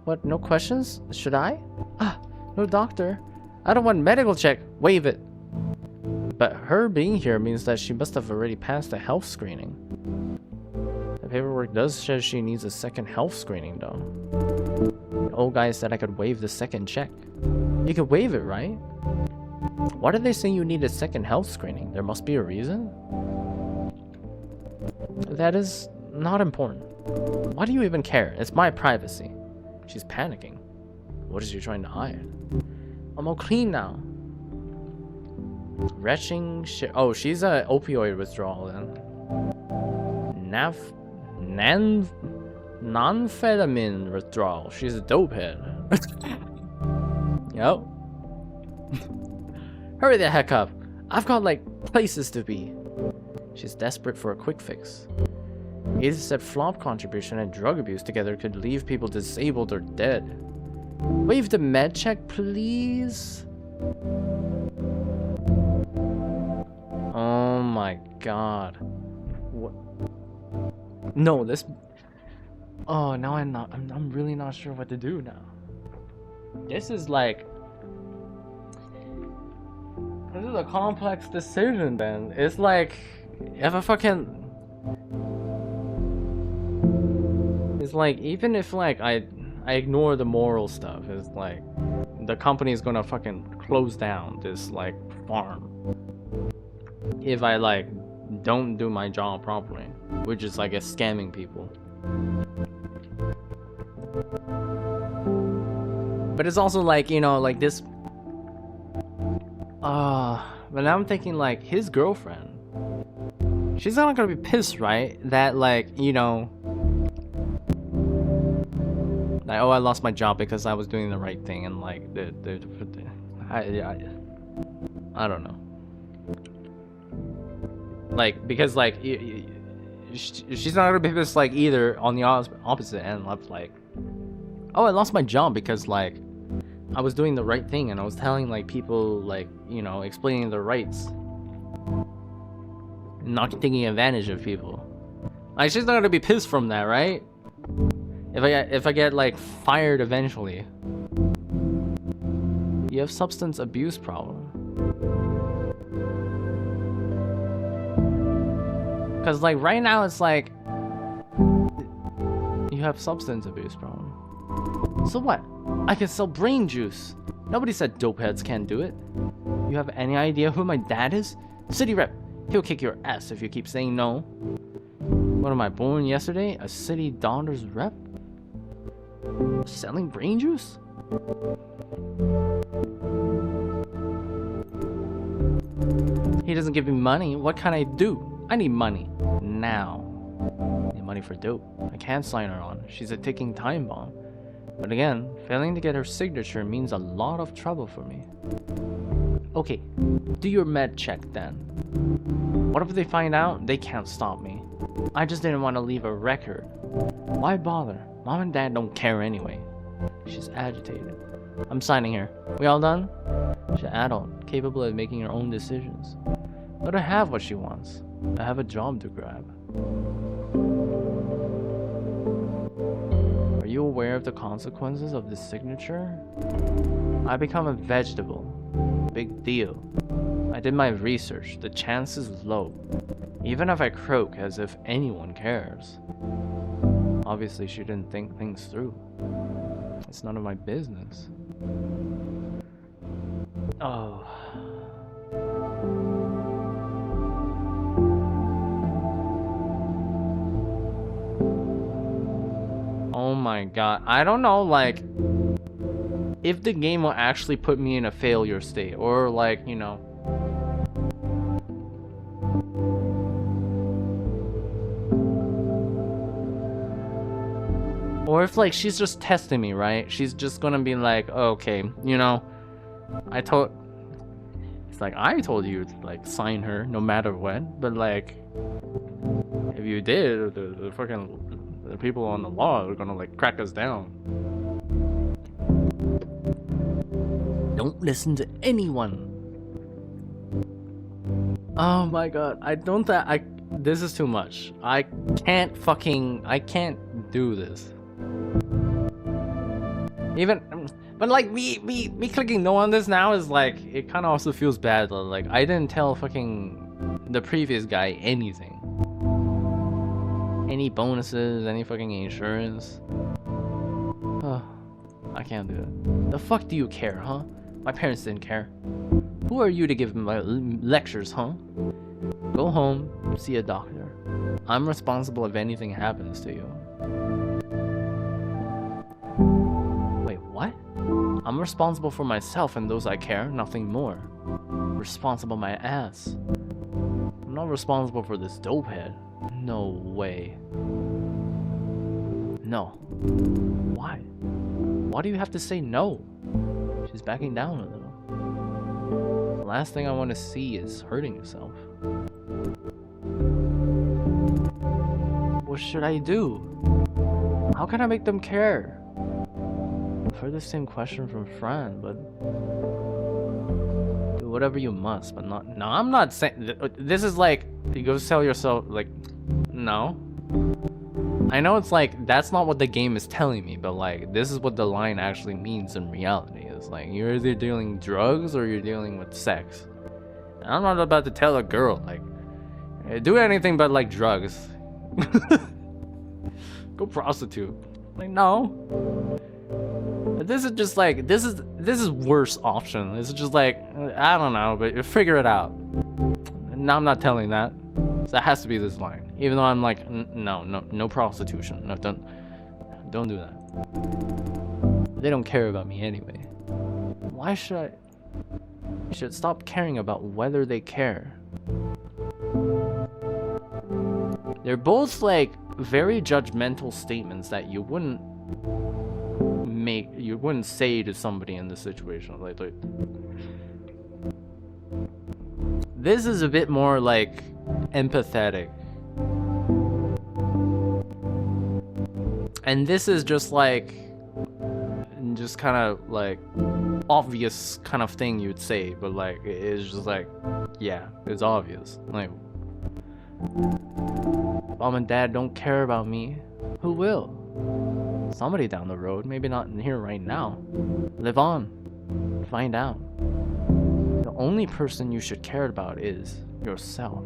S1: What, no questions? Should I? No doctor. I don't want medical check. Waive it. But her being here means that she must have already passed the health screening. The paperwork does say she needs a second health screening though. The old guy said I could waive the second check. You could waive it, right? Why did they say you need a second health screening? There must be a reason? That is not important. Why do you even care? It's my privacy. She's panicking. What is she trying to hide? I'm all clean now. Retching shit. Oh, she's a opioid withdrawal then. Non-amphetamine withdrawal. She's a dope head. Yep. Hurry the heck up. I've got like places to be. She's desperate for a quick fix. Edith said flop contribution and drug abuse together could leave people disabled or dead. Waive the med check, please. Oh my god. What? No, this. Oh, now I'm really not sure what to do now. This is like. This is a complex decision, then. It's like, if I fucking. It's like, even if like I ignore the moral stuff, it's like the company is gonna fucking close down this like farm if I like don't do my job properly, which is like scamming people. But it's also like, you know, like this. But now I'm thinking like his girlfriend. She's not gonna be pissed, right? That like, you know, like, oh, I lost my job because I was doing the right thing, and like I don't know. Like, because like she's not gonna be pissed like either on the opposite end of like, oh, I lost my job because like I was doing the right thing and I was telling like people like, you know, explaining their rights, not taking advantage of people. Like, she's not gonna be pissed from that, right? If I get like fired eventually. You have substance abuse problem. Cause like right now it's like you have substance abuse problem. So what? I can sell brain juice. Nobody said dope heads can't do it. You have any idea who my dad is? City rep. He'll kick your ass if you keep saying no. What am I, born yesterday? A city daughter's rep? Selling brain juice? He doesn't give me money. What can I do? I need money. Now. I need money for dope. I can't sign her on. She's a ticking time bomb. But again, failing to get her signature means a lot of trouble for me. Okay, do your med check then. What if they find out? They can't stop me. I just didn't want to leave a record. Why bother? Mom and Dad don't care anyway. She's agitated. I'm signing here. We all done? She's an adult, capable of making her own decisions. Let her have what she wants. I have a job to grab. Are you aware of the consequences of this signature? I become a vegetable. Big deal. I did my research. The chance is low. Even if I croak as if anyone cares. Obviously, she didn't think things through. It's none of my business. Oh. Oh my god. I don't know, like, if the game will actually put me in a failure state, or like, you know, or if like she's just testing me, right? She's just gonna be like, oh, okay, you know, it's like, I told you to like sign her no matter what, but like if you did, the people on the law are gonna like crack us down. Don't listen to anyone. Oh my god, this is too much. I can't do this. Even, but like me clicking no on this now is like, it kind of also feels bad though. Like, I didn't tell fucking the previous guy anything. Any bonuses, any fucking insurance. I can't do it. The fuck do you care, huh? My parents didn't care. Who are you to give my lectures, huh? Go home, see a doctor. I'm responsible if anything happens to you. Wait, what? I'm responsible for myself and those I care, nothing more. Responsible my ass. I'm not responsible for this dope head. No way. No. Why? Why do you have to say no? She's backing down a little. The last thing I want to see is hurting yourself. What should I do? How can I make them care? I've heard the same question from Fran, but do whatever you must, but not. No, I'm not saying. This is like, you go sell yourself. Like, no. I know it's like, that's not what the game is telling me, but like, this is what the line actually means in reality. It's like, you're either dealing drugs or you're dealing with sex. And I'm not about to tell a girl, like, do anything but like drugs. Go prostitute. Like, no. But this is just like, this is worse option. This is just like, I don't know, but figure it out. No, I'm not telling that. So it has to be this line. Even though I'm like, no prostitution. No, don't do that. They don't care about me anyway. Why should I? You should stop caring about whether they care. They're both like very judgmental statements that you wouldn't say to somebody in this situation. Like this is a bit more like empathetic. And this is just like kind of like obvious kind of thing you'd say, but like it's just like, yeah, it's obvious. Like, mom and dad don't care about me. Who will? Somebody down the road, maybe not in here right now. Live on. Find out. The only person you should care about is yourself.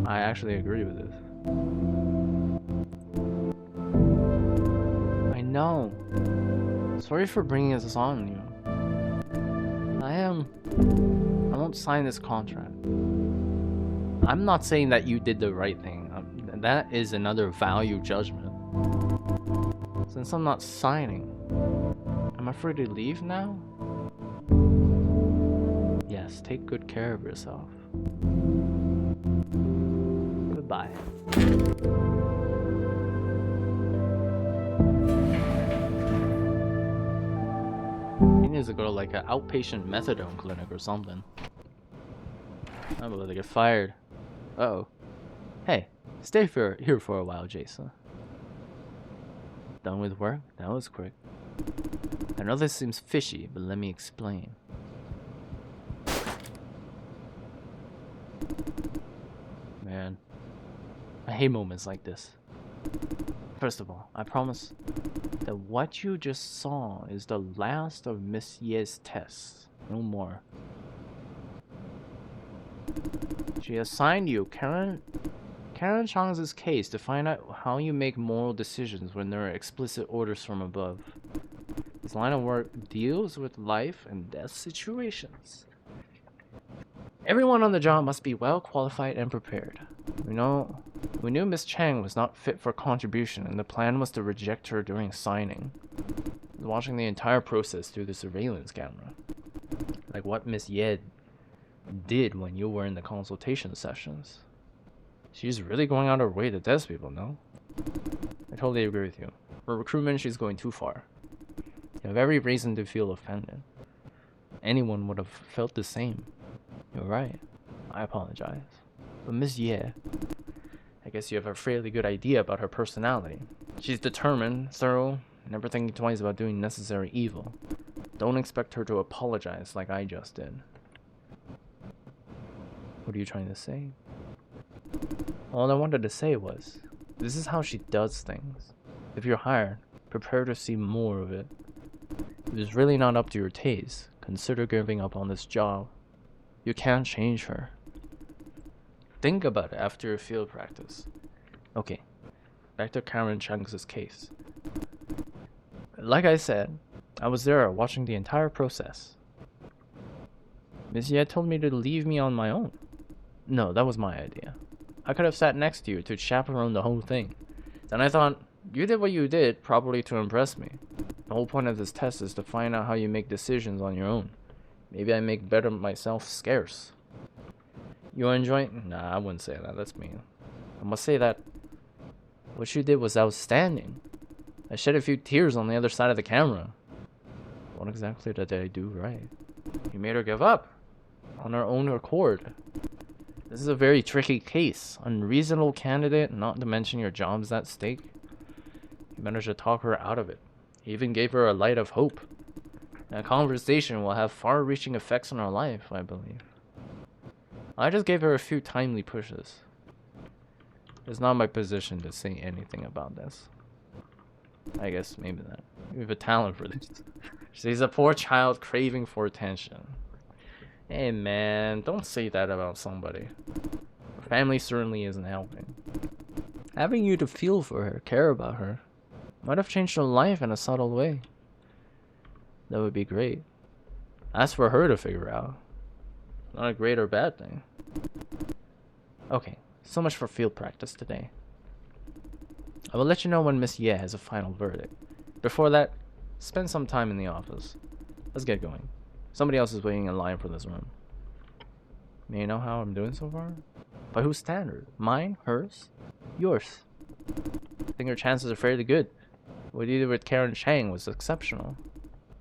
S1: I actually agree with this. I know. Sorry for bringing this on you. I won't sign this contract. I'm not saying that you did the right thing. That is another value judgment. Since I'm not signing, am I free to leave now? Yes, take good care of yourself. Goodbye. He needs to go to like an outpatient methadone clinic or something. I'm about to get fired. Uh-oh. Hey, stay here for a while, Jason. Done with work? That was quick. I know this seems fishy, but let me explain. Man, I hate moments like this. First of all, I promise that what you just saw is the last of Miss Ye's tests. No more. She assigned you Karen Chang's case to find out how you make moral decisions when there are explicit orders from above. This line of work deals with life and death situations. Everyone on the job must be well qualified and prepared. We knew Miss Chang was not fit for contribution, and the plan was to reject her during signing. I was watching the entire process through the surveillance camera. Like what Miss Ye did when you were in the consultation sessions. She's really going out of her way to test people, no? I totally agree with you. For recruitment, she's going too far. You have every reason to feel offended. Anyone would have felt the same. You're right. I apologize. But Miss Ye, I guess you have a fairly good idea about her personality. She's determined, thorough, never thinking twice about doing necessary evil. Don't expect her to apologize like I just did. What are you trying to say? All I wanted to say was, this is how she does things. If you're hired, prepare to see more of it. If it's really not up to your taste, consider giving up on this job. You can't change her. Think about it after your field practice. Okay, back to Karen Chang's case. Like I said, I was there watching the entire process. Miss Ye told me to leave me on my own. No, that was my idea. I could have sat next to you to chaperone the whole thing. Then I thought, you did what you did probably to impress me. The whole point of this test is to find out how you make decisions on your own. Maybe I make better myself scarce. You enjoy? Nah, I wouldn't say that. That's mean. I must say that what you did was outstanding. I shed a few tears on the other side of the camera. What exactly did I do right? You made her give up on her own accord. This is a very tricky case. Unreasonable candidate, not to mention your job's at stake. You managed to talk her out of it. You even gave her a light of hope. And a conversation will have far-reaching effects on her life, I believe. I just gave her a few timely pushes. It's not my position to say anything about this. I guess maybe that. You have a talent for this. She's a poor child craving for attention. Hey man, don't say that about somebody. Her family certainly isn't helping. Having you to feel for her, care about her, might have changed her life in a subtle way. That would be great. That's for her to figure out. Not a great or bad thing. Okay, so much for field practice today. I will let you know when Miss Ye has a final verdict. before that, spend some time in the office. Let's get going. Somebody else is waiting in line for this room. May you know how I'm doing so far? By whose standard? Mine? Hers? Yours? I think your chances are fairly good. What you did with Karen Chang was exceptional.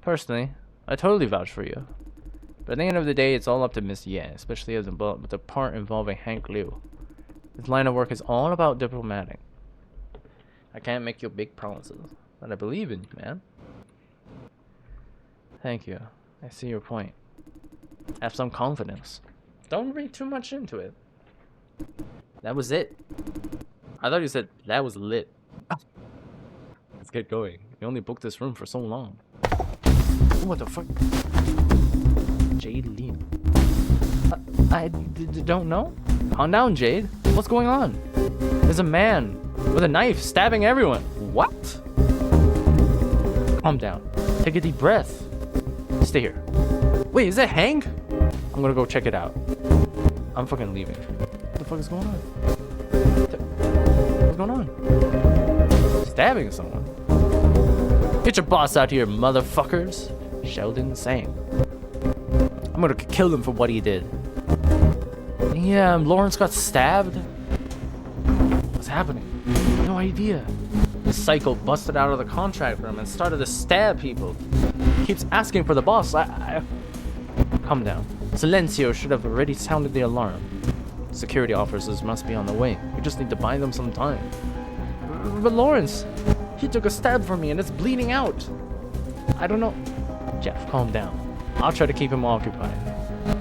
S1: Personally, I totally vouch for you. But at the end of the day, it's all up to Miss Ye, especially with the part involving Hank Liu. His line of work is all about diplomatic. I can't make you big promises, but I believe in you, man. Thank you. I see your point. Have some confidence. Don't read too much into it. That was it. I thought you said that was lit. Let's get going. You only booked this room for so long. What the fuck? Jade Lin. I don't know. Calm down, Jade. What's going on? There's a man with a knife stabbing everyone. What? Calm down. Take a deep breath. Stay here. Wait, is that Hank? I'm gonna go check it out. I'm fucking leaving. What the fuck is going on? What's going on? Stabbing someone? Get your boss out here, motherfuckers. Sheldon Sang. I'm gonna kill him for what he did. Yeah, Lawrence got stabbed. What's happening? No idea. The psycho busted out of the contract room and started to stab people. Keeps asking for the boss. Calm down. Silencio should have already sounded the alarm. Security officers must be on the way. We just need to buy them some time. But Lawrence, he took a stab from me and it's bleeding out. I don't know. Jeff, calm down. I'll try to keep him occupied.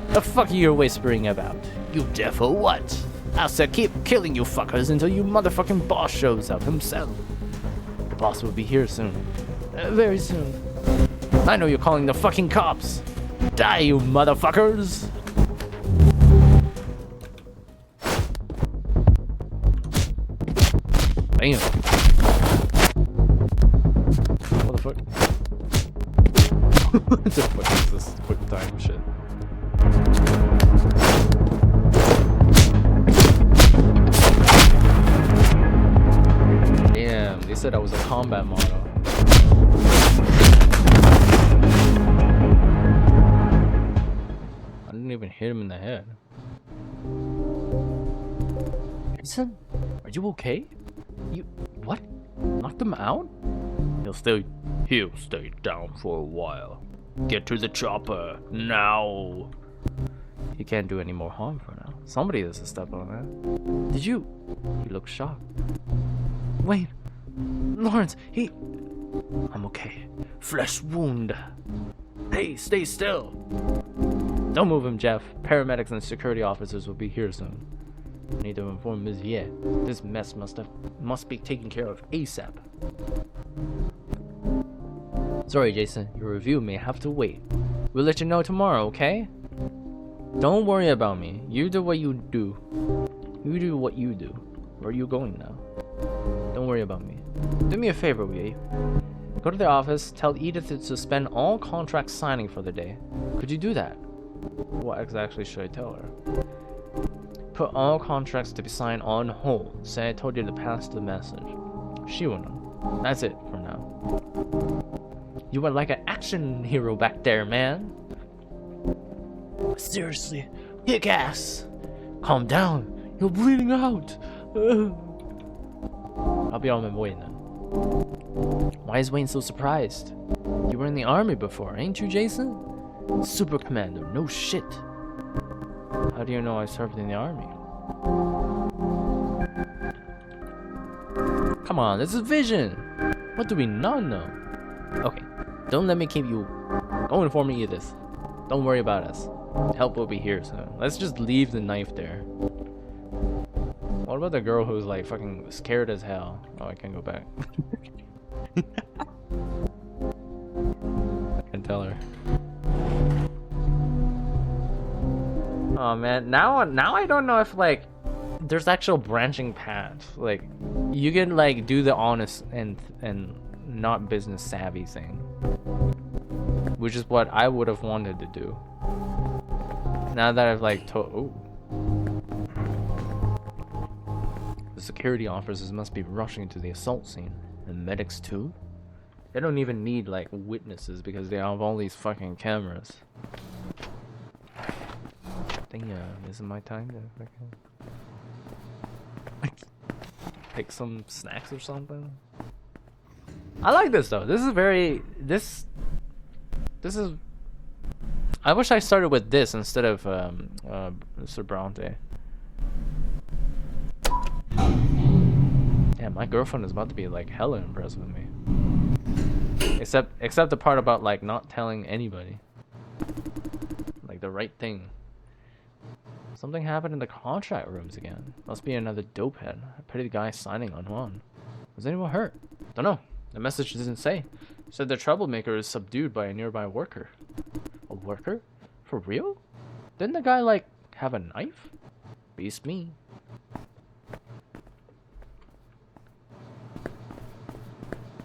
S1: The fuck are you whispering about? You deaf or what? I'll keep killing you fuckers until you motherfucking boss shows up himself. The boss will be here soon. Very soon. I know you're calling the fucking cops. Die, you motherfuckers! Damn. What the fuck? What the fuck is this quick time shit? Damn, they said I was a combat model. I didn't even hit him in the head. Jason, are you okay? You what? Knocked him out? He'll stay down for a while. Get to the chopper now. He can't do any more harm for now. Somebody has to step on that. Did you? He looks shocked. Wait, Lawrence, I'm okay. Flesh wound. Hey, stay still. Don't move him, Jeff. Paramedics and security officers will be here soon. I need to inform Ms. Ye. This mess must be taken care of ASAP. Sorry, Jason. Your review may have to wait. We'll let you know tomorrow, okay? Don't worry about me. You do what you do. You do what you do. Where are you going now? Don't worry about me. Do me a favor, will you? Go to the office, tell Edith to suspend all contract signing for the day. Could you do that? What exactly should I tell her? Put all contracts to be signed on hold. Say I told you to pass the message. She will know. That's it for now. You are like an action hero back there, man. Seriously, kick ass. Calm down. You're bleeding out. I'll be on my way then. Why is Wayne so surprised? You were in the army before, ain't you, Jason? Super Commando, no shit. How do you know I served in the army? Come on, this is Vision. What do we not know? Okay, don't let me keep you going for me either. Don't worry about us. Help will be here soon. Let's just leave the knife there. What about the girl who's like fucking scared as hell? Oh, I can't go back. I can tell her. Oh man, now I don't know if like there's actual branching paths. Like you can like do the honest and not business savvy thing, which is what I would have wanted to do. Now that I've like told, the security officers must be rushing to the assault scene, and medics too. They don't even need like witnesses because they have all these fucking cameras. Damn, is it my time to fucking pick some snacks or something? I like this though. This is very this is. I wish I started with this instead of Mr. Bronte. Yeah, my girlfriend is about to be like hella impressed with me. Except the part about like not telling anybody. Like the right thing. Something happened in the contract rooms again. Must be another dope head. I pity the guy signing on one. Was anyone hurt? Don't know. The message doesn't say. It said the troublemaker is subdued by a nearby worker. A worker? For real? Didn't the guy like have a knife? Beats me.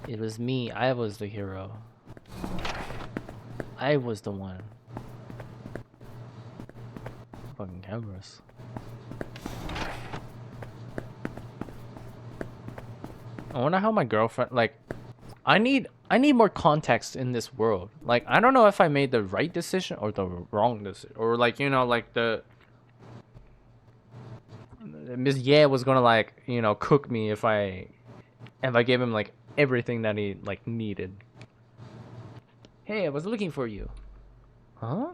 S1: It was me. I was the hero. I was the one. Fucking cameras. I wonder how my girlfriend like. I need more context in this world. Like I don't know if I made the right decision or the wrong decision, or like you know like the Miss Yeah was gonna like you know cook me if I gave him like everything that he like needed. Hey, I was looking for you. Huh?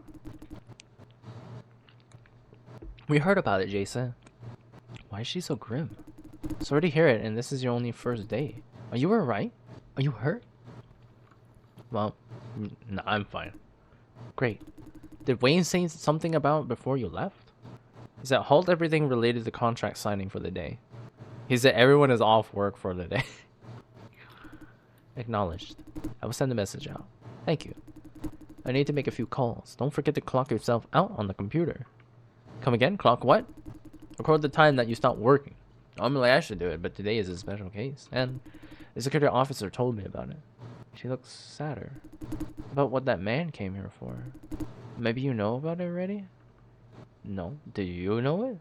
S1: We heard about it, Jason. Why is she so grim? Sorry to hear it, and this is your only first day. Are you alright? Are you hurt? Well, no, I'm fine. Great. Did Wayne say something about it before you left? He said halt everything related to contract signing for the day. He said everyone is off work for the day. Acknowledged. I will send a message out. Thank you. I need to make a few calls. Don't forget to clock yourself out on the computer. Come again? Clock what? Record the time that you stopped working. Normally I should do it, but today is a special case. And the security officer told me about it. She looks sadder. About what that man came here for. Maybe you know about it already? No. Do you know it?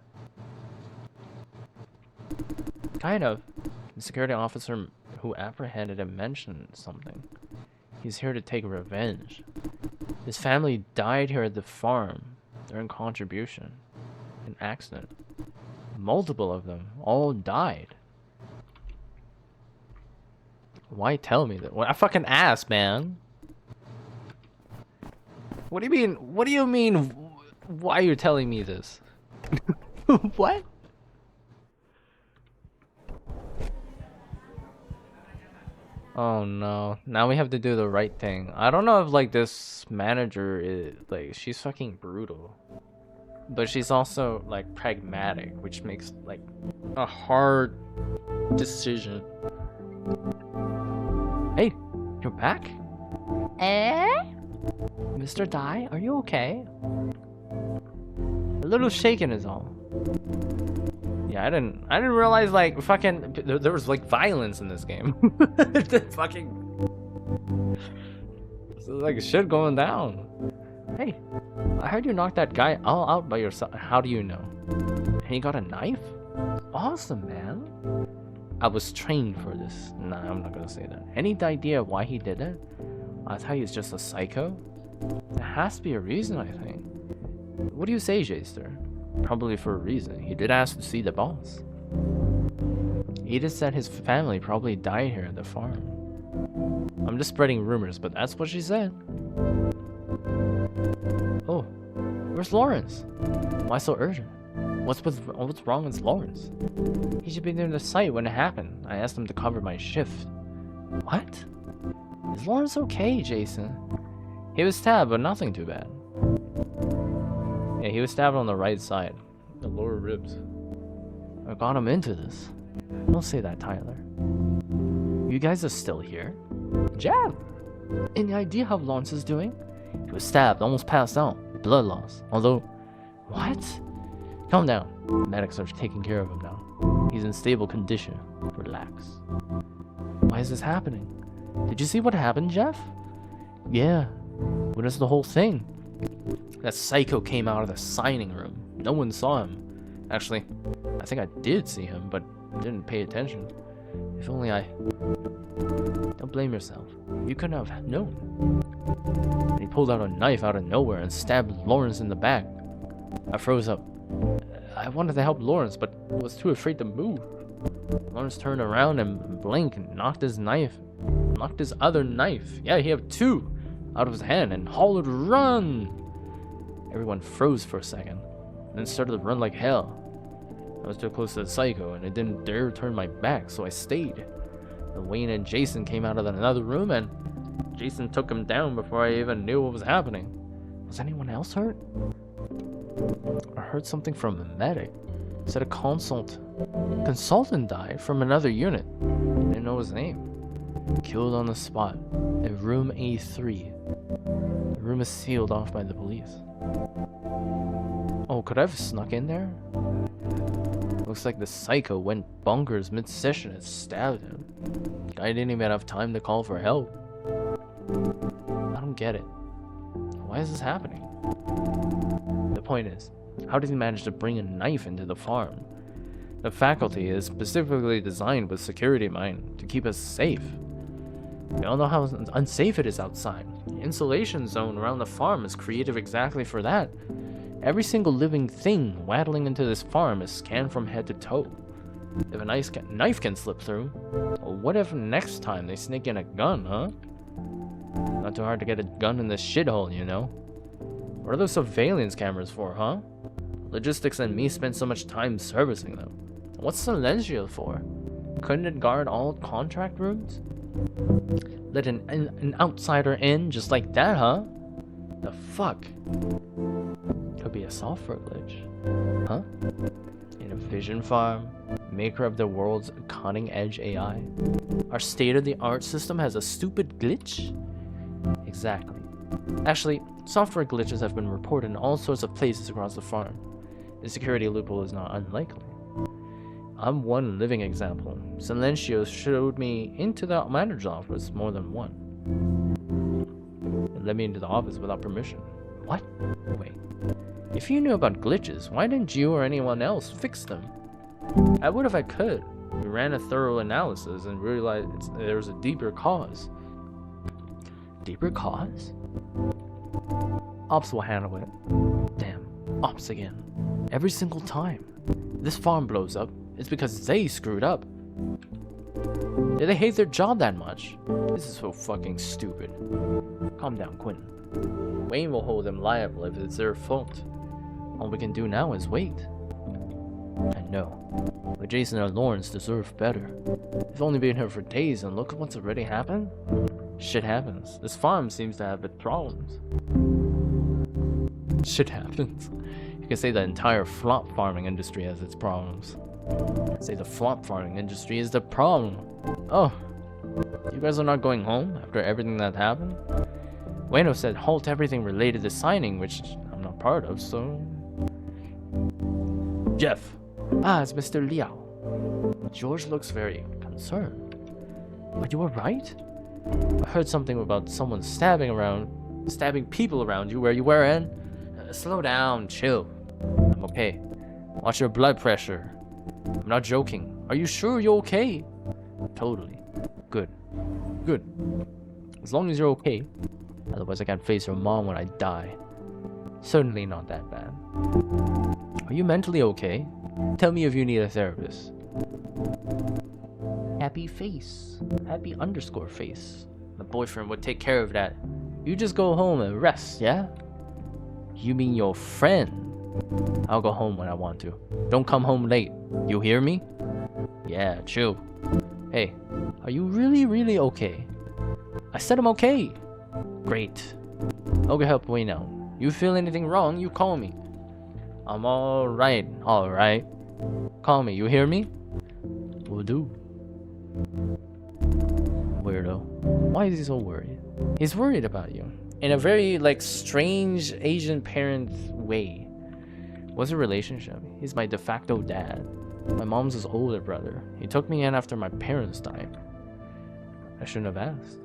S1: Kind of. The security officer who apprehended him mentioned something. He's here to take revenge. His family died here at the farm during contribution. An accident. Multiple of them all died. Why tell me that? Well, I fucking asked, man. What do you mean? What do you mean? Why are you telling me this? What? Oh no. Now we have to do the right thing. I don't know if like this manager is like she's fucking brutal. But she's also like pragmatic, which makes like a hard decision. Hey, you're back? Mr. Dai, are you okay? A little shaken is all. Yeah, I didn't realize like fucking there was like violence in this game. Fucking like shit going down. Hey, I heard you knocked that guy all out by yourself. How do you know? And he got a knife? Awesome, man. I was trained for this. Nah, I'm not gonna say that. Any idea why he did it? I thought he was just a psycho. There has to be a reason, I think. What do you say, Jaster? Probably for a reason. He did ask to see the boss. Edith said his family probably died here at the farm. I'm just spreading rumors, but that's what she said. Oh, where's Lawrence? Why so urgent? What's wrong with Lawrence? He should be near the site when it happened. I asked him to cover my shift. What? Is Lawrence okay, Jason? He was stabbed, but nothing too bad. Yeah, he was stabbed on the right side. The lower ribs. I got him into this. Don't say that, Tyler. You guys are still here? Jab! Any idea how Lawrence is doing? He was stabbed, almost passed out. Blood loss. Although... What? Calm down. Medics are taking care of him now. He's in stable condition. Relax. Why is this happening? Did you see what happened, Jeff? Yeah. What is the whole thing? That psycho came out of the signing room. No one saw him. Actually, I think I did see him, but didn't pay attention. If only I... Don't blame yourself. You couldn't have known. And he pulled out a knife out of nowhere and stabbed Lawrence in the back. I froze up. I wanted to help Lawrence, but was too afraid to move. Lawrence turned around and blinked and knocked his other knife. Yeah, he had two out of his hand and hollered, "Run!" Everyone froze for a second, then started to run like hell. I was too close to the psycho, and I didn't dare turn my back, so I stayed. And Wayne and Jason came out of another room, and Jason took him down before I even knew what was happening. Was anyone else hurt? I heard something from a medic. It said a consultant died from another unit. Didn't know his name. Killed on the spot in room A3. The room is sealed off by the police. Oh, could I have snuck in there? Looks like the psycho went bonkers mid-session and stabbed him. Guy didn't even have time to call for help. I don't get it. Why is this happening? The point is, how did he manage to bring a knife into the farm? The faculty is specifically designed with security in mind to keep us safe. We all know how unsafe it is outside. The insulation zone around the farm is created exactly for that. Every single living thing waddling into this farm is scanned from head to toe. If a knife can slip through, well, what if next time they sneak in a gun, huh? Not too hard to get a gun in this shithole, you know? What are those surveillance cameras for, huh? Logistics and me spend so much time servicing them. What's Silencio for? Couldn't it guard all contract rooms? Let an outsider in just like that, huh? The fuck? Could be a software glitch. Huh? In a vision farm, maker of the world's cutting-edge AI. Our state-of-the-art system has a stupid glitch? Exactly. Actually, software glitches have been reported in all sorts of places across the farm. The security loophole is not unlikely. I'm one living example. Silencio showed me into the manager's office more than one. It let me into the office without permission. What? Wait. If you knew about glitches, why didn't you or anyone else fix them? I would if I could. We ran a thorough analysis and realized there was a deeper cause. Deeper cause? Ops will handle it. Damn, Ops again. Every single time. This farm blows up, it's because they screwed up. Did they hate their job that much? This is so fucking stupid. Calm down, Quentin. Wayne will hold them liable if it's their fault. All we can do now is wait. I know, but Jason and Lawrence deserve better. They've only been here for days and look at what's already happened. Shit happens. This farm seems to have its problems. Shit happens. You can say the entire flop farming industry has its problems. Say the flop farming industry is the problem. Oh, you guys are not going home after everything that happened? Wayno said halt everything related to signing, which I'm not part of, so... Jeff. Ah, it's Mr. Liao. George looks very concerned. But you were right? I heard something about someone stabbing people around you where you were, and... slow down, chill. I'm okay. Watch your blood pressure. I'm not joking. Are you sure you're okay? Totally. Good. Good. As long as you're okay. Otherwise I can't face your mom when I die. Certainly not that bad. Are you mentally okay? Tell me if you need a therapist. Happy face. Happy underscore face. My boyfriend would take care of that. You just go home and rest, yeah? You mean your friend? I'll go home when I want to. Don't come home late. You hear me? Yeah, chill. Hey, are you really okay? I said I'm okay. Great. I'll go help Wayne out. You feel anything wrong, you call me. I'm alright. Call me, you hear me? Will do. Weirdo. Why is he so worried? He's worried about you. In a very, strange Asian parent way. What's a relationship? He's my de facto dad. My mom's his older brother. He took me in after my parents died. I shouldn't have asked.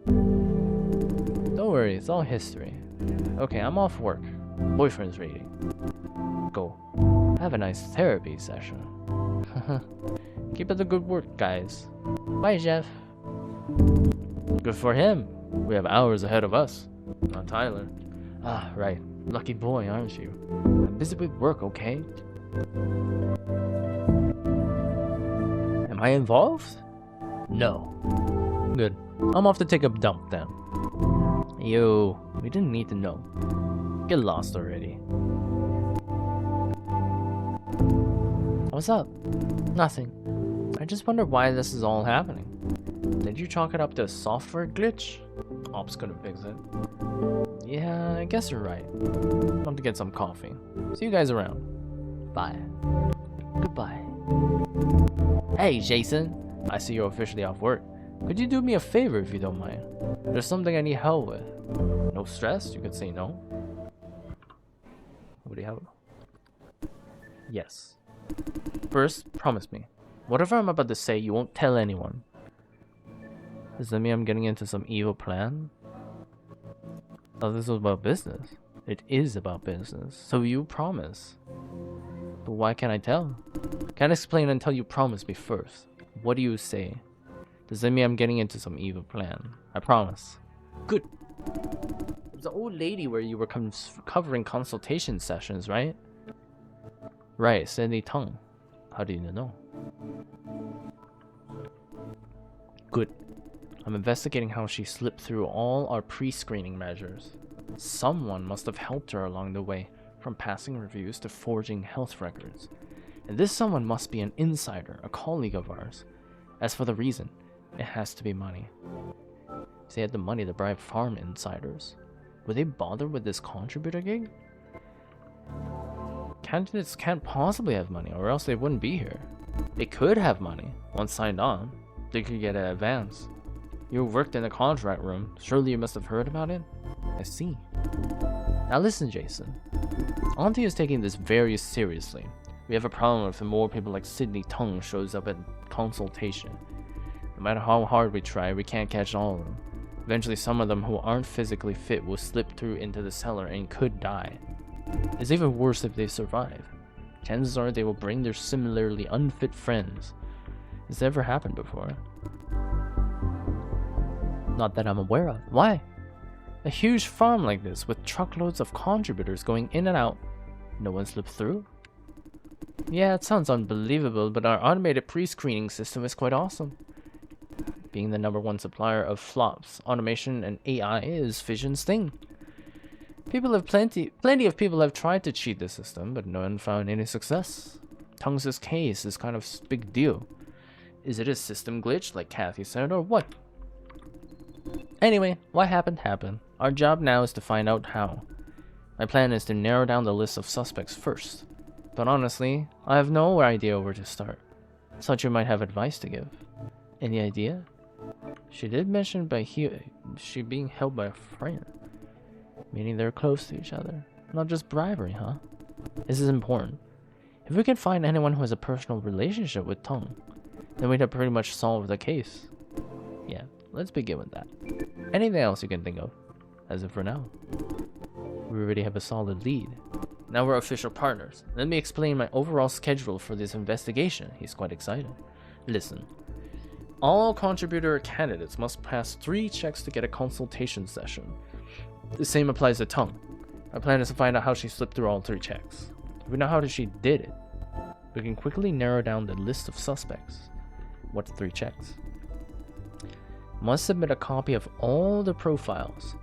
S1: Don't worry, it's all history. Okay, I'm off work. Boyfriend's waiting. Go. Have a nice therapy session. Keep up the good work, guys. Bye, Jeff. Good for him. We have hours ahead of us. Not Tyler. Ah, right. Lucky boy, aren't you? I'm busy with work, okay? Am I involved? No. Good. I'm off to take a dump then. Yo, we didn't need to know. Get lost already. What's up? Nothing. I just wonder why this is all happening. Did you chalk it up to a software glitch? Ops couldn't fix it. Yeah, I guess you're right. I'm going to get some coffee. See you guys around. Bye. Goodbye. Hey, Jason. I see you're officially off work. Could you do me a favor if you don't mind? There's something I need help with. No stress, you could say no. What do you have? Yes. First, promise me. Whatever I'm about to say, you won't tell anyone. Does that mean I'm getting into some evil plan? Oh, this was about business. It is about business. So you promise. But why can't I tell? Can't explain until you promise me first. What do you say? Does that mean I'm getting into some evil plan? I promise. Good. It was the old lady where you were covering consultation sessions, right? Right, Cindy Tong. How do you know? Good. I'm investigating how she slipped through all our pre-screening measures. Someone must have helped her along the way, from passing reviews to forging health records. And this someone must be an insider, a colleague of ours. As for the reason, it has to be money. They had the money to bribe farm insiders. Would they bother with this contributor gig? Candidates can't possibly have money, or else they wouldn't be here. They could have money. Once signed on, they could get an advance. You worked in the contract room. Surely you must have heard about it? I see. Now listen, Jason. Auntie is taking this very seriously. We have a problem if more people like Sydney Tung shows up at consultation. No matter how hard we try, we can't catch all of them. Eventually, some of them who aren't physically fit will slip through into the cellar and could die. It's even worse if they survive. Chances are they will bring their similarly unfit friends. Has that ever happened before? Not that I'm aware of. Why? A huge farm like this with truckloads of contributors going in and out. No one slipped through? Yeah, it sounds unbelievable, but our automated pre-screening system is quite awesome. Being the #1 supplier of flops, automation, and AI is Fission's thing. Plenty of people have tried to cheat the system, but no one found any success. Tung's case is kind of big deal. Is it a system glitch, like Kathy said, or what? Anyway, what happened happened. Our job now is to find out how. My plan is to narrow down the list of suspects first. But honestly, I have no idea where to start. Thought you might have advice to give. Any idea? She did mention she being held by a friend. Meaning they're close to each other. Not just bribery, huh? This is important. If we can find anyone who has a personal relationship with Tung, then we'd have pretty much solved the case. Yeah, let's begin with that. Anything else you can think of? As of for now. We already have a solid lead. Now we're official partners. Let me explain my overall schedule for this investigation. He's quite excited. Listen. All contributor candidates must pass 3 checks to get a consultation session. The same applies to Tung. Our plan is to find out how she slipped through all 3 checks. If we know how she did it, we can quickly narrow down the list of suspects. What's 3 checks? Must submit a copy of all the profiles.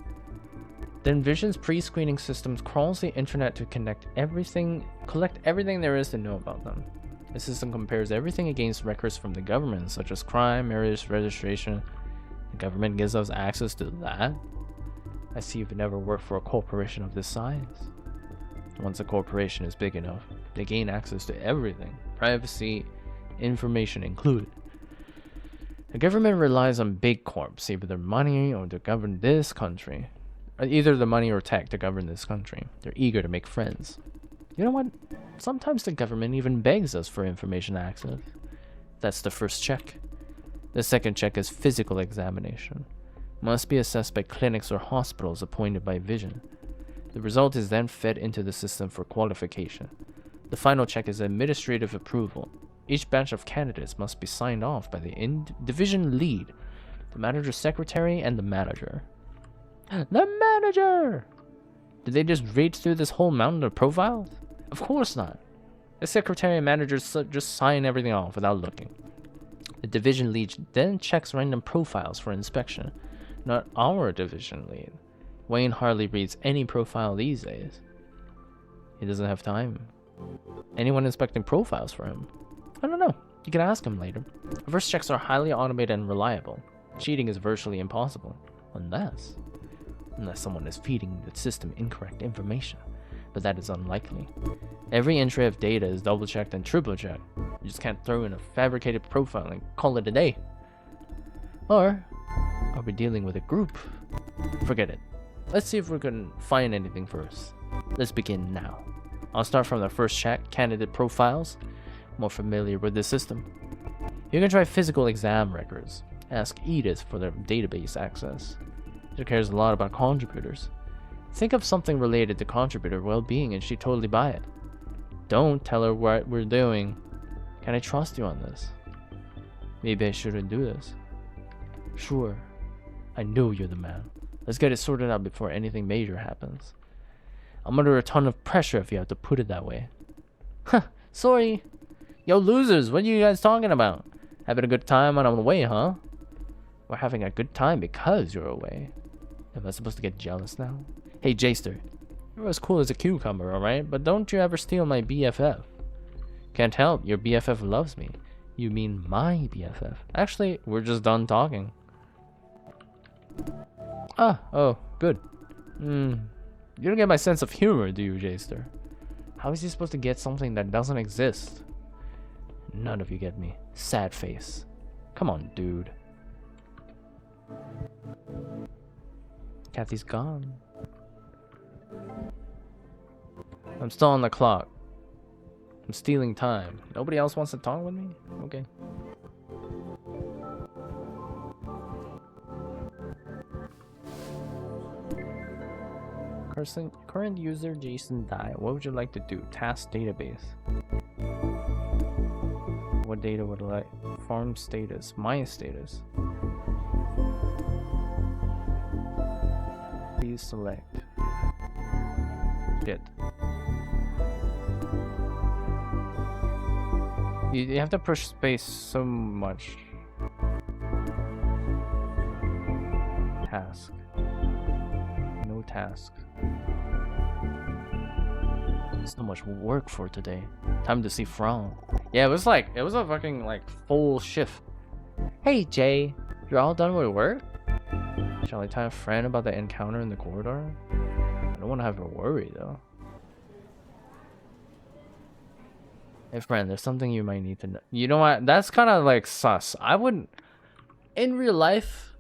S1: Then Vision's pre-screening systems crawls the internet to collect everything there is to know about them. The system compares everything against records from the government, such as crime, marriage, registration. The government gives us access to that. I see you've never worked for a corporation of this size. Once a corporation is big enough, they gain access to everything, privacy, information included. The government relies on big corps, either their money or to govern this country. Either the money or tech to govern this country. They're eager to make friends. You know what? Sometimes the government even begs us for information access. That's the first check. The second check is physical examination. Must be assessed by clinics or hospitals appointed by Vision. The result is then fed into the system for qualification. The final check is administrative approval. Each batch of candidates must be signed off by the division lead. The manager's secretary and the manager. The manager! Did they just read through this whole mountain of profiles? Of course not. The secretary and manager just sign everything off without looking. The division lead then checks random profiles for inspection. Not our division lead. Wayne hardly reads any profile these days. He doesn't have time. Anyone inspecting profiles for him? I don't know. You can ask him later. Reverse checks are highly automated and reliable. Cheating is virtually impossible. Unless someone is feeding the system incorrect information. But that is unlikely. Every entry of data is double checked and triple checked. You just can't throw in a fabricated profile and call it a day. Or are we dealing with a group? Forget it. Let's see if we can find anything first. Let's begin now. I'll start from the first check, candidate profiles. More familiar with this system. You can try physical exam records. Ask Edith for their database access. She cares a lot about contributors. Think of something related to contributor well-being and she'd totally buy it. Don't tell her what we're doing. Can I trust you on this? Maybe I shouldn't do this. Sure. I know you're the man. Let's get it sorted out before anything major happens. I'm under a ton of pressure if you have to put it that way. Huh, sorry. Yo, losers, what are you guys talking about? Having a good time when I'm away, huh? We're having a good time because you're away. Am I supposed to get jealous now? Hey, Jaster. You're as cool as a cucumber, alright? But don't you ever steal my BFF. Can't help, your BFF loves me. You mean my BFF. Actually, we're just done talking. Oh, good. You don't get my sense of humor, do you, Jaster? How is he supposed to get something that doesn't exist? None of you get me. Sad face. Come on, dude. Kathy's gone. I'm still on the clock. I'm stealing time. Nobody else wants to talk with me? Okay. Current user Jason Dye. What would you like to do? Task database. What data would I like? Farm status. My status. Please select. Shit. You have to push space so much. Task. No task. So much work for today. Time to see Fran. Yeah, it was a fucking like full shift. Hey Jay, you're all done with work? Shall I tell a friend about the encounter in the corridor? I don't want to have her worry though. Hey friend, there's something you might need to know. You know what? That's kind of like sus. I wouldn't, in real life,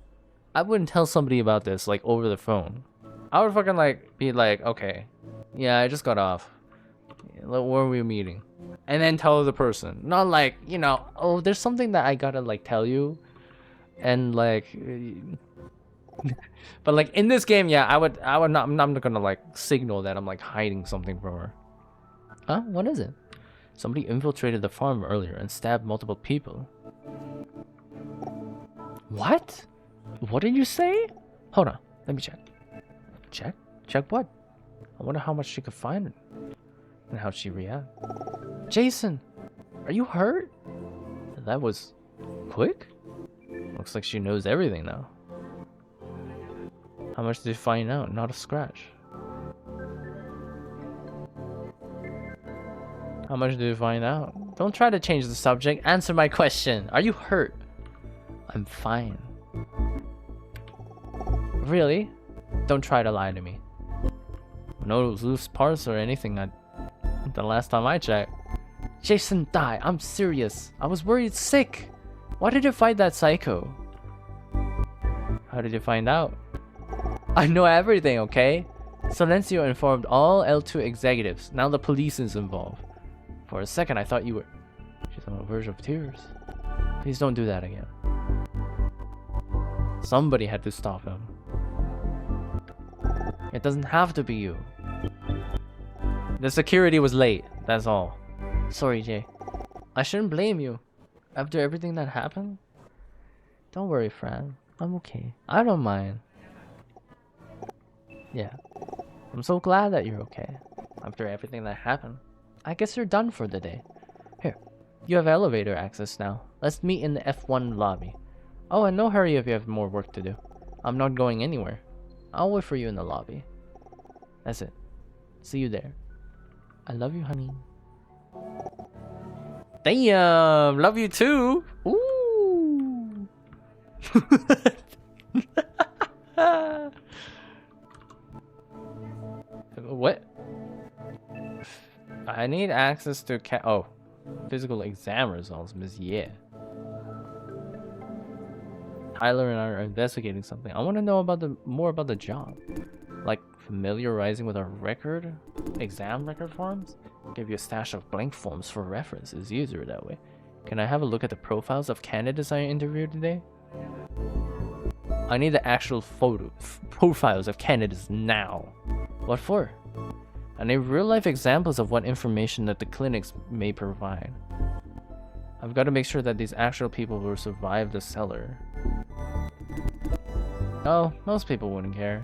S1: I wouldn't tell somebody about this like over the phone. I would fucking like be like, okay, yeah, I just got off. Where were we meeting? And then tell the person. Not like, you know, oh, there's something that I gotta like tell you. And like, but like in this game, yeah, I would not, I'm not gonna like signal that I'm like hiding something from her. Huh? What is it? Somebody infiltrated the farm earlier and stabbed multiple people. What? What did you say? Hold on, let me check. Check? Check what? I wonder how much she could find and how she react. Jason, are you hurt? That was quick? Looks like she knows everything now. How much did you find out? Not a scratch. How much did you find out? Don't try to change the subject. Answer my question. Are you hurt? I'm fine. Really? Don't try to lie to me. No loose parts or anything. The last time I checked. Jason Dye, I'm serious. I was worried sick. Why did you fight that psycho? How did you find out? I know everything, okay? Silencio informed all L2 executives. Now the police is involved. For a second, I thought you were... She's on the verge of tears. Please don't do that again. Somebody had to stop him. It doesn't have to be you. The security was late, that's all. Sorry, Jay. I shouldn't blame you. After everything that happened? Don't worry, Fran. I'm okay. I don't mind. Yeah. I'm so glad that you're okay. After everything that happened. I guess you're done for the day. Here. You have elevator access now. Let's meet in the F1 lobby. Oh, and no hurry if you have more work to do. I'm not going anywhere. I'll wait for you in the lobby. That's it. See you there. I love you, honey. Damn! Love you too! Ooh! What? I need access to physical exam results, Miss Yeah. Tyler and I are investigating something. I want to know about more about the job. Like familiarizing with our exam record forms? Give you a stash of blank forms for reference. It's easier that way. Can I have a look at the profiles of candidates I interviewed today? I need the actual profiles of candidates now. What for? I need real-life examples of what information that the clinics may provide. I've got to make sure that these actual people will survive the cellar. Oh, most people wouldn't care.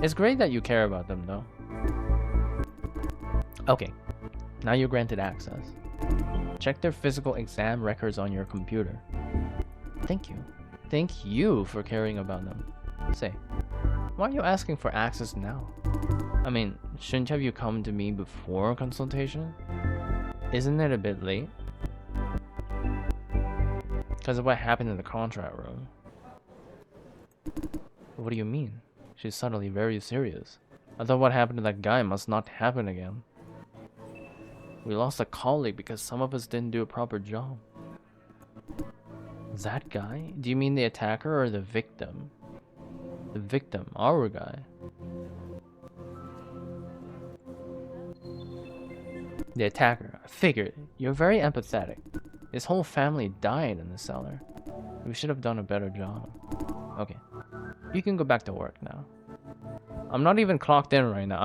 S1: It's great that you care about them, though. Okay, now you're granted access. Check their physical exam records on your computer. Thank you. Thank you for caring about them. Say, why are you asking for access now? I mean, shouldn't have you come to me before consultation? Isn't it a bit late? Because of what happened in the contract room. What do you mean? She's suddenly very serious. I thought what happened to that guy must not happen again. We lost a colleague because some of us didn't do a proper job. That guy? Do you mean the attacker or the victim? The victim, our guy. The attacker. I figured. You're very empathetic. His whole family died in the cellar. We should have done a better job. Okay. You can go back to work now. I'm not even clocked in right now.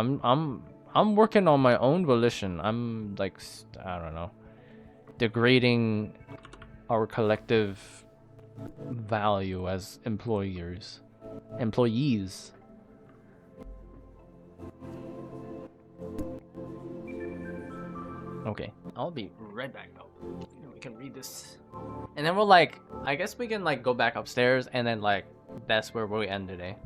S1: I'm working on my own volition. I'm like, I don't know, degrading our collective value as employees. Okay, I'll be right back though. We can read this. And then we'll like, I guess we can like go back upstairs and then like, that's where we end today.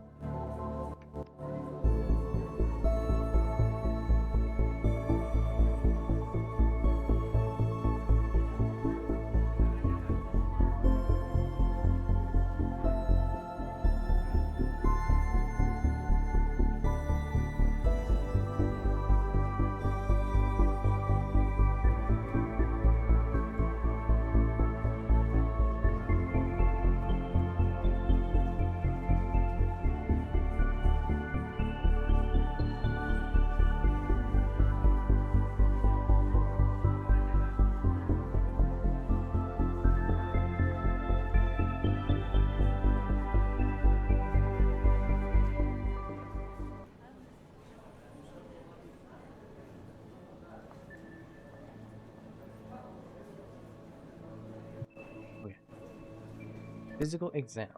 S1: Physical exam.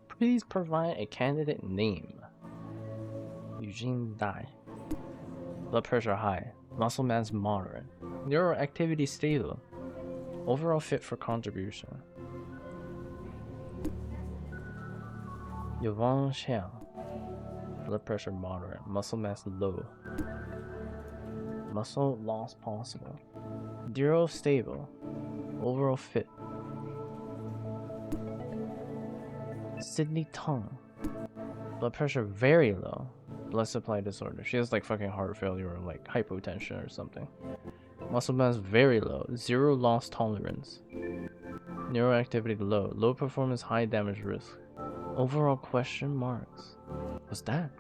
S1: Please provide a candidate name. Eugene Dai. Blood pressure high. Muscle mass moderate. Neural activity stable. Overall fit for contribution. Yvonne Xiao. Blood pressure moderate. Muscle mass low. Muscle loss possible. Neural stable. Overall fit. Sydney Tong. Blood pressure very low. Blood supply disorder. She has like fucking heart failure or like hypotension or something. Muscle mass very low. Zero loss tolerance. Neuroactivity low. Low performance, high damage risk. Overall question marks. What's that?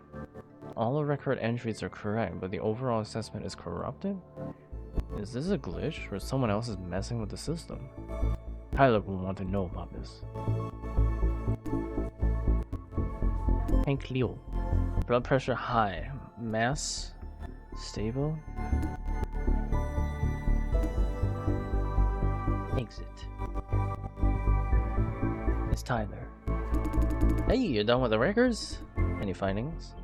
S1: All the record entries are correct, but the overall assessment is corrupted? Is this a glitch or someone else is messing with the system? Tyler will want to know about this. Hank Liu. Blood pressure high. Mass stable. Exit. It's Tyler. Hey, you done with the records? Any findings?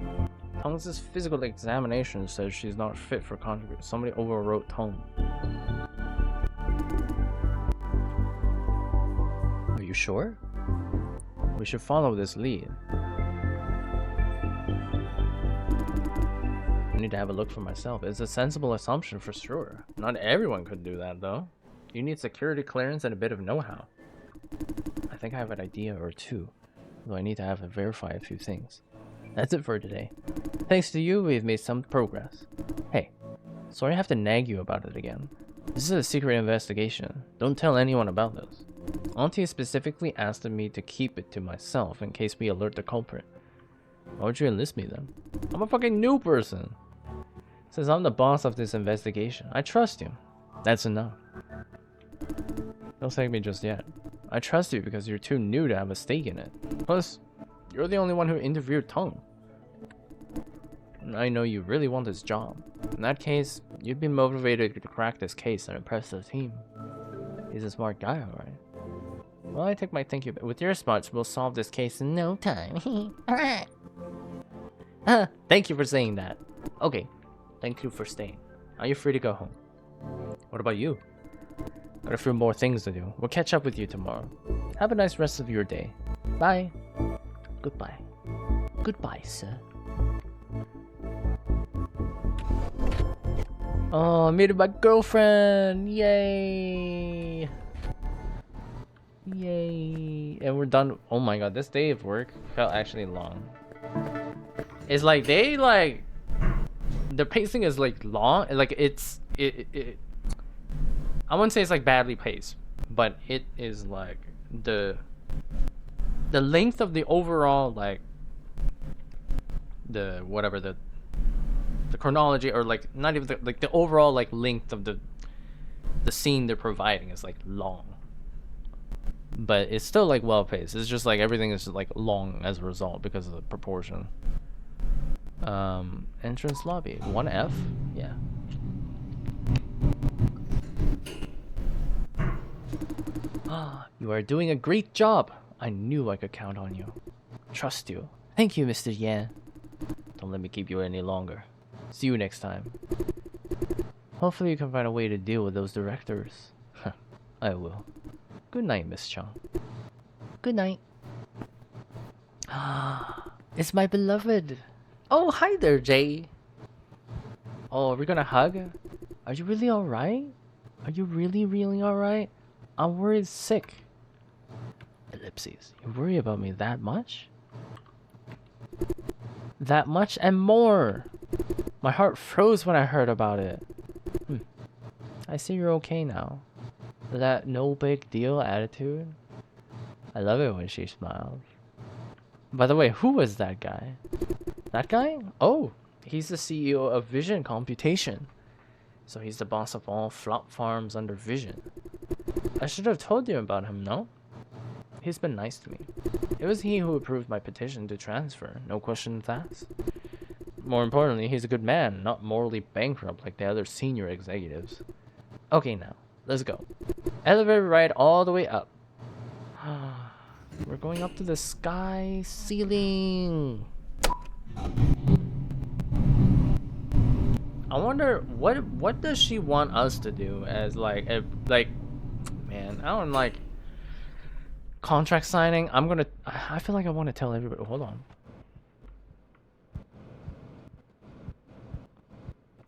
S1: Tong's physical examination says she's not fit for conjugate. Somebody overwrote Tong. Are you sure? We should follow this lead. I need to have a look for myself. It's a sensible assumption for sure. Not everyone could do that though. You need security clearance and a bit of know-how. I think I have an idea or two, though I need to have to verify a few things. That's it for today. Thanks to you, we've made some progress. Hey, sorry I have to nag you about it again. This is a secret investigation. Don't tell anyone about this. Auntie specifically asked me to keep it to myself in case we alert the culprit. Why would you enlist me then? I'm a fucking new person. Since I'm the boss of this investigation, I trust you. That's enough. Don't thank me just yet. I trust you because you're too new to have a stake in it. Plus, you're the only one who interviewed Tong. I know you really want this job. In that case, you'd be motivated to crack this case and impress the team. He's a smart guy, alright. Well, I take my thank you. With your smarts, we'll solve this case in no time. Alright. Thank you for saying that. Okay. Thank you for staying. Now you're free to go home. What about you? Got a few more things to do. We'll catch up with you tomorrow. Have a nice rest of your day. Bye. Goodbye. Goodbye, sir. Oh, I made it my girlfriend! Yay! Yay! And we're done. Oh my god, this day of work felt actually long. It's like they like the pacing is like long. Like it's I wouldn't say it's like badly paced, but it is like the length of the overall like the whatever the chronology, or like not even the overall like length of the scene they're providing is like long, but it's still like well paced. It's just like everything is like long as a result because of the proportion. Entrance lobby 1F. Yeah. You are doing a great job. I knew I could count on you. Trust you. Thank you, Mr. Yan. Don't let me keep you any longer. See you next time. Hopefully you can find a way to deal with those directors. I will. Good night, Miss Chung. Good night. It's my beloved. Oh, hi there, Jay. Oh, are we gonna hug? Are you really alright? Are you really alright? I'm worried sick. Ellipses. You worry about me that much? That much and more. My heart froze when I heard about it. I see you're okay now. That no big deal attitude. I love it when she smiles. By the way, who was that guy? That guy? Oh, he's the CEO of Vision Computation. So he's the boss of all flop farms under Vision. I should have told you about him, no? He's been nice to me. It was he who approved my petition to transfer, no questions asked. More importantly, he's a good man, not morally bankrupt like the other senior executives. Okay now, let's go. Elevator ride all the way up. We're going up to the sky ceiling. I wonder what does she want us to do as like man, I don't like contract signing. I feel like I want to tell everybody. Hold on.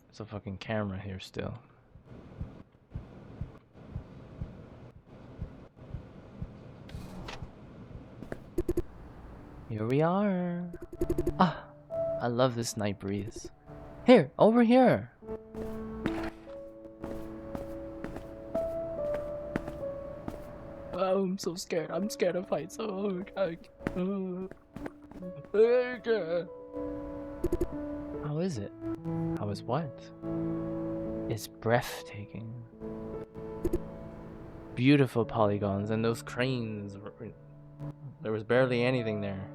S1: There's a fucking camera here still. Here we are. I love this night breeze. Here, over here. Oh, I'm so scared. I'm scared of heights. Oh, how is it? How is what? It's breathtaking. Beautiful polygons and those cranes. There was barely anything there.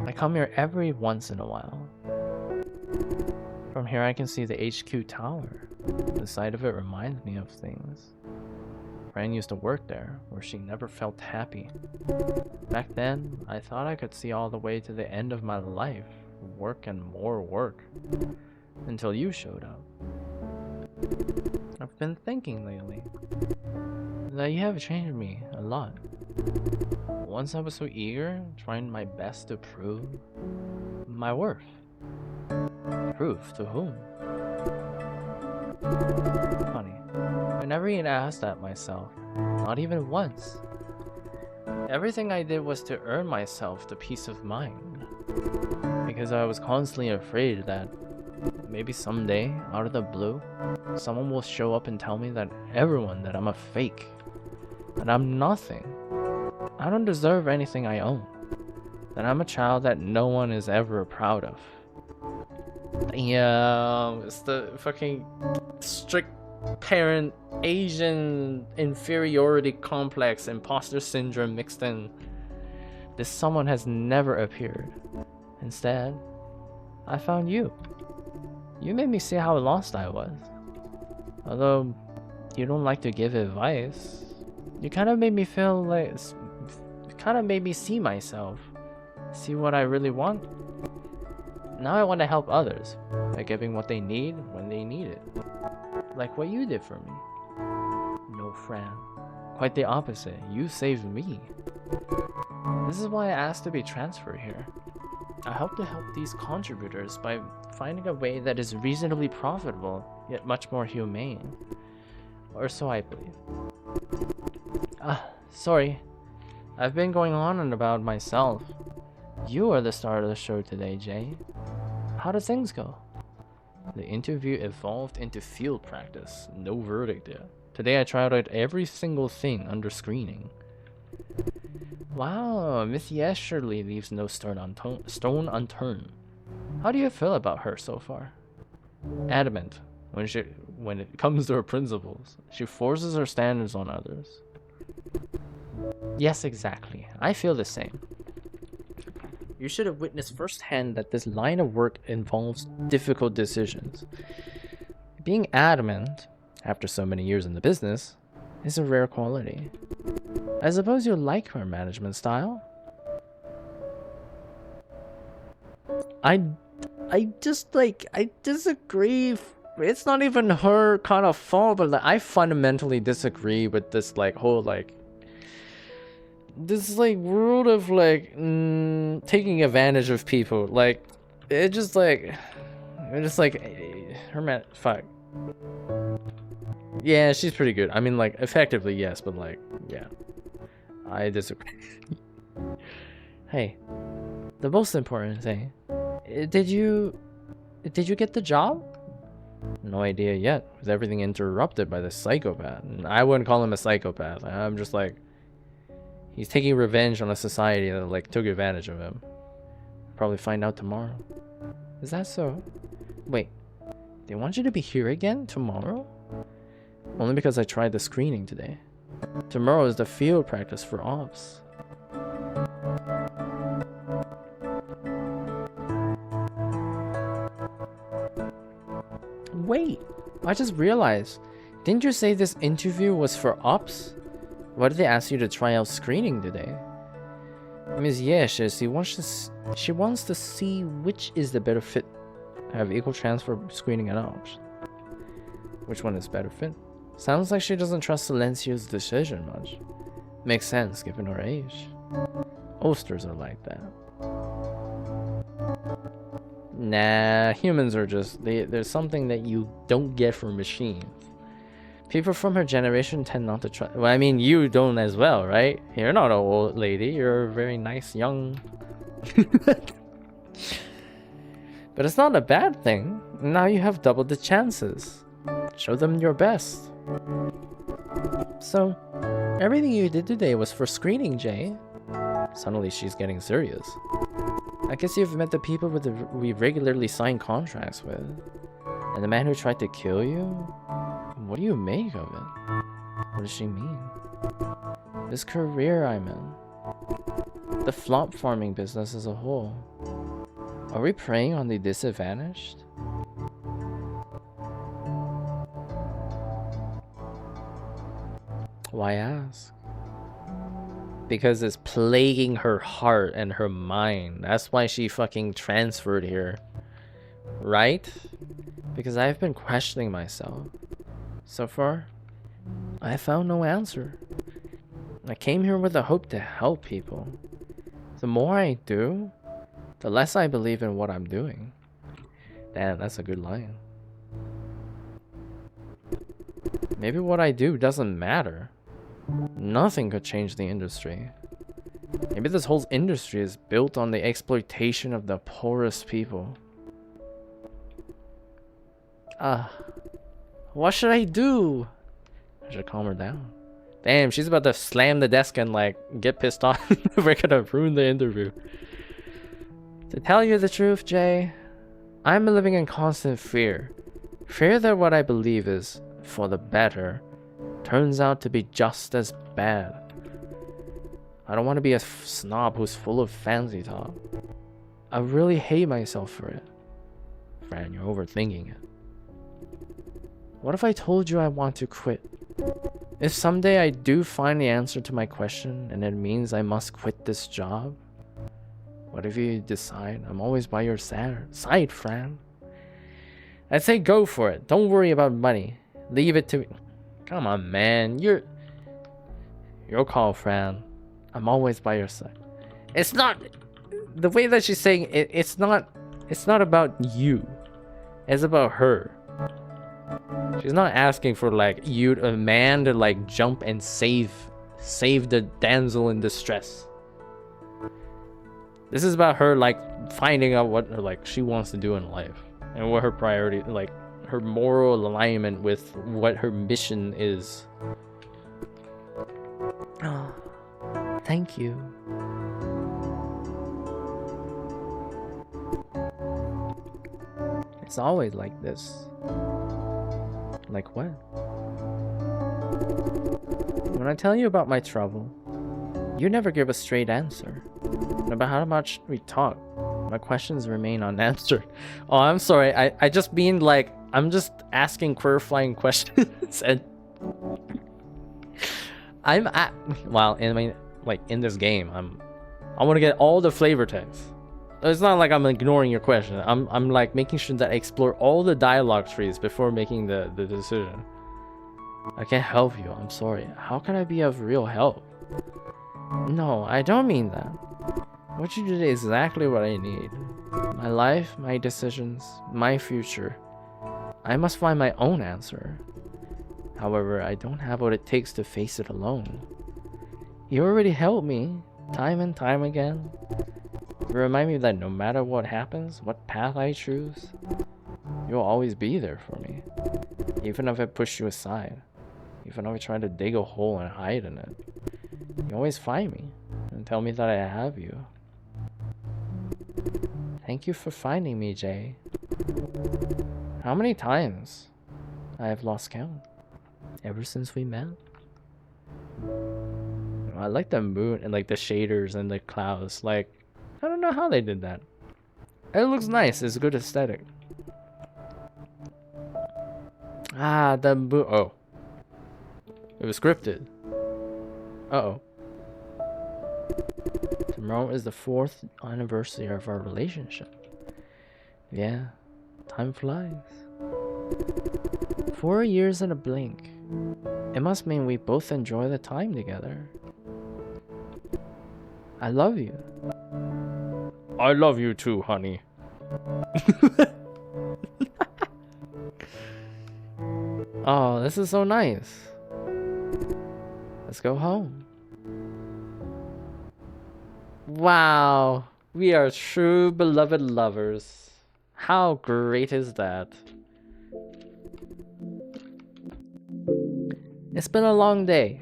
S1: I come here every once in a while. From here I can see the HQ tower. The sight of it reminds me of things. friend used to work there, where she never felt happy. Back then, I thought I could see all the way to the end of my life, work and more work, until you showed up. I've been thinking lately that you have changed me a lot. Once I was so eager, trying my best to prove my worth. Prove to whom? Funny. I never even asked that myself. Not even once. Everything I did was to earn myself the peace of mind. Because I was constantly afraid that maybe someday, out of the blue, someone will show up and tell me that I'm a fake. That I'm nothing. I don't deserve anything I own. That I'm a child that no one is ever proud of. Yeah, it's the fucking strict parent Asian inferiority complex imposter syndrome mixed in. This someone has never appeared. Instead, I found you. You made me see how lost I was. Although you don't like to give advice, you kind of made me feel like, kind of made me see myself, see what I really want. Now I want to help others by giving what they need when they need it. Like what you did for me. No, Fran. Quite the opposite. You saved me. This is why I asked to be transferred here. I hope to help these contributors by finding a way that is reasonably profitable, yet much more humane. Or so I believe. Sorry. I've been going on and about myself. You are the star of the show today, Jay. How did things go? The interview evolved into field practice. No verdict yet. Today I tried out every single thing under screening. Wow, Miss Yes surely leaves no stone unturned. How do you feel about her so far? Adamant when it comes to her principles. She forces her standards on others. Yes, exactly. I feel the same. You should have witnessed firsthand that this line of work involves difficult decisions. Being adamant, after so many years in the business, is a rare quality. I suppose you like her management style? I disagree. It's not even her kind of fault, but like, I fundamentally disagree with this whole this world of taking advantage of people. Her man, fuck. Yeah, she's pretty good. I mean, effectively yes, but yeah, I disagree. Hey, the most important thing, did you get the job? No idea yet, with everything interrupted by the psychopath. And I wouldn't call him a psychopath. I'm just he's taking revenge on a society that took advantage of him. Probably find out tomorrow. Is that so? Wait, they want you to be here again tomorrow? Only because I tried the screening today. Tomorrow is the field practice for ops. Wait, I just realized. Didn't you say this interview was for ops? Why did they ask you to try out screening today? Ms. Yesh, she wants to see which is the better fit. Have equal chance for screening and ops. Which one is better fit? Sounds like she doesn't trust Silencio's decision much. Makes sense given her age. Oasters are like that. Nah, humans are just... there's something that you don't get from machines. People from her generation tend not to trust... Well, I mean, you don't as well, right? You're not an old lady. You're a very nice young... But it's not a bad thing. Now you have doubled the chances. Show them your best. So, everything you did today was for screening, Jay. Suddenly she's getting serious. I guess you've met the people we regularly sign contracts with. And the man who tried to kill you? What do you make of it? What does she mean? This career I'm in. The flop farming business as a whole. Are we preying on the disadvantaged? Why ask? Because it's plaguing her heart and her mind. That's why she fucking transferred here. Right? Because I've been questioning myself. So far, I found no answer. I came here with the hope to help people. The more I do, the less I believe in what I'm doing. Damn, that's a good line. Maybe what I do doesn't matter. Nothing could change the industry. Maybe this whole industry is built on the exploitation of the poorest people. What should I do? I should calm her down. Damn, she's about to slam the desk and like get pissed off. We're gonna ruin the interview. To tell you the truth, Jay, I'm living in constant fear. Fear that what I believe is for the better turns out to be just as bad. I don't want to be a snob who's full of fancy talk. I really hate myself for it. Fran, you're overthinking it. What if I told you I want to quit? If someday I do find the answer to my question and it means I must quit this job? What if you decide I'm always by your side, Fran? I'd say go for it. Don't worry about money. Leave it to me. Come on, man. Your call, Fran. I'm always by your side. It's not the way that she's saying it. It's not about you. It's about her. She's not asking for like you, a man, to like jump and save the damsel in distress. This is about her like finding out what like she wants to do in life and what her priority, like her moral alignment with what her mission is. Oh, thank you. It's always like this. Like what? When I tell you about my trouble, you never give a straight answer. No matter how much we talk, my questions remain unanswered. Oh, I'm sorry. I just mean like, I'm just asking clarifying questions and well, I mean, like in this game, I want to get all the flavor text. It's not like I'm ignoring your question. I'm like making sure that I explore all the dialogue trees before making the decision. I can't help you. I'm sorry. How can I be of real help? No, I don't mean that. What you did is exactly what I need. My life, my decisions, my future. I must find my own answer. However, I don't have what it takes to face it alone. You already helped me, time and time again. You remind me that no matter what happens, what path I choose, you'll always be there for me. Even if I push you aside, even if I try to dig a hole and hide in it, you always find me and tell me that I have you. Thank you for finding me, Jay. How many times I have lost count ever since we met? I like the moon and like the shaders and the clouds. Like, I don't know how they did that. It looks nice. It's good aesthetic. Ah, the moon. Oh, it was scripted. Uh-oh. Tomorrow is the 4th anniversary of our relationship. Yeah, time flies. 4 years in a blink. It must mean we both enjoy the time together. I love you. I love you too, honey. Oh, this is so nice. Let's go home. Wow, we are true beloved lovers. How great is that? It's been a long day.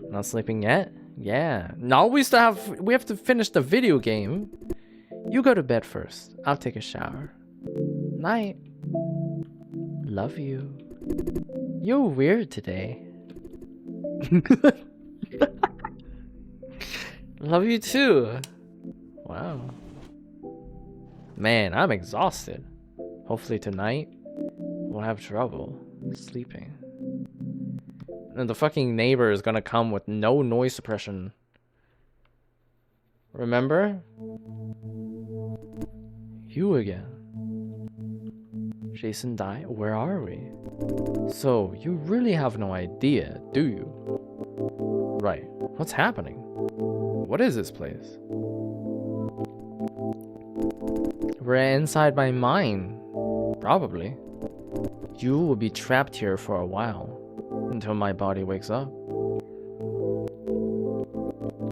S1: Not sleeping yet? Yeah. Now we have to finish the video game. You go to bed first. I'll take a shower. Night. Love you. You're weird today. Love you too. Wow. Man, I'm exhausted. Hopefully tonight won't have trouble sleeping. And the fucking neighbor is gonna come with no noise suppression. Remember? You again. Jason died? Where are we? So, you really have no idea, do you? Right. What's happening? What is this place? We're inside my mind. Probably. You will be trapped here for a while. Until my body wakes up.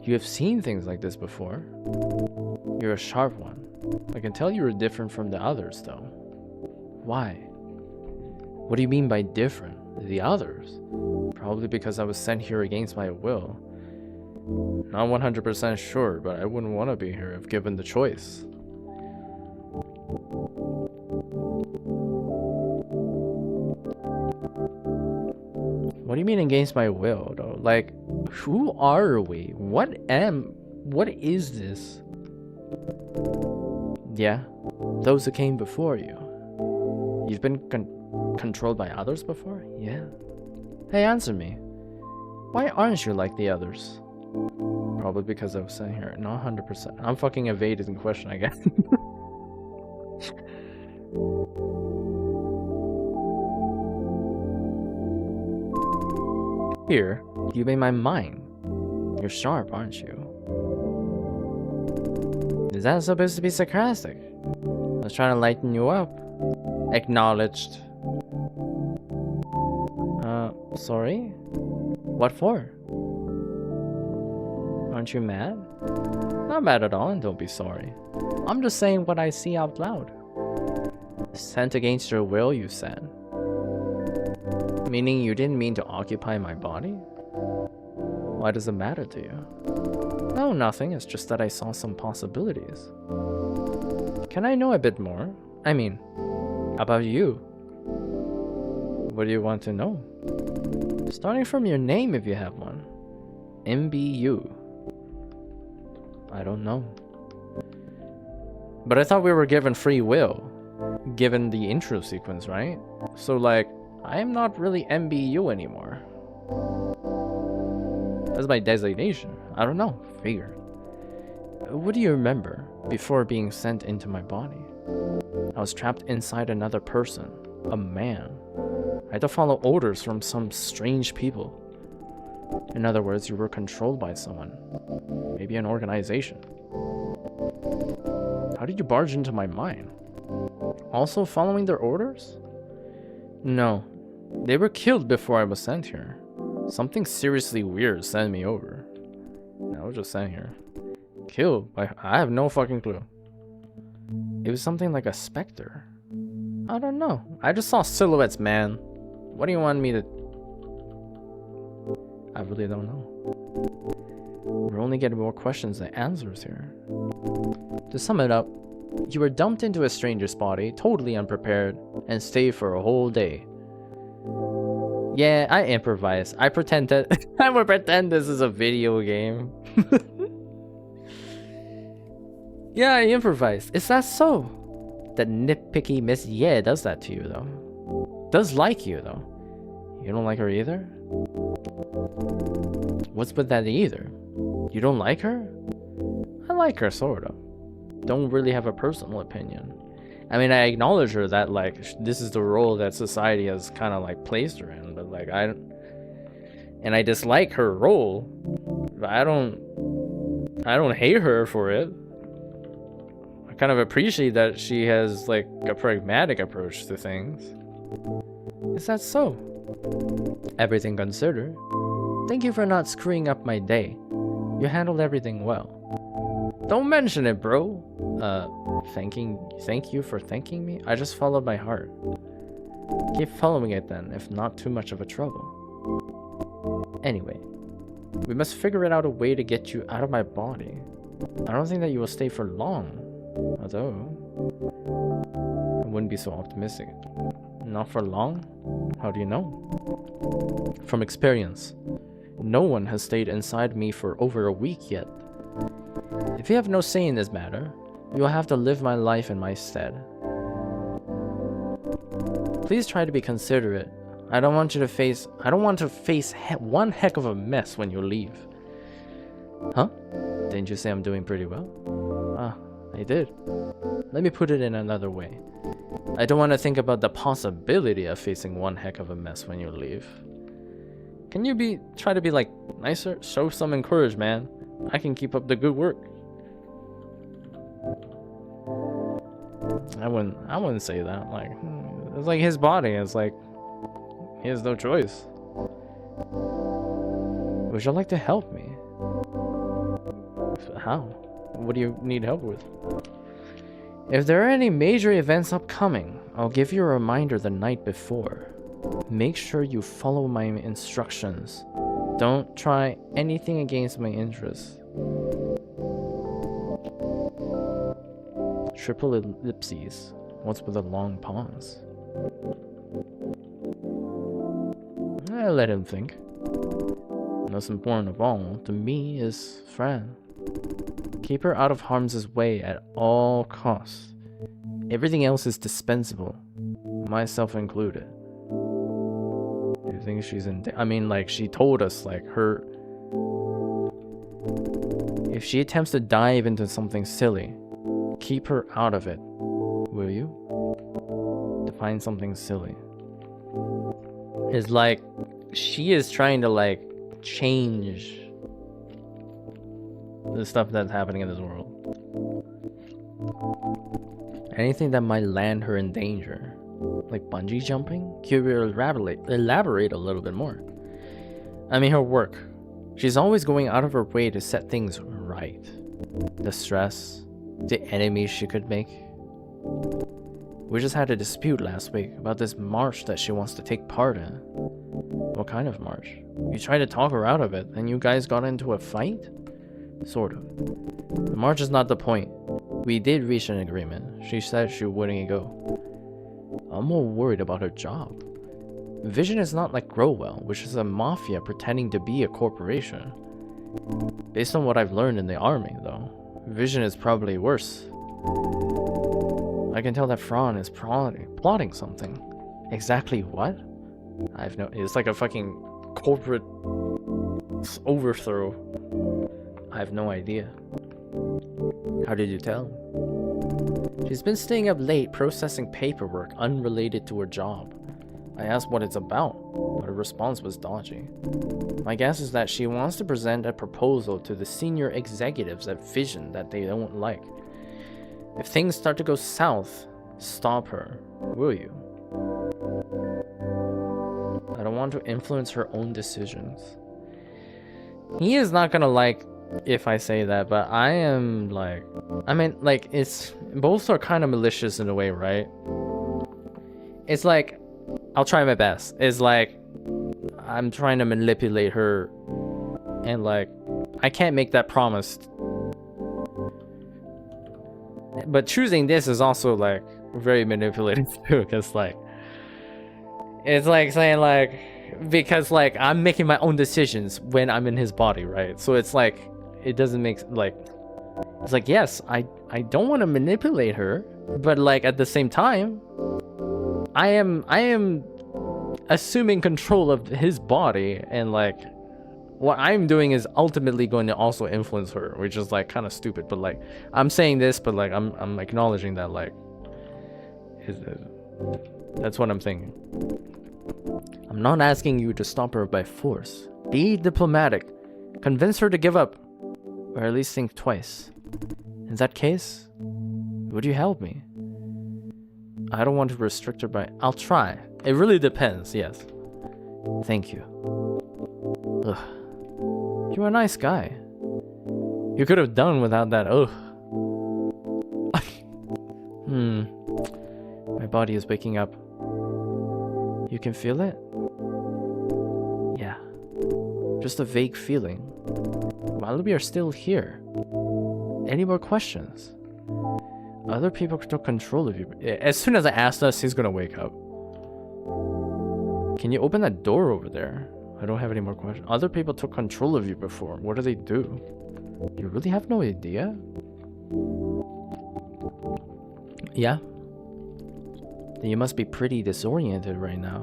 S1: You have seen things like this before. You're a sharp one. I can tell you're different from the others, though. Why? What do you mean by different? The others? Probably because I was sent here against my will. Not 100% sure, but I wouldn't want to be here if given the choice. What do you mean against my will, though? Like, who are we? What is this? Yeah, those who came before you. You've been controlled by others before? Yeah. Hey, answer me. Why aren't you like the others? Probably because I was sitting here. Not 100%. I'm fucking evading the question, I guess. Here, you made my mind. You're sharp, aren't you? Is that supposed to be sarcastic? I was trying to lighten you up. Acknowledged. Sorry? What for? Aren't you mad? Not mad at all, and don't be sorry. I'm just saying what I see out loud. Sent against your will, you said. Meaning you didn't mean to occupy my body? Why does it matter to you? No, nothing. It's just that I saw some possibilities. Can I know a bit more? I mean, about you. What do you want to know? Starting from your name if you have one. MBU. I don't know. But I thought we were given free will. Given the intro sequence, right? So like, I am not really MBU anymore. That's my designation. I don't know. Figure. What do you remember before being sent into my body? I was trapped inside another person. A man. I had to follow orders from some strange people. In other words, you were controlled by someone. Maybe an organization. How did you barge into my mind? Also following their orders? No. They were killed before I was sent here. Something seriously weird sent me over. I was just sent here. Killed? I have no fucking clue. It was something like a specter. I don't know. I just saw silhouettes, man. What do you want me to... I really don't know. We're only getting more questions than answers here. To sum it up, you were dumped into a stranger's body, totally unprepared, and stayed for a whole day. Yeah, I improvise. I pretend that I will pretend this is a video game. Yeah, I improvise. Is that so? That nitpicky Miss Ye does that to you, though. Does like you, though. You don't like her either? What's with that either? You don't like her? I like her, sort of. Don't really have a personal opinion. I mean, I acknowledge her that, like, this is the role that society has kind of, like, placed her in. But, like, I dislike her role. But I don't hate her for it. I kind of appreciate that she has, like, a pragmatic approach to things. Is that so? Everything considered. Thank you for not screwing up my day. You handled everything well. Don't mention it, bro. Thank you for thanking me? I just followed my heart. Keep following it then, if not too much of a trouble. Anyway, we must figure out a way to get you out of my body. I don't think that you will stay for long. Although, I wouldn't be so optimistic. Not for long? How do you know? From experience. No one has stayed inside me for over a week yet. If you have no say in this matter, you will have to live my life in my stead. Please try to be considerate. I don't want to face one heck of a mess when you leave. Huh? Didn't you say I'm doing pretty well? Ah, I did. Let me put it in another way. I don't want to think about the possibility of facing one heck of a mess when you leave. Can you try to be like nicer? Show some encouragement, man. I can keep up the good work. I wouldn't say that. Like, it's like his body. It's like he has no choice. Would you like to help me? How? What do you need help with? If there are any major events upcoming, I'll give you a reminder the night before. Make sure you follow my instructions. Don't try anything against my interests. Triple ellipses. What's with the long pause? I let him think. Most important of all, to me, is Fran. Keep her out of harm's way at all costs. Everything else is dispensable, myself included. Do you think she's in? I mean, like, she told us, like, her. If she attempts to dive into something silly, keep her out of it. Will you? Define something silly. It's like she is trying to like change the stuff that's happening in this world. Anything that might land her in danger. Like bungee jumping? Could you elaborate a little bit more? I mean, her work. She's always going out of her way to set things right. The stress, the enemies she could make. We just had a dispute last week about this march that she wants to take part in. What kind of march? You tried to talk her out of it, and you guys got into a fight? Sort of. The march is not the point. We did reach an agreement. She said she wouldn't go. I'm more worried about her job. Vision is not like Growell, which is a mafia pretending to be a corporation. Based on what I've learned in the army, though, Vision is probably worse. I can tell that Fran is plotting something. Exactly what? It's like a fucking corporate overthrow. I have no idea. How did you tell? She's been staying up late processing paperwork unrelated to her job. I asked what it's about, but her response was dodgy. My guess is that she wants to present a proposal to the senior executives at Vision that they don't like. If things start to go south, stop her, will you? I don't want to influence her own decisions. He is not gonna like if I say that, but I am like, I mean, like, it's, both are kind of malicious in a way, right? It's like, I'll try my best. It's like, I'm trying to manipulate her, and like, I can't make that promise. But choosing this is also like very manipulative too, because like, it's like saying like, because like I'm making my own decisions when I'm in his body, right? So it's like, it doesn't make like, it's like, yes, I don't want to manipulate her, but like at the same time, I am assuming control of his body, and like what I'm doing is ultimately going to also influence her, which is like kind of stupid, but like I'm saying this, but like I'm acknowledging that like that's what I'm thinking. I'm not asking you to stop her by force. Be diplomatic. Convince her to give up, or at least think twice. In that case, would you help me? I don't want to restrict her by... I'll try. It really depends, yes. Thank you. Ugh. You're a nice guy. You could have done without that ugh. My body is waking up. You can feel it? Yeah. Just a vague feeling. While we are still here. Any more questions? Other people took control of you. As soon as I asked us, he's gonna wake up. Can you open that door over there? I don't have any more questions. Other people took control of you before. What do they do? You really have no idea? Yeah? Then you must be pretty disoriented right now.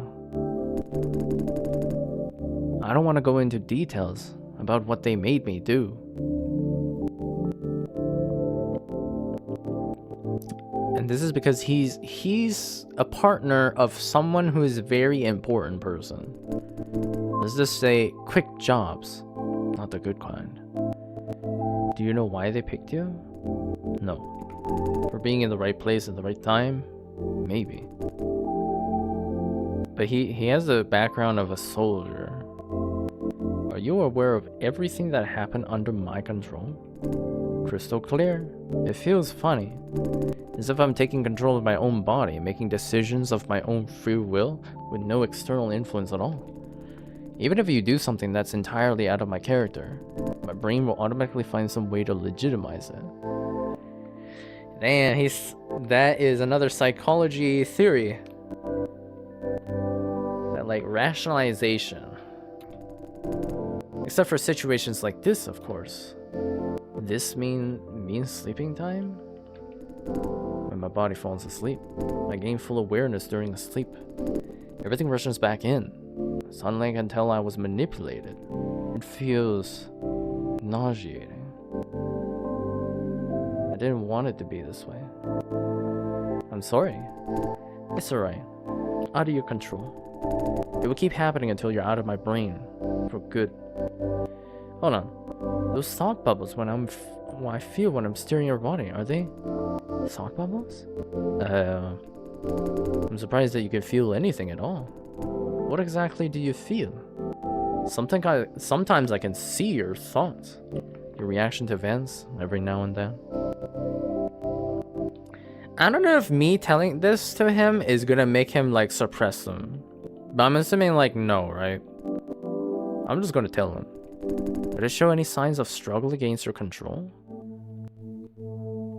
S1: I don't want to go into details about what they made me do. And this is because he's a partner of someone who is a very important person. Let's just say quick jobs, not the good kind. Do you know why they picked you? No. For being in the right place at the right time? Maybe. But he has the background of a soldier. Are you aware of everything that happened under my control? Crystal clear. It feels funny. As if I'm taking control of my own body, making decisions of my own free will with no external influence at all. Even if you do something that's entirely out of my character, my brain will automatically find some way to legitimize it. Damn, that is another psychology theory. That, like, rationalization. Except for situations like this, of course. This means sleeping time? When my body falls asleep, I gain full awareness during the sleep. Everything rushes back in. Suddenly I can tell I was manipulated. It feels nauseating. I didn't want it to be this way. I'm sorry. It's alright. Out of your control. It will keep happening until you're out of my brain. For good. Hold on. Those thought bubbles when I feel when I'm steering your body, are they thought bubbles? I'm surprised that you can feel anything at all. What exactly do you feel? Sometimes I can see your thoughts, your reaction to events every now and then. I don't know if me telling this to him is gonna make him like suppress them, but I'm assuming like no, right? I'm just gonna tell him. Did it show any signs of struggle against your control?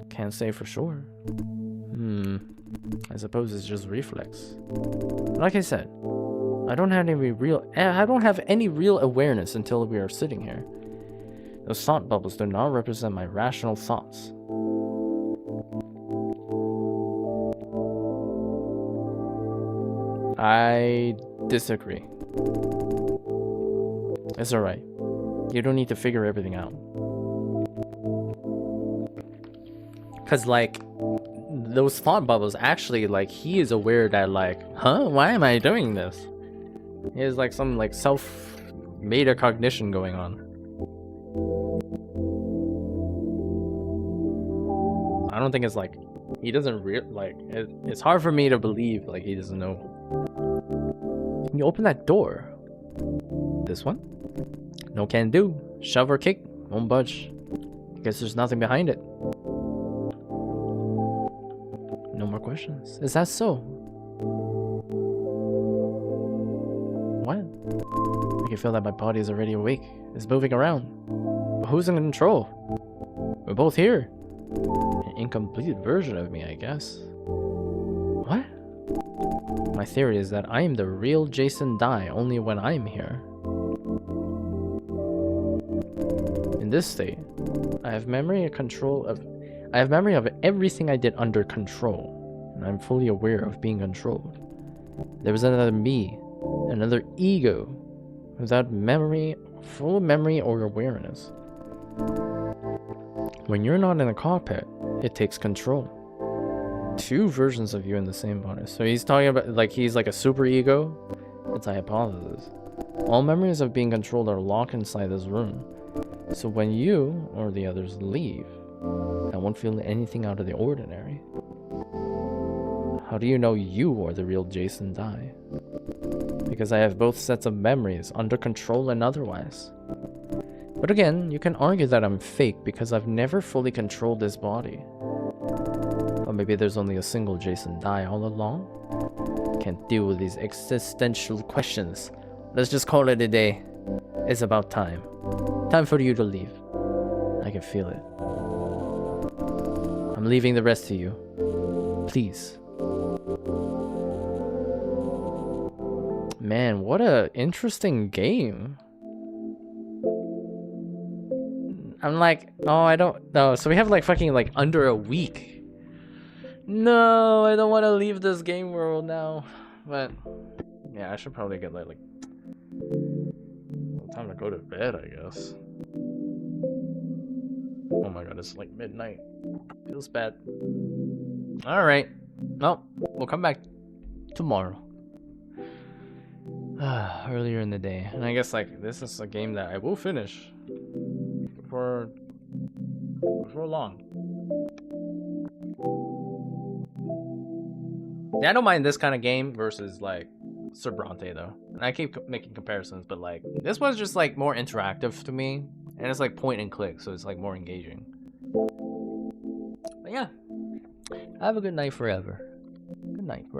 S1: Can't say for sure. I suppose it's just reflex. Like I said, I don't have any real awareness until we are sitting here. Those thought bubbles do not represent my rational thoughts. I disagree. It's alright. You don't need to figure everything out. Cause like, those thought bubbles actually, like, he is aware that like, huh? Why am I doing this? He has like some like self-metacognition going on. I don't think it's like, he doesn't it's hard for me to believe like he doesn't know. Can you open that door? This one? No can do. Shove or kick, won't budge. Guess there's nothing behind it. No more questions. Is that so? What? I can feel that my body is already awake. It's moving around. But who's in control? We're both here. An incomplete version of me, I guess. What? My theory is that I am the real Jason Dai only when I'm here. In this state, I have memory of everything I did under control, and I'm fully aware of being controlled. There was another me, another ego, without memory, full memory or awareness. When you're not in a cockpit, it takes control. Two versions of you in the same body. So he's talking about like he's like a super ego. It's a hypothesis. All memories of being controlled are locked inside this room. So when you or the others leave, I won't feel anything out of the ordinary. How do you know you are the real Jason Dai? Because I have both sets of memories under control and otherwise. But again, you can argue that I'm fake because I've never fully controlled this body. Or maybe there's only a single Jason Dai all along? Can't deal with these existential questions. Let's just call it a day. It's about time. Time for you to leave. I can feel it. I'm leaving the rest to you. Please. Man, what a interesting game. I'm like, oh, I don't know. So we have like fucking like under a week. No, I don't want to leave this game world now. But Yeah, I should probably get like time to go to bed, I guess. Oh my god, it's like midnight. Feels bad. Alright. No, we'll come back tomorrow. Earlier in the day. And I guess like this is a game that I will finish before long. Yeah, I don't mind this kind of game versus like Subrante though. And I keep making comparisons, but like this one's just like more interactive to me, and it's like point and click, so it's like more engaging. But yeah, have a good night forever. Good night forever.